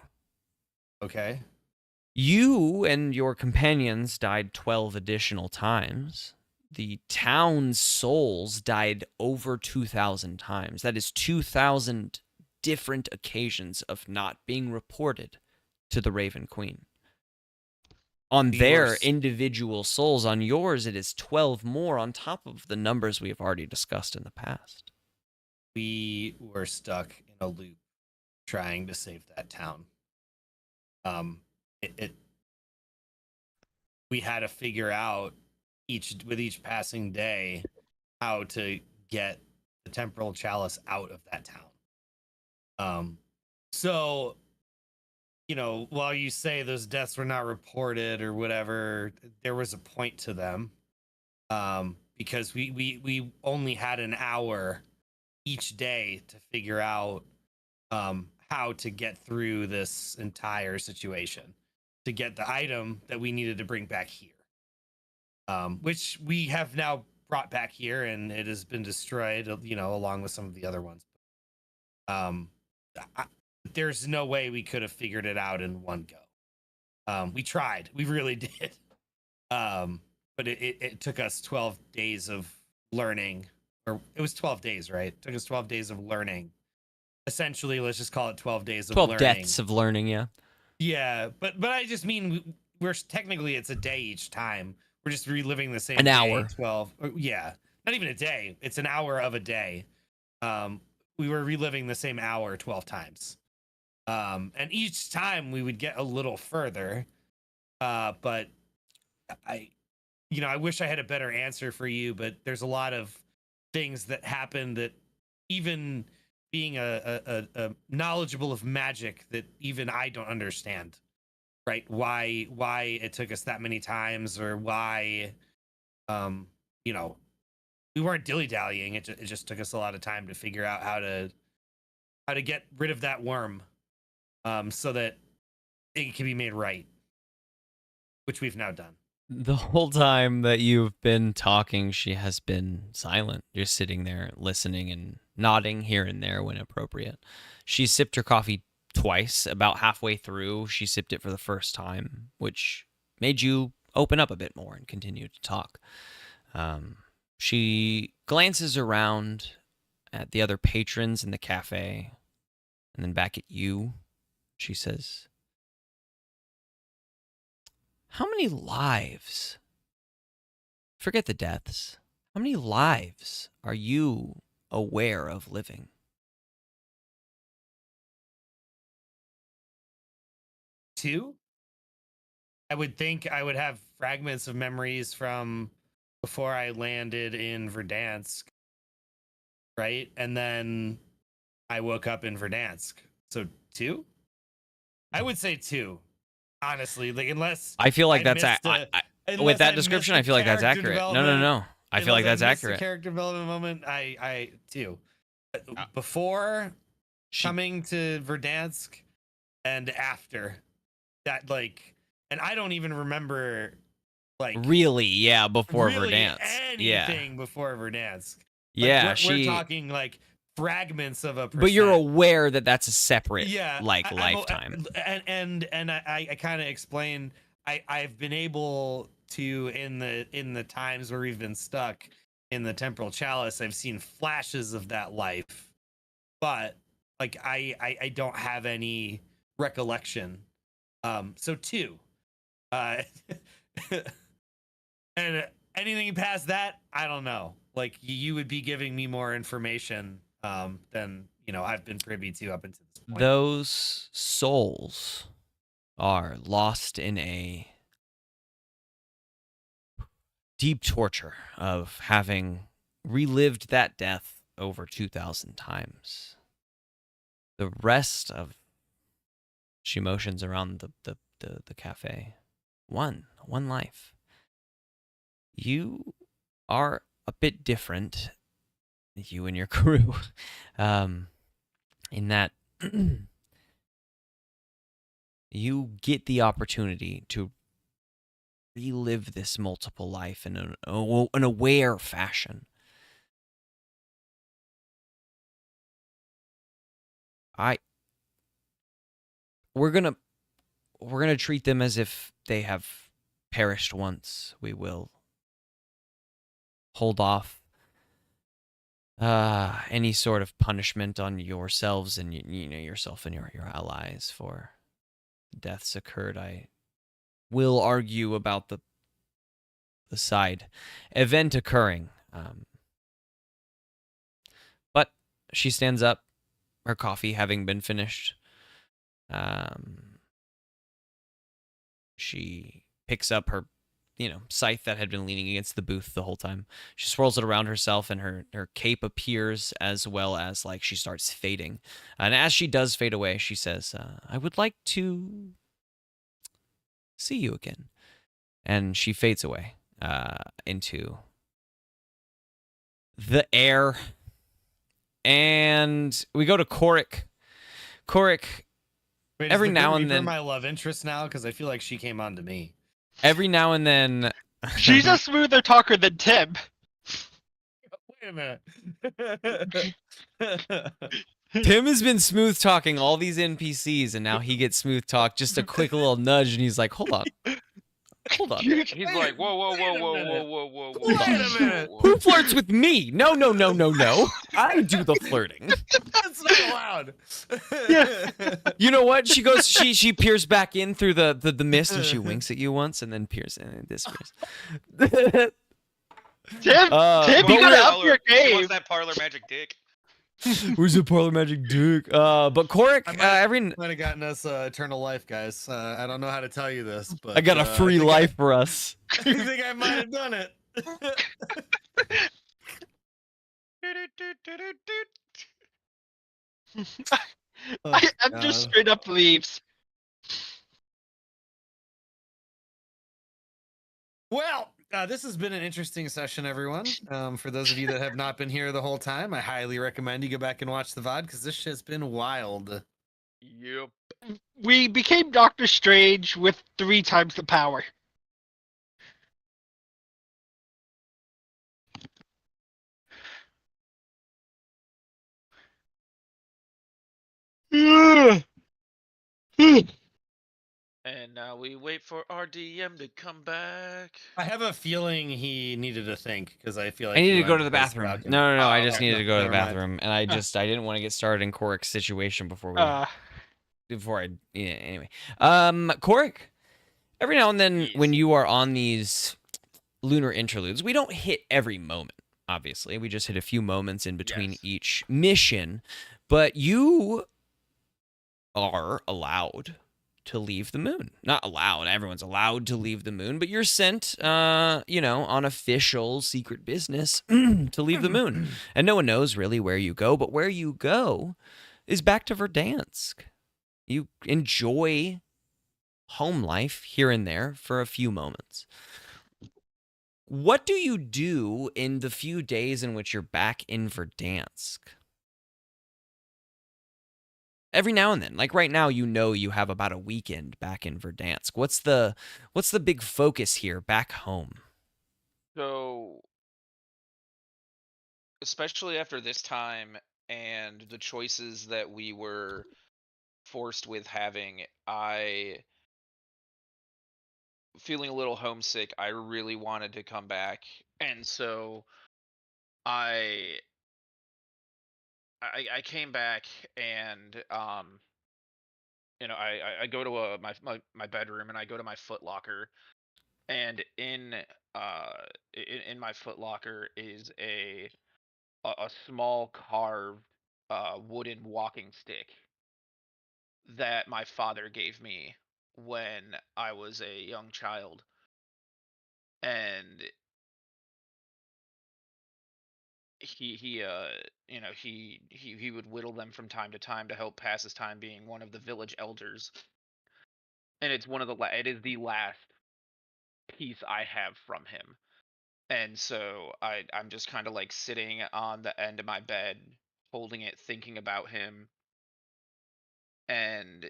Okay. You and your companions died 12 additional times. The town's souls died over 2,000 times. That is 2,000 different occasions of not being reported to the Raven Queen. On their Yours- individual souls, on yours, it is 12 more on top of the numbers we have already discussed in the past. We were stuck in a loop trying to save that town. We had to figure out with each passing day how to get the temporal chalice out of that town. So, you know, while you say those deaths were not reported or whatever, there was a point to them. Because we only had an hour each day to figure out how to get through this entire situation, to get the item that we needed to bring back here, which we have now brought back here, and it has been destroyed, you know, along with some of the other ones. There's no way we could have figured it out in one go. We tried, we really did, but it took us 12 days of learning. Or it was 12 days, right? It took us 12 days of learning. Essentially, let's just call it 12 days of 12 learning. deaths of learning, yeah. Yeah, but I just mean we're technically it's a day each time. We're just reliving the same An day, hour. 12. Yeah, not even a day. It's an hour of a day. We were reliving the same hour 12 times. And each time we would get a little further. But I wish I had a better answer for you, but there's a lot of things that happen that even being a knowledgeable of magic that even I don't understand, right? Why it took us that many times, or why, we weren't dilly-dallying. It just took us a lot of time to figure out how to get rid of that worm, so that it can be made right, which we've now done. The whole time that you've been talking, she has been silent, just sitting there listening and nodding here and there when appropriate. She sipped her coffee twice. About halfway through, she sipped it for the first time, which made you open up a bit more and continue to talk. She glances around at the other patrons in the cafe and then back at you. She says, how many lives, forget the deaths, how many lives are you aware of living? 2? I would think I would have fragments of memories from before I landed in Verdansk, right? And then I woke up in Verdansk. So 2? I would say 2. Honestly, like unless I feel like I that's missed with that description. I feel like that's accurate. No. I feel like that's accurate. Character development moment. I 2. Before coming to Verdansk and after that, like, and I don't even remember like Really, yeah, before really Verdansk. anything before Verdansk. Like, Yeah, we're talking like fragments of a percent. But you're aware that that's a separate, yeah, lifetime. And I kind of explain. I've been able to in the times where we've been stuck in the temporal chalice. I've seen flashes of that life, but like I don't have any recollection. So 2. And anything past that, I don't know. Like you would be giving me more information than I've been privy to up until this point. Those souls are lost in a deep torture of having relived that death over 2,000 times. The rest of she motions around the cafe. One life. You are a bit different, you and your crew, in that you get the opportunity to relive this multiple life in an aware fashion. We're gonna treat them as if they have perished once. We will hold off any sort of punishment on yourselves and yourself and your allies for deaths occurred. I will argue about the side event occurring. But she stands up, her coffee having been finished. She picks up her, scythe that had been leaning against the booth the whole time. She swirls it around herself, and her cape appears, as well as she starts fading. And as she does fade away, she says, "I would like to see you again." And she fades away into the air. And we go to Korik. Korik. Wait, every now and then, my love interest now, because I feel like she came on to me. Every now and then, she's a smoother talker than Tim. Wait a minute. Tim has been smooth talking all these NPCs, and now he gets smooth talk. Just a quick little nudge, and he's like, "Hold on, hold on." He's like, whoa. Wait a minute. Who flirts with me? No. I do the flirting. That's not allowed. You know what? She goes. She peers back in through the mist, and she winks at you once, and then peers in and disappears. Tim, you gotta up your game. What's that parlor magic dick? Where's the parlor magic dick? But Korik, might have gotten us eternal life, guys. I don't know how to tell you this, but I got a free life for us. I think I might have done it. I'm just straight up leaves. Well, this has been an interesting session, everyone. For those of you that have not been here the whole time, I highly recommend you go back and watch the VOD, because this shit's been wild. Yep. We became Doctor Strange with 3 times the power. And now we wait for our DM to come back. I have a feeling he needed to think because I feel like I he needed to go went to the place bathroom. Falcon. No. Oh, I just okay. needed to go to the Never mind. bathroom, and I didn't want to get started in Coric's situation before anyway. Coric, every now and then Yes. when you are on these lunar interludes, we don't hit every moment. Obviously, we just hit a few moments in between Yes. each mission, but you are allowed to leave the moon. Not allowed, everyone's allowed to leave the moon, but you're sent, on official secret business to leave the moon. And no one knows really where you go, but where you go is back to Verdansk. You enjoy home life here and there for a few moments. What do you do in the few days in which you're back in Verdansk? Every now and then, like right now, you have about a weekend back in Verdansk. What's the big focus here back home? So, especially after this time and the choices that we were forced with having, I feeling a little homesick. I really wanted to come back, and so I I came back and I go to my bedroom and I go to my foot locker, and in my foot locker is a small carved wooden walking stick that my father gave me when I was a young child. And he would whittle them from time to time to help pass his time being one of the village elders. And it's it is the last piece I have from him. And so I'm just kind of like sitting on the end of my bed, holding it, thinking about him, and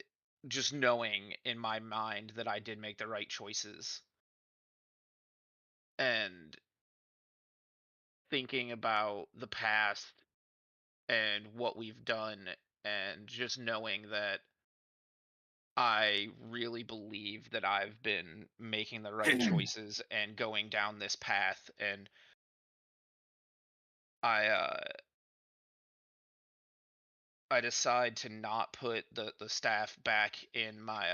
just knowing in my mind that I did make the right choices, and thinking about the past and what we've done, and just knowing that I really believe that I've been making the right choices and going down this path. And I I decide to not put the staff back in my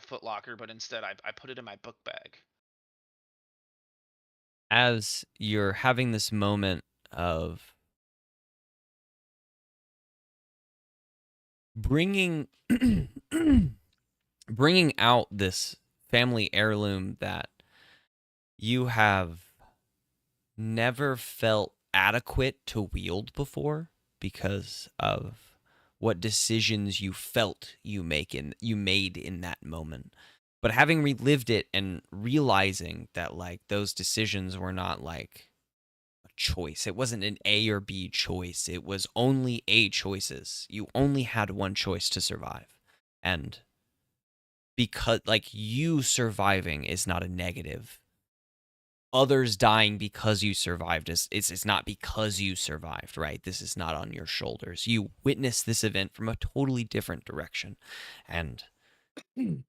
foot locker, but instead I put it in my book bag. As you're having this moment of bringing bringing out this family heirloom that you have never felt adequate to wield before because of what decisions you felt you made in that moment. But having relived it and realizing that like those decisions were not like a choice. It wasn't an A or B choice. It was only A choices. You only had one choice to survive. And because like you surviving is not a negative. Others dying because you survived it's not because you survived, right? This is not on your shoulders. You witnessed this event from a totally different direction. And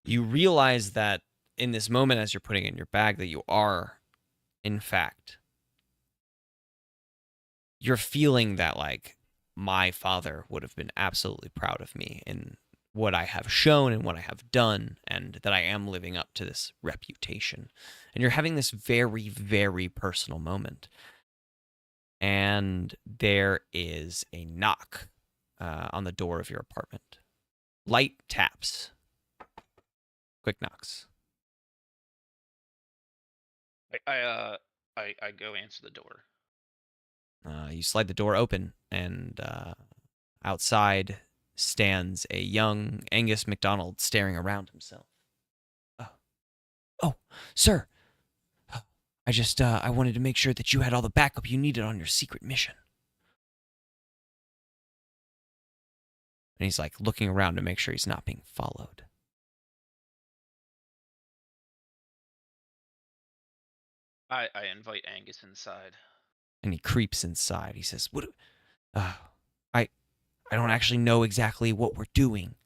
you realize that in this moment as you're putting it in your bag that you are, in fact, you're feeling that like my father would have been absolutely proud of me in what I have shown and what I have done, and that I am living up to this reputation. And you're having this very, very personal moment. And there is a knock on the door of your apartment. Light taps. Quick knocks. I go answer the door. You slide the door open, and outside stands a young Angus MacDonald staring around himself. Oh, sir. I wanted to make sure that you had all the backup you needed on your secret mission. And he's like looking around to make sure he's not being followed. I invite Angus inside. And he creeps inside. He says, "What? I don't actually know exactly what we're doing,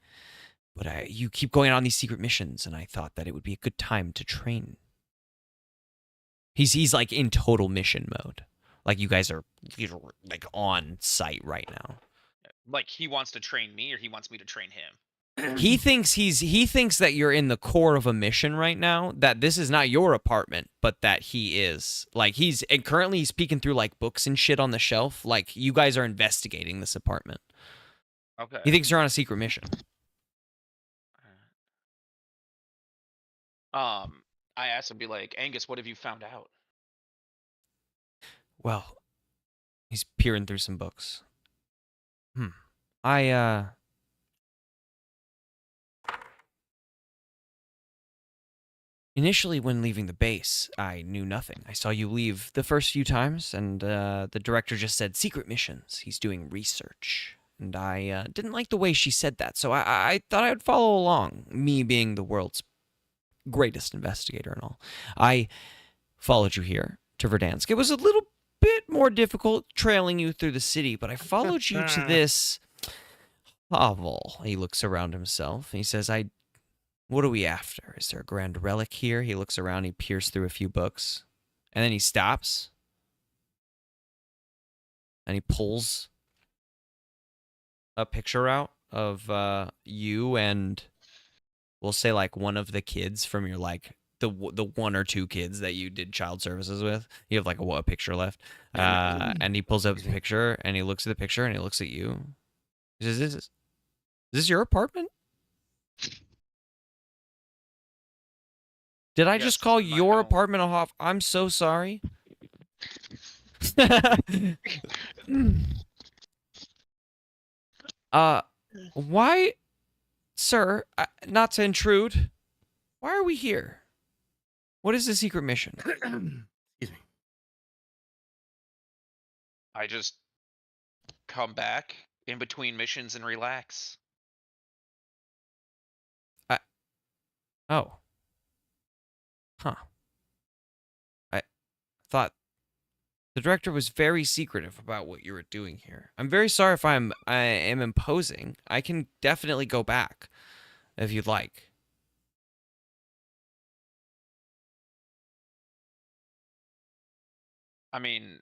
But you keep going on these secret missions, and I thought that it would be a good time to train. He's like in total mission mode. Like you guys are like on site right now. Like he wants to train me, or he wants me to train him. He thinks that you're in the core of a mission right now, that this is not your apartment, but that he is. Like currently he's peeking through like books and shit on the shelf. Like you guys are investigating this apartment. Okay. He thinks you're on a secret mission. I asked him, be like, Angus, what have you found out? Well, he's peering through some books. Initially, when leaving the base, I knew nothing. I saw you leave the first few times, and the director just said secret missions. He's doing research. And I didn't like the way she said that, so I thought I would follow along, me being the world's greatest investigator and all. I followed you here to Verdansk. It was a little bit more difficult trailing you through the city, but I followed you to this hovel. He looks around himself, and he says, what are we after? Is there a grand relic here? He looks around, he peers through a few books, and then he stops, and he pulls a picture out of you and, we'll say, like, one of the kids from your, like, the one or two kids that you did child services with. You have, like, a picture left. And he pulls up the picture, and he looks at the picture, and he looks at you. He says, is this your apartment? Did I just call your apartment a hof? I'm so sorry. Why, sir, not to intrude, why are we here? What is the secret mission? Excuse me. I just come back in between missions and relax. Oh. Huh. I thought the director was very secretive about what you were doing here. I'm very sorry if I am imposing. I can definitely go back if you'd like. I mean,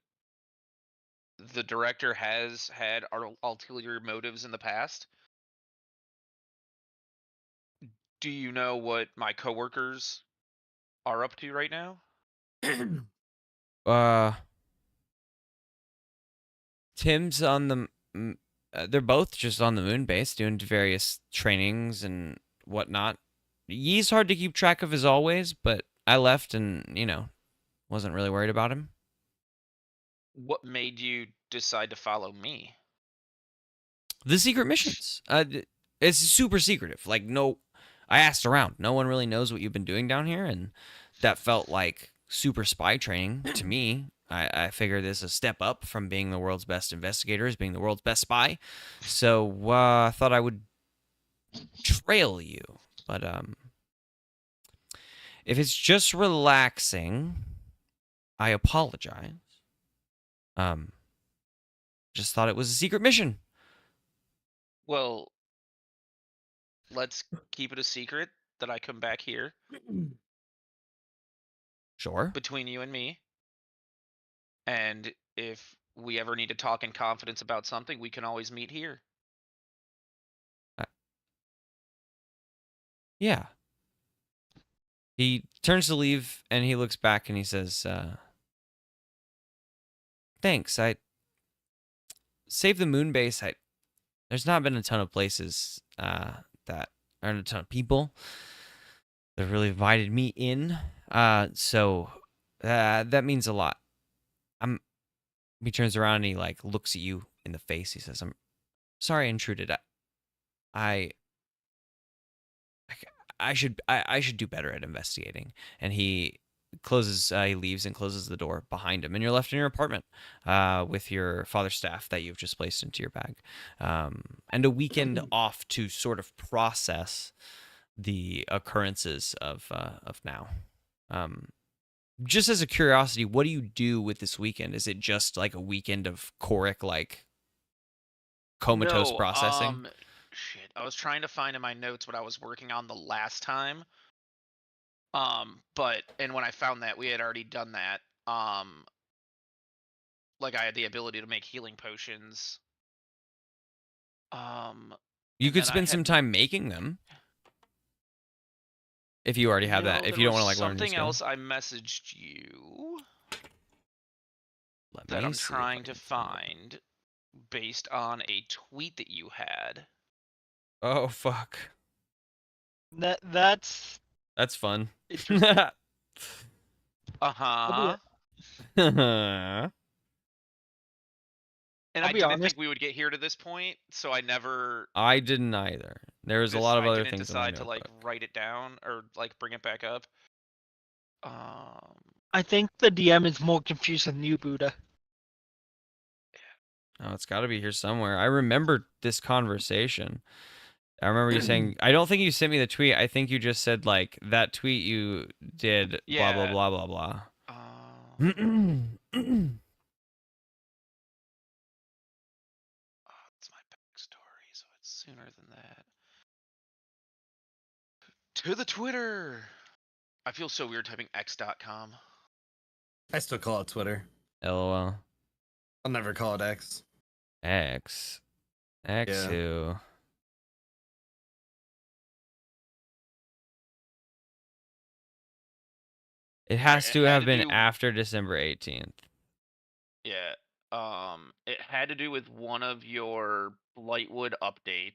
the director has had ulterior motives in the past. Do you know what my coworkers are up to right now? Tim's on the they're both just on the moon base doing various trainings and whatnot. Yee's hard to keep track of as always, but I left and, wasn't really worried about him. What made you decide to follow me? The secret missions. It's super secretive. Like, I asked around. No one really knows what you've been doing down here, and that felt like super spy training to me. I figured this is a step up from being the world's best investigator as being the world's best spy. So I thought I would trail you. But if it's just relaxing, I apologize. Just thought it was a secret mission. Well, let's keep it a secret that I come back here. Sure. Between you and me. And if we ever need to talk in confidence about something, we can always meet here. Yeah. He turns to leave, and he looks back, and he says, thanks. I saved the moon base. There's not been a ton of places that aren't a ton of people that really invited me in. So that means a lot. He turns around and he looks at you in the face. He says, "I'm sorry I intruded. I should do better at investigating." And he leaves and closes the door behind him, and you're left in your apartment with your father's staff that you've just placed into your bag, and a weekend off to sort of process the occurrences of now. Just as a curiosity, what do you do with this weekend? Is it just like a weekend of Choric comatose processing? Shit, I was trying to find in my notes what I was working on the last time. And when I found that, we had already done that. Like I had the ability to make healing potions. You And could then I spend some had- time making them. If you already have that. No, If there you don't was want to like learn new something skill. else I messaged you Let that me I'm see if I trying can to find based on a tweet that you had. Oh fuck. That's That's fun. interesting. Uh-huh. I And I'll I be didn't honest. think we would get here to this point, so I never didn't either. There was a lot of I other didn't things in my decide to like notebook. write it down or like bring it back up. Um I think the DM is more confused than you, Buddha. Oh, it's got to be here somewhere. I remember this conversation. I remember you saying, I don't think you sent me the tweet. I think you just said, like, that tweet you did, blah, blah, Yeah. blah, blah, blah. It's my backstory, so it's sooner than that. To the Twitter. I feel so weird typing x.com. I still call it Twitter. LOL. I'll never call it X. X. X Yeah. who? It has It to had have to been do- after December 18th. Yeah. It had to do with one of your Blightwood updates.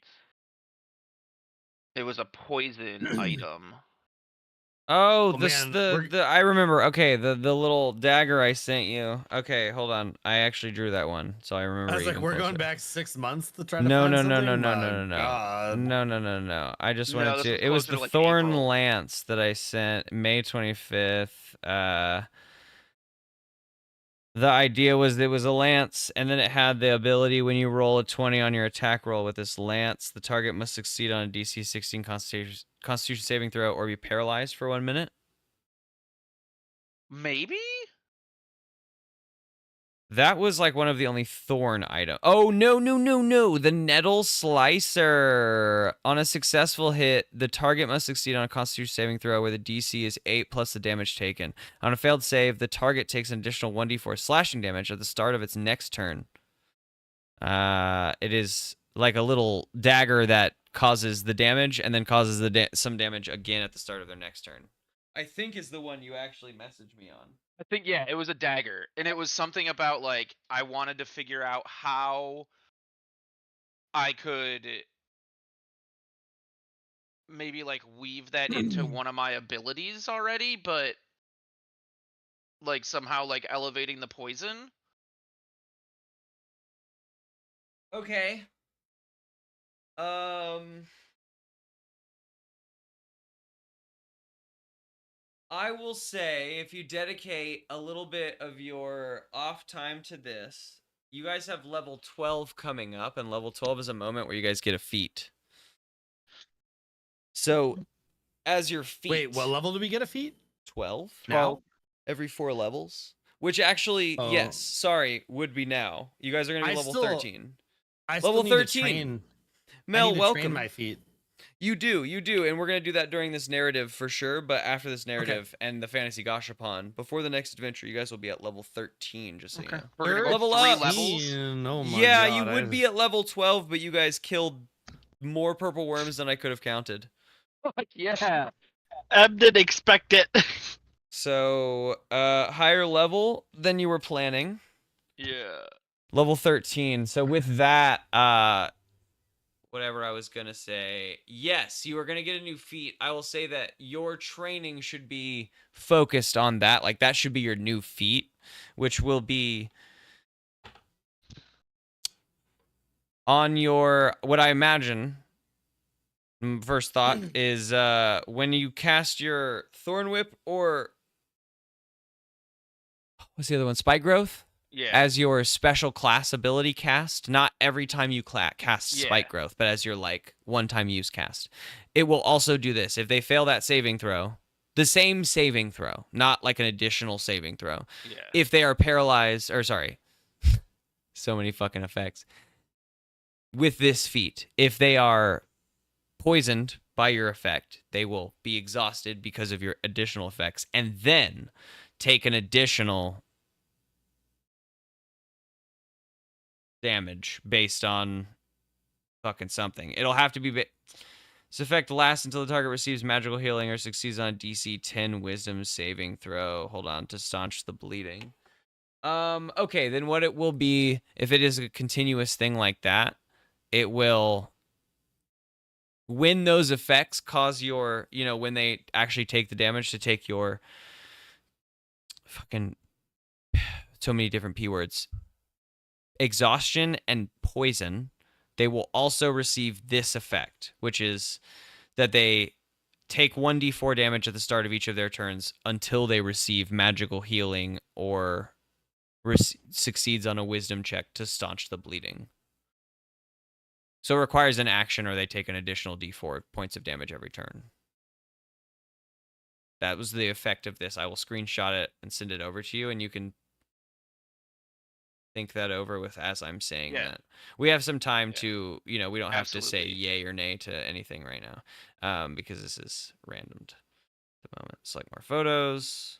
It was a poison item. Oh, Oh, this man, I remember. Okay, the little dagger I sent you. Okay, hold on. I actually drew that one, so I remember. I was like, even we're closer. going back 6 months to try to No, find no, no, something? no, no, My no, no, God. no. I just No, wanted this to. was It was closer the to, like, Thorn April. Lance that I sent May 25th. The idea was it was a lance, and then it had the ability when you roll a 20 on your attack roll with this lance, the target must succeed on a DC 16 Constitution saving throw or be paralyzed for 1 minute. Maybe? That was like one of the only thorn items. Oh, no. The nettle slicer. On a successful hit, the target must succeed on a constitution saving throw where the DC is 8 plus the damage taken. On a failed save, the target takes an additional 1d4 slashing damage at the start of its next turn. It is like a little dagger that causes the damage and then causes some damage again at the start of their next turn. I think is the one you actually messaged me on. I think, yeah, it was a dagger. And it was something about, like, I wanted to figure out how I could maybe, like, weave that into one of my abilities already, but, like, somehow, like, elevating the poison. Okay. I will say, if you dedicate a little bit of your off time to this, you guys have level 12 coming up, and level 12 is a moment where you guys get a feat. So, as your feat... Wait, what level do we get a feat? 12? Now? Every 4 levels. Which actually, Oh. yes, sorry, would be now. You guys are going to be I level still- 13. I Level still need to 13. train. Mel, I need to welcome. train my feet. You do, and we're gonna do that during this narrative for sure. But after this narrative and the fantasy gashapon, before the next adventure, you guys will be at level 13. Just so you know. We're gonna go Level 3 up. levels. Oh my Yeah, God, you would be at level 12, but you guys killed more purple worms than I could have counted. Yeah. Didn't expect it. So, higher level than you were planning. Yeah. Level 13. So with that, whatever I was gonna say, yes, you are gonna get a new feat. I will say that your training should be focused on that. Like, that should be your new feat, which will be on your, what I imagine, first thought, is when you cast your Thorn Whip or, what's the other one? Spike Growth? Yeah. As your special class ability cast, not every time you cast Spike Yeah. Growth, but as your, like, one-time use cast. It will also do this. If they fail that saving throw, the same saving throw, not like an additional saving throw. Yeah. If they are paralyzed, or sorry, so many fucking effects. with this feat, if they are poisoned by your effect, they will be exhausted because of your additional effects, and then take an additional damage based on fucking something. It'll have to be. This effect lasts until the target receives magical healing or succeeds on a DC 10 Wisdom saving throw. Hold on, to staunch the bleeding. Okay, then what it will be, if it is a continuous thing like that, it will, when those effects cause your, when they actually take the damage, to take your fucking, so many different P words, exhaustion and poison, they will also receive this effect, which is that they take 1d4 damage at the start of each of their turns until they receive magical healing or succeeds on a wisdom check to staunch the bleeding. So it requires an action, or they take an additional d4 points of damage every turn. That was the effect of this. I will screenshot it and send it over to you, and you can think that over with as I'm saying that. We have some time to, we don't have to say yay or nay to anything right now, because this is random at the moment. Select more photos.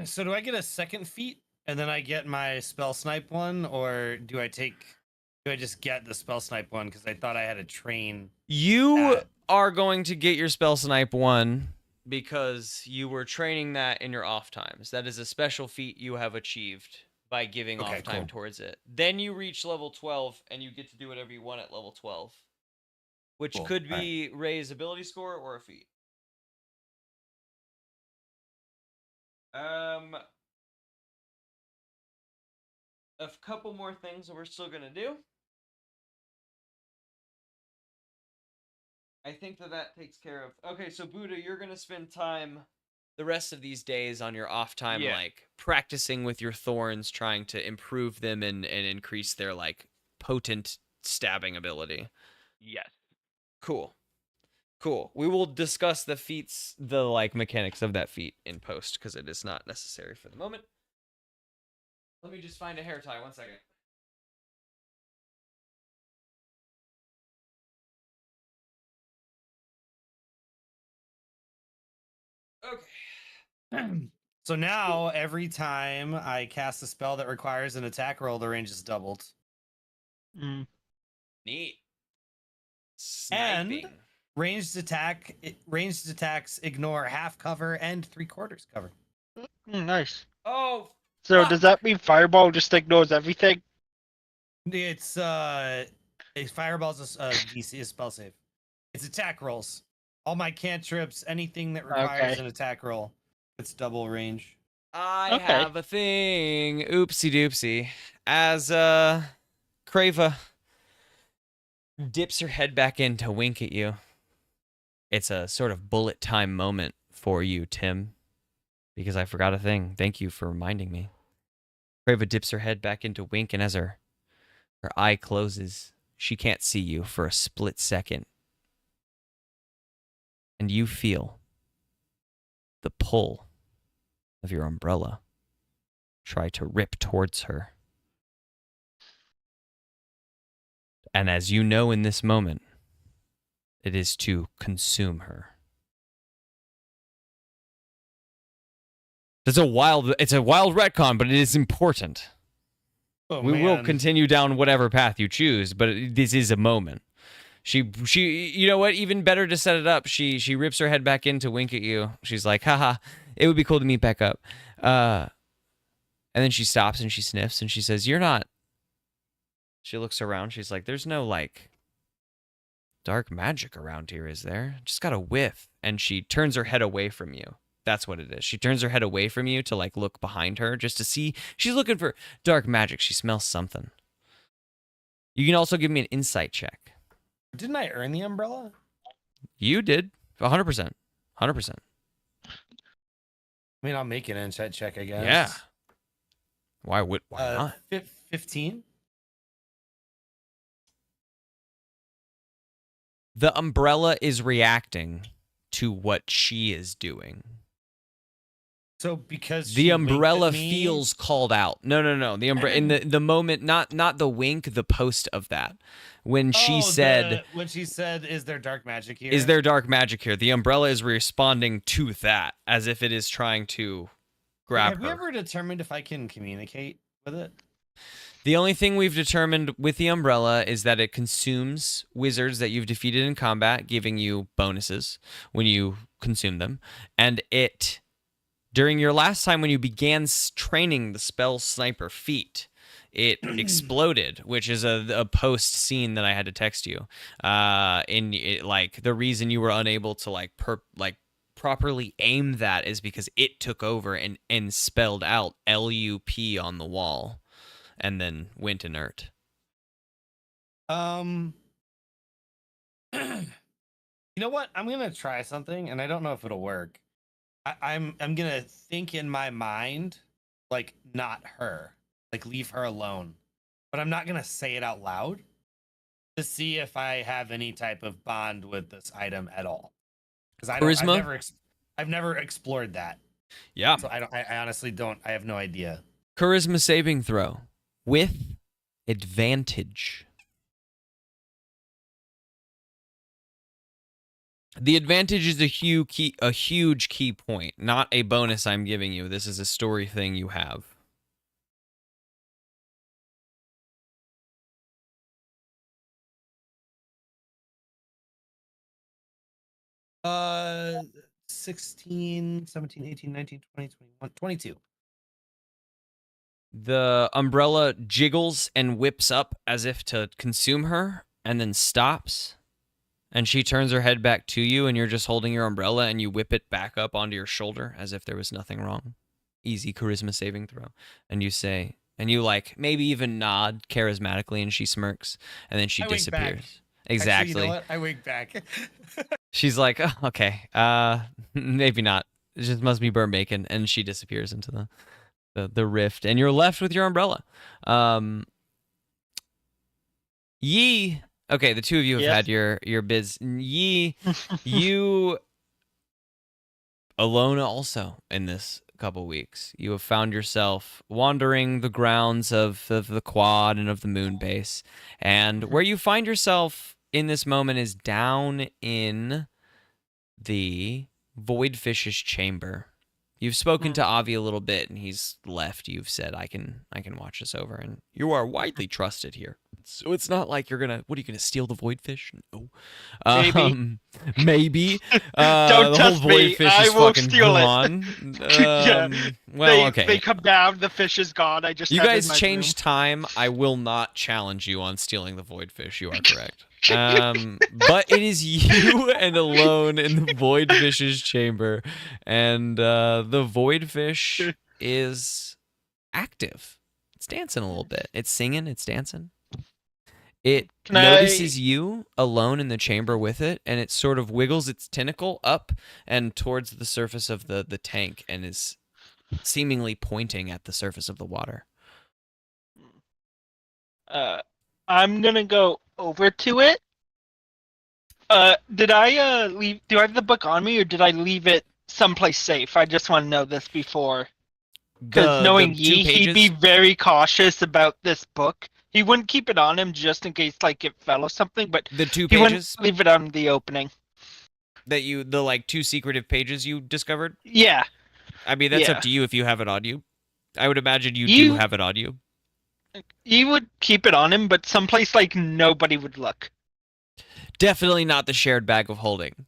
So do I get a second feat and then I get my spell snipe one, or do I just get the spell snipe one because I thought I had to train? You are going to get your spell snipe one because you were training that in your off times. That is a special feat you have achieved by giving off time towards it. Then you reach level 12 and you get to do whatever you want at level 12, which could be raise ability score or a feat. A couple more things that we're still gonna do. I think that takes care of. Okay, so Buddha, you're gonna spend time the rest of these days on your off time, like practicing with your thorns, trying to improve them and increase their like potent stabbing ability. Yes. Cool. We will discuss the feats, the like mechanics of that feat in post, because it is not necessary for the moment. Let me just find a hair tie. 1 second. Okay. So now every time I cast a spell that requires an attack roll, the range is doubled. Neat. Sniping. And ranged attacks ignore half cover and 3/4 cover. Nice. Oh. So fuck. does that mean Fireball just ignores everything? It's Fireball's DC is spell save. It's attack rolls. All my cantrips, anything that requires an attack roll, it's double range. I have a thing. Oopsie doopsie. As Crava dips her head back in to wink at you. It's a sort of bullet time moment for you, Tim, because I forgot a thing. Thank you for reminding me. Crava dips her head back in to wink, and as her eye closes, she can't see you for a split second. And you feel the pull of your umbrella try to rip towards her. And as you know in this moment, it is to consume her. It's a wild retcon, but it is important. We will continue down whatever path you choose, but this is a moment. She, you know what? Even better to set it up. She rips her head back in to wink at you. She's like, haha, it would be cool to meet back up. And then she stops and she sniffs and she says, you're not. She looks around. She's like, there's no like dark magic around here, is there? Just got a whiff. And she turns her head away from you. That's what it is. She turns her head away from you to like look behind her just to see. She's looking for dark magic. She smells something. You can also give me an insight check. Didn't I earn the umbrella? You did. 100%. 100%. I mean, I'll make an insight check, I guess. Yeah. Why not? 15. The umbrella is reacting to what she is doing. So because The she winked at umbrella me- feels called out. No. The in the moment, not the wink, the post of that. When she said, when she said, "Is there dark magic here?" "Is there dark magic here?" The umbrella is responding to that as if it is trying to grab Have her. we ever determined if I can communicate with it? The only thing we've determined with the umbrella is that it consumes wizards that you've defeated in combat, giving you bonuses when you consume them. And it, during your last time when you began training the spell sniper feat, it exploded, which is a post scene that I had to text you. Like the reason you were unable to properly aim that is because it took over and spelled out LUP on the wall. And then went inert. You know what? I'm gonna try something, and I don't know if it'll work. I'm gonna think in my mind, like not her, like leave her alone, but I'm not gonna say it out loud to see if I have any type of bond with this item at all. Because I've never explored that. Yeah. So I honestly don't. I have no idea. Charisma saving throw with advantage. The advantage is a huge key point, not a bonus I'm giving you. This is a story thing you have. 16, 17, 18, 19, 20, 21, 22. The umbrella jiggles and whips up as if to consume her, and then stops. And she turns her head back to you, and you're just holding your umbrella, and you whip it back up onto your shoulder as if there was nothing wrong. Easy charisma saving throw. And you say, and you maybe even nod charismatically, and she smirks, and then she I wink disappears. back. Exactly. Actually, you know what? I wink back. She's like, oh, okay, maybe not. It just must be burnt bacon, and she disappears into the rift, and you're left with your umbrella. Yi, okay, the two of you have had your biz. Yi, you alone also in this couple weeks. You have found yourself wandering the grounds of the quad and of the moon base, and where you find yourself in this moment is down in the Voidfish's chamber. You've spoken to Avi a little bit, and he's left. You've said, I can watch this over, and you are widely trusted here. So it's not like what are you gonna steal the Voidfish? No. Maybe. Don't the test whole me. Voidfish I is will fucking steal it. gone. Yeah. Well, okay. They come down, the fish is gone. I just You have it in guys my changed time. I will not challenge you on stealing the Voidfish. You are correct. But it is you and alone in the Voidfish's chamber, and the Voidfish is active. It's dancing a little bit. It's singing. It's dancing. It notices you alone in the chamber with it, and it sort of wiggles its tentacle up and towards the surface of the tank, and is seemingly pointing at the surface of the water. I'm gonna go over to it. Did I leave? Do I have the book on me, or did I leave it someplace safe? I just want to know this before, because knowing Yi, he'd be very cautious about this book. He wouldn't keep it on him just in case, it fell or something. But the 2 he pages wouldn't leave it on the opening. that the 2 secretive pages you discovered. Yeah. I mean, that's up to you if you have it on you. I would imagine you do have it on you. He would keep it on him, but someplace nobody would look. Definitely not the shared bag of holding.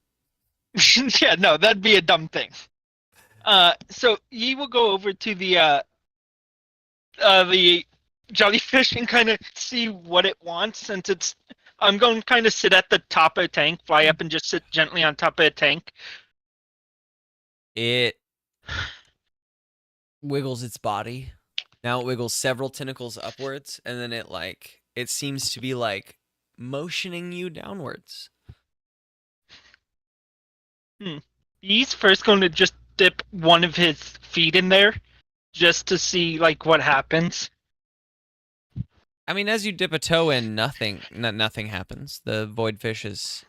Yeah, no, that'd be a dumb thing. So Yi will go over to the jellyfish and kind of see what it wants, since I'm going to kind of sit at the top of the tank, fly up and just sit gently on top of the tank. It wiggles its body. Now it wiggles several tentacles upwards, and then it seems to be motioning you downwards. He's first going to just dip one of his feet in there, just to see what happens. I mean, as you dip a toe in, nothing happens. The Voidfish is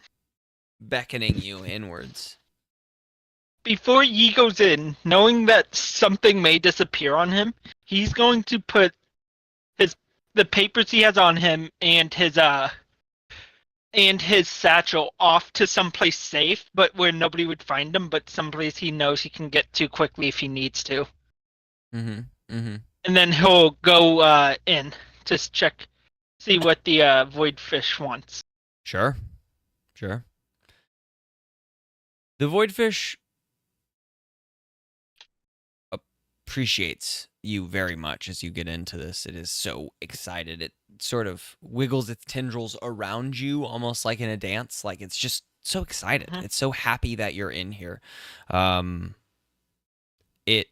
beckoning you inwards. before Yi goes in, knowing that something may disappear on him, he's going to put the papers he has on him and his satchel off to someplace safe, but where nobody would find him, but someplace he knows he can get to quickly if he needs to. Mm-hmm. And then he'll go in to see what the void fish wants. Sure. The voidfish appreciates you very much as you get into this. It is so excited. It sort of wiggles its tendrils around you almost like in a dance. Like it's just so excited. Mhm. It's so happy that you're in here. It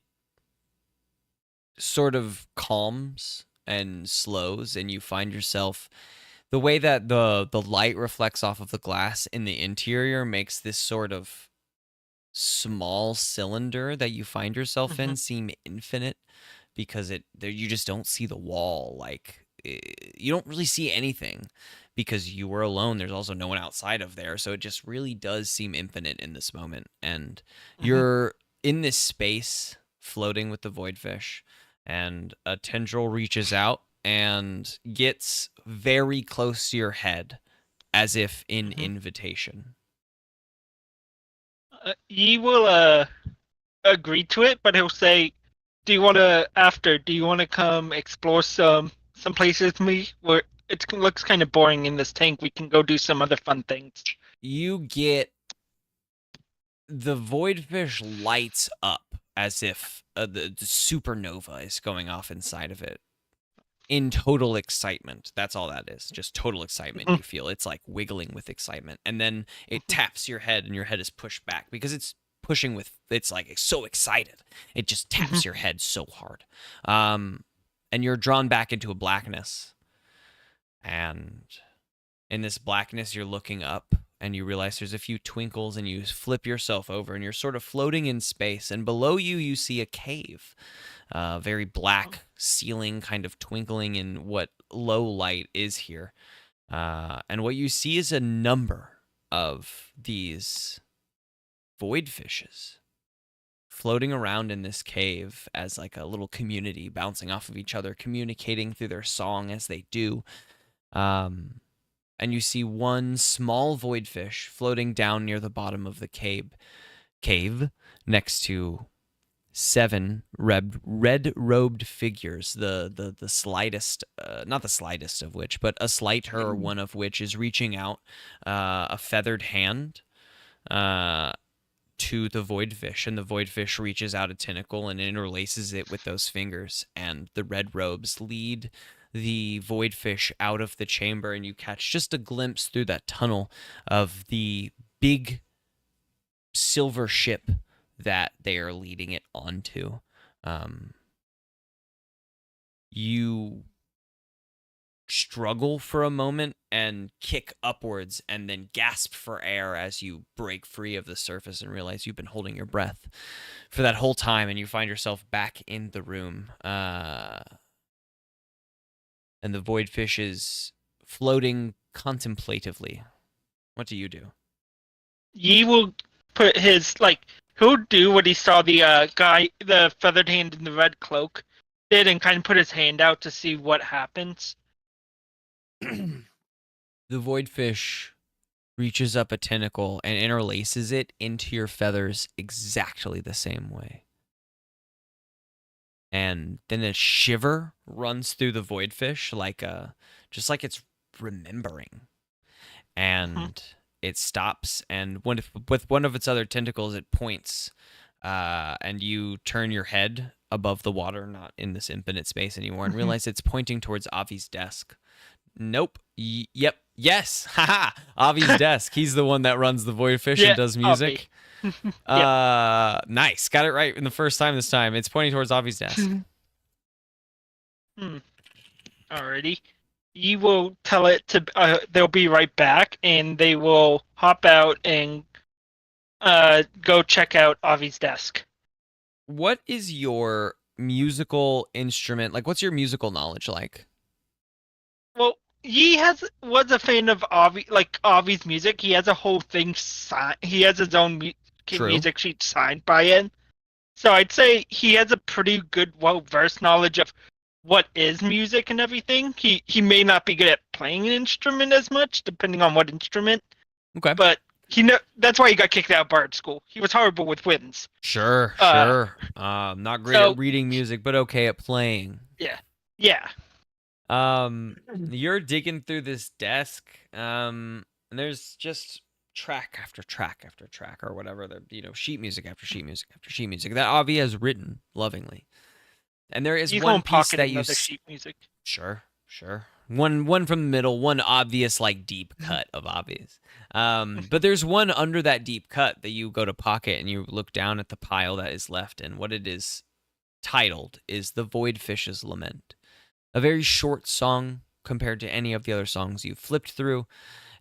sort of calms and slows, and you find yourself, the way that the light reflects off of the glass in the interior makes this sort of small cylinder that you find yourself in seem infinite, because you just don't see the wall. Like you don't really see anything because you were alone. There's also no one outside of there, so it just really does seem infinite in this moment. And you're in this space floating with the voidfish, and a tendril reaches out and gets very close to your head as if in invitation. Yi will agree to it, but he'll say, "Do you want to come explore some places with me where it looks kind of boring in this tank? We can go do some other fun things." You get the voidfish lights up as if the supernova is going off inside of it. In total excitement. That's all that is. Just total excitement you feel. It's like wiggling with excitement. And then it taps your head, and your head is pushed back because it's pushing with, it's like it's so excited. It just taps your head so hard. And you're drawn back into a blackness. And in this blackness, you're looking up, and you realize there's a few twinkles, and you flip yourself over, and you're sort of floating in space. And below you, you see a cave. Very black ceiling, kind of twinkling in what low light is here. And what you see is a number of these void fishes floating around in this cave as like a little community, bouncing off of each other, communicating through their song as they do. And you see one small void fish floating down near the bottom of the cave next to 7 red-robed figures, the slightest, not the slightest of which, but a slighter one of which is reaching out a feathered hand to the voidfish, and the voidfish reaches out a tentacle and interlaces it with those fingers, and the red robes lead the voidfish out of the chamber, and you catch just a glimpse through that tunnel of the big silver ship that they are leading it onto. You struggle for a moment and kick upwards and then gasp for air as you break free of the surface and realize you've been holding your breath for that whole time, and you find yourself back in the room. And the voidfish is floating contemplatively. What do you do? Yi will put he'll do what he saw the guy, the feathered hand in the red cloak, did, and kind of put his hand out to see what happens. The voidfish reaches up a tentacle and interlaces it into your feathers exactly the same way. And then a shiver runs through the voidfish, just like it's remembering. And it stops, and with one of its other tentacles, it points, and you turn your head above the water, not in this infinite space anymore, and realize it's pointing towards Avi's desk. Nope. Yep. Yes. Haha. Avi's desk. He's the one that runs the voidfish and does music. Nice. Got it right in the first time this time. It's pointing towards Avi's desk. Alrighty. You will tell it to. They'll be right back, and they will hop out and go check out Avi's desk. What is your musical instrument? Like, what's your musical knowledge like? Well, Yi was a fan of Avi's music. He has a whole thing. He has his own True. music sheet signed by him. So I'd say he has a pretty good, well-versed knowledge of what is music and everything. He may not be good at playing an instrument as much, depending on what instrument. Okay. But that's why he got kicked out of Bard School. He was horrible with winds. Sure. Not great so- at reading music, but okay at playing. Yeah. You're digging through this desk, and there's just track after track after track, or whatever. Sheet music after sheet music after sheet music that Avi has written lovingly. And there is He's one home piece that pocketing you other sheet music. Sure. One from the middle, one obvious like deep cut of obvious. But there's one under that deep cut that you go to pocket and you look down at the pile that is left, and what it is titled is The Voidfish's Lament. A very short song compared to any of the other songs you've flipped through.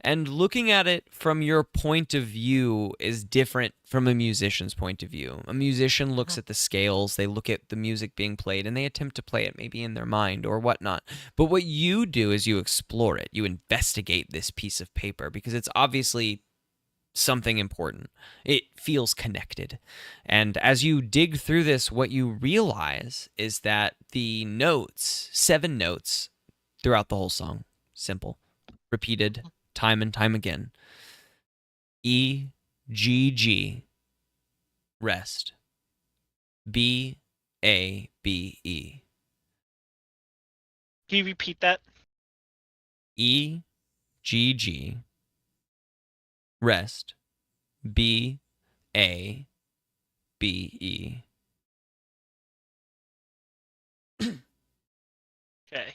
And looking at it from your point of view is different from a musician's point of view. A musician looks at the scales, they look at the music being played, and they attempt to play it maybe in their mind or whatnot. But what you do is you explore it. You investigate this piece of paper because it's obviously something important. It feels connected. And as you dig through this, what you realize is that the notes, 7 notes throughout the whole song, simple, repeated time and time again. E, G, G, rest. B, A, B, E. Can you repeat that? E, G, G, rest. B, A, B, E. Okay.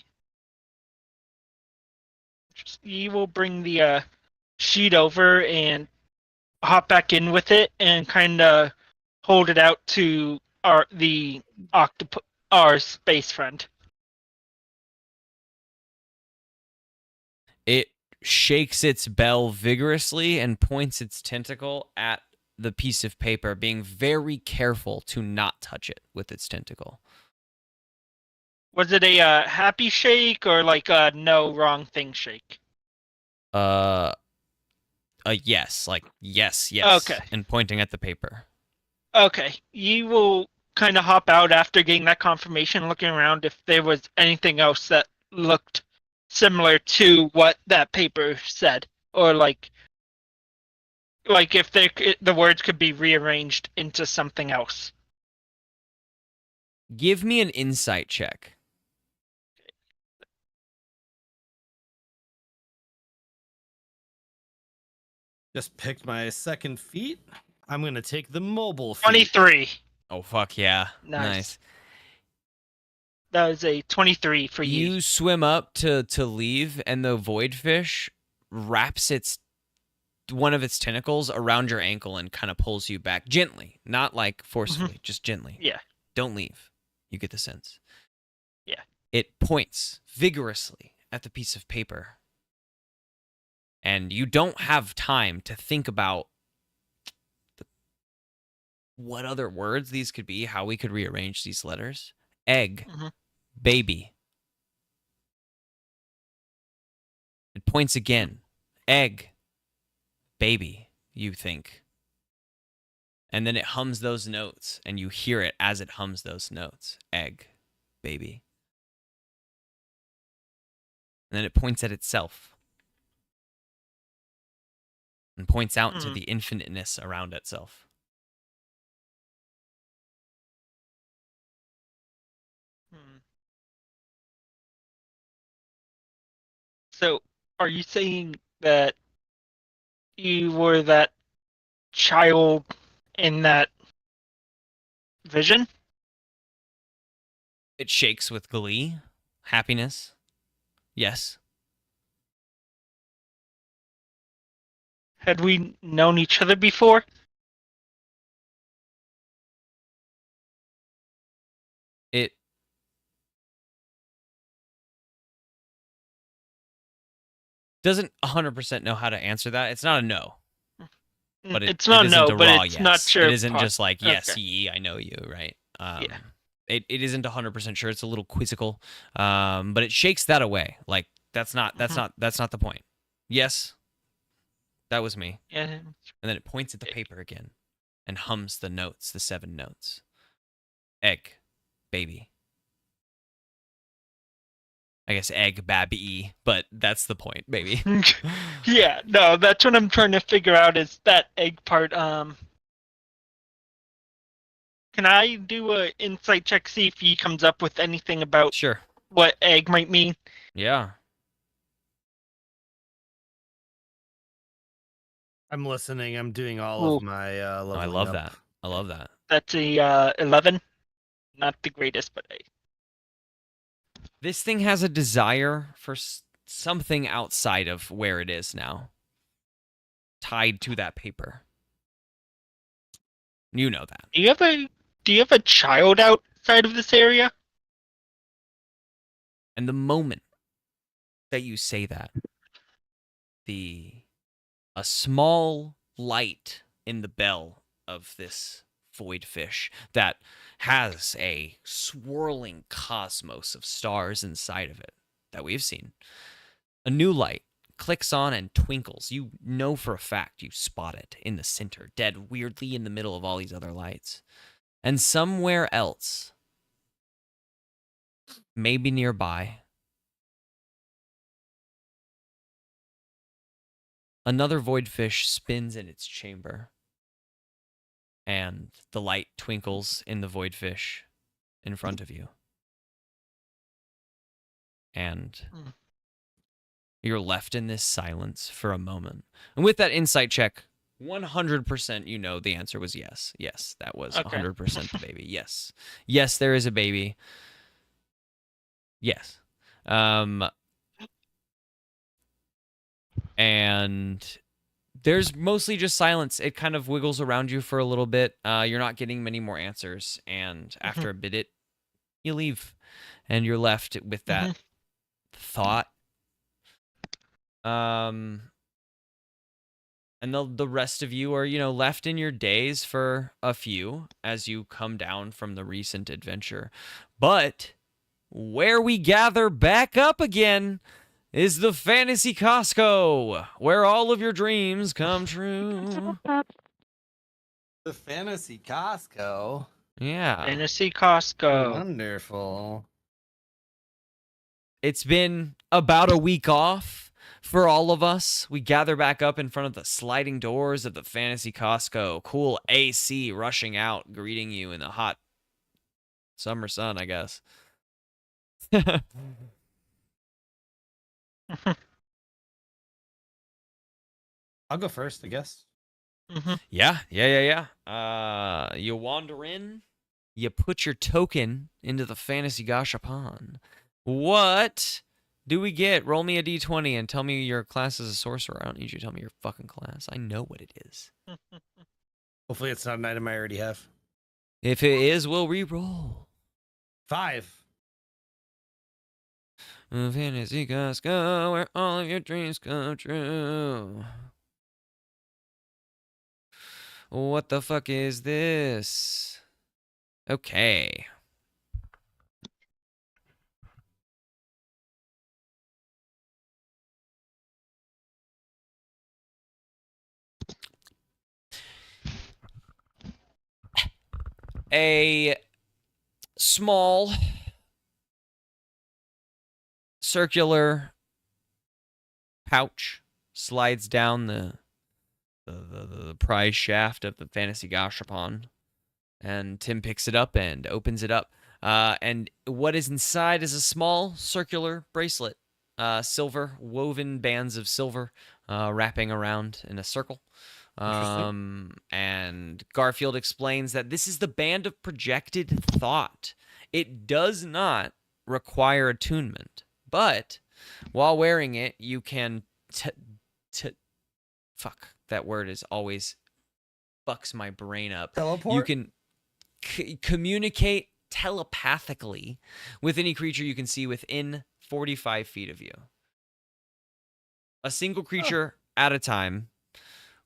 He will bring the sheet over and hop back in with it and kind of hold it out to our space friend. It shakes its bell vigorously and points its tentacle at the piece of paper, being very careful to not touch it with its tentacle. Was it a happy shake or like a no wrong thing shake? Yes, like yes, Okay. and pointing at the paper. Okay, you will kind of hop out after getting that confirmation, looking around if there was anything else that looked similar to what that paper said, or like if the words could be rearranged into something else. Give me an insight check. Just picked my second feat. I'm gonna take the mobile feat. 23. Oh fuck yeah. Nice. That was a 23 for you. You swim up to leave, and the voidfish wraps one of its tentacles around your ankle and kind of pulls you back gently, not like forcefully, just gently. Yeah. Don't leave. You get the sense. Yeah. It points vigorously at the piece of paper. And you don't have time to think about what other words these could be, how we could rearrange these letters. Egg. Baby. It points again. Egg. Baby, you think. And then it hums those notes, and you hear it as it hums those notes. Egg. Baby. And then it points at itself. And points out into the infiniteness around itself. So, are you saying that you were that child in that vision? It shakes with glee, happiness. Yes. Had we known each other before? It doesn't 100% know how to answer that. It's not a no. But it's not it no, isn't a but raw it's yes. not sure. It isn't just like, yes, Okay. ye, I know you, right? Yeah. It isn't 100% sure. It's a little quizzical. But it shakes that away. Like, that's not the point. Yes, that was me. Yeah. And then it points at the paper again. and hums the notes, the 7 notes. Egg, baby. I guess egg, babby, but that's the point, baby. Yeah, no, that's what I'm trying to figure out is that egg part. Can I do a insight check, see if he comes up with anything about Sure. what egg might mean? Yeah. I'm listening. I'm doing all Cool. of my Oh, leveling I love up. that. I love that. That's a 11. Not the greatest, but This thing has a desire for something outside of where it is now, tied to that paper. You know that. do you have a child outside of this area? And the moment that you say that, a small light in the bell of this void fish that has a swirling cosmos of stars inside of it that we've seen. A new light clicks on and twinkles. You know for a fact you spot it in the center, dead weirdly in the middle of all these other lights. And somewhere else, maybe nearby, another void fish spins in its chamber. And the light twinkles in the void fish in front of you. And you're left in this silence for a moment. And with that insight check, 100% you know the answer was yes. Yes, that was Okay. 100% the baby. Yes. Yes, there is a baby. Yes. And there's mostly just silence. It kind of wiggles around you for a little bit. You're not getting many more answers. And after a bit, you leave. And you're left with that thought. And the rest of you are, left in your days for a few as you come down from the recent adventure. But where we gather back up again is the Fantasy Costco, where all of your dreams come true. The Fantasy Costco. Yeah. Fantasy Costco. Wonderful. It's been about a week off for all of us. We gather back up in front of the sliding doors of the Fantasy Costco. Cool AC rushing out, greeting you in the hot summer sun, I guess. I'll go first, I guess. Yeah. You wander in, you put your token into the Fantasy Gashapon. What do we get? Roll me a d20 and tell me your class is a sorcerer. I don't need you to tell me your fucking class. I know what it is. Hopefully it's not an item I already have. If it is, we'll re-roll. 5. Fantasy Costco, where all of your dreams come true. What the fuck is this? Okay. A small circular pouch slides down the prize shaft of the Fantasy Gashapon, and Tim picks it up and opens it up. And what is inside is a small circular bracelet, silver, woven bands of silver wrapping around in a circle. And Garfield explains that this is the band of projected thought. It does not require attunement, but while wearing it, you can fuck, that word is always fucks my brain up. Teleport? You can communicate telepathically with any creature you can see within 45 feet of you. A single creature at a time.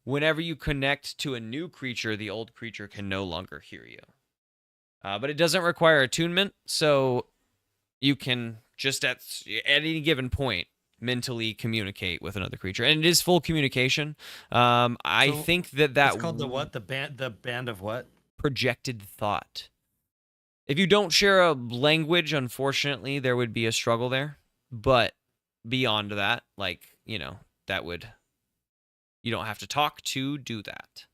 Whenever you connect to a new creature, the old creature can no longer hear you. But it doesn't require attunement, so you can just at any given point mentally communicate with another creature, and it is full communication. I So, think that It's called the what? The band of what? projected thought. If you don't share a language, unfortunately, there would be a struggle there. But beyond that, like, you know, that would, you don't have to talk to do that.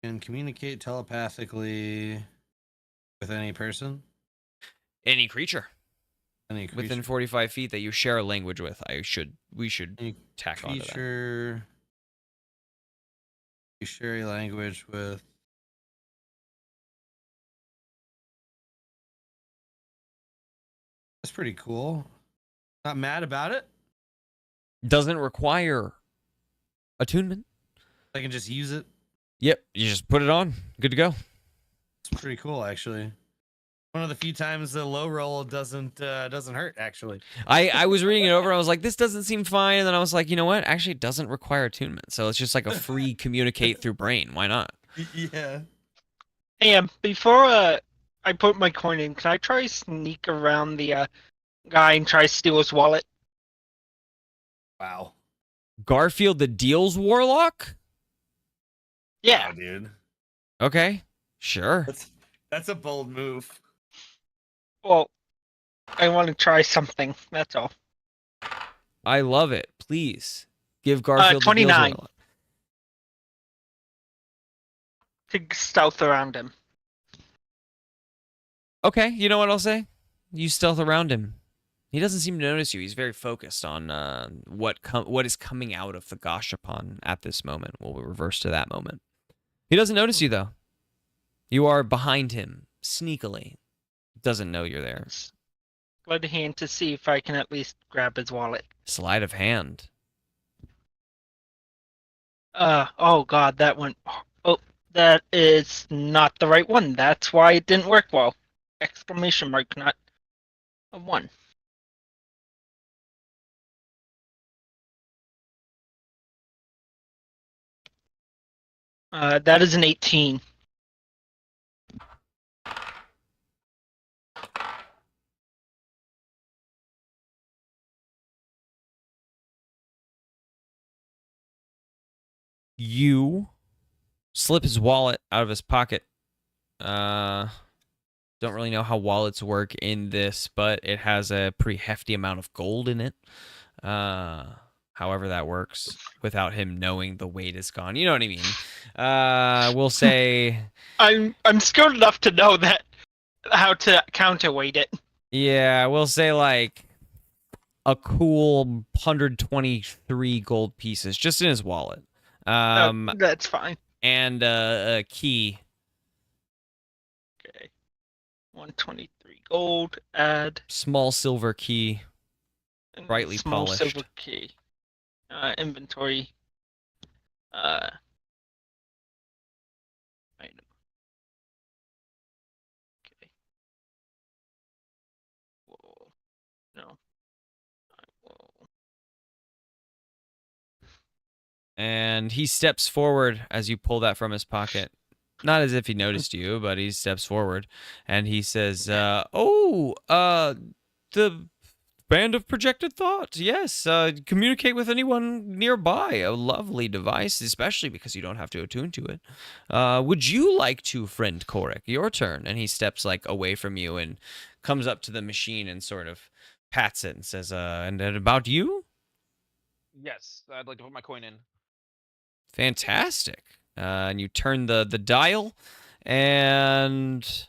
Can communicate telepathically with any person, Any creature any creature. within 45 feet that you share a language with, we should Any tack onto that. creature you share a language with. That's pretty cool. Not mad about it. Doesn't require attunement. I can just use it. Yep, you just put it on. Good to go. It's pretty cool, actually. One of the few times the low roll doesn't hurt. Actually, I was reading it over. I was like, this doesn't seem fine. And then I was like, you know what? Actually, it doesn't require attunement. So it's just like a free communicate through brain. Why not? Yeah. Hey, before I put my coin in, can I try sneak around the guy and try steal his wallet? Wow. Garfield the Deals Warlock? Yeah. Wow, dude. Okay, sure. That's a bold move. Well, I want to try something. That's all. I love it. Please give Garfield the Deals 29. Warlock. To stealth around him. Okay, you know what I'll say? You stealth around him. He doesn't seem to notice you. He's very focused on what is coming out of the Gashapon at this moment. We'll reverse to that moment. He doesn't notice you, though. You are behind him, sneakily. Doesn't know you're there. Slide a hand to see if I can at least grab his wallet. Sleight of hand. Oh god, that one. Oh, that is not the right one. That's why it didn't work well. Exclamation mark, not a 1. That is an 18. You slip his wallet out of his pocket. Don't really know how wallets work in this, but it has a pretty hefty amount of gold in it. However that works without him knowing the weight is gone. You know what I mean? We'll say I'm skilled enough to know that how to counterweight it. yeah, we'll say like a cool 123 gold pieces just in his wallet. That's fine. And a key. Okay. 123 gold, add. Small silver key. and Brightly small polished. silver key. Inventory. Item. Okay. Whoa. No. I will. And he steps forward as you pull that from his pocket. Not as if he noticed you, but he steps forward and he says, the band of projected thought. Yes, communicate with anyone nearby. A lovely device, especially because you don't have to attune to it. Would you like to, friend Korik? Your turn. And he steps like away from you and comes up to the machine and sort of pats it and says, and about you? Yes, I'd like to put my coin in. Fantastic. And you turn the dial and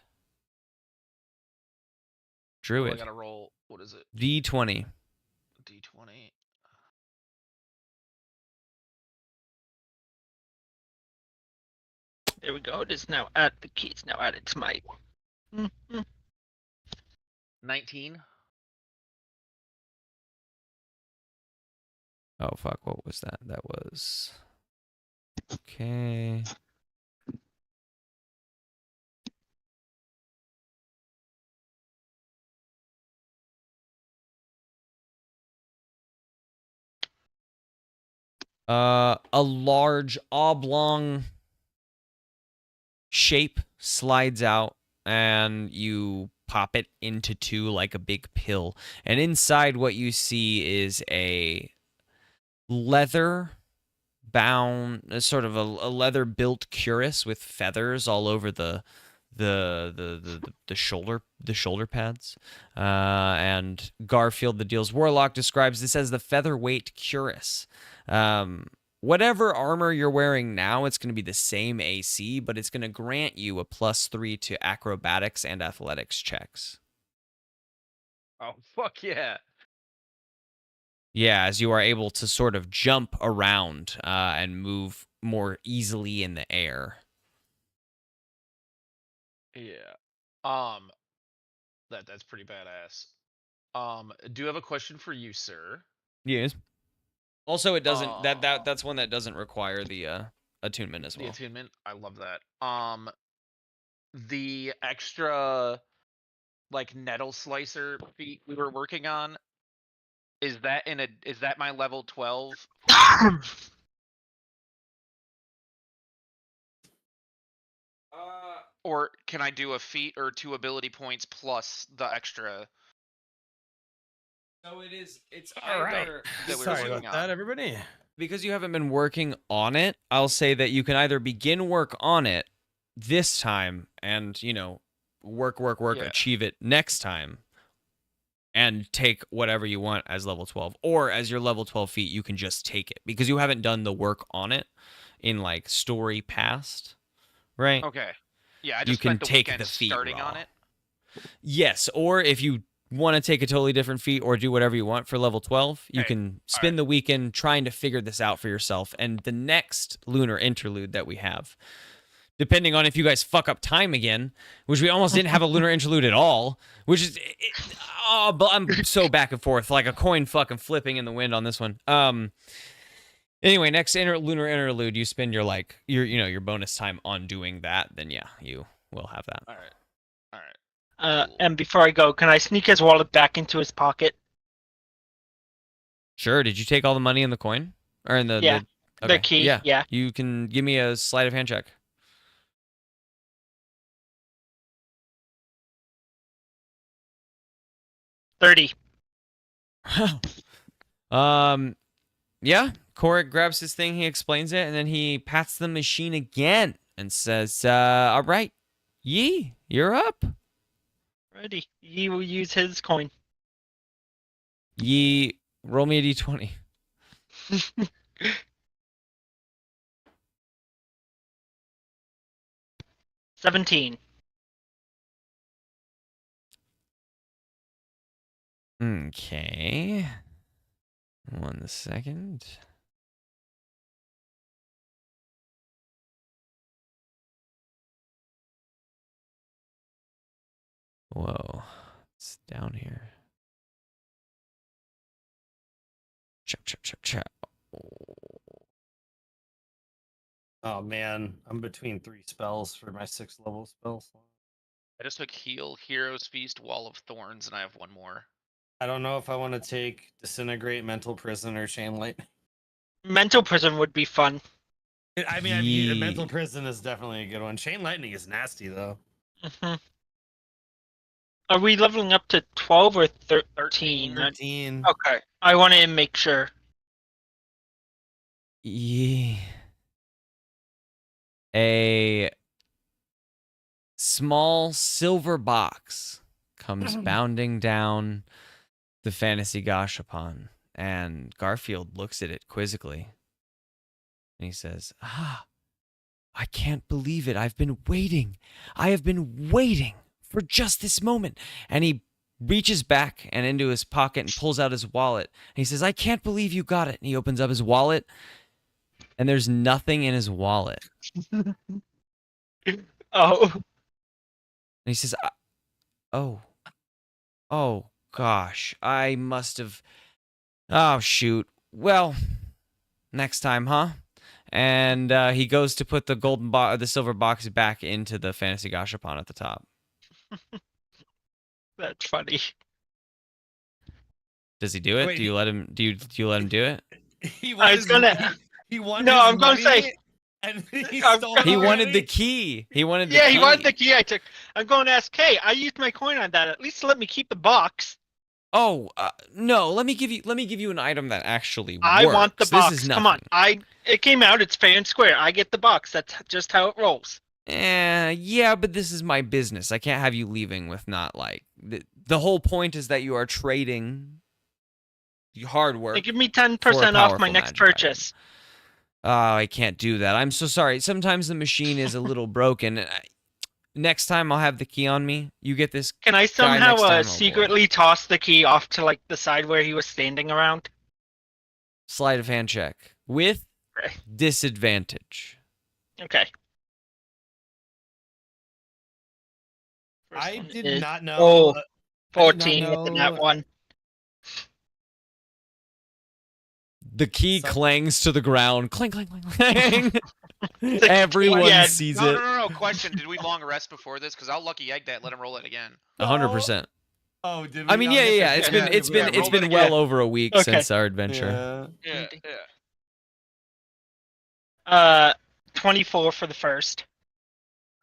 drew I it. gotta roll. What is it? D20. D20. There we go. It is now at the keys. Now added to my. 19. Oh, fuck. What was that? That was... Okay. A large oblong shape slides out and you pop it into two like a big pill. And inside what you see is a leather bound, sort of a leather built cuirass with feathers all over the shoulder pads. And Garfield, the deal's warlock, describes this as the featherweight cuirass. Whatever armor you're wearing now, it's going to be the same AC, but it's going to grant you a +3 to acrobatics and athletics checks. Oh, fuck yeah. Yeah, as you are able to sort of jump around and move more easily in the air. Yeah. That's pretty badass. Do you have a question for you, sir? Yes. Also, it doesn't that's one that doesn't require the attunement as well. The attunement, I love that. The extra like nettle slicer feat we were working on, is that my level 12? Or can I do a feat or 2 ability points plus the extra? So it's All right. either that we were Sorry working about that, on. everybody. because you haven't been working on it. I'll say that you can either begin work on it this time and, work, Yeah. achieve it next time, and take whatever you want as level 12. Or as your level 12 feat, you can just take it because you haven't done the work on it in like story past, right? Okay. Yeah, I You just can spent the take weekend the feat starting on raw. it. Yes, or if you want to take a totally different feat or do whatever you want for level 12, you Okay, can spend the weekend trying to figure this out for yourself. And the next lunar interlude that we have, depending on if you guys fuck up time again, which we almost didn't have a lunar interlude at all, which is but I'm so back and forth like a coin fucking flipping in the wind on this one. Anyway, next lunar interlude, you spend your bonus time on doing that, then yeah, you will have that. All right. And before I go, can I sneak his wallet back into his pocket? Sure. Did you take all the money in the coin? Or in the Yeah, okay. the key, yeah. You can give me a sleight of hand check. $30. Yeah. Korik grabs his thing, he explains it, and then he pats the machine again and says, all right, Yee, you're up. Ready. He will use his coin. Yee, roll me a d20. $17. Okay. 1 second. Whoa. It's down here. Chop. Oh man, I'm between 3 spells for my 6th level spell slot. I just took Heal, Hero's Feast, Wall of Thorns, and I have one more. I don't know if I want to take Disintegrate, Mental Prison, or Chain Lightning. Mental prison would be fun. I mean, Yee. Mental Prison is definitely a good one. Chain Lightning is nasty though. Mhm. Are we leveling up to 12 or 13? 13. Okay. I want to make sure. Yeah. A small silver box comes bounding down the fantasy gashapon, and Garfield looks at it quizzically. And he says, I can't believe it. I've been waiting. I have been waiting for just this moment. And he reaches back and into his pocket and pulls out his wallet. And he says, I can't believe you got it. And he opens up his wallet, and there's nothing in his wallet. Oh. And he says, oh gosh, I must have, oh shoot. Well, next time, huh? And he goes to put the silver box back into the fantasy gashapon at the top. That's funny. Does he do it? Wait, do you let him do it? He I was gonna. He won. No, his I'm gonna money. say And he I'm- stole He it wanted the already? key. He wanted the Yeah, key. he wanted the key I took. I'm going to ask, hey, I used my coin on that. At least let me keep the box. Oh, no, let me give you an item that actually I works. want the This box. is Come on. nothing. It came out. It's fair and square. I get the box. That's just how it rolls. Yeah, but this is my business. I can't have you leaving with not like the whole point is that you are trading hard work. They give me for a 10% off powerful my next magic item. purchase. Oh, I can't do that. I'm so sorry. Sometimes the machine is a little broken. Next time I'll have the key on me. You get this. Can I Guy somehow next time, oh boy. secretly toss the key off to like the side where he was standing around? Sleight of hand check with Okay. disadvantage. Okay. I First did one is not know. Oh. I did not 14 with the know- nat one. The key Some- clangs to the ground. Clang, clang, clang, clang. Everyone Yeah, sees No, it. no, no, no. Question: did we long rest before this? Because I'll lucky egg that. Let him roll it again. 100%. Oh, did we? I mean, Oh, yeah, yes, yeah. yes, It's yes, been yes, it's we been have it's rolled been it well again. over a week Okay. since our adventure. again. Yeah, yeah. 24 for the first.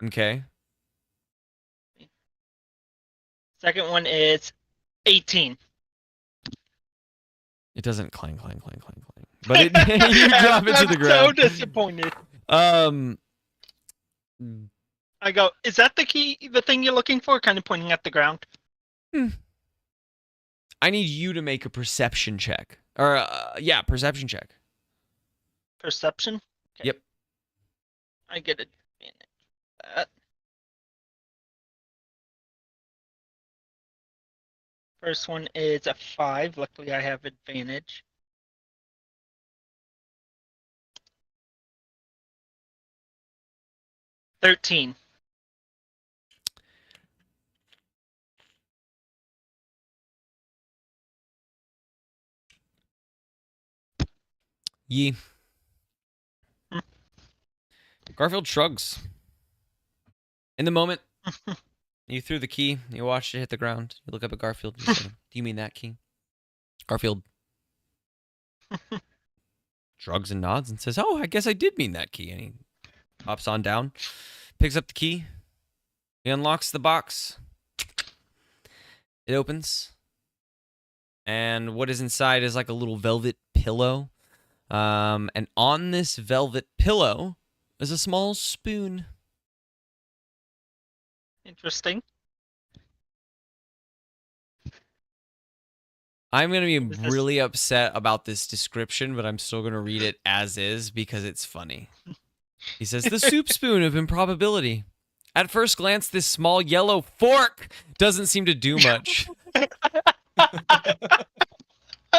Okay. Second one is 18. It doesn't clang, clang, clang, clang, clang. But it you drop it to the I'm so ground. disappointed. Um, I go, is that the key, the thing you're looking for? Kind of pointing at the ground. I need you to make a perception check. Or yeah, perception check. Perception? Okay. Yep. I get it. First one is a 5. Luckily, I have advantage. $13. Yee. Garfield shrugs. In the moment, you threw the key. You watched it hit the ground. You look up at Garfield. You say, "Do you mean that key?" Garfield shrugs and nods and says, "Oh, I guess I did mean that key." And he hops on down, picks up the key. He unlocks the box. It opens. And what is inside is like a little velvet pillow. And on this velvet pillow is a small spoon. Interesting. I'm going to be Is this- really upset about this description, but I'm still going to read it as is because it's funny. He says, "The soup spoon of improbability. At first glance, this small yellow fork doesn't seem to do much."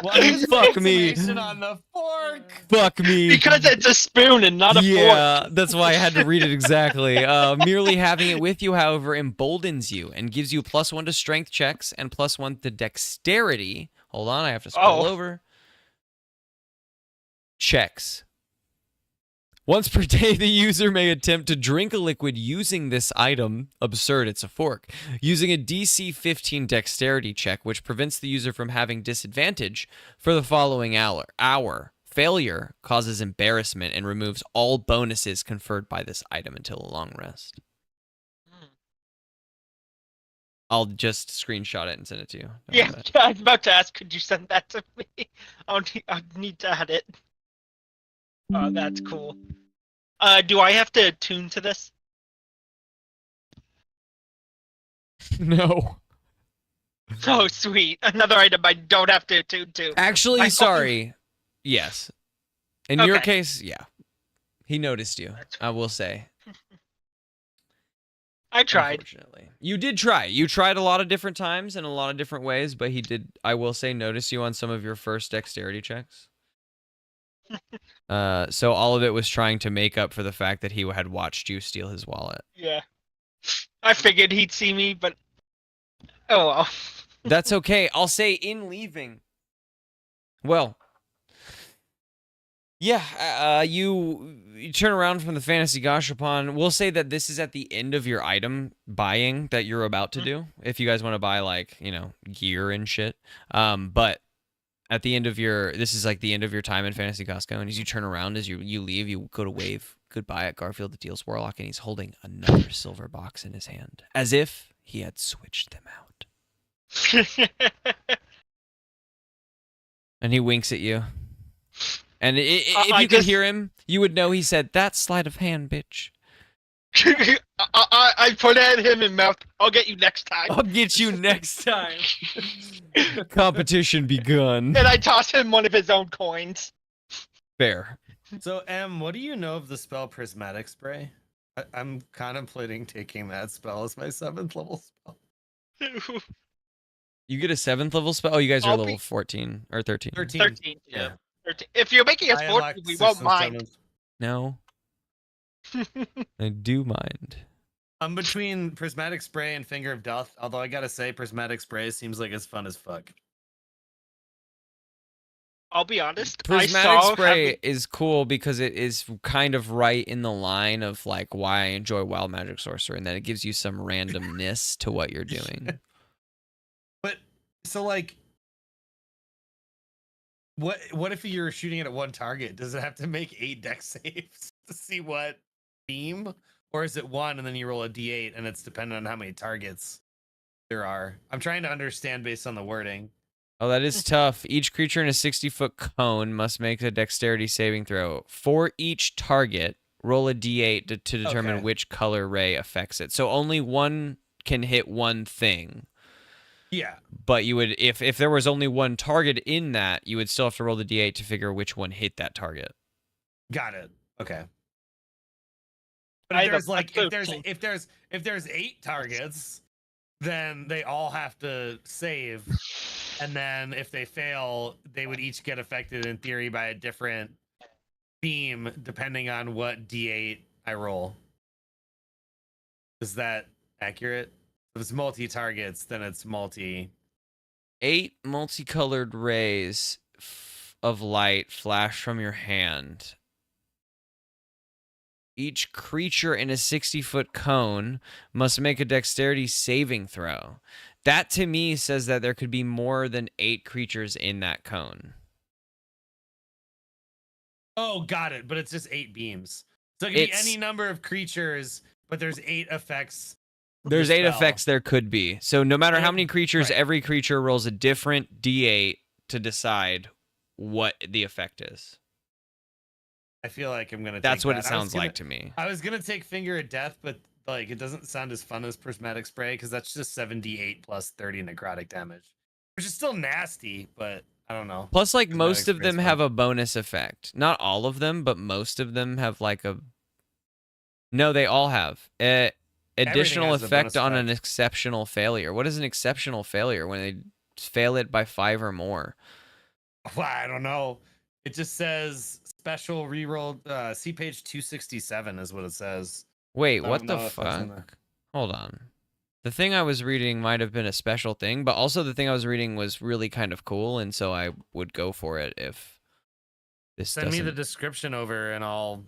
What is Fuck the me. information on the fork? Fuck me. Because it's a spoon and not a fork. Yeah, that's why I had to read it exactly. Merely having it with you, however, emboldens you and gives you +1 to strength checks and +1 to dexterity. Hold on, I have to scroll over. Checks. Once per day, the user may attempt to drink a liquid using this item. Absurd, it's a fork. Using a DC 15 dexterity check, which prevents the user from having disadvantage for the following hour. Failure causes embarrassment and removes all bonuses conferred by this item until a long rest. I'll just screenshot it and send it to you. Don't worry Yeah, about it. I was about to ask, could you send that to me? I'll need to add it. Oh, that's cool. Do I have to tune to this? No. Oh, sweet. Another item I don't have to tune to. Actually, My sorry. Yes. In your Okay. case, yeah. He noticed you, I will say. I tried. Unfortunately. You did try. You tried a lot of different times in a lot of different ways, but he did, I will say, notice you on some of your first dexterity checks. So all of it was trying to make up for the fact that he had watched you steal his wallet. Yeah. I figured he'd see me, but oh well. That's okay. I'll say in leaving. Well, yeah, you turn around from the fantasy gashapon. We'll say that this is at the end of your item buying that you're about to do. If you guys want to buy, like, you know, gear and shit. But at the end of your this is like the end of your time in Fantasy Costco, and as you turn around as you leave, you go to wave goodbye at Garfield the Deals Warlock, and he's holding another silver box in his hand, as if he had switched them out. And he winks at you. And if you could hear him, you would know he said, "That's sleight of hand, bitch." I put at him in mouth. I'll get you next time. I'll get you next time. Competition begun. And I toss him one of his own coins. Fair. So, what do you know of the spell Prismatic Spray? I'm contemplating taking that spell as my 7th level spell. You get a 7th level spell? Oh, you guys are I'll level be- 14 or 13. 13. Yeah. 13. If you're making us I 14, unlocked we 6th won't and mind. 7th. No, I do mind. I'm between Prismatic Spray and Finger of Death, although I gotta say, Prismatic Spray seems like it's fun as fuck. I'll be honest. Prismatic Spray is cool because it is kind of right in the line of like why I enjoy Wild Magic Sorcerer, and that it gives you some randomness to what you're doing. But so like, what if you're shooting it at one target? Does it have to make 8 deck saves to see what beam, or is it 1 and then you roll a d8 and it's dependent on how many targets there are? I'm trying to understand based on the wording. Oh, that is tough. Each creature in a 60-foot cone must make a dexterity saving throw. For each target, roll a d8 to determine Okay. which color ray affects it. So only one can hit one thing. Yeah. But you would, if there was only one target in that, you would still have to roll the d8 to figure which one hit that target. Got it. Okay. But I if have there's a like 13. if there's 8 targets, then they all have to save, and then if they fail, they would each get affected in theory by a different beam depending on what d8 I roll. Is that accurate? If it's multi-targets, then it's multi. 8 multicolored rays of light flash from your hand. Each creature in a 60-foot cone must make a dexterity saving throw. That to me says that there could be more than 8 creatures in that cone. Oh, got it. But it's just 8 beams. So it can be any number of creatures, but there's 8 effects. There's 8 effects there could be. So no matter how many creatures, Right. every creature rolls a different d8 to decide what the effect is. I feel like I'm gonna. That's take what that. it I was sounds gonna- like to me. I was gonna take Finger of Death, but like it doesn't sound as fun as Prismatic Spray because that's just 7d8 plus 30 necrotic damage, which is still nasty, but I don't know. Plus, like, Prismatic most of Spray's them have a bonus effect. Not all of them, but most of them have like a... No, they all have. Additional has a effect bonus on an effect. exceptional failure. What is an exceptional failure? When they fail it by 5 or more. Well, I don't know. It just says special reroll. See page 267 is what it says. Wait, I what don't the know if that's in fuck? there. Hold on. The thing I was reading might have been a special thing, but also the thing I was reading was really kind of cool, and so I would go for it if this Send me the doesn't... description over, and I'm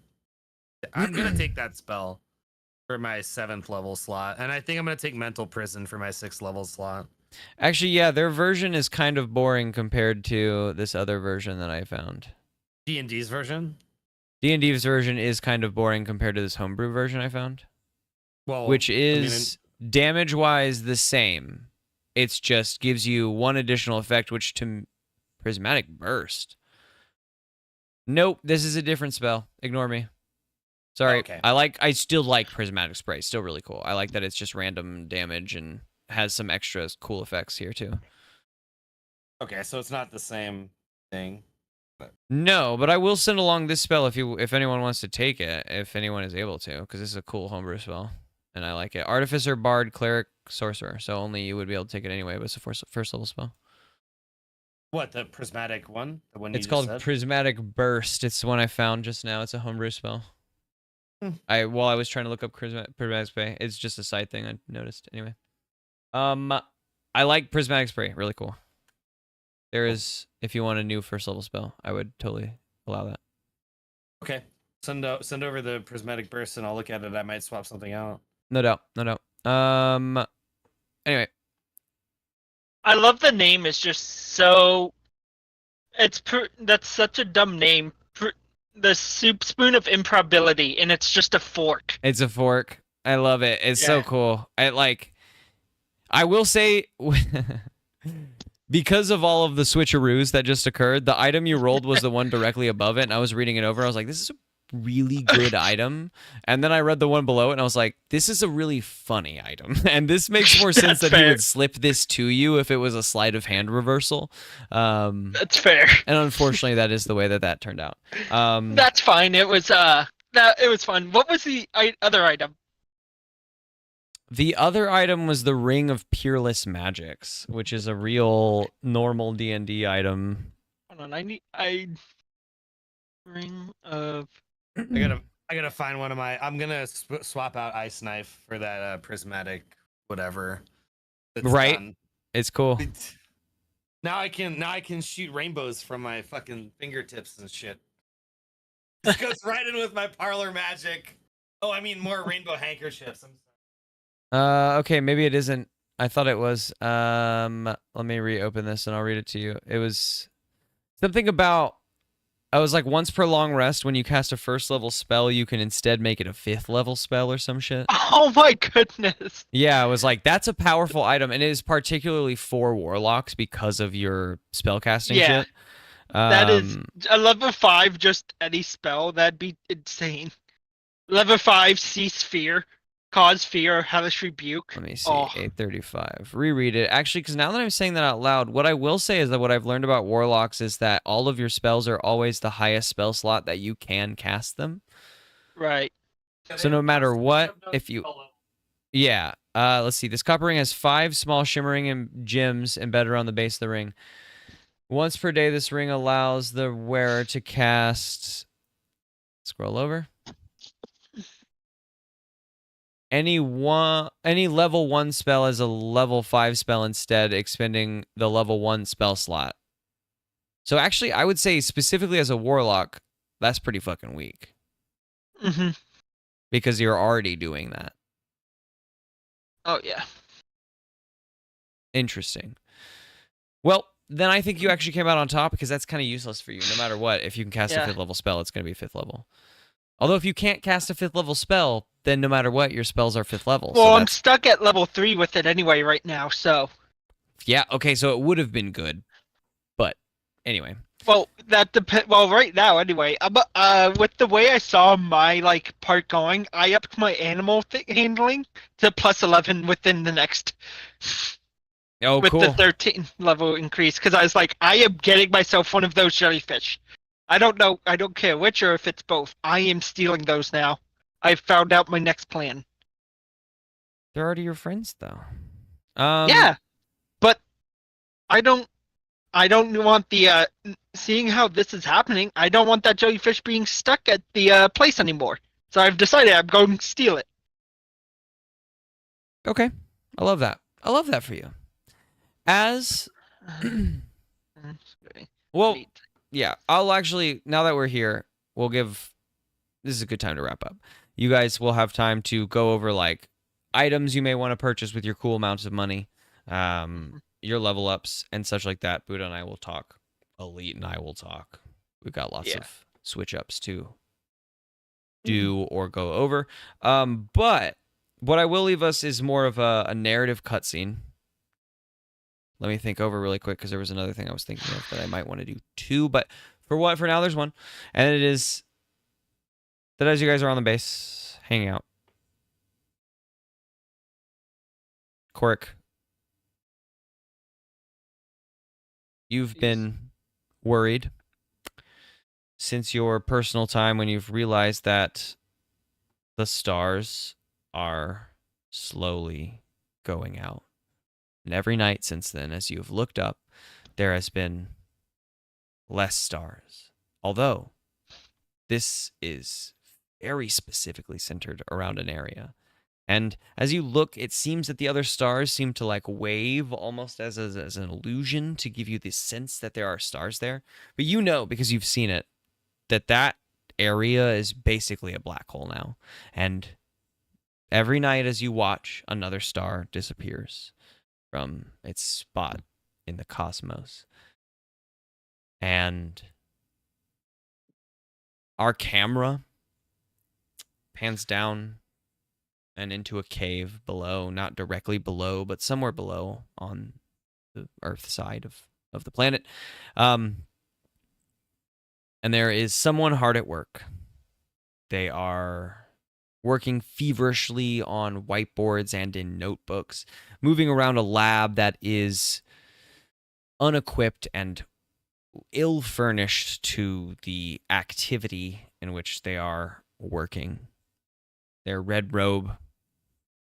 gonna take that spell for my 7th level slot, and I think I'm gonna take Mental Prison for my 6th level slot. Actually, yeah, their version is kind of boring compared to this other version that I found. D&D's version. D&D's version is kind of boring compared to this homebrew version I found, Well, which I mean, is damage-wise the same. It's just gives you one additional effect, which to Prismatic Burst. Nope, this is a different spell. Ignore me. Sorry. Okay. I still like Prismatic Spray. Still really cool. I like that it's just random damage and has some extra cool effects here too. okay, so it's not the same thing. No, but I will send along this spell if anyone wants to take it, if anyone is able to, because this is a cool homebrew spell, and I like it. Artificer, Bard, Cleric, Sorcerer. So only you would be able to take it anyway, but it's a first level spell. What, the Prismatic one? The one you It's just called said? Prismatic Burst. It's the one I found just now. It's a homebrew spell. Hmm. While I was trying to look up Prismatic Spray, it's just a side thing I noticed. Anyway, I like Prismatic Spray. Really cool. There is, if you want a new first level spell, I would totally allow that. Okay. Send over the Prismatic Burst and I'll look at it. I might swap something out. No doubt. No doubt. Anyway, I love the name. It's just so That's such a dumb name. The soup spoon of improbability, and it's just a fork. It's a fork. I love it. It's so Yeah. cool. I will say, because of all of the switcheroos that just occurred, the item you rolled was the one directly above it, and I was reading it over. I was like, this is a really good item. And then I read the one below it, and I was like, this is a really funny item. And this makes more sense that he fair. would slip this to you if it was a sleight of hand reversal. That's fair. And unfortunately, that is the way that turned out. That's fine. It was it was fun. What was the other item? The other item was the Ring of Peerless Magics, which is a real normal D&D item. Hold on, ring of. I gotta find one of my. I'm gonna swap out Ice Knife for that prismatic whatever. that's Right. done. It's cool. Now I can shoot rainbows from my fucking fingertips and shit. This goes right in with my parlor magic. Oh, I mean more rainbow handkerchiefs. Okay, maybe it isn't. I thought it was. Let me reopen this and I'll read it to you. It was something about. I was like, once per long rest, when you cast a first level spell, you can instead make it a 5th level spell or some shit. Oh my goodness! Yeah, I was like, that's a powerful item, and it is particularly for warlocks because of your spellcasting Yeah. shit. That is a level 5. Just any spell that'd be insane. Level 5, cease fear, cause fear, hellish rebuke. Let me see, Oh. 835. Reread it. Actually, because now that I'm saying that out loud, what I will say is that what I've learned about warlocks is that all of your spells are always the highest spell slot that you can cast them. Right. So no matter what, if you... Yeah. Let's see. This copper ring has 5 small shimmering gems embedded around the base of the ring. Once per day, this ring allows the wearer to cast... Scroll over. Any level 1 spell as a level 5 spell instead, expending the level 1 spell slot. So actually, I would say specifically as a warlock, that's pretty fucking weak. Mm-hmm. Because you're already doing that. Oh yeah. Interesting. Well, then I think you actually came out on top because that's kind of useless for you. No matter what, if you can cast a 5th level spell, it's going to be 5th level. Although if you can't cast a 5th level spell, then no matter what, your spells are 5th level. Well, so I'm stuck at level 3 with it anyway right now, so. Yeah, okay, so it would have been good. But anyway. Well, that depends. Well, right now anyway. With the way I saw my part going, I upped my animal handling to plus 11 within the next. Oh, with cool. the 13 level increase, because I was like, I am getting myself one of those jellyfish. I don't know. I don't care which or if it's both. I am stealing those now. I've found out my next plan. They're already your friends, though. Yeah, but I don't want the seeing how this is happening. I don't want that jellyfish being stuck at the place anymore. So I've decided I'm going to steal it. Okay, I love that. I love that for you. As well, yeah. I'll actually, now that we're here, we'll give. This is a good time to wrap up. You guys will have time to go over items you may want to purchase with your cool amounts of money, your level ups and such like that. Buddha and I will talk. Elite and I will talk. We've got lots of switch ups to do or go over. But what I will leave us is more of a narrative cutscene. Let me think over really quick because there was another thing I was thinking of that I might want to do too. But for now, there's one. And it is that as you guys are on the base, hanging out, Cork, you've been worried since your personal time when you've realized that the stars are slowly going out. And every night since then, as you have looked up, there has been less stars. Although, this is very specifically centered around an area. And as you look, it seems that the other stars seem to wave almost as an illusion to give you the sense that there are stars there. But you know, because you've seen it, that area is basically a black hole now. And every night as you watch, another star disappears from its spot in the cosmos. And our camera pans down and into a cave below, not directly below, but somewhere below on the Earth side of the planet. And there is someone hard at work. They are working feverishly on whiteboards and in notebooks, moving around a lab that is unequipped and ill-furnished to the activity in which they are working. Their red robe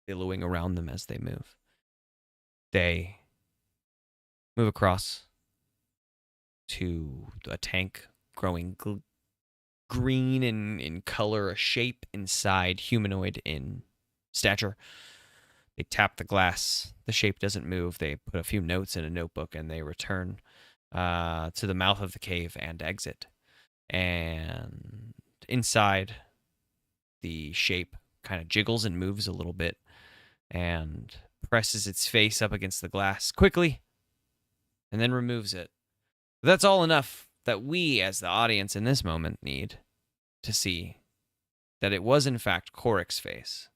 billowing around them as they move. They move across to a tank growing green in color, a shape inside, humanoid in stature. They tap the glass. The shape doesn't move. They put a few notes in a notebook and they return to the mouth of the cave and exit. And inside, the shape kind of jiggles and moves a little bit and presses its face up against the glass quickly and then removes it. That's all enough that we, as the audience in this moment, need to see that it was, in fact, Korik's face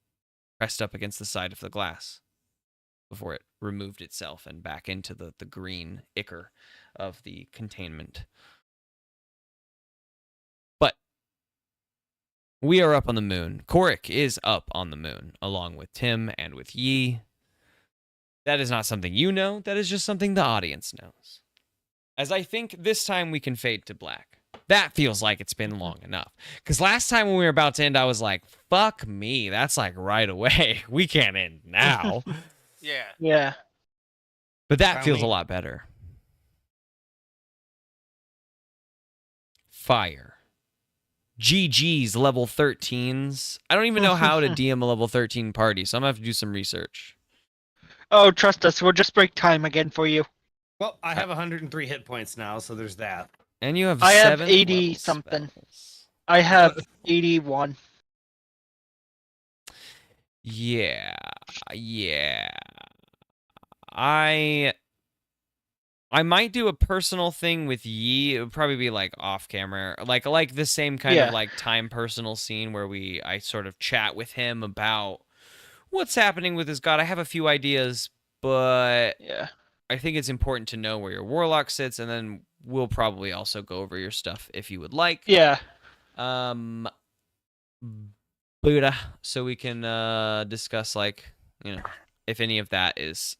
pressed up against the side of the glass before it removed itself and back into the green ichor of the containment. But we are up on the moon. Korik is up on the moon, along with Tim and with Yi. That is not something you know. That is just something the audience knows. As I think this time we can fade to black. That feels like it's been long enough. Because last time when we were about to end, I was like, fuck me. That's like right away. We can't end now. Yeah. Yeah. But that feels a lot better. Fire. GG's level 13s. I don't even know how to DM a level 13 party, so I'm going to have to do some research. Oh, trust us. We'll just break time again for you. Well, I have 103 hit points now, so there's that. And you have I have 7 80 level something. spells. I have 81. Yeah. I might do a personal thing with Yi. It would probably be like off camera, like the same kind of like time personal scene where I sort of chat with him about what's happening with his god. I have a few ideas, but Yeah. I think it's important to know where your warlock sits, and then we'll probably also go over your stuff if you would like. Yeah. Buddha, so we can discuss, like, you know, if any of that is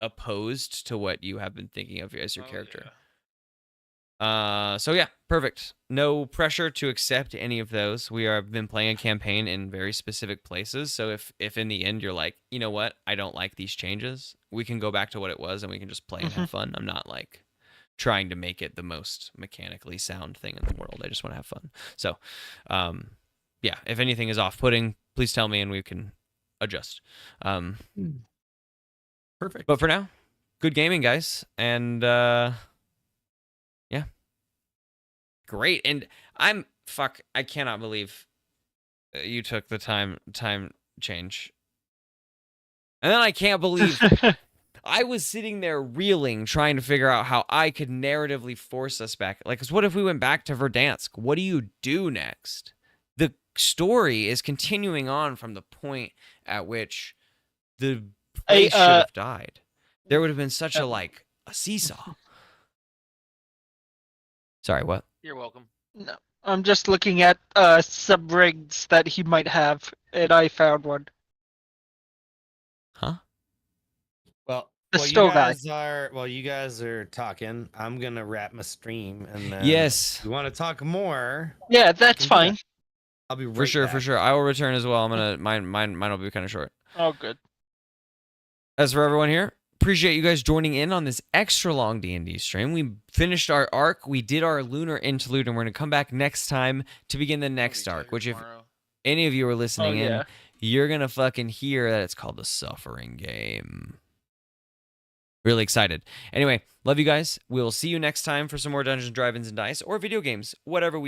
opposed to what you have been thinking of as your character. So yeah, perfect. No pressure to accept any of those. We have been playing a campaign in very specific places, so if in the end you're like, you know what, I don't like these changes, we can go back to what it was and we can just play and have fun. I'm not like trying to make it the most mechanically sound thing in the world. I just want to have fun. So yeah, if anything is off-putting, please tell me and we can adjust. Perfect. But for now, good gaming, guys, and yeah, great. And I cannot believe you took the time change, and then I can't believe I was sitting there reeling, trying to figure out how I could narratively force us back. Like, 'cause what if we went back to Verdansk? What do you do next? The story is continuing on from the point at which the place should have died. There would have been such a seesaw. Sorry, what? You're welcome. No, I'm just looking at sub-rigs that he might have, and I found one. Huh? Well, The you still guy. guys are talking, I'm gonna wrap my stream, and then Yes. if you want to talk more, Yeah, that's fine. I'll be right For sure, back. for sure. I will return as well. I'm gonna mine will be kind of short. Oh, good. As for everyone here, appreciate you guys joining in on this extra long D&D stream. We finished our arc. We did our lunar interlude, and we're gonna come back next time to begin the next arc. Which, if any of you are listening in, you're gonna fucking hear that it's called the Suffering Game. Really excited. Anyway, love you guys. We'll see you next time for some more Dungeons, Drive-Ins, and Dice, or video games, whatever we